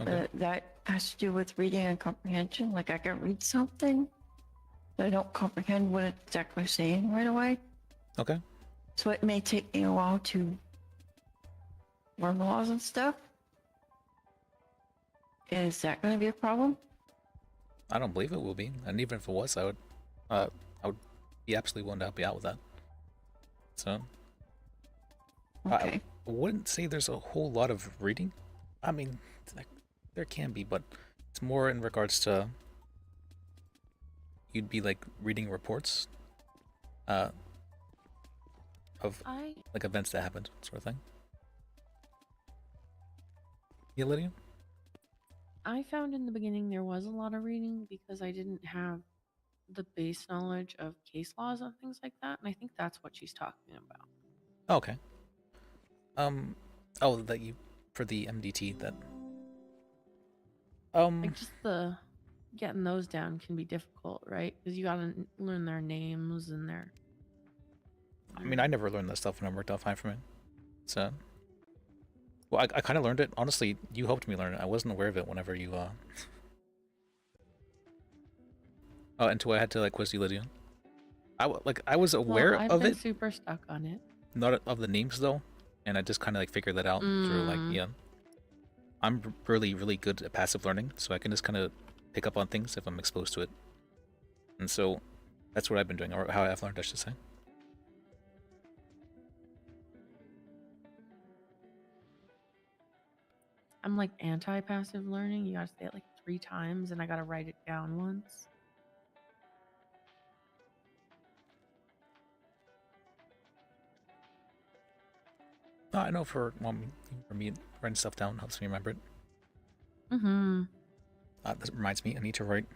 Okay. That has to do with reading and comprehension. Like I can read something, but I don't comprehend what it's exactly saying right away. Okay. So it may take me a while to learn laws and stuff. Is that going to be a problem? I don't believe it will be, and even if it was, I would be absolutely willing to help you out with that. So, okay. I wouldn't say there's a whole lot of reading. I mean, there can be, but it's more in regards to you'd be like reading reports of like events that happened, sort of thing. Yeah, Lydia? I found in the beginning there was a lot of reading because I didn't have the base knowledge of case laws and things like that, and I think that's what she's talking about. Okay. Oh, that you for the MDT that. Like just the getting those down can be difficult, right? Because you gotta learn their names and their. I mean, I never learned that stuff when I worked out fine for me. So. Well, I kind of learned it. Honestly, you helped me learn it. I wasn't aware of it whenever you, Oh, until I had to, like, quiz you, Lydia. I was aware I've of been it. super stuck on it. Not of the names, though. And I just kind of, like, figured that out through, like, yeah. I'm really, really good at passive learning, so I can just kind of pick up on things if I'm exposed to it. And so, that's what I've been doing, or how I've learned, I should say. I'm like anti-passive learning. You gotta say it like 3 times, and I gotta write it down once. No, I know for me, writing stuff down helps me remember it. Mm-hmm. That reminds me, I need to write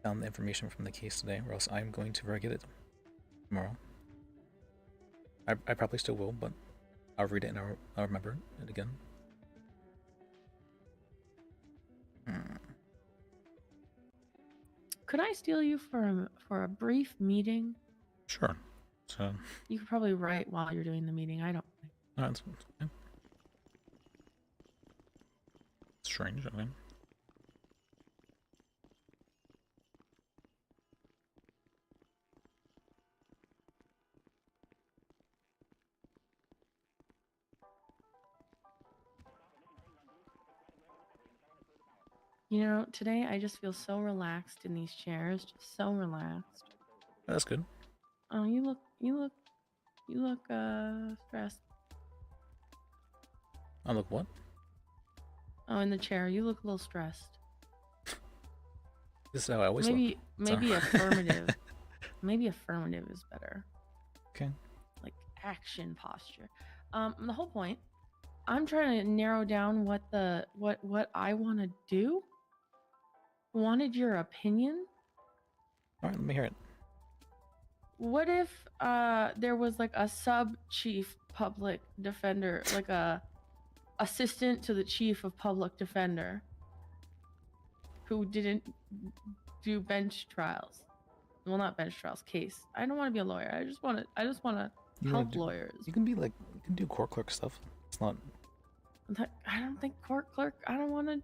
found the information from the case today, or else I'm going to forget it tomorrow. I probably still will, but I'll read it and I'll remember it again. Could I steal you for a brief meeting? Sure. So. You could probably write while you're doing the meeting. I don't. No, that's okay. Strange. Okay. You know, today I just feel so relaxed in these chairs, just so relaxed. That's good. Oh, you look stressed. I look what? Oh, in the chair, you look a little stressed. This is how I always maybe look. Maybe affirmative. Maybe affirmative is better. Okay. Like action posture. The whole point, I'm trying to narrow down what I want to do. Wanted your opinion. All right, let me hear it. What if there was like a sub chief public defender, like a assistant to the chief of public defender, who didn't do bench trials? Well, not bench trials, case. I don't want to be a lawyer. I just want to help lawyers. You can be like, you can do court clerk stuff. It's not. I don't think court clerk. I don't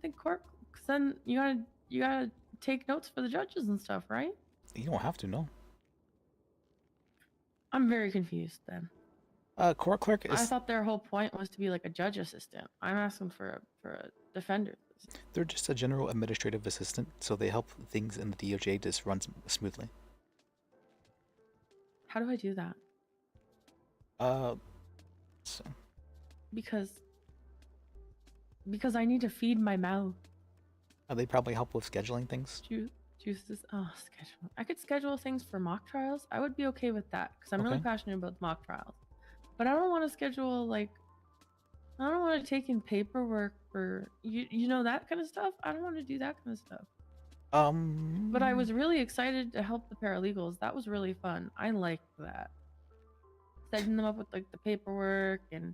think court. Cause then you gotta take notes for the judges and stuff, right? You don't have to, no. I'm very confused then. Court clerk is. I thought their whole point was to be like a judge assistant. I'm asking for a defender. They're just a general administrative assistant, so they help things in the DOJ just run smoothly. How do I do that? So. Because I need to feed my mouth. They probably help with scheduling things. Juices. Oh, schedule. I could schedule things for mock trials. I would be okay with that because I'm really passionate about mock trials. But I don't want to schedule I don't want to take in paperwork for you know that kind of stuff. I don't want to do that kind of stuff. But I was really excited to help the paralegals. That was really fun. I liked that. Setting them up with like the paperwork and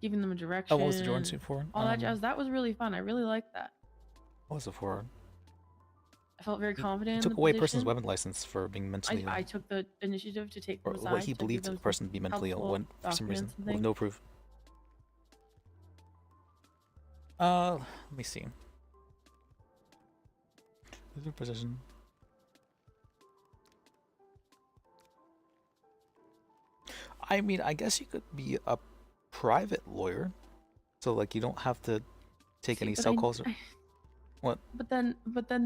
giving them a direction. Oh, what was the Jordan suit for? All that jazz. That was really fun. I really liked that. What was it for? I felt very confident. You took away a person's weapon license for being mentally ill. I took the initiative to take them aside. What he believed the person to be mentally ill when, for some reason, with no proof. Let me see. Is position? I mean, I guess you could be a private lawyer, so like you don't have to take any cell calls. What? But then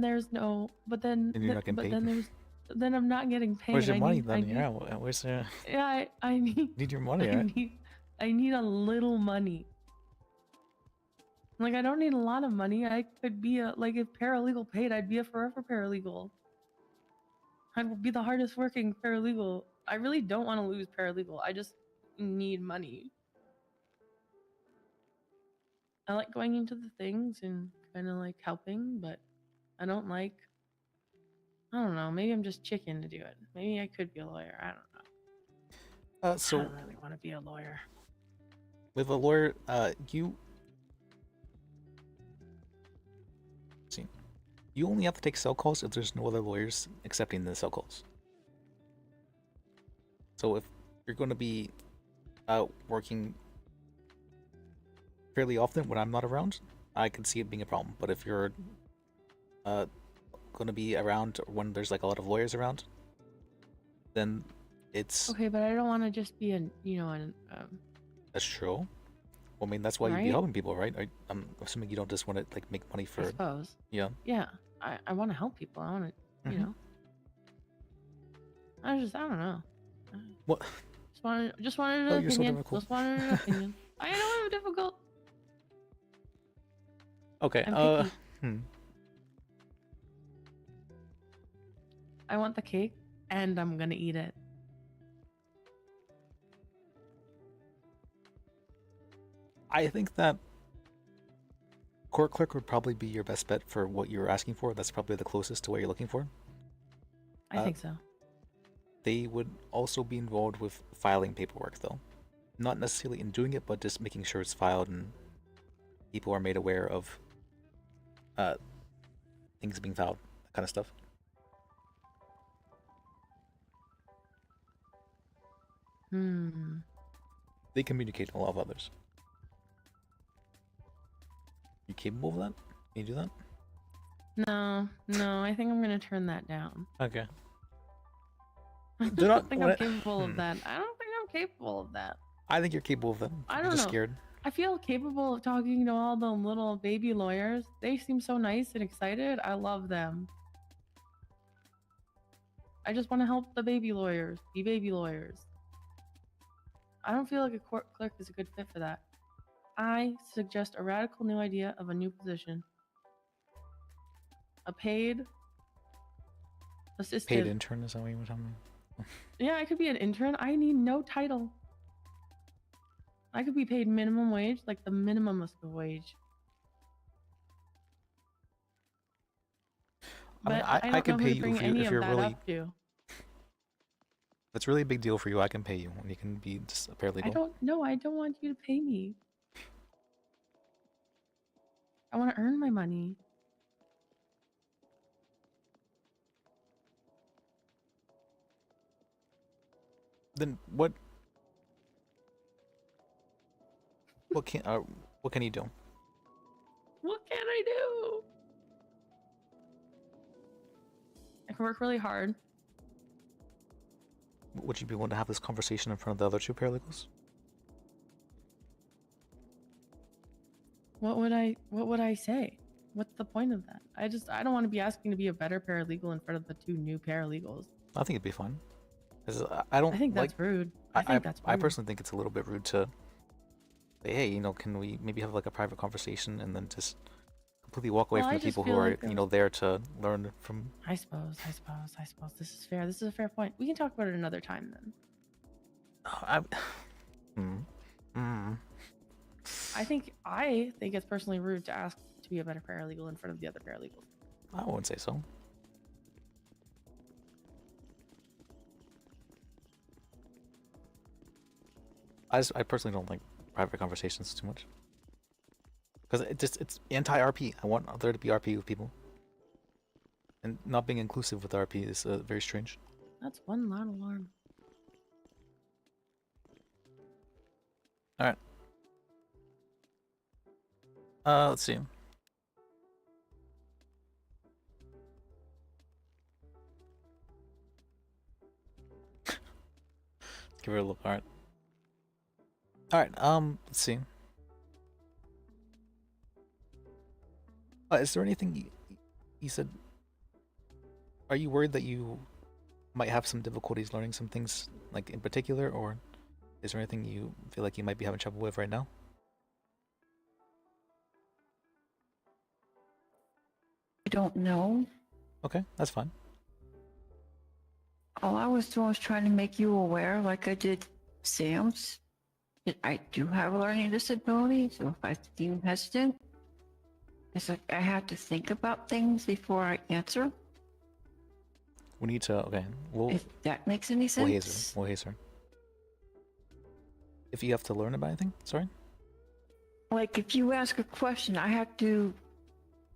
there's no. But then. And you're not getting paid. Then I'm not getting paid. Where's your money then? Yeah, where's your? Yeah, I need your money. Right? I need a little money. Like I don't need a lot of money. I could be if paralegal paid, I'd be a forever paralegal. I'd be the hardest working paralegal. I really don't want to lose paralegal. I just need money. I like going into the things and kind of like helping, but I don't know. Maybe I'm just chicken to do it. Maybe I could be a lawyer. I don't know. So I don't really want to be a lawyer. With a lawyer, you only have to take cell calls if there's no other lawyers accepting the cell calls. So if you're going to be working fairly often when I'm not around, I can see it being a problem. But if you're going to be around when there's like a lot of lawyers around, then it's okay. But I don't want to just be That's true. Well, I mean, that's why you'd be helping people, right? I'm assuming you don't just want to like make money for. I suppose. Yeah. Yeah, I want to help people. I want to, you know. I don't know. What? Just wanted an opinion. Just wanted an opinion. I know I'm difficult. Okay. I want the cake, and I'm gonna eat it. I think that Court clerk would probably be your best bet for what you're asking for. That's probably the closest to what you're looking for. I think so. They would also be involved with filing paperwork, though. Not necessarily in doing it, but just making sure it's filed and people are made aware of things being filed, that kind of stuff. They communicate a lot of others. You capable of that? Can you do that? No, I think I'm gonna turn that down. Okay. I Do don't not think I'm capable of that. I don't think I'm capable of that. I think you're capable of that. I You're don't just know. scared. I feel capable of talking to all the little baby lawyers. They seem so nice and excited. I love them. I just want to help the baby lawyers be baby lawyers. I don't feel like a court clerk is a good fit for that. I suggest a radical new idea of a new position. A paid assistant. Paid intern, is that what you were telling me? Yeah, I could be an intern. I need no title. I could be paid minimum wage, like the minimum of the wage. I mean, But I can pay you if you're really. up to. If it's really a big deal for you, I can pay you, and you can be just a paralegal. I don't want you to pay me. I want to earn my money. Then what? What can you do? What can I do? I can work really hard. Would you be willing to have this conversation in front of the other two paralegals? What would I say? What's the point of that? I don't want to be asking to be a better paralegal in front of the two new paralegals. I think it'd be fun. 'Cause I don't. I think that's like, rude. I think that's I rude. personally think it's a little bit rude to say, hey, can we maybe have like a private conversation and then just completely walk away Well, from I the just people who feel are like there to learn from. I suppose. This is fair. This is a fair point. We can talk about it another time then. I think it's personally rude to ask to be a better paralegal in front of the other paralegals. I wouldn't say so. I personally don't like private conversations too much because it's anti-RP. I want there to be RP with people, and not being inclusive with RP is very strange. That's one loud alarm. All right. Let's see. Let's give her a look. All right. All right. Let's see. Is there anything you said? Are you worried that you might have some difficulties learning some things, like in particular, or is there anything you feel like you might be having trouble with right now? I don't know. Okay, that's fine. All I was doing was trying to make you aware, like I did Sam's, that I do have a learning disability. So if I seem hesitant, it's like I have to think about things before I answer. We need to. Okay, If that makes any sense. We'll haze her. If you have to learn about anything, sorry. Like if you ask a question, I have to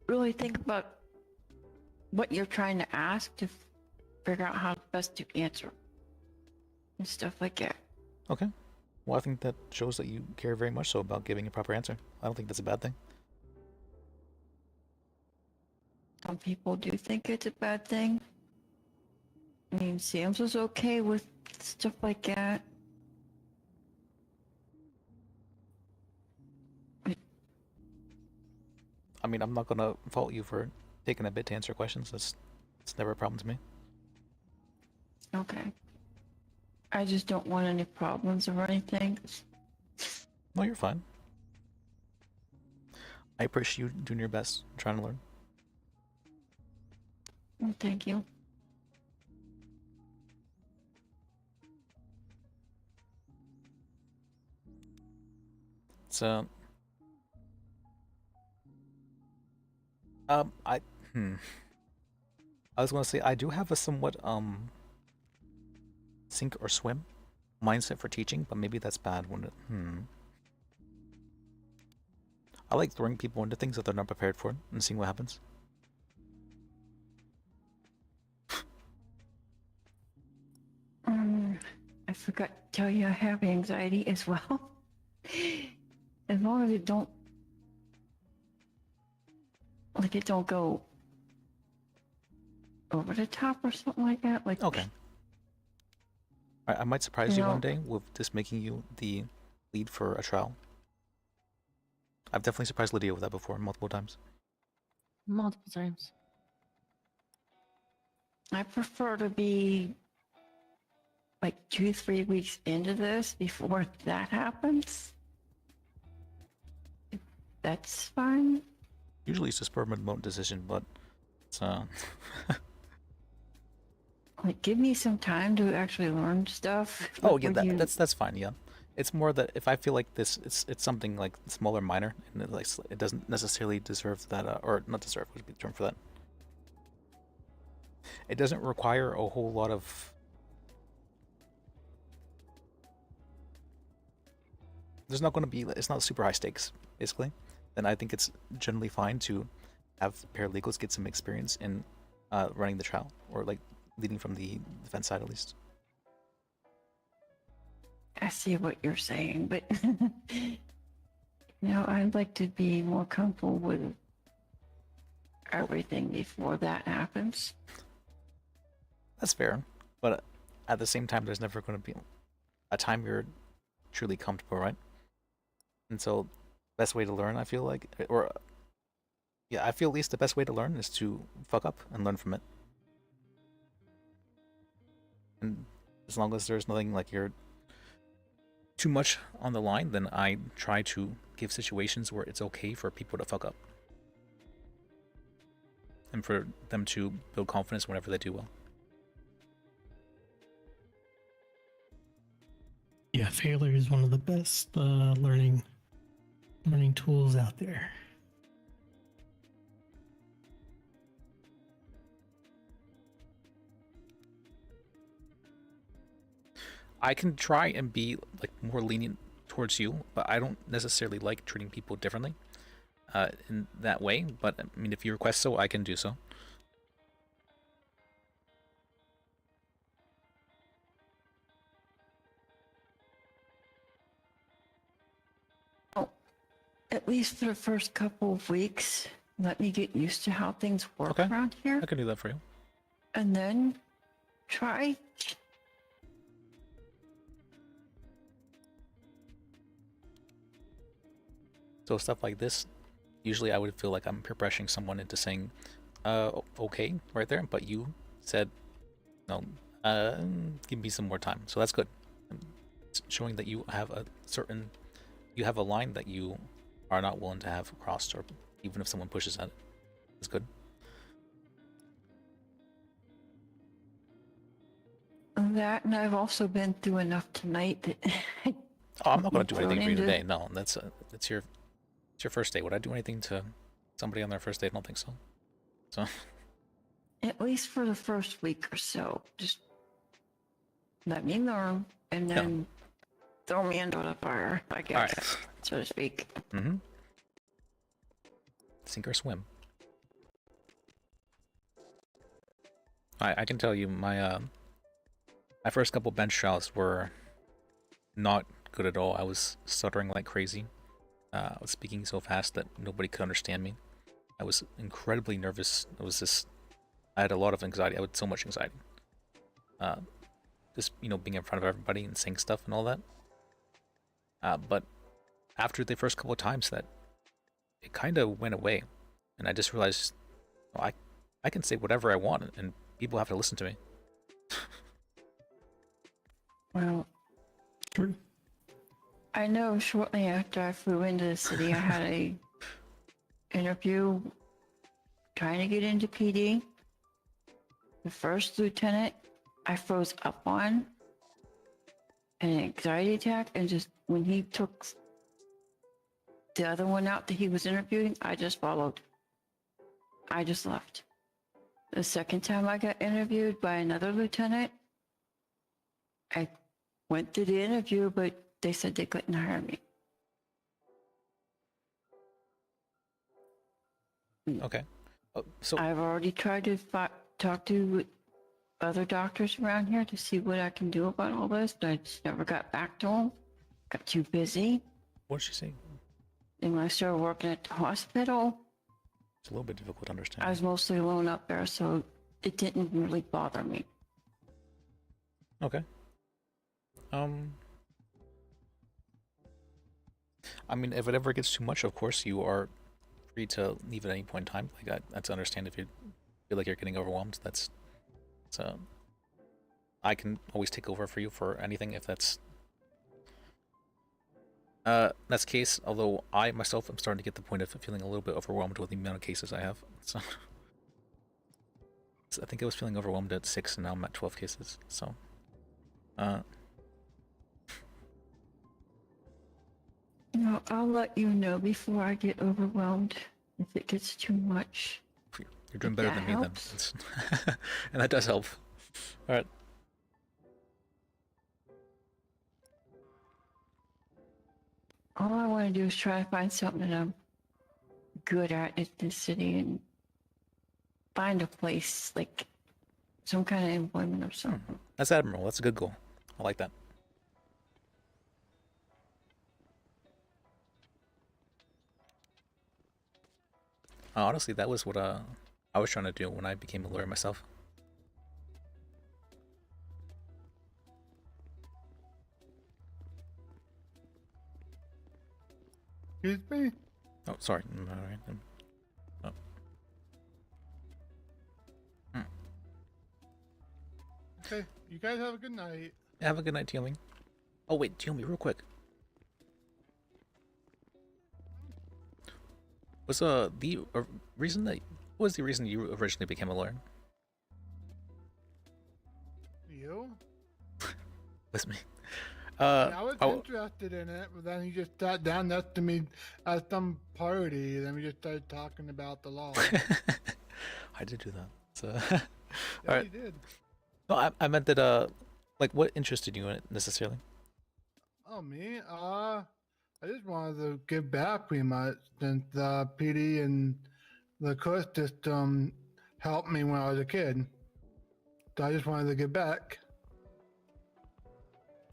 really think about what you're trying to ask to figure out how best to answer and stuff like that. Okay. Well, I think that shows that you care very much so about giving a proper answer. I don't think that's a bad thing. Some people do think it's a bad thing. I mean, Sam's was okay with stuff like that. I mean, I'm not gonna fault you for taking a bit to answer questions. It's never a problem to me. Okay. I just don't want any problems or anything. No, you're fine. I appreciate you doing your best, trying to learn. Well, thank you. I I was gonna say I do have a somewhat sink or swim mindset for teaching, but maybe that's bad when it I like throwing people into things that they're not prepared for and seeing what happens. I forgot to tell you I have anxiety as well. As long as it don't go over the top or something like that. Like okay. I might surprise you one day with just making you the lead for a trial. I've definitely surprised Lydia with that before, multiple times. Multiple times. I prefer to be like 2-3 weeks into this before that happens. That's fine. Usually it's a sperm and remote decision, but it's like give me some time to actually learn stuff. oh yeah, that's fine. Yeah, it's more that if I feel like this, it's something like small or minor, and it doesn't necessarily deserve that, or not deserve would be the term for that. It doesn't require a whole lot of. There's not going to be. It's not super high stakes, basically. Then I think it's generally fine to have paralegals get some experience in running the trial, or like leading from the defense side at least. I see what you're saying, but I'd like to be more comfortable with everything before that happens. That's fair, but at the same time, there's never going to be a time you're truly comfortable, right? And so, best way to learn, I feel like, or yeah, I feel at least the best way to learn is to fuck up and learn from it. And as long as there's nothing like you're too much on the line, then I try to give situations where it's okay for people to fuck up. And for them to build confidence whenever they do well. Yeah, failure is one of the best learning tools out there. I can try and be like more lenient towards you, but I don't necessarily like treating people differently in that way. But I mean, if you request so, I can do so. At least for the first couple of weeks, let me get used to how things work around here. I can do that for you. And then try. So stuff like this, usually I would feel like I'm peer pressuring someone into saying, okay, right there. But you said, no, give me some more time. So that's good. It's showing that you have you have a line that you are not willing to have crossed, or even if someone pushes at it. It's good. That, and I've also been through enough tonight that. Oh, I'm not going to do anything for you today. No, it's your first day. Would I do anything to somebody on their first day? I don't think so. So. At least for the first week or so, just let me learn, and then throw me into the fire, I guess, so to speak. Mm-hmm. Sink or swim. I can tell you my first couple bench trials were not good at all. I was stuttering like crazy. I was speaking so fast that nobody could understand me. I was incredibly nervous. I had a lot of anxiety. I had so much anxiety. Just being in front of everybody and saying stuff and all that. But after the first couple of times, that it kind of went away, and I just realized I can say whatever I want, and people have to listen to me. Well, I know shortly after I flew into the city, I had a interview trying to get into PD. The first lieutenant I froze up on, an anxiety attack, and just when he took the other one out that he was interviewing, I just followed. I just left. The second time I got interviewed by another lieutenant, I went through the interview, but they said they couldn't hire me. Okay. So I've already tried to talk to other doctors around here to see what I can do about all this, but I just never got back to them. Got too busy. What'd she say? And when I started working at the hospital, It's a little bit difficult to understand. I was mostly alone up there, so it didn't really bother me. Okay. I mean, if it ever gets too much, of course, you are free to leave at any point in time. Like, that's understand if you feel like you're getting overwhelmed. That's I can always take over for you for anything if that's the case. Although I myself am starting to get the point of feeling a little bit overwhelmed with the amount of cases I have. So I think I was feeling overwhelmed at 6, and now I'm at 12 cases. So, No, I'll let you know before I get overwhelmed if it gets too much. you're doing better than me then, and that does help. All right. All I want to do is try to find something that I'm good at in this city and find a place, like some kind of employment or something. That's admirable. That's a good goal. I like that. Honestly, that was what I was trying to do when I became a lawyer myself. Excuse me? Oh, sorry. All right. Oh. Okay, you guys have a good night. Have a good night, Teal'c. Oh wait, Teal'c, real quick. Was the reason that what was the reason you originally became a lawyer? You? Was me. I was interested in it, but then he just sat down next to me at some party, and then we just started talking about the law. I did do that. So, Yeah, all right. you did. No, I meant that. Like, what interested you in it necessarily? Oh, me? I just wanted to give back pretty much, since the PD and the court system helped me when I was a kid. So I just wanted to give back.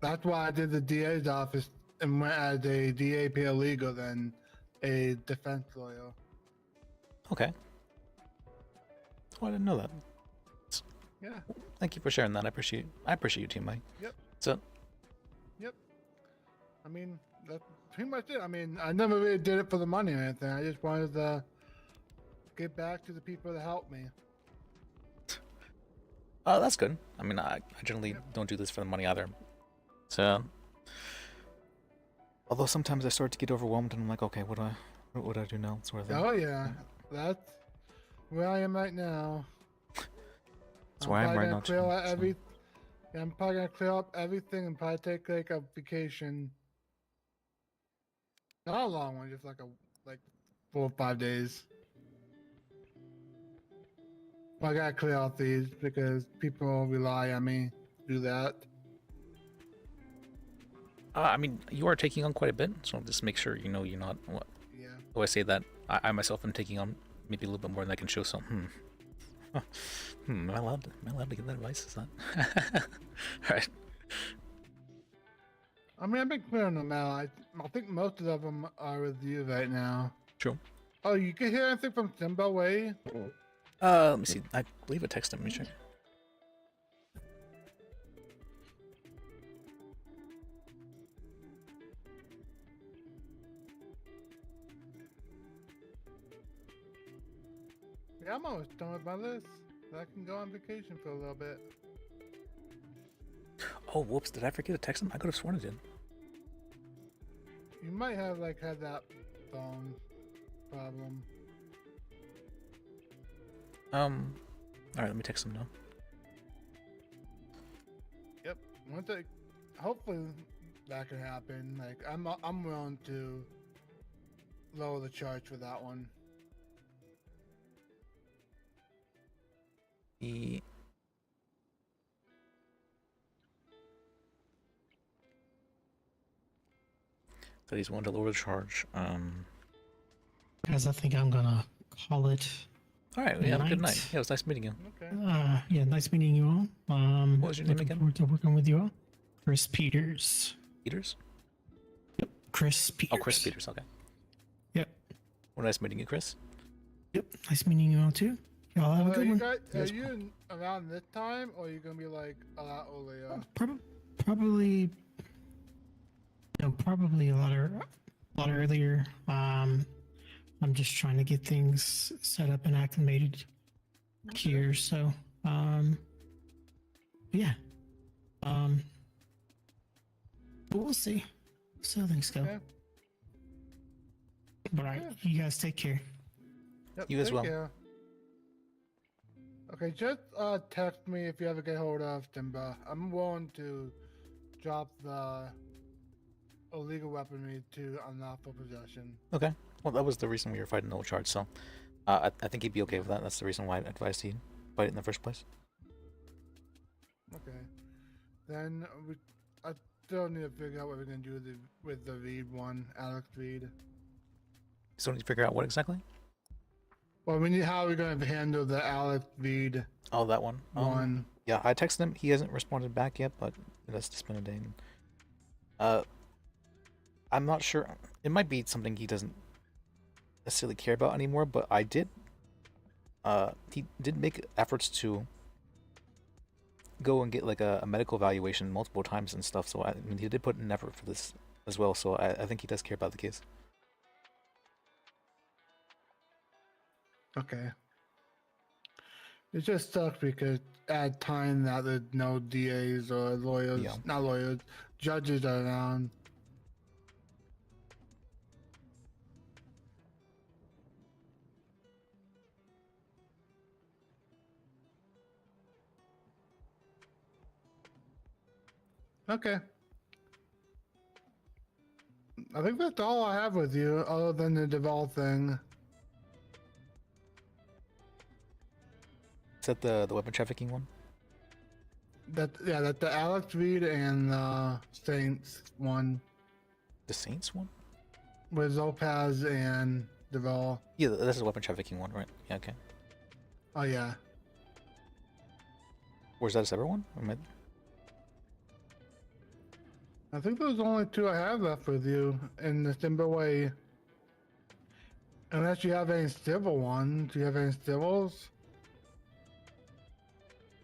That's why I did the DA's office and went as a DA paralegal than a defense lawyer. Okay. Oh, I didn't know that. Yeah. Thank you for sharing that. I appreciate you, Team Mike. Yep. So. Yep. I mean, that's pretty much it. I mean, I never really did it for the money or anything. I just wanted to give back to the people that helped me. Oh, that's good. I mean, I generally don't do this for the money either. So, although sometimes I start to get overwhelmed and I'm like, okay, what do I do now? Sort of thing. Oh yeah, that's where I am right now. That's where I am right now too. Yeah, I'm probably gonna clear up everything and probably take like a vacation. Not a long one, just like 4 or 5 days. I gotta clear out these because people rely on me to do that. I mean, you are taking on quite a bit, so just make sure you know you're not. What? Yeah. Oh, I say that I myself am taking on maybe a little bit more than I can show. So, am I allowed to give that advice? Is that all right? I mean, I've been clearing them out. I think most of them are with you right now. True. Oh, you can hear anything from Zimbabwe? Let me see. I believe I texted him. Let me check. Yeah, I'm almost done with my list. I can go on vacation for a little bit. Oh, whoops! Did I forget to text him? I could have sworn I did. You might have had that phone problem. All right. Let me text him now. Yep. Hopefully that can happen. Like I'm willing to lower the charge for that one. The so he's willing to lower the charge. Guys, I think I'm gonna call it. All right, we have a good night. Yeah, it was nice meeting you. Okay. Yeah, nice meeting you all. What was your name looking again? forward to working with you all. Chris Peters. Peters? Yep, Chris Peters. Oh, Chris Peters. Okay. Yep. Well, nice meeting you, Chris. Yep, nice meeting you all too. Y'all have a good you one. guys, You are guys- you around this time, or are you gonna be like a lot earlier? Probably, probably a lot earlier. I'm just trying to get things set up and acclimated here. So, yeah. But we'll see. So things go. Okay. All right, you guys take care. Yep, You as take well. care. Okay, just text me if you ever get hold of Timber. I'm willing to drop the illegal weaponry to unlawful possession. Okay. Well, that was the reason we were fighting no charge, so I think he'd be okay with that. That's the reason why I advised he fight it in the first place. Okay. Then I still need to figure out what we're gonna do with the Reed one, Alex Reed. So we need to figure out what exactly? Well, we need how we're gonna handle the Alex Reed. Oh, that one. One. Yeah, I texted him. He hasn't responded back yet, but that's just been a day. I'm not sure. It might be something he doesn't necessarily care about anymore, but he did make efforts to go and get like a medical evaluation multiple times and stuff. So I mean, he did put in effort for this as well. So I think he does care about the case. Okay. It just sucks because at time that there's no DAs or lawyers, Yeah. not lawyers, judges around. Okay. I think that's all I have with you, other than the Deval thing. Is that the weapon trafficking one? That the Alex Reed and Saints one The Saints one? with Lopez and Deval. Yeah, this is the weapon trafficking one, right? Yeah, okay. Oh yeah. Or is that a separate one? I think those are the only two I have left with you in the Timberway. Unless you have any civil ones. Do you have any civils?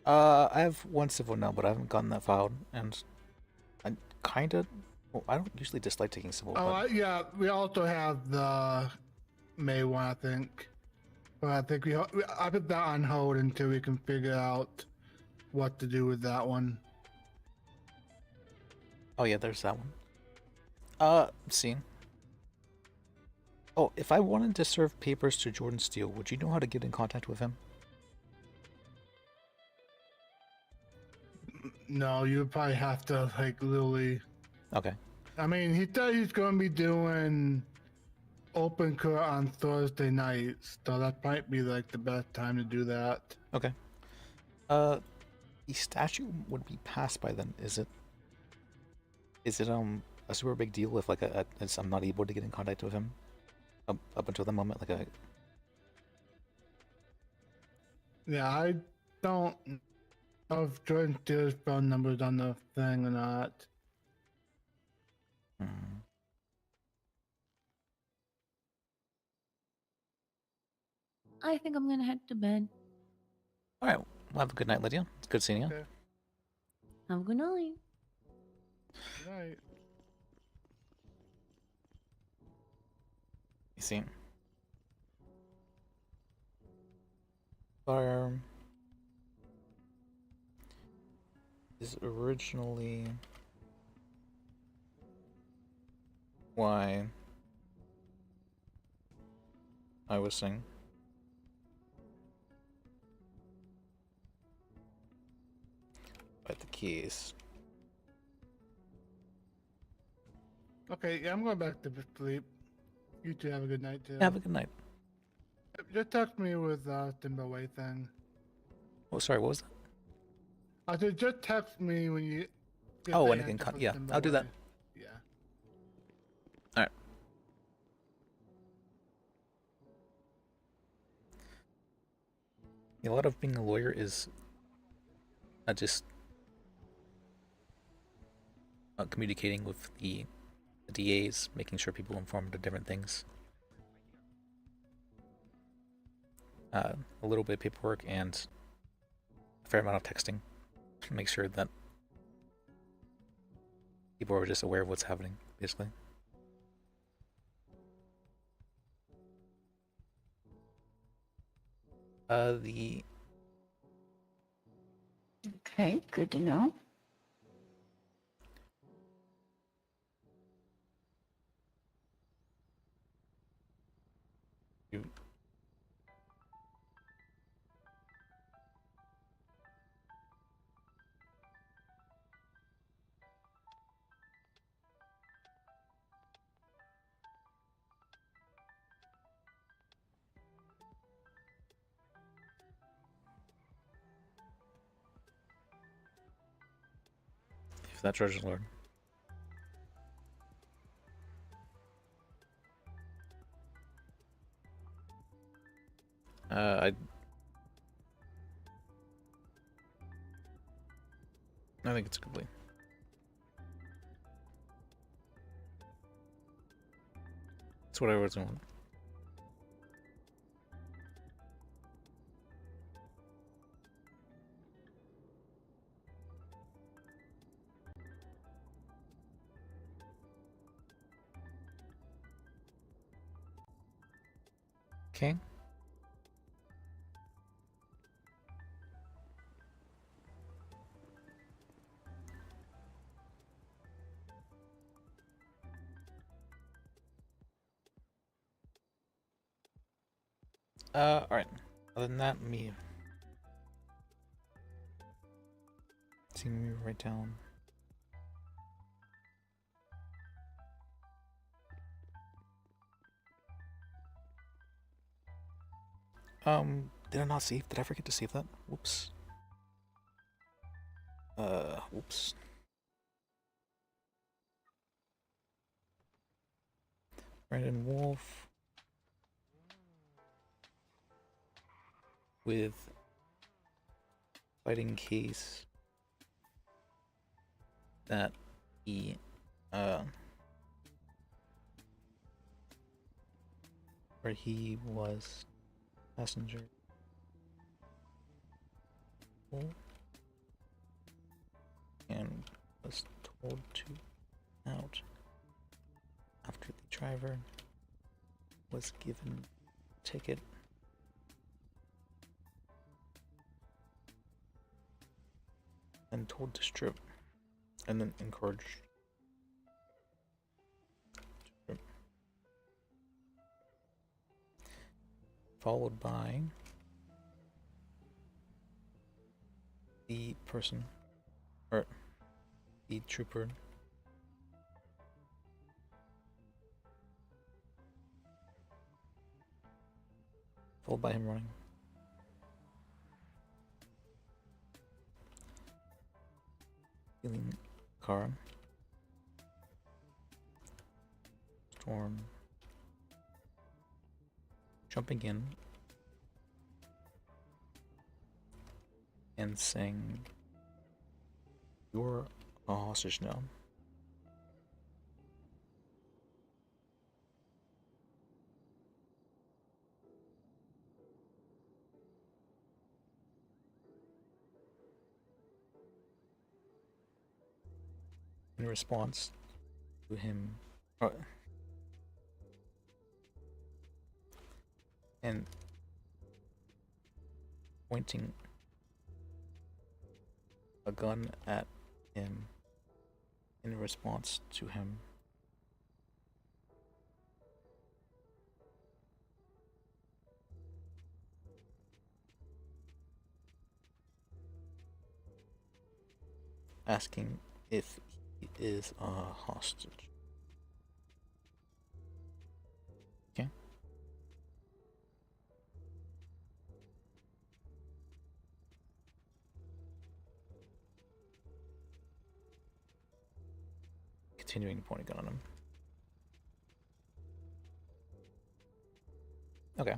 I have one civil now, but I haven't gotten that filed, and I kind of. Well, I don't usually dislike taking civil. Oh, yeah. We also have the May one, I think. But I think I put that on hold until we can figure out what to do with that one. Oh yeah, there's that one. See. Oh, if I wanted to serve papers to Jordan Steele, would you know how to get in contact with him? No, you would probably have to like literally. Okay. I mean, he said he's going to be doing open court on Thursday nights, so that might be like the best time to do that. Okay. The statute would be passed by then. Is it a super big deal if like I'm not able to get in contact with him up until the moment, like Yeah, I don't know if Jordan Steele's phone number's on the thing or not. I think I'm gonna head to bed. All right. Well, have a good night, Lydia. It's good seeing you. Okay. Have a good night. Good night. You see. Fire is originally why I was saying. But the keys. Okay, yeah, I'm going back to sleep. You two have a good night too. Have a good night. Just text me with Timberway thing. Oh, sorry, what was that? I said just text me when you. get Oh, the and it can answer cut. for Yeah, I'll do that. Kimberly. Yeah. All right. A lot of being a lawyer is just communicating with the DAs, making sure people are informed of different things. A little bit of paperwork and a fair amount of texting to make sure that people are just aware of what's happening, basically. The Okay, good to know. if that Treasure Lord. I think it's complete. It's what I was doing. Okay. Alright. Other than that, me write down. Did I not save? Did I forget to save that? Whoops. Whoops. Brandon Wolf with fighting case that he where he was passenger and was told to out after the driver was given a ticket and told to strip and then encouraged to strip, followed by the person or the trooper followed by him running. Stealing car. Storm. Jumping in. And saying, "You're a hostage now." In response to him, and pointing a gun at him in response to him. Asking if he is a hostage. Okay. continuing to point a gun on him. Okay.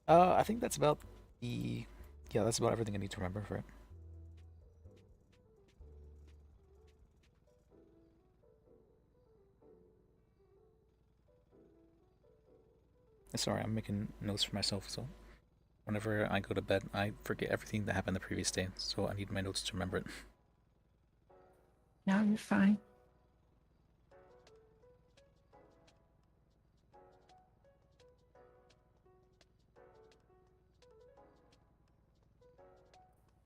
I think that's about the... Yeah, that's about everything I need to remember for it. Sorry, I'm making notes for myself, so whenever I go to bed, I forget everything that happened the previous day, so I need my notes to remember it. No, you're fine.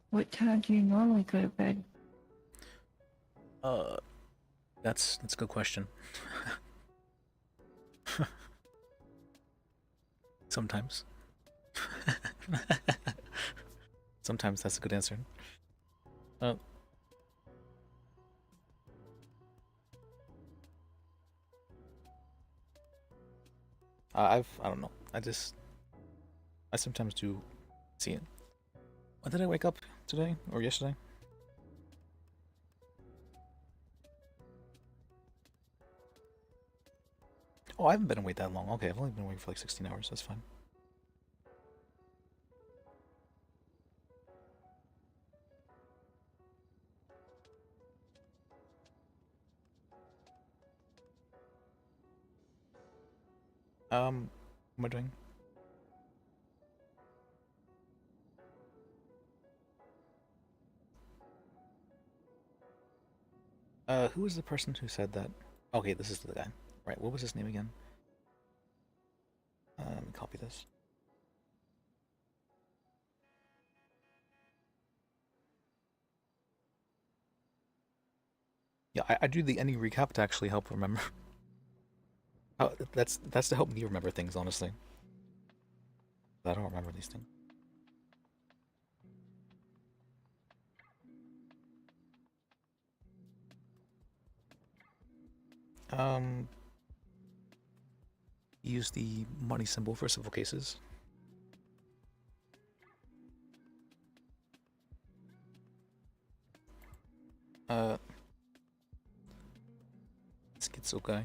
What time do you normally go to bed? That's a good question. Sometimes. Sometimes that's a good answer. I don't know. I sometimes do see it. When did I wake up today or yesterday? Oh, I haven't been awake that long. Okay, I've only been awake for like 16 hours. That's fine. What am I doing? Who was the person who said that? Okay, this is the guy. Right, what was his name again? Let me copy this. Yeah, I do the any recap to actually help remember. Oh, that's to help me remember things, honestly. I don't remember these things. Use the money symbol for civil cases. Schizo guy.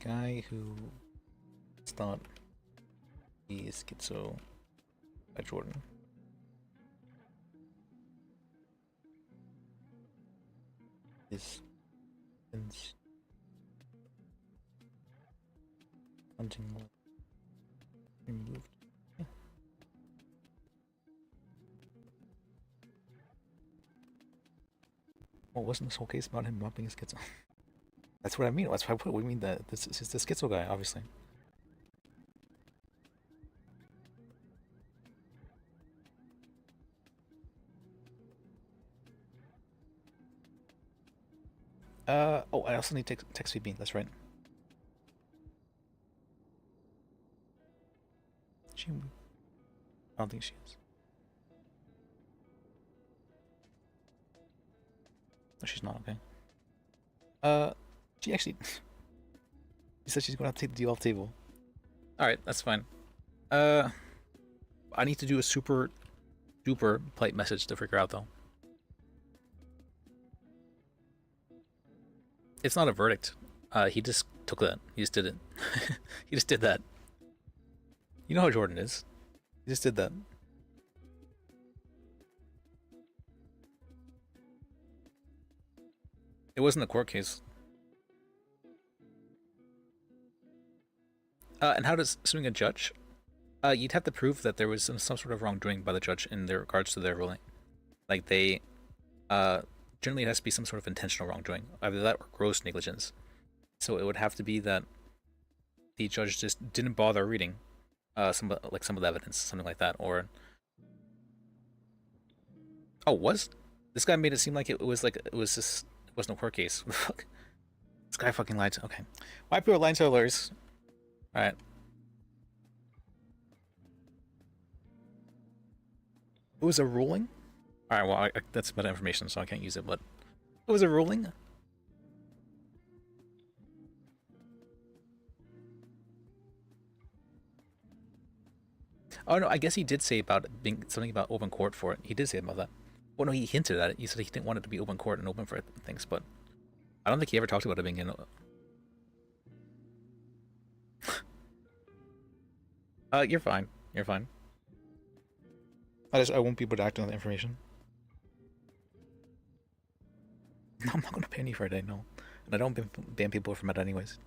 Guy who thought he is schizo by Jordan. Is hunting removed. Yeah. Well, wasn't this whole case about him not being a schizo? That's what I mean. That's why I put. We mean that this is the schizo guy, obviously. Oh, I also need text feed bean. That's right. I don't think she is. No, she's not. Okay. She actually. She said she's gonna have to take the deal off the table. All right, that's fine. I need to do a super duper polite message to figure out though. It's not a verdict. He just took that. He just did it. He just did that. You know how Jordan is. He just did that. It wasn't a court case. And how does suing a judge? You'd have to prove that there was some sort of wrongdoing by the judge in their regards to their ruling. Like they, generally it has to be some sort of intentional wrongdoing, either that or gross negligence. So it would have to be that the judge just didn't bother reading some of the evidence, something like that, or this guy made it seem like it wasn't a court case. Fuck. This guy fucking lied to. Okay, why people are lying to lawyers? All right. It was a ruling. All right. Well, that's bad information, so I can't use it. But it was a ruling. Oh no, I guess he did say about it being something about open court for it. He did say about that. Well, no, he hinted at it. He said he didn't want it to be open court and open for things, but I don't think he ever talked about it being in. You're fine. You're fine. I won't be able to act on the information. No, I'm not going to ban you for a day, no. And I don't ban people from it anyways.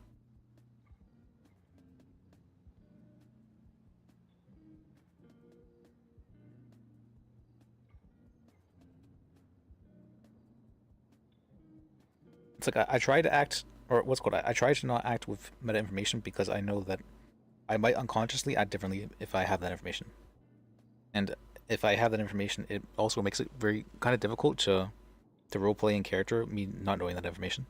It's like I try to act, or what's called, I try to not act with meta information because I know that I might unconsciously act differently if I have that information. And if I have that information, it also makes it very kind of difficult to roleplay in character, me not knowing that information.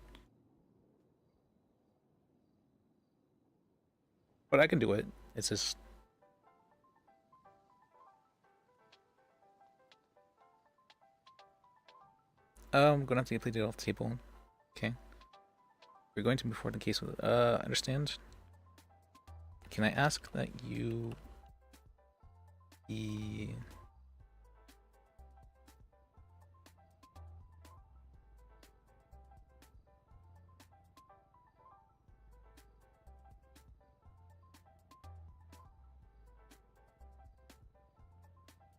But I can do it. It's just... I'm gonna have to complete it off the table. Okay. We're going to move forward in the case with... understand? Can I ask that you...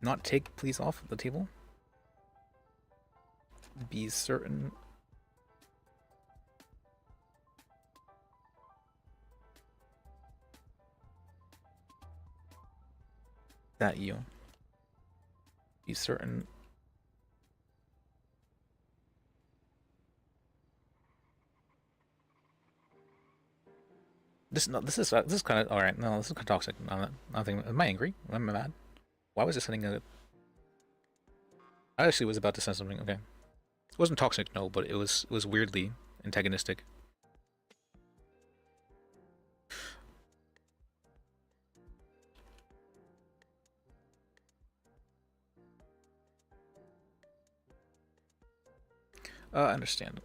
not take please off the table? Be certain... that you be certain this is kind of all right. No, this is kind of toxic. Nothing. Am I angry? Am I mad? Why was it sending a... I actually was about to send something. Okay, it wasn't toxic, no, but it was weirdly antagonistic. I understand.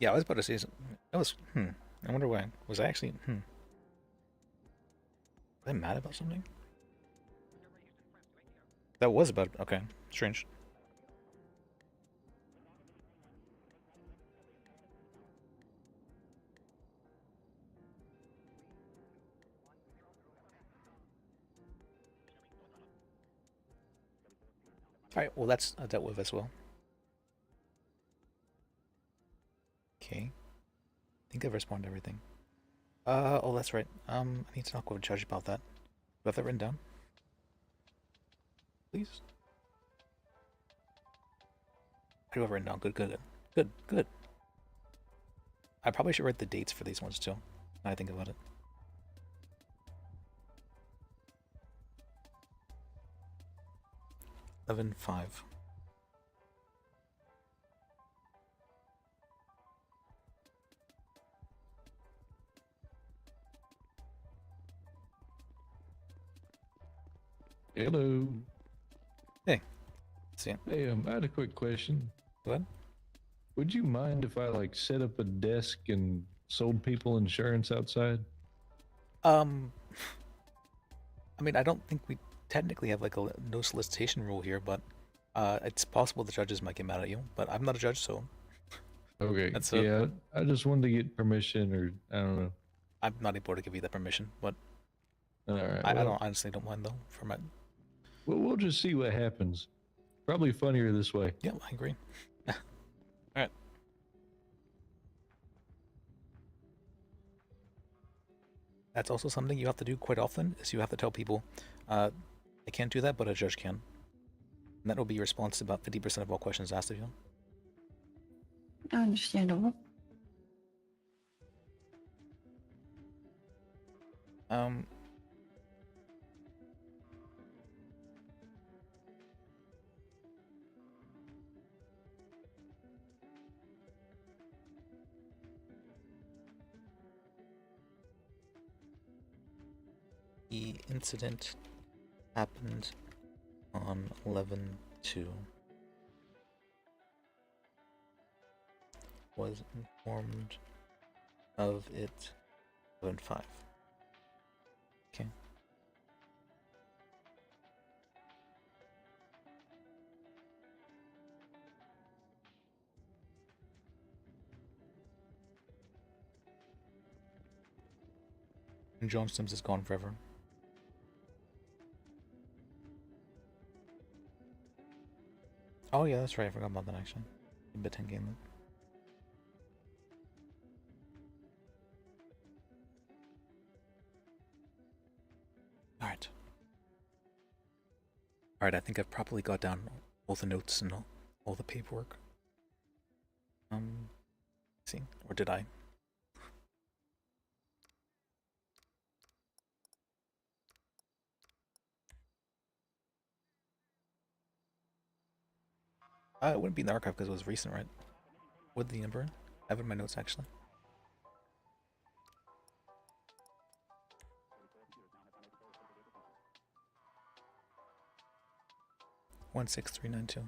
Yeah, I was about to say something. That was, I wonder why. Was I actually, Was I mad about something? That was about, okay, strange. Alright, well that's dealt with as well. Okay. I think I've responded to everything. Oh, that's right. I need to talk with a judge about that. Do I have that written down? Please? I do have it written down. Good. I probably should write the dates for these ones too. Now I think about it. $11.5. Hello. Hey. See ya. Hey, I had a quick question. Go ahead. Would you mind if I like set up a desk and sold people insurance outside? I mean, I don't think we technically have like a no solicitation rule here, but it's possible the judges might get mad at you. But I'm not a judge, so. Okay. Yeah, I just wanted to get permission, or I don't know. I'm not able to give you that permission, but all right. I don't honestly don't mind though. For my. Well, we'll just see what happens. Probably funnier this way. Yeah, I agree. All right. That's also something you have to do quite often, is you have to tell people, I can't do that, but a judge can. And that will be your response to about 50% of all questions asked of you. Understandable. The incident happened on 11/2. Was informed of it 11/5. Okay. And John Sims is gone forever. Oh yeah, that's right. I forgot about that actually. The 10 game loop. Alright. Alright, I think I've properly got down all the notes and all the paperwork. Let's see, or did I? It wouldn't be in the archive because it was recent, right? Would the number? I have it in my notes actually. One 6392.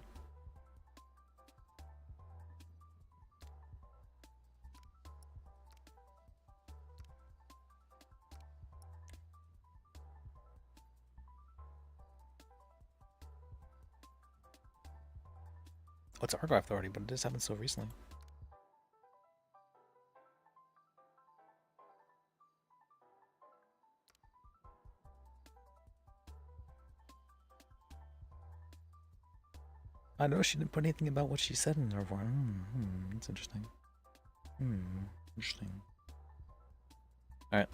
Oh, it's archived already, but it just happened so recently. I know she didn't put anything about what she said in her report. That's interesting. Interesting. Alright.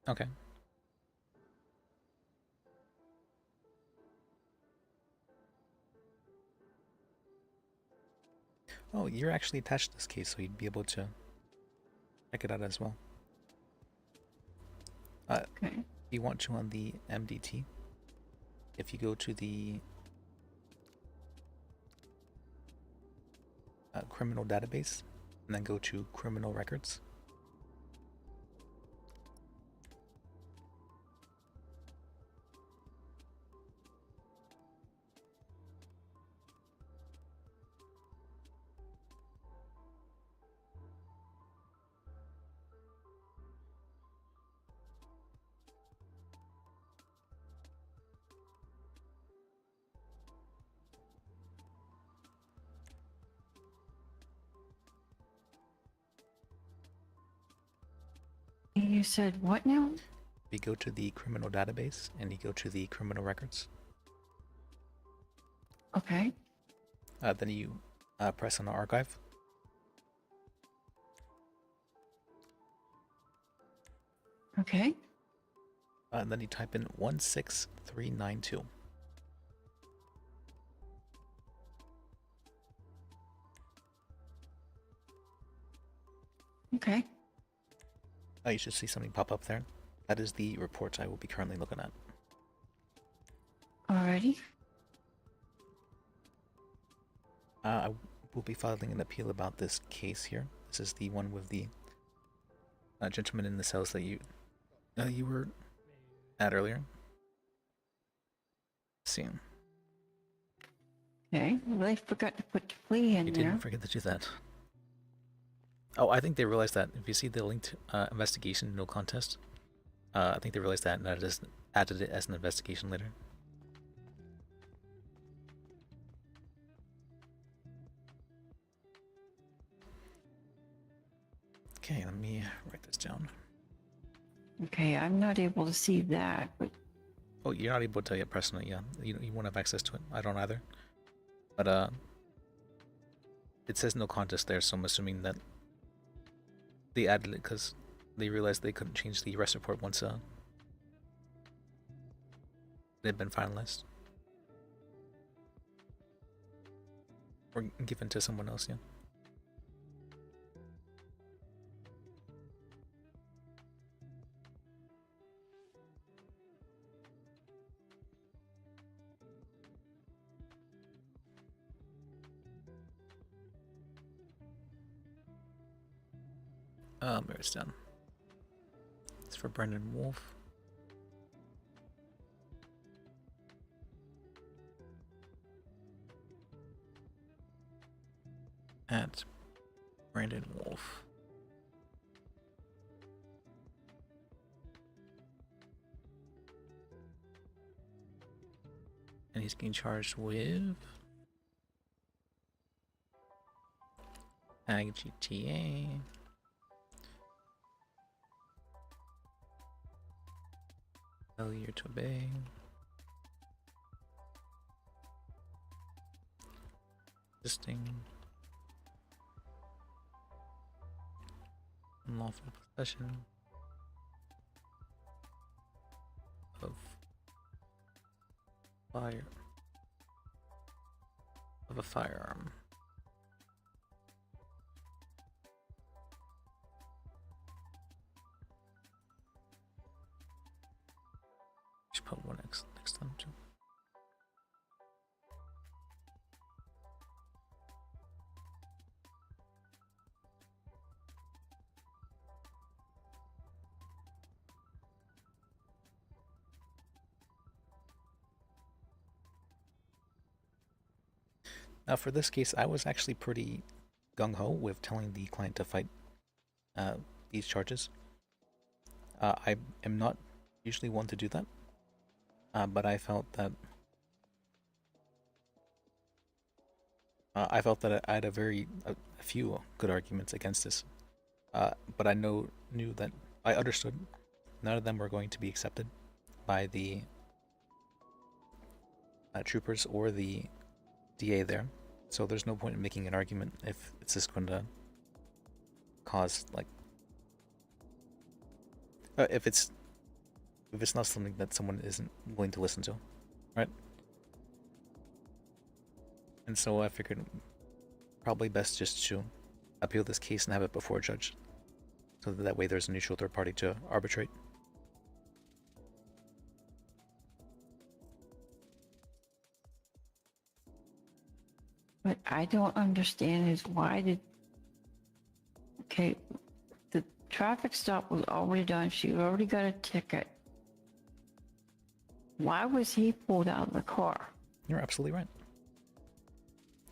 Okay. Oh, you're actually attached to this case, so you'd be able to check it out as well. Okay. You want to on the MDT. If you go to the criminal database, and then go to criminal records. You said what now? You go to the criminal database and you go to the criminal records. Okay. Then you press on the archive. Okay. And then you type in 16392. Okay. You should see something pop up there. That is the report I will be currently looking at. Alrighty. I will be filing an appeal about this case here. This is the one with the gentleman in the cells that you were at earlier. See. Okay. Well, I forgot to put the plea in You there. didn't forget to do that. Oh, I think they realized that. If you see the linked investigation, no contest, I think they realized that and added it as an investigation later. Okay, let me write this down. Okay, I'm not able to see that, but Oh, you're not able to press on it, yeah. You won't have access to it. I don't either. But it says no contest there, so I'm assuming that they added it because they realized they couldn't change the arrest report once it had been finalized. Or given to someone else, yeah. Where it's done. It's for Brandon Wolf. At Brandon Wolf. And he's getting charged with Ag GTA. Failure to obey. Resisting. Unlawful possession of a firearm. Should put one next time too. Now for this case, I was actually pretty gung-ho with telling the client to fight these charges. I am not usually one to do that, but I felt that I had a few good arguments against this, but I knew that I understood none of them were going to be accepted by the troopers or the DA there, so there's no point in making an argument if it's just going to cause like if it's not something that someone isn't willing to listen to, right? And so I figured probably best just to appeal this case and have it before a judge, so that way there's a neutral third party to arbitrate. What I don't understand is the traffic stop was already done. She already got a ticket. Why was he pulled out of the car? You're absolutely right.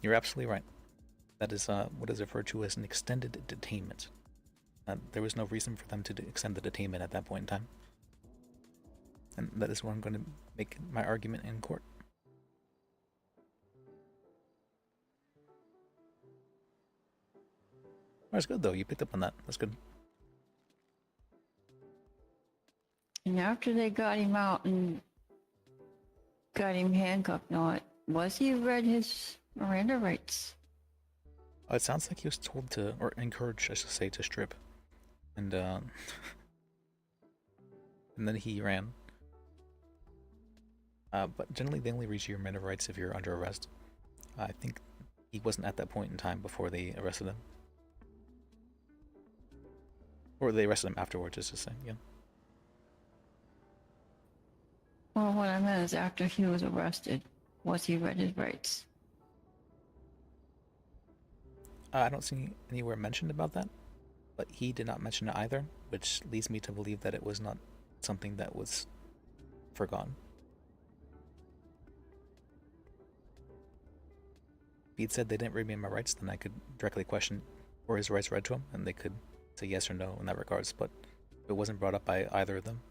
You're absolutely right. That is what is referred to as an extended detainment. There was no reason for them to extend the detainment at that point in time. And that is what I'm going to make my argument in court. That's good though, you picked up on that. That's good. And after they got him out and got him handcuffed, was he read his Miranda rights? It sounds like he was told to, or encouraged, I should say, to strip. And and then he ran. But generally they only read your Miranda rights if you're under arrest. I think he wasn't at that point in time before they arrested him. Or they arrested him afterwards, just to say, yeah. Well, what I meant is after he was arrested, was he read his rights? I don't see anywhere mentioned about that, but he did not mention it either, which leads me to believe that it was not something that was forgotten. If he'd said they didn't read me my rights, then I could directly question were his rights read to him, and they could say yes or no in that regards, but it wasn't brought up by either of them.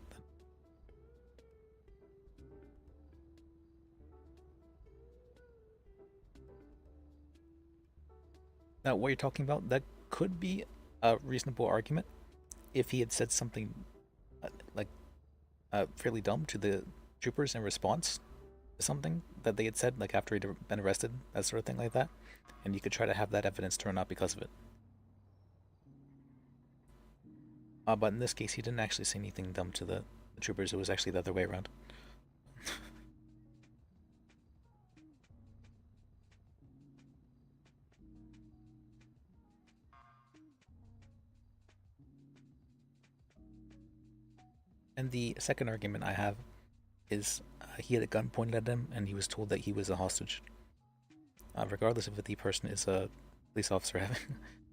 Now, what you're talking about, that could be a reasonable argument if he had said something fairly dumb to the troopers in response to something that they had said, like after he'd been arrested, that sort of thing like that, and you could try to have that evidence turn out because of it. But in this case, he didn't actually say anything dumb to the troopers. It was actually the other way around. And the second argument I have is he had a gun pointed at him and he was told that he was a hostage. Regardless of if the person is a police officer,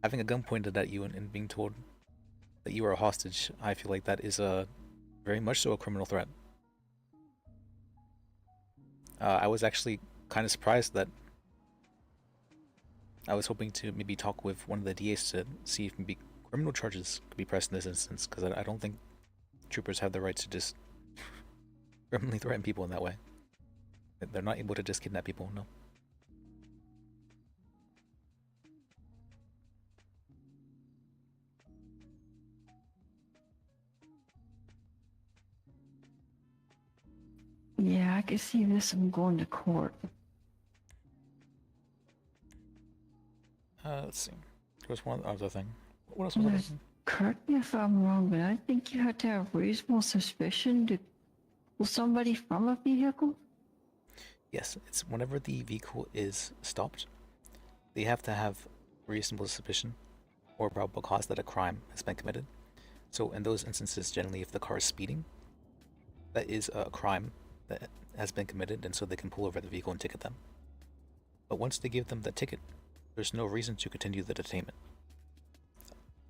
having a gun pointed at you and being told that you are a hostage, I feel like that is a very much so a criminal threat. I was actually kind of surprised that I was hoping to maybe talk with one of the DAs to see if maybe criminal charges could be pressed in this instance, because I don't think troopers have the right to just criminally threaten people in that way. They're not able to just kidnap people, no. Yeah, I can see this one going to court. Let's see. There's one other thing. What else was Now, there? correct me if I'm wrong, but I think you have to have reasonable suspicion to pull somebody from a vehicle. Yes, it's whenever the vehicle is stopped, they have to have reasonable suspicion or probable cause that a crime has been committed. So in those instances, generally if the car is speeding, that is a crime that has been committed, and so they can pull over the vehicle and ticket them. But once they give them the ticket, there's no reason to continue the detainment.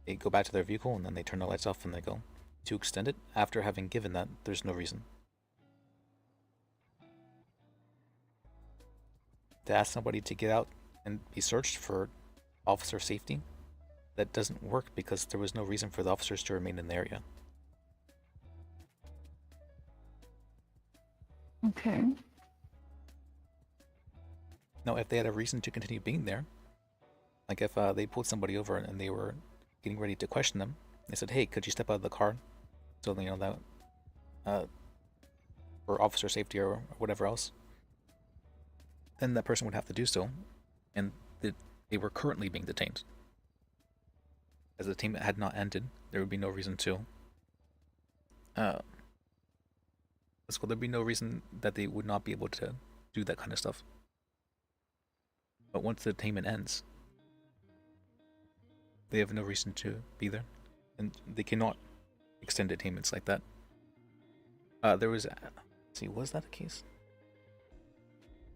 They go back to their vehicle and then they turn the lights off and they go. To extend it, after having given that, there's no reason. To ask somebody to get out and be searched for officer safety, that doesn't work because there was no reason for the officers to remain in the area. Okay. Now, if they had a reason to continue being there, like if they pulled somebody over and they were getting ready to question them, they said, "Hey, could you step out of the car?" So you know that for officer safety or whatever else, then that person would have to do so, and they were currently being detained. As the detainment had not ended, there would be no reason to. There'd be no reason that they would not be able to do that kind of stuff. But once the detainment ends, they have no reason to be there, and they cannot extend detainments like that. There was, let's see, was that a case?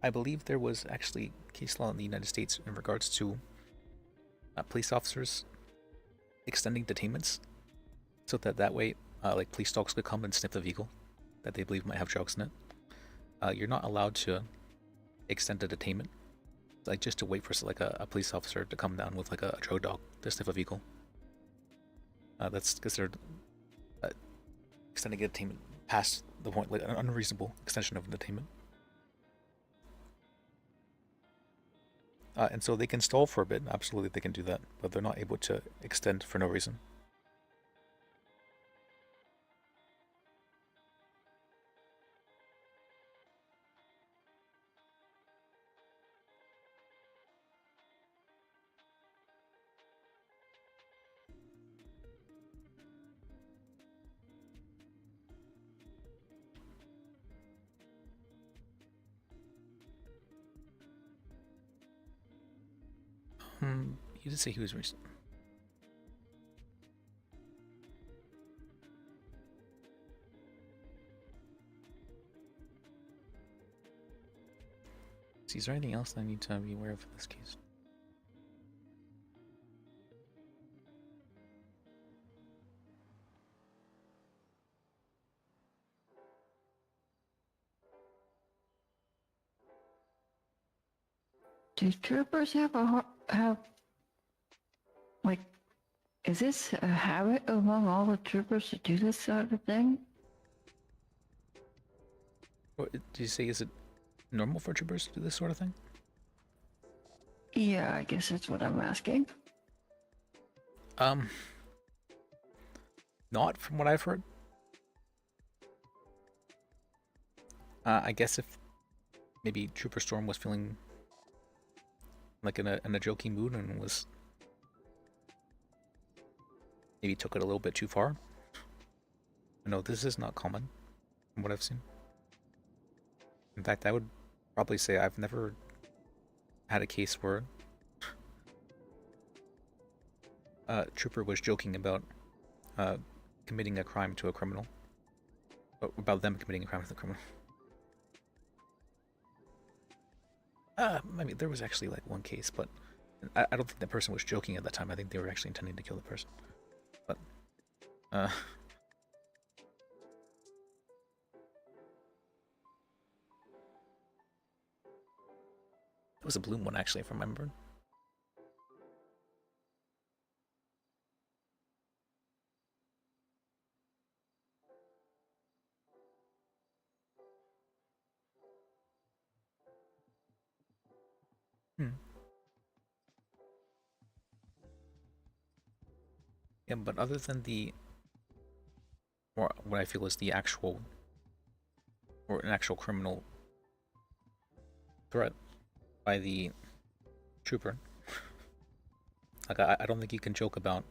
I believe there was actually case law in the United States in regards to police officers extending detainments, so that way, like police dogs could come and sniff the vehicle that they believe might have drugs in it. You're not allowed to extend a detainment, like just to wait for like a police officer to come down with like a drug dog to sniff a vehicle. That's considered extending a detainment past the point, like an unreasonable extension of a detainment. And so they can stall for a bit, absolutely they can do that, but they're not able to extend for no reason. He did say he was recent. Is there anything else I need to be aware of in this case? Do troopers have like, is this a habit among all the troopers to do this sort of thing? What, did you say, is it normal for troopers to do this sort of thing? Yeah, I guess that's what I'm asking. Not from what I've heard. I guess if maybe Trooper Storm was feeling like in a joking mood and was maybe took it a little bit too far. No, this is not common from what I've seen. In fact, I would probably say I've never had a case where a trooper was joking about committing a crime to a criminal. About them committing a crime to the criminal. I mean, there was actually like one case, but I don't think that person was joking at that time. I think they were actually intending to kill the person. But It was a bloom one, actually, if I remember. Yeah, but other than the, or what I feel is the actual, or an actual criminal threat by the trooper, like I don't think you can joke about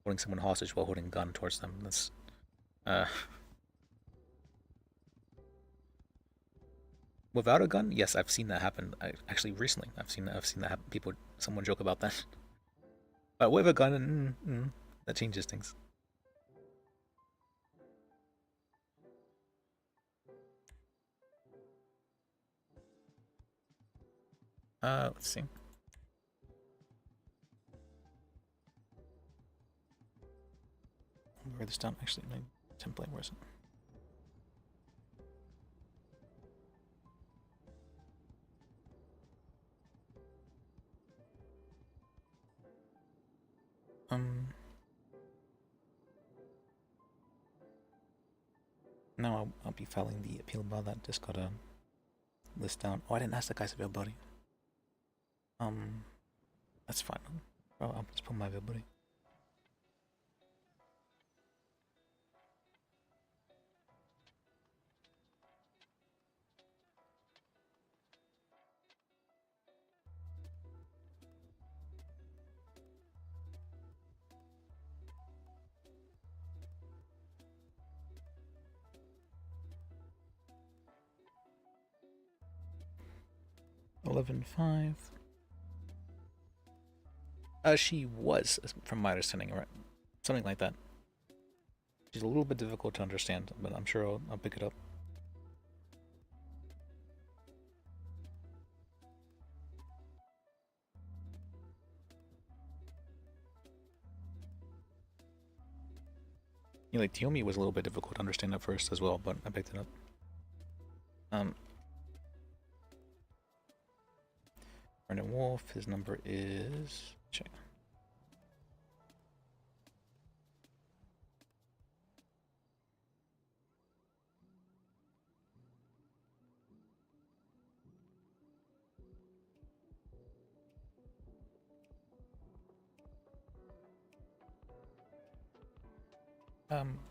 holding someone hostage while holding a gun towards them. That's, without a gun, yes, I've seen that happen. Actually, recently, I've seen that happen. Someone joke about that. But with a gun, that changes things. Let's see. I'll write this down. Actually, my template. Where is it? No, I'll be filing the appeal about that. Just gotta list down. Oh, I didn't ask the guy's availability. That's fine. I'll just put my availability. $11.5. She was, from my understanding, right? Something like that. She's a little bit difficult to understand, but I'm sure I'll pick it up. Yeah, like Tiomi was a little bit difficult to understand at first as well, but I picked it up. Brendan Wolf, his number is... check.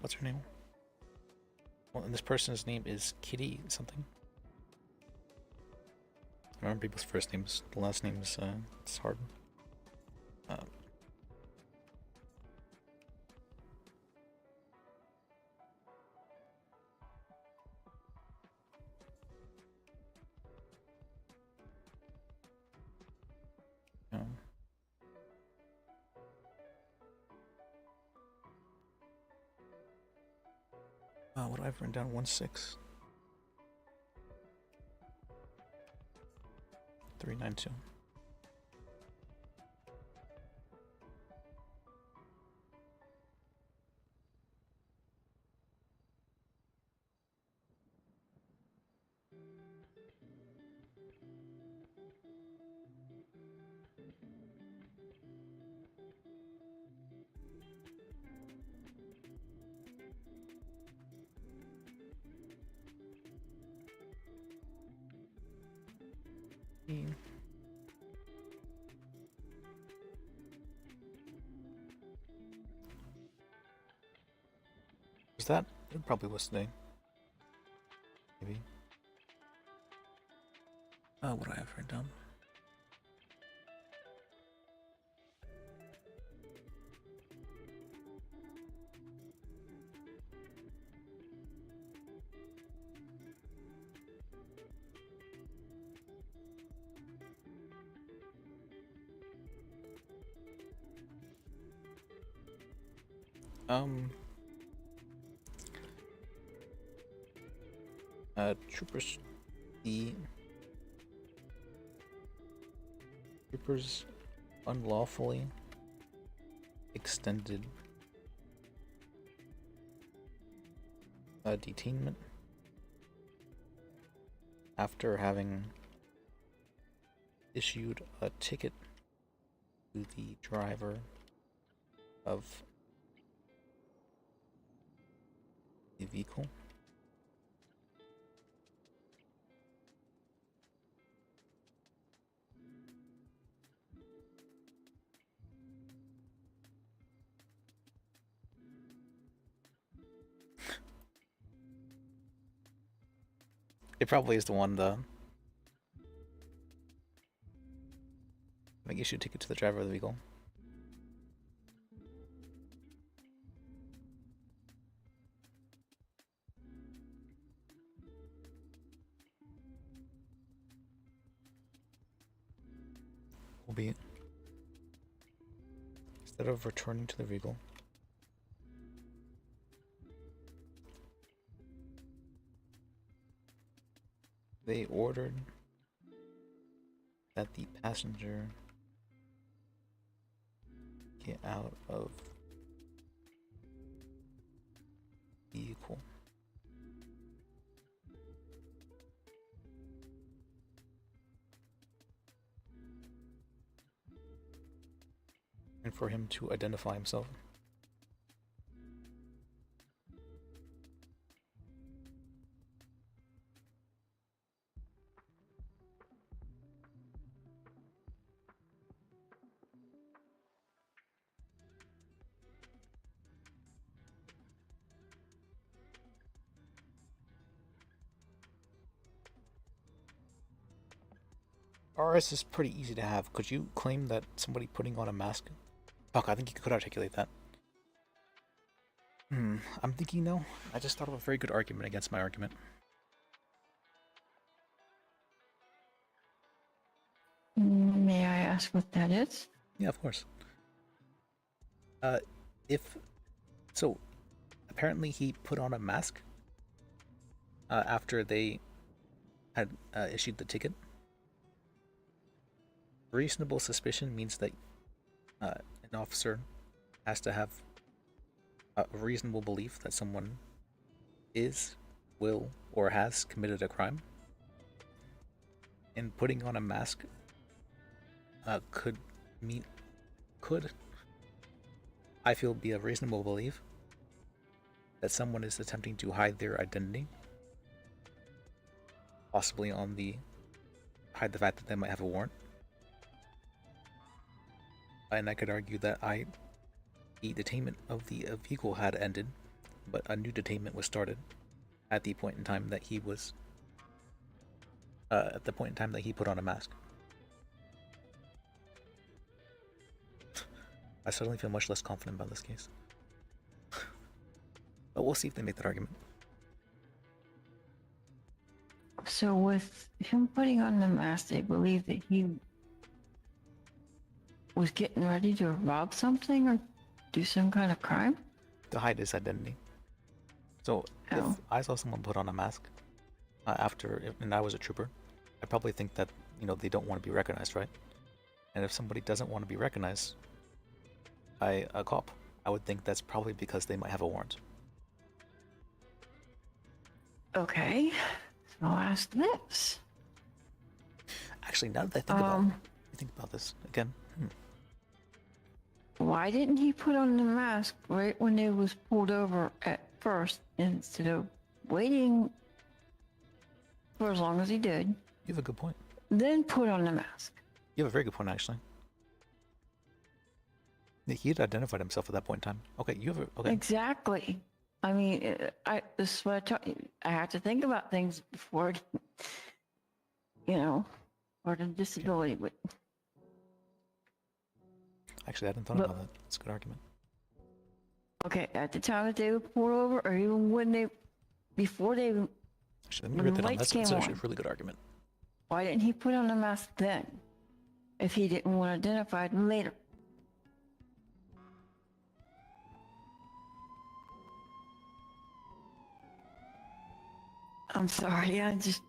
What's her name? Well, and this person's name is Kitty something. I remember people's first names. The last name is, it's hard. What do I have written down? 1-6. 392. Was that? It probably was today. Maybe. What do I have written down? Troopers unlawfully extended a detainment after having issued a ticket to the driver of the vehicle. It probably is the one, the issue a ticket to the driver of the vehicle. Will be, instead of returning to the vehicle, they ordered that the passenger get out of vehicle. And for him to identify himself. RS is pretty easy to have. Could you claim that somebody putting on a mask? Fuck, I think you could articulate that. I'm thinking no. I just thought of a very good argument against my argument. May I ask what that is? Yeah, of course. So apparently he put on a mask after they had issued the ticket. Reasonable suspicion means that an officer has to have a reasonable belief that someone is, will, or has committed a crime. And putting on a mask could, I feel, be a reasonable belief that someone is attempting to hide their identity. Possibly hide the fact that they might have a warrant. And I could argue that the detainment of the vehicle had ended, but a new detainment was started at the point in time that he was, at the point in time that he put on a mask. I suddenly feel much less confident about this case. But we'll see if they make that argument. So with him putting on the mask, they believe that he was getting ready to rob something or do some kind of crime? To hide his identity. So if I saw someone put on a mask and I was a trooper, I probably think that, they don't want to be recognized, right? And if somebody doesn't want to be recognized by a cop, I would think that's probably because they might have a warrant. Okay, so I'll ask this. Actually, now that I think about this again. Why didn't he put on the mask right when it was pulled over at first instead of waiting for as long as he did? You have a good point. Then put on the mask. You have a very good point, actually. He had identified himself at that point in time. Okay, okay. Exactly. I mean, this is what I have to think about things before, or the disability. But actually, I hadn't thought about that. It's a good argument. Okay, at the time that they were pulled over, or even before they, actually, let me write that down. That's actually a really good argument. Why didn't he put on the mask then, if he didn't want to identify them later? I'm sorry, I'm just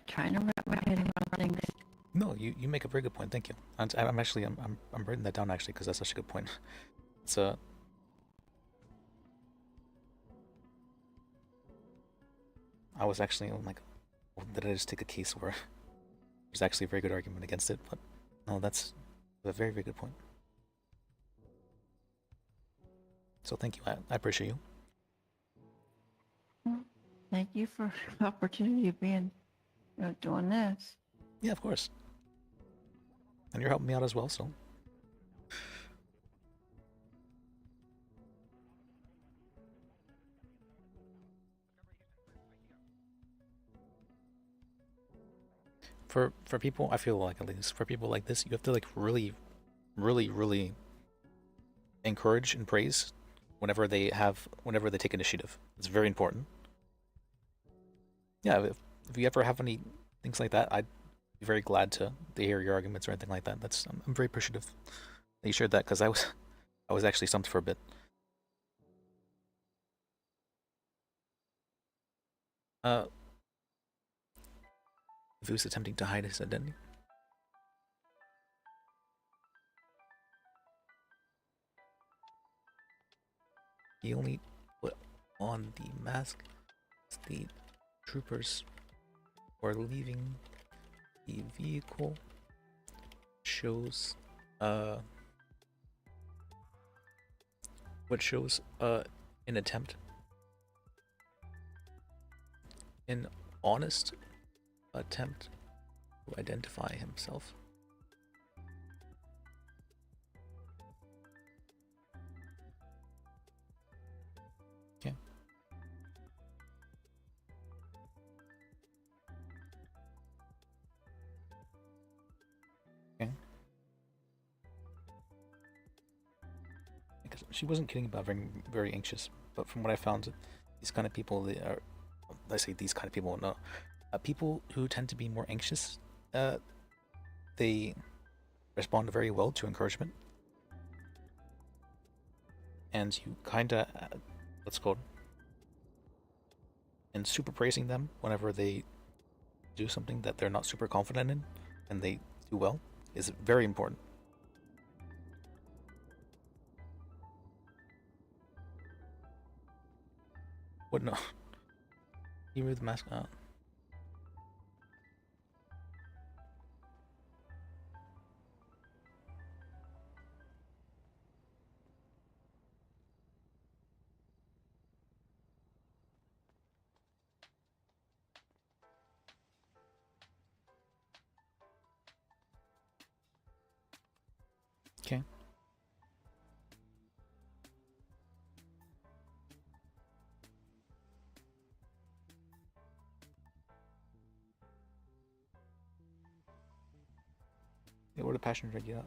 trying to wrap my head around things. No, you make a very good point. Thank you. I'm actually I'm writing that down actually because that's such a good point. It's I was actually I'm like, well, did I just take a case where there's actually a very good argument against it? But no, that's a very, very good point. So thank you. I appreciate you. Thank you for the opportunity of being, doing this. Yeah, of course. And you're helping me out as well, so. For people, I feel like, at least for people like this, you have to like really encourage and praise whenever they take initiative. It's very important. Yeah, if you ever have any things like that, I'd be very glad to hear your arguments or anything like that. I'm very appreciative that you shared that, because I was actually stumped for a bit. If he was attempting to hide his identity. He only put on the mask as the troopers were leaving the vehicle. Shows what shows an attempt, an honest attempt to identify himself. Okay. Okay. Because she wasn't kidding about being very anxious, but from what I found, these kind of people, they are, I say these kind of people, no, people who tend to be more anxious, they respond very well to encouragement, and you kind of, what's it called, and super praising them whenever they do something that they're not super confident in, and they do well, is very important. What? No. You removed the mask out. Okay. Yeah, where the passenger get out?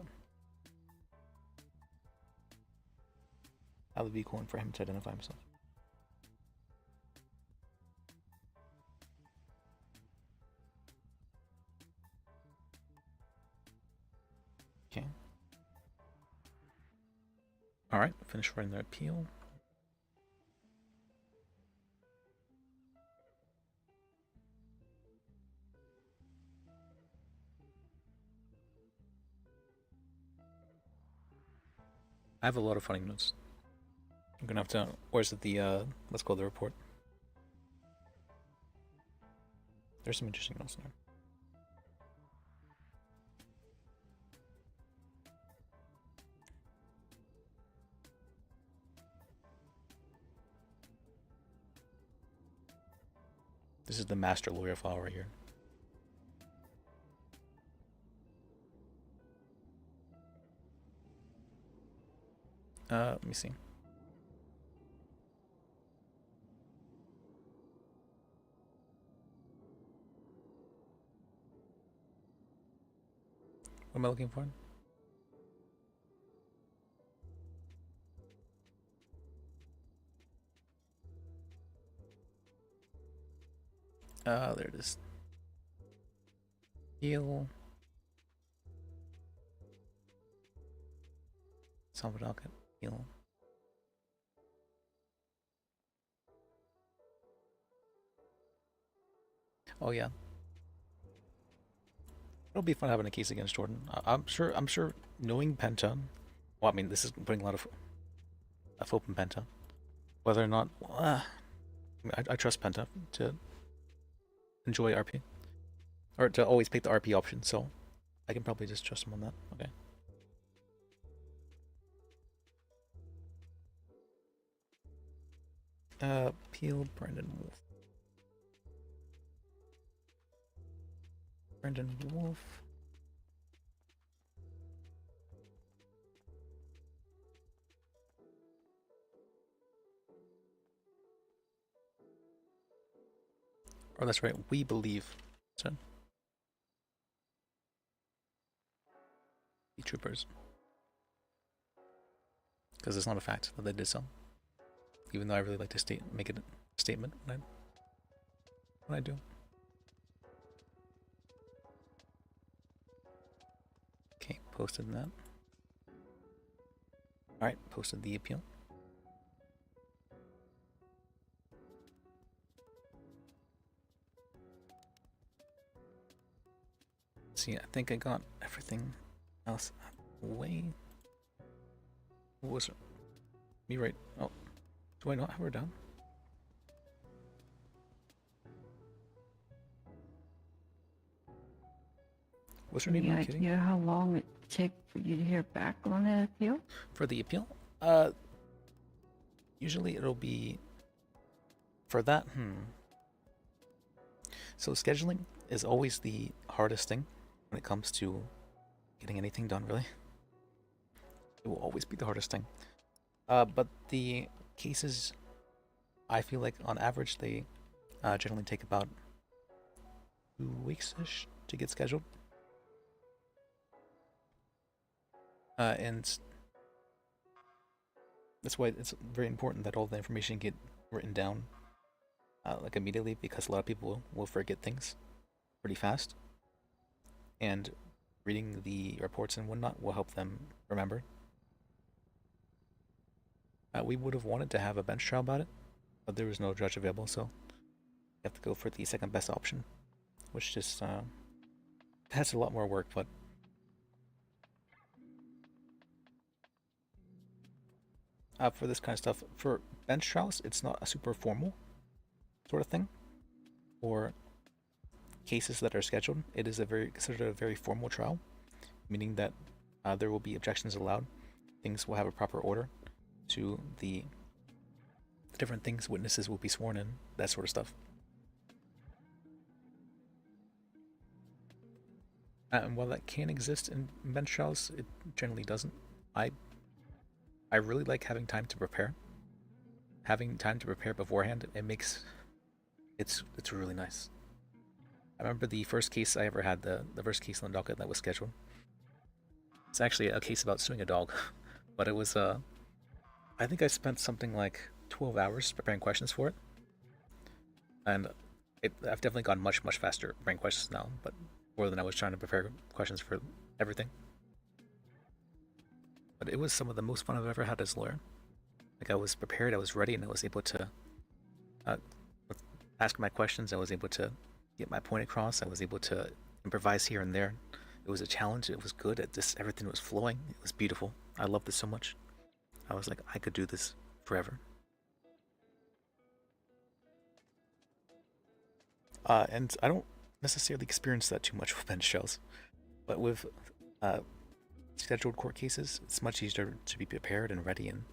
Out of the vehicle and for him to identify himself. Okay. Alright, finish writing their appeal. I have a lot of funny notes. I'm gonna have to. Where's the let's go to the report. There's some interesting notes in there. This is the master lawyer file right here. Let me see. What am I looking for? There it is. Heal. Salvador heal. Oh yeah. It'll be fun having a case against Jordan. I'm sure knowing Penta, well, I mean, this is putting a lot of hope in Penta. Whether or not, I trust Penta to enjoy RP, or to always pick the RP option. So I can probably just trust him on that. Okay. Peel Brandon Wolf. Brandon Wolf. Oh, that's right. We believe. So. The troopers. Because it's not a fact that they did so. Even though I really like to make it a statement when I do. Okay, posted that. Alright, posted the appeal. See, I think I got everything else out of the way. What was it? Me right? Oh, do I not have her down? What's her name? Any idea how long it take for you to hear back on that appeal? For the appeal? Usually it'll be for that. So scheduling is always the hardest thing when it comes to getting anything done, really. It will always be the hardest thing. But the cases, I feel like on average, they generally take about 2 weeks-ish to get scheduled. And that's why it's very important that all the information get written down like immediately, because a lot of people will forget things pretty fast. And reading the reports and whatnot will help them remember. We would have wanted to have a bench trial about it, but there was no judge available, so you have to go for the second best option, which just has a lot more work, but for this kind of stuff, for bench trials, it's not a super formal sort of thing. For cases that are scheduled, it is considered a very formal trial, meaning that there will be objections allowed. Things will have a proper order to the different things. Witnesses will be sworn in, that sort of stuff. And while that can exist in bench trials, it generally doesn't. I really like having time to prepare. Having time to prepare beforehand, it's really nice. I remember the first case I ever had, the first case on the docket that was scheduled. It's actually a case about suing a dog, but it was I think I spent something like 12 hours preparing questions for it, and I've definitely gone much faster preparing questions now, but more than I was trying to prepare questions for everything. But it was some of the most fun I've ever had as a lawyer. Like, I was prepared, I was ready, and I was able to ask my questions. I was able to get my point across. I was able to improvise here and there. It was a challenge. It was good. Everything was flowing. It was beautiful. I loved it so much. I was like, I could do this forever. And I don't necessarily experience that too much with bench trials, but with scheduled court cases, it's much easier to be prepared and ready, and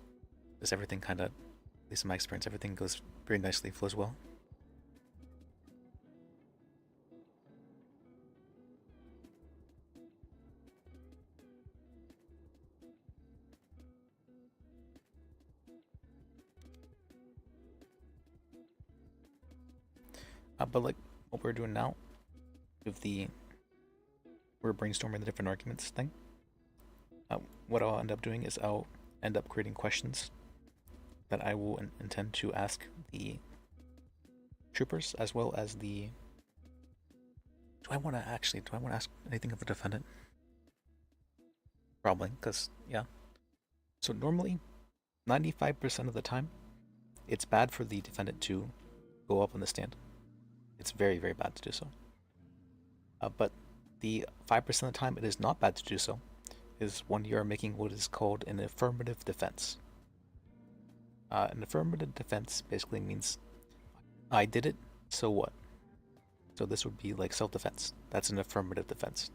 just everything kind of, at least in my experience, everything goes very nicely, flows well. But like what we're doing now, with we're brainstorming the different arguments thing. What I'll end up doing is I'll end up creating questions that I will intend to ask the troopers, as well as the. Do I want to ask anything of the defendant? Probably, because yeah. So normally, 95% of the time, it's bad for the defendant to go up on the stand. It's very, very bad to do so. But the 5% of the time it is not bad to do so is when you are making what is called an affirmative defense. An affirmative defense basically means, I did it, so what? So this would be like self-defense. That's an affirmative defense.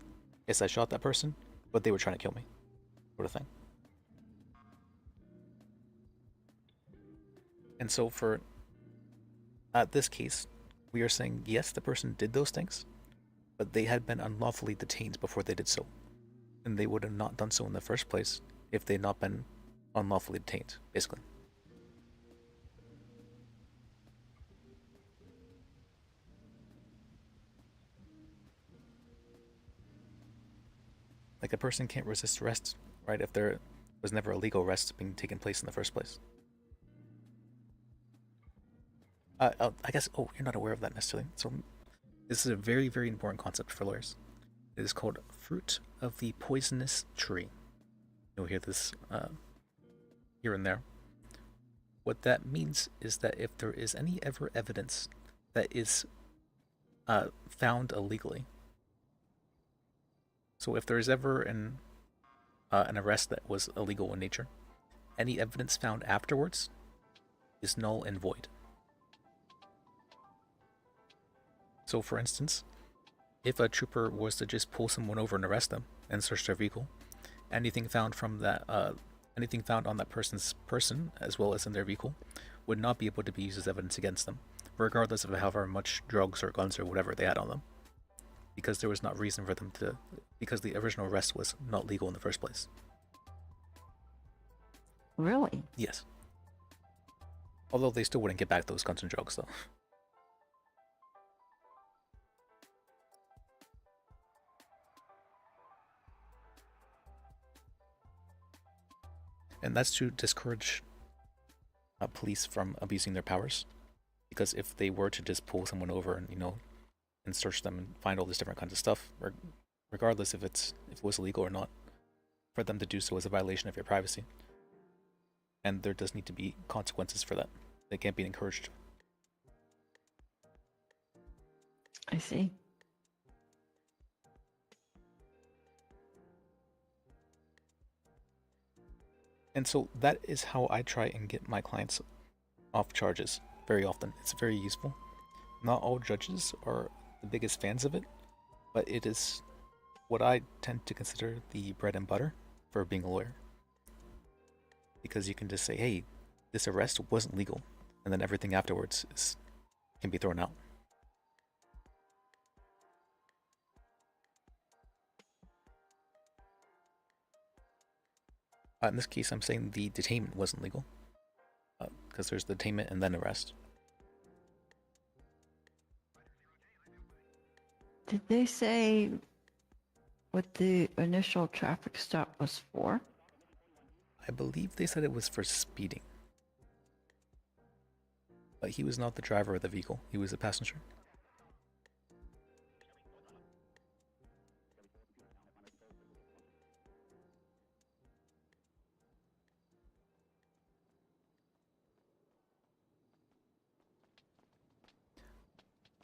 Yes, I shot that person, but they were trying to kill me, sort of thing. And so for this case, we are saying yes, the person did those things, but they had been unlawfully detained before they did so, and they would have not done so in the first place if they had not been unlawfully detained, basically. Like, a person can't resist arrest, right, if there was never a legal arrest being taken place in the first place. I guess, oh, you're not aware of that necessarily. So this is a very, very important concept for lawyers. It is called fruit of the poisonous tree. You'll hear this here and there. What that means is that if there is any ever evidence that is found illegally, so if there is ever an arrest that was illegal in nature, any evidence found afterwards is null and void. So for instance, if a trooper was to just pull someone over and arrest them and search their vehicle, anything found from that, anything found on that person's person, as well as in their vehicle, would not be able to be used as evidence against them, regardless of however much drugs or guns or whatever they had on them, because there was not reason for them to, because the original arrest was not legal in the first place. Really? Yes. Although they still wouldn't get back those guns and drugs, though. And that's to discourage police from abusing their powers, because if they were to just pull someone over and, you know, and search them and find all this different kinds of stuff, regardless if it was illegal or not, for them to do so is a violation of your privacy, and there does need to be consequences for that. They can't be encouraged. I see. And so that is how I try and get my clients off charges very often. It's very useful. Not all judges are the biggest fans of it, but it is what I tend to consider the bread and butter for being a lawyer. Because you can just say, hey, this arrest wasn't legal, and then everything afterwards can be thrown out. In this case, I'm saying the detainment wasn't legal, because there's the detainment and then arrest. Did they say what the initial traffic stop was for? I believe they said it was for speeding. But he was not the driver of the vehicle, he was a passenger.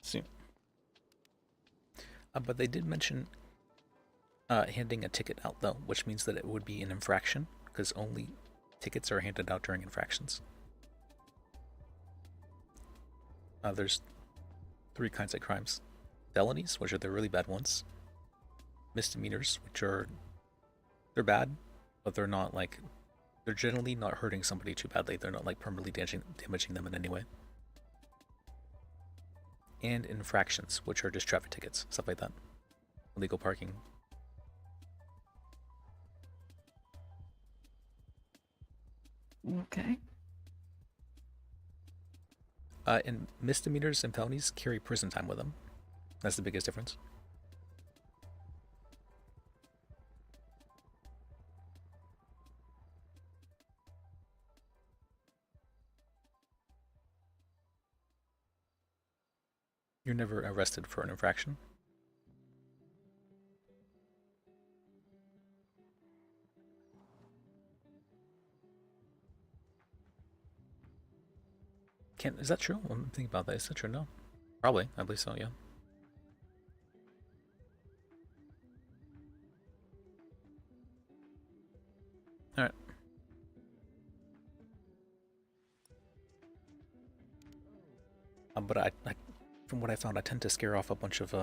See. But they did mention handing a ticket out, though, which means that it would be an infraction, because only tickets are handed out during infractions. There's 3 kinds of crimes. Felonies, which are the really bad ones. Misdemeanors, which are, they're bad, but they're not like, they're generally not hurting somebody too badly. They're not like permanently damaging them in any way. And infractions, which are just traffic tickets, stuff like that. Illegal parking. Okay. And misdemeanors and felonies carry prison time with them. That's the biggest difference. You're never arrested for an infraction. Is that true? I'm thinking about that. Is that true? No. Probably. I believe so, yeah. Alright. But from what I found, I tend to scare off a bunch of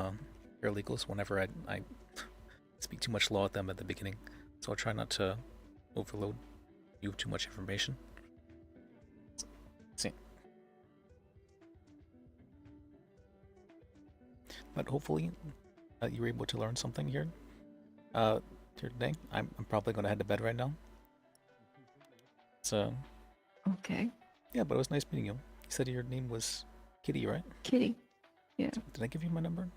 paralegals whenever I speak too much law at them at the beginning. So I'll try not to overload you with too much information. Let's see. But hopefully you were able to learn something here today. I'm probably going to head to bed right now. So. Okay. Yeah, but it was nice meeting you. You said your name was Kitty, right? Kitty. Yeah. Did I give you my number?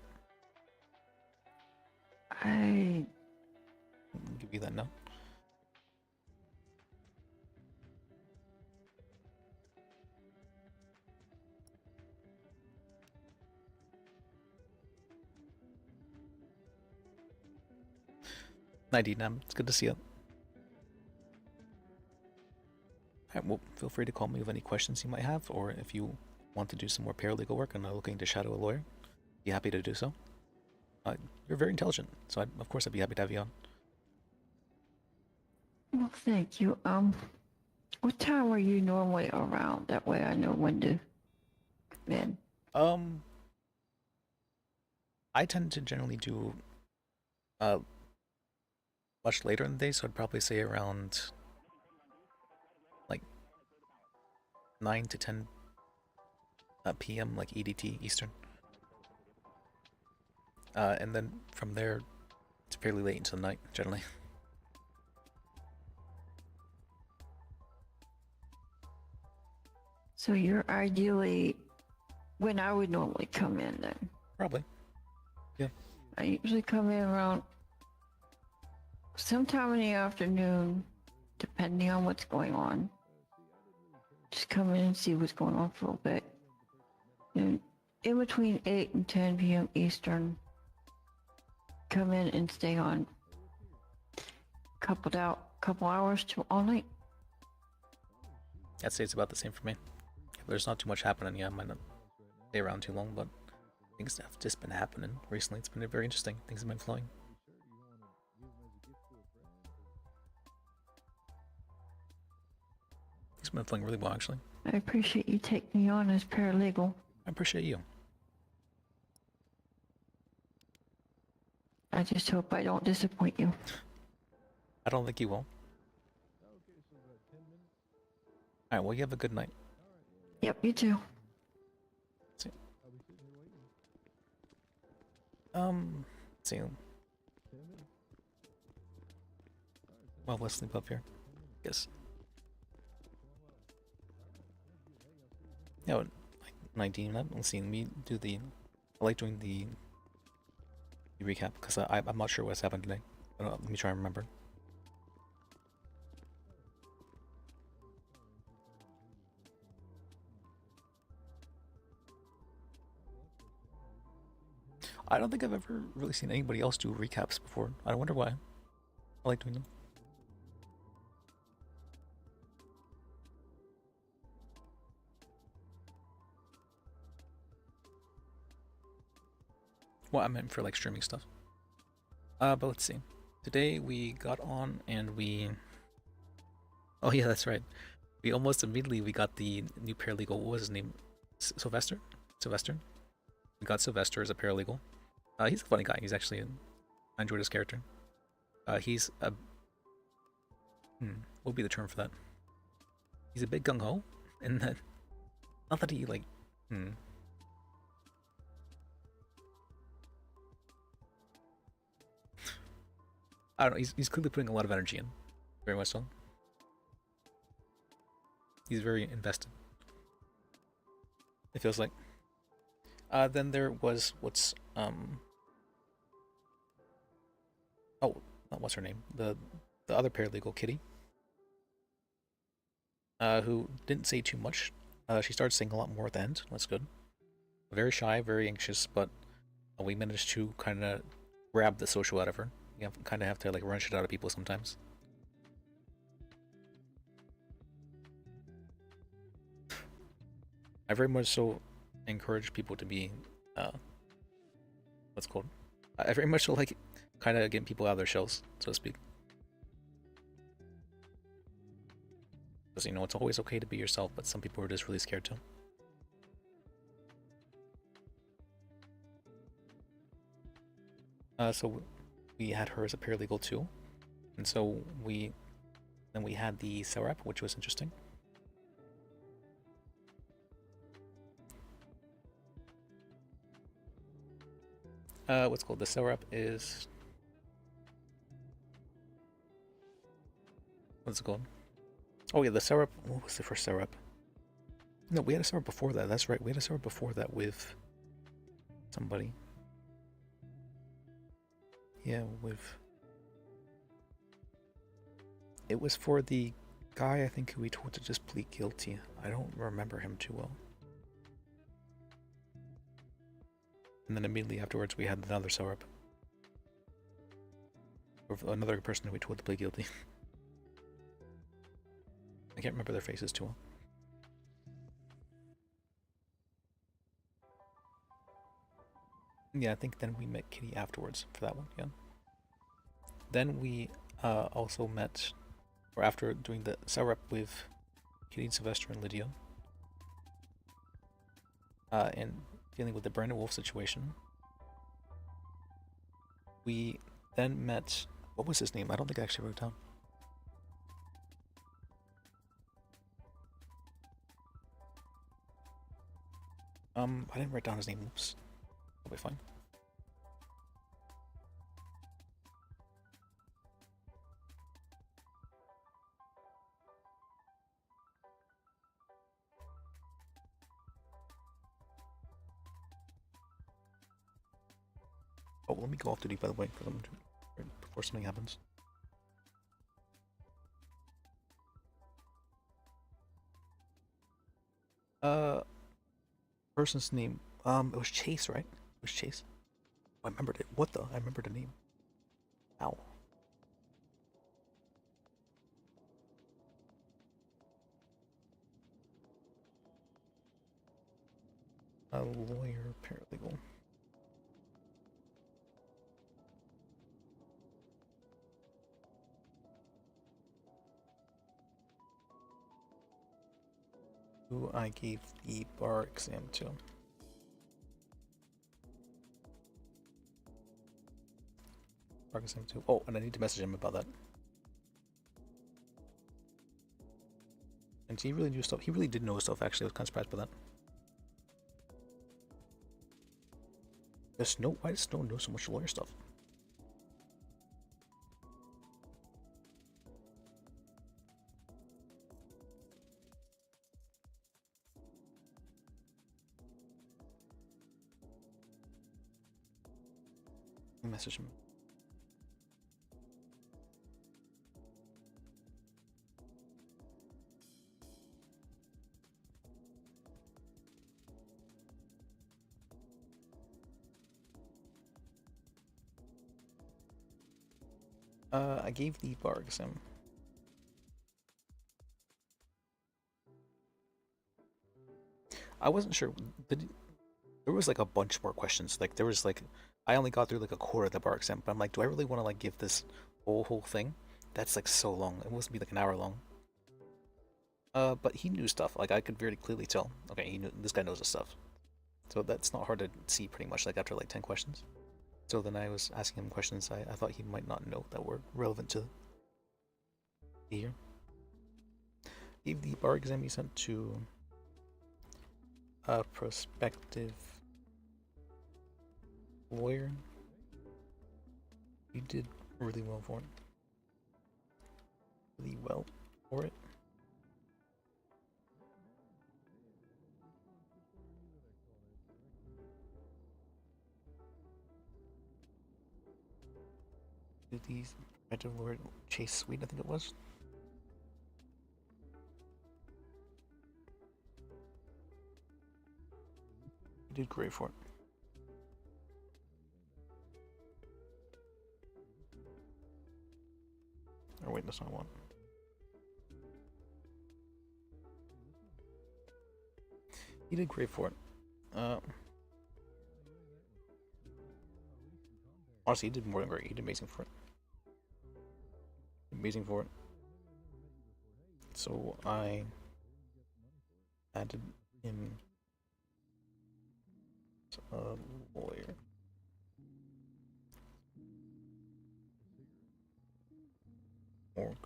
I I'll give you that now. Nighty, Nam. It's good to see you. Alright, well, feel free to call me with any questions you might have, or if you want to do some more paralegal work and are looking to shadow a lawyer, be happy to do so. You're very intelligent, so of course I'd be happy to have you on. Well, thank you. What time are you normally around? That way I know when to come in. I tend to generally do much later in the day, so I'd probably say around like 9 to 10 p.m. like EDT Eastern. And then from there, it's fairly late into the night, generally. So you're ideally when I would normally come in then? Probably. Yeah. I usually come in around sometime in the afternoon, depending on what's going on. Just come in and see what's going on for a little bit. And in between 8 and 10 p.m. Eastern, come in and stay on couple hours to all night. I'd say it's about the same for me. There's not too much happening. Yeah, I might not stay around too long, but things have just been happening recently. It's been very interesting. Things have been flowing. Things have been flowing really well, actually. I appreciate you taking me on as paralegal. I appreciate you. I just hope I don't disappoint you. I don't think you will. Alright, well, you have a good night. Yep, you too. See. See. Well, let's sleep up here. Yes. Yeah, like 19. Let's see. Let me do the. I like doing the recap because I'm not sure what's happened today. Let me try and remember. I don't think I've ever really seen anybody else do recaps before. I wonder why. I like doing them. Well, I meant for like streaming stuff. But let's see. Today we got on and we... Oh yeah, that's right. We almost immediately we got the new paralegal. What was his name? Sylvester? Sylvester? We got Sylvester as a paralegal. He's a funny guy. He's actually... I enjoyed his character. He's a... what would be the term for that? He's a bit gung-ho. And that... Not that he, like... I don't know, he's clearly putting a lot of energy in. Very much so. He's very invested. It feels like. Then there was what's oh, not what's her name? The other paralegal, Kitty. Who didn't say too much. She started saying a lot more at the end. That's good. Very shy, very anxious, but we managed to kind of grab the social out of her. You kind of have to like run shit out of people sometimes. I very much so encourage people to be, what's it called? I very much so like kind of getting people out of their shells, so to speak. Because, you know, it's always okay to be yourself, but some people are just really scared to. So we had her as a paralegal too, and so we had the cell rep, which was interesting. What's called the cell rep is what's it called? Oh yeah, the cell rep. What was the first cell rep? No, we had a cell rep before that. That's right. We had a cell rep before that with somebody. Yeah, with. It was for the guy I think who we told to just plead guilty. I don't remember him too well. And then immediately afterwards, we had another cell rep. Or another person who we told to plead guilty. I can't remember their faces too well. Yeah, I think then we met Kitty afterwards for that one, yeah. Then we also met, or after doing the cell rep with Kitty, Sylvester, and Lydia, and dealing with the Brandon Wolf situation, we then met, what was his name? I don't think I actually wrote it down. I didn't write down his name. Oops. That'll be fine. Oh, let me go off duty, by the way, because I'm before something happens. Person's name. It was Chase, right? It was Chase. Oh, I remembered it. What the? I remember the name. Ow. A lawyer, paralegal. Who I gave the bar exam to. Bar exam to. Oh, and I need to message him about that. And he really knew stuff. He really did know stuff, actually. I was kind of surprised by that. Why does Snow know so much lawyer stuff? Message him. I gave the bar exam. I wasn't sure. There was like a bunch more questions. Like there was like, I only got through like a quarter of the bar exam, but I'm like, do I really want to like give this whole thing? That's like so long. It must be like an hour long. But he knew stuff. Like I could very clearly tell. Okay, he knew this guy knows his stuff. So that's not hard to see pretty much like after like 10 questions. So then I was asking him questions I thought he might not know that were relevant to here. Gave the bar exam he sent to a prospective lawyer. He did really well for it. Really well for it. Did these prospective lawyer Chase Sweet, I think it was. He did great for it. Or wait, that's not one. He did great for it. Honestly, he did more than great. He did amazing for it. Amazing for it. So I added him a lawyer. Org.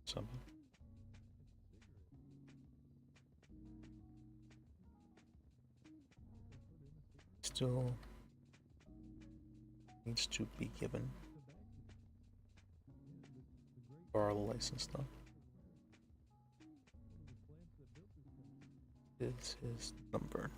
Something. Still needs to be given for our license stuff. Is his number.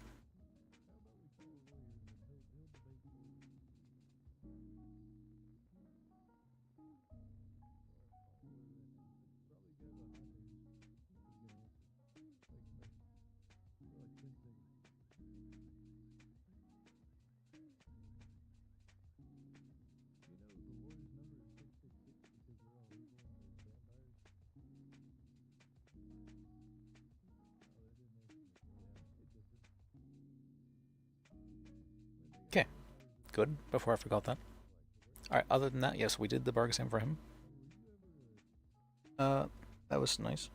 Okay, good. Before I forgot that. Alright, other than that, yes, we did the bargain for him. That was nice.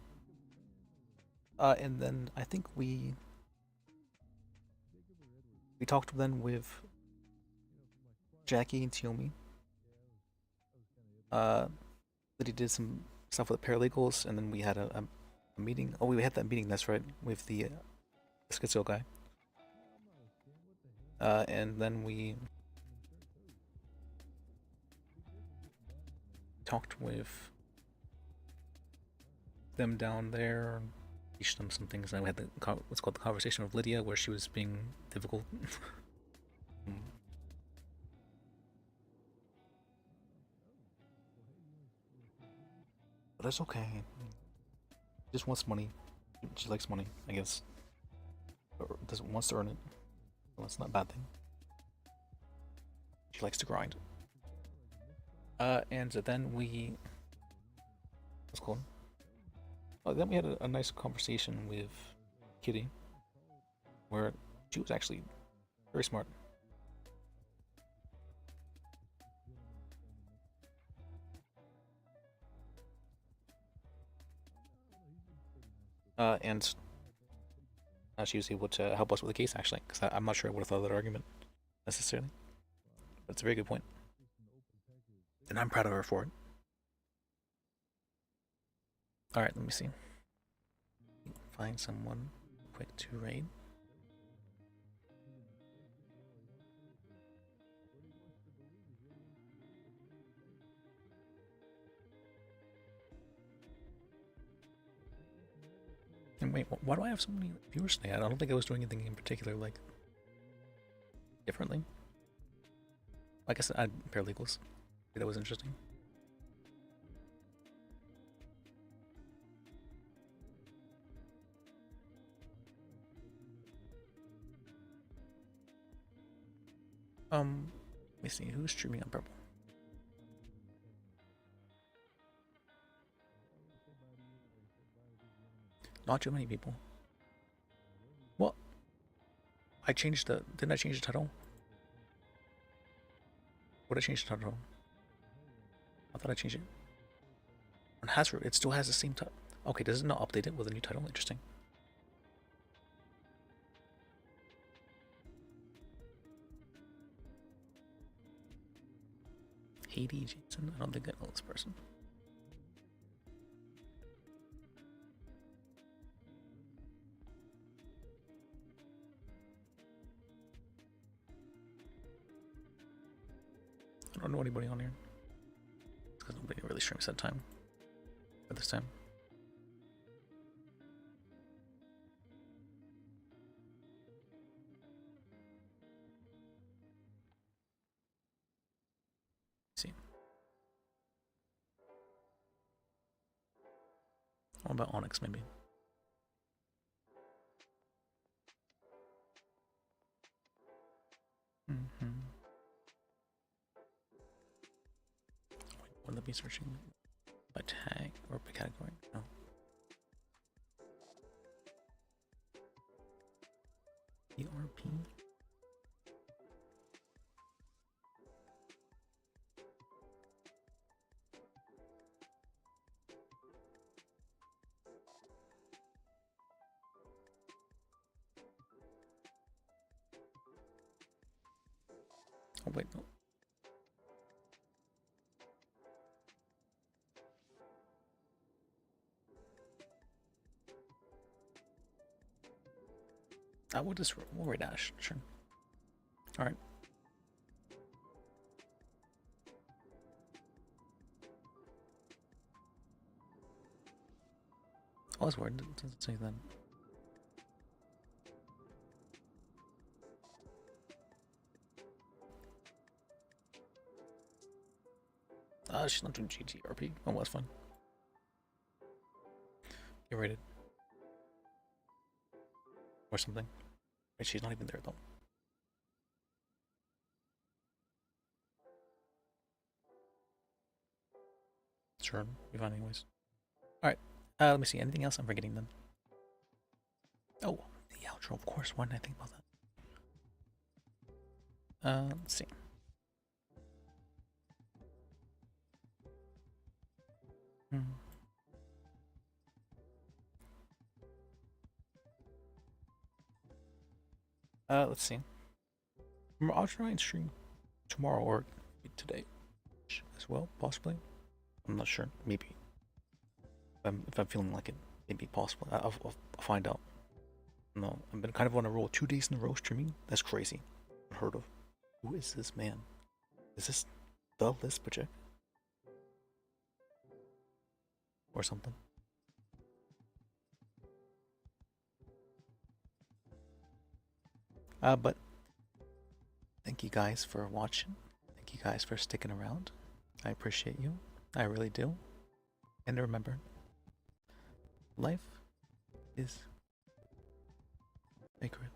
And then I think we talked then with Jackie and Tiomi. That he did some stuff with paralegals, and then we had a meeting. Oh, we had that meeting, that's right, with the schizo guy. And then we talked with them down there, teach them some things, and we had the what's called the conversation with Lydia, where she was being difficult. But that's okay. Just wants money. She likes money, I guess. Or wants to earn it. Well, it's not a bad thing. She likes to grind. And then we... What's called? Oh, then we had a nice conversation with Kitty, where she was actually very smart. And she was able to help us with the case, actually, because I'm not sure I would have thought of that argument necessarily. But it's a very good point. And I'm proud of her for it. Alright, let me see. Find someone quick to raid. And wait, why do I have so many viewers today? I don't think I was doing anything in particular, like, differently. I guess I had paralegals. That was interesting. Let me see, who's streaming on Purple? Not too many people. What? I changed the... Didn't I change the title? What did I change the title? I thought I changed it. On Hasbro, it still has the same title. Okay, does it not update it with a new title? Interesting. Haiti Jason? I don't think I know this person. I don't know anybody on here. It's because nobody really streams that time. At this time. Let's see. What about Onyx, maybe? Would that be searching by tag or by category? No. PRP? Oh wait, no. We'll read Ash. Sure. All right. Oh, that's weird. It doesn't say that. She's not doing GTRP. Oh, that's fun. You're rated. Or something. Wait, she's not even there though. Sure, be fine anyways. Alright, let me see. Anything else I'm forgetting then? Oh, the outro, of course. Why didn't I think about that? Let's see. Let's see. I'll try and stream tomorrow or today as well, possibly. I'm not sure. Maybe. If I'm feeling like it, maybe possible. I'll find out. No, I've been kind of on a roll. 2 days in a row streaming? That's crazy. Unheard of. Who is this man? Is this the Lis Bajek? Or something? But thank you guys for watching. Thank you guys for sticking around. I appreciate you. I really do. And remember, life is sacred.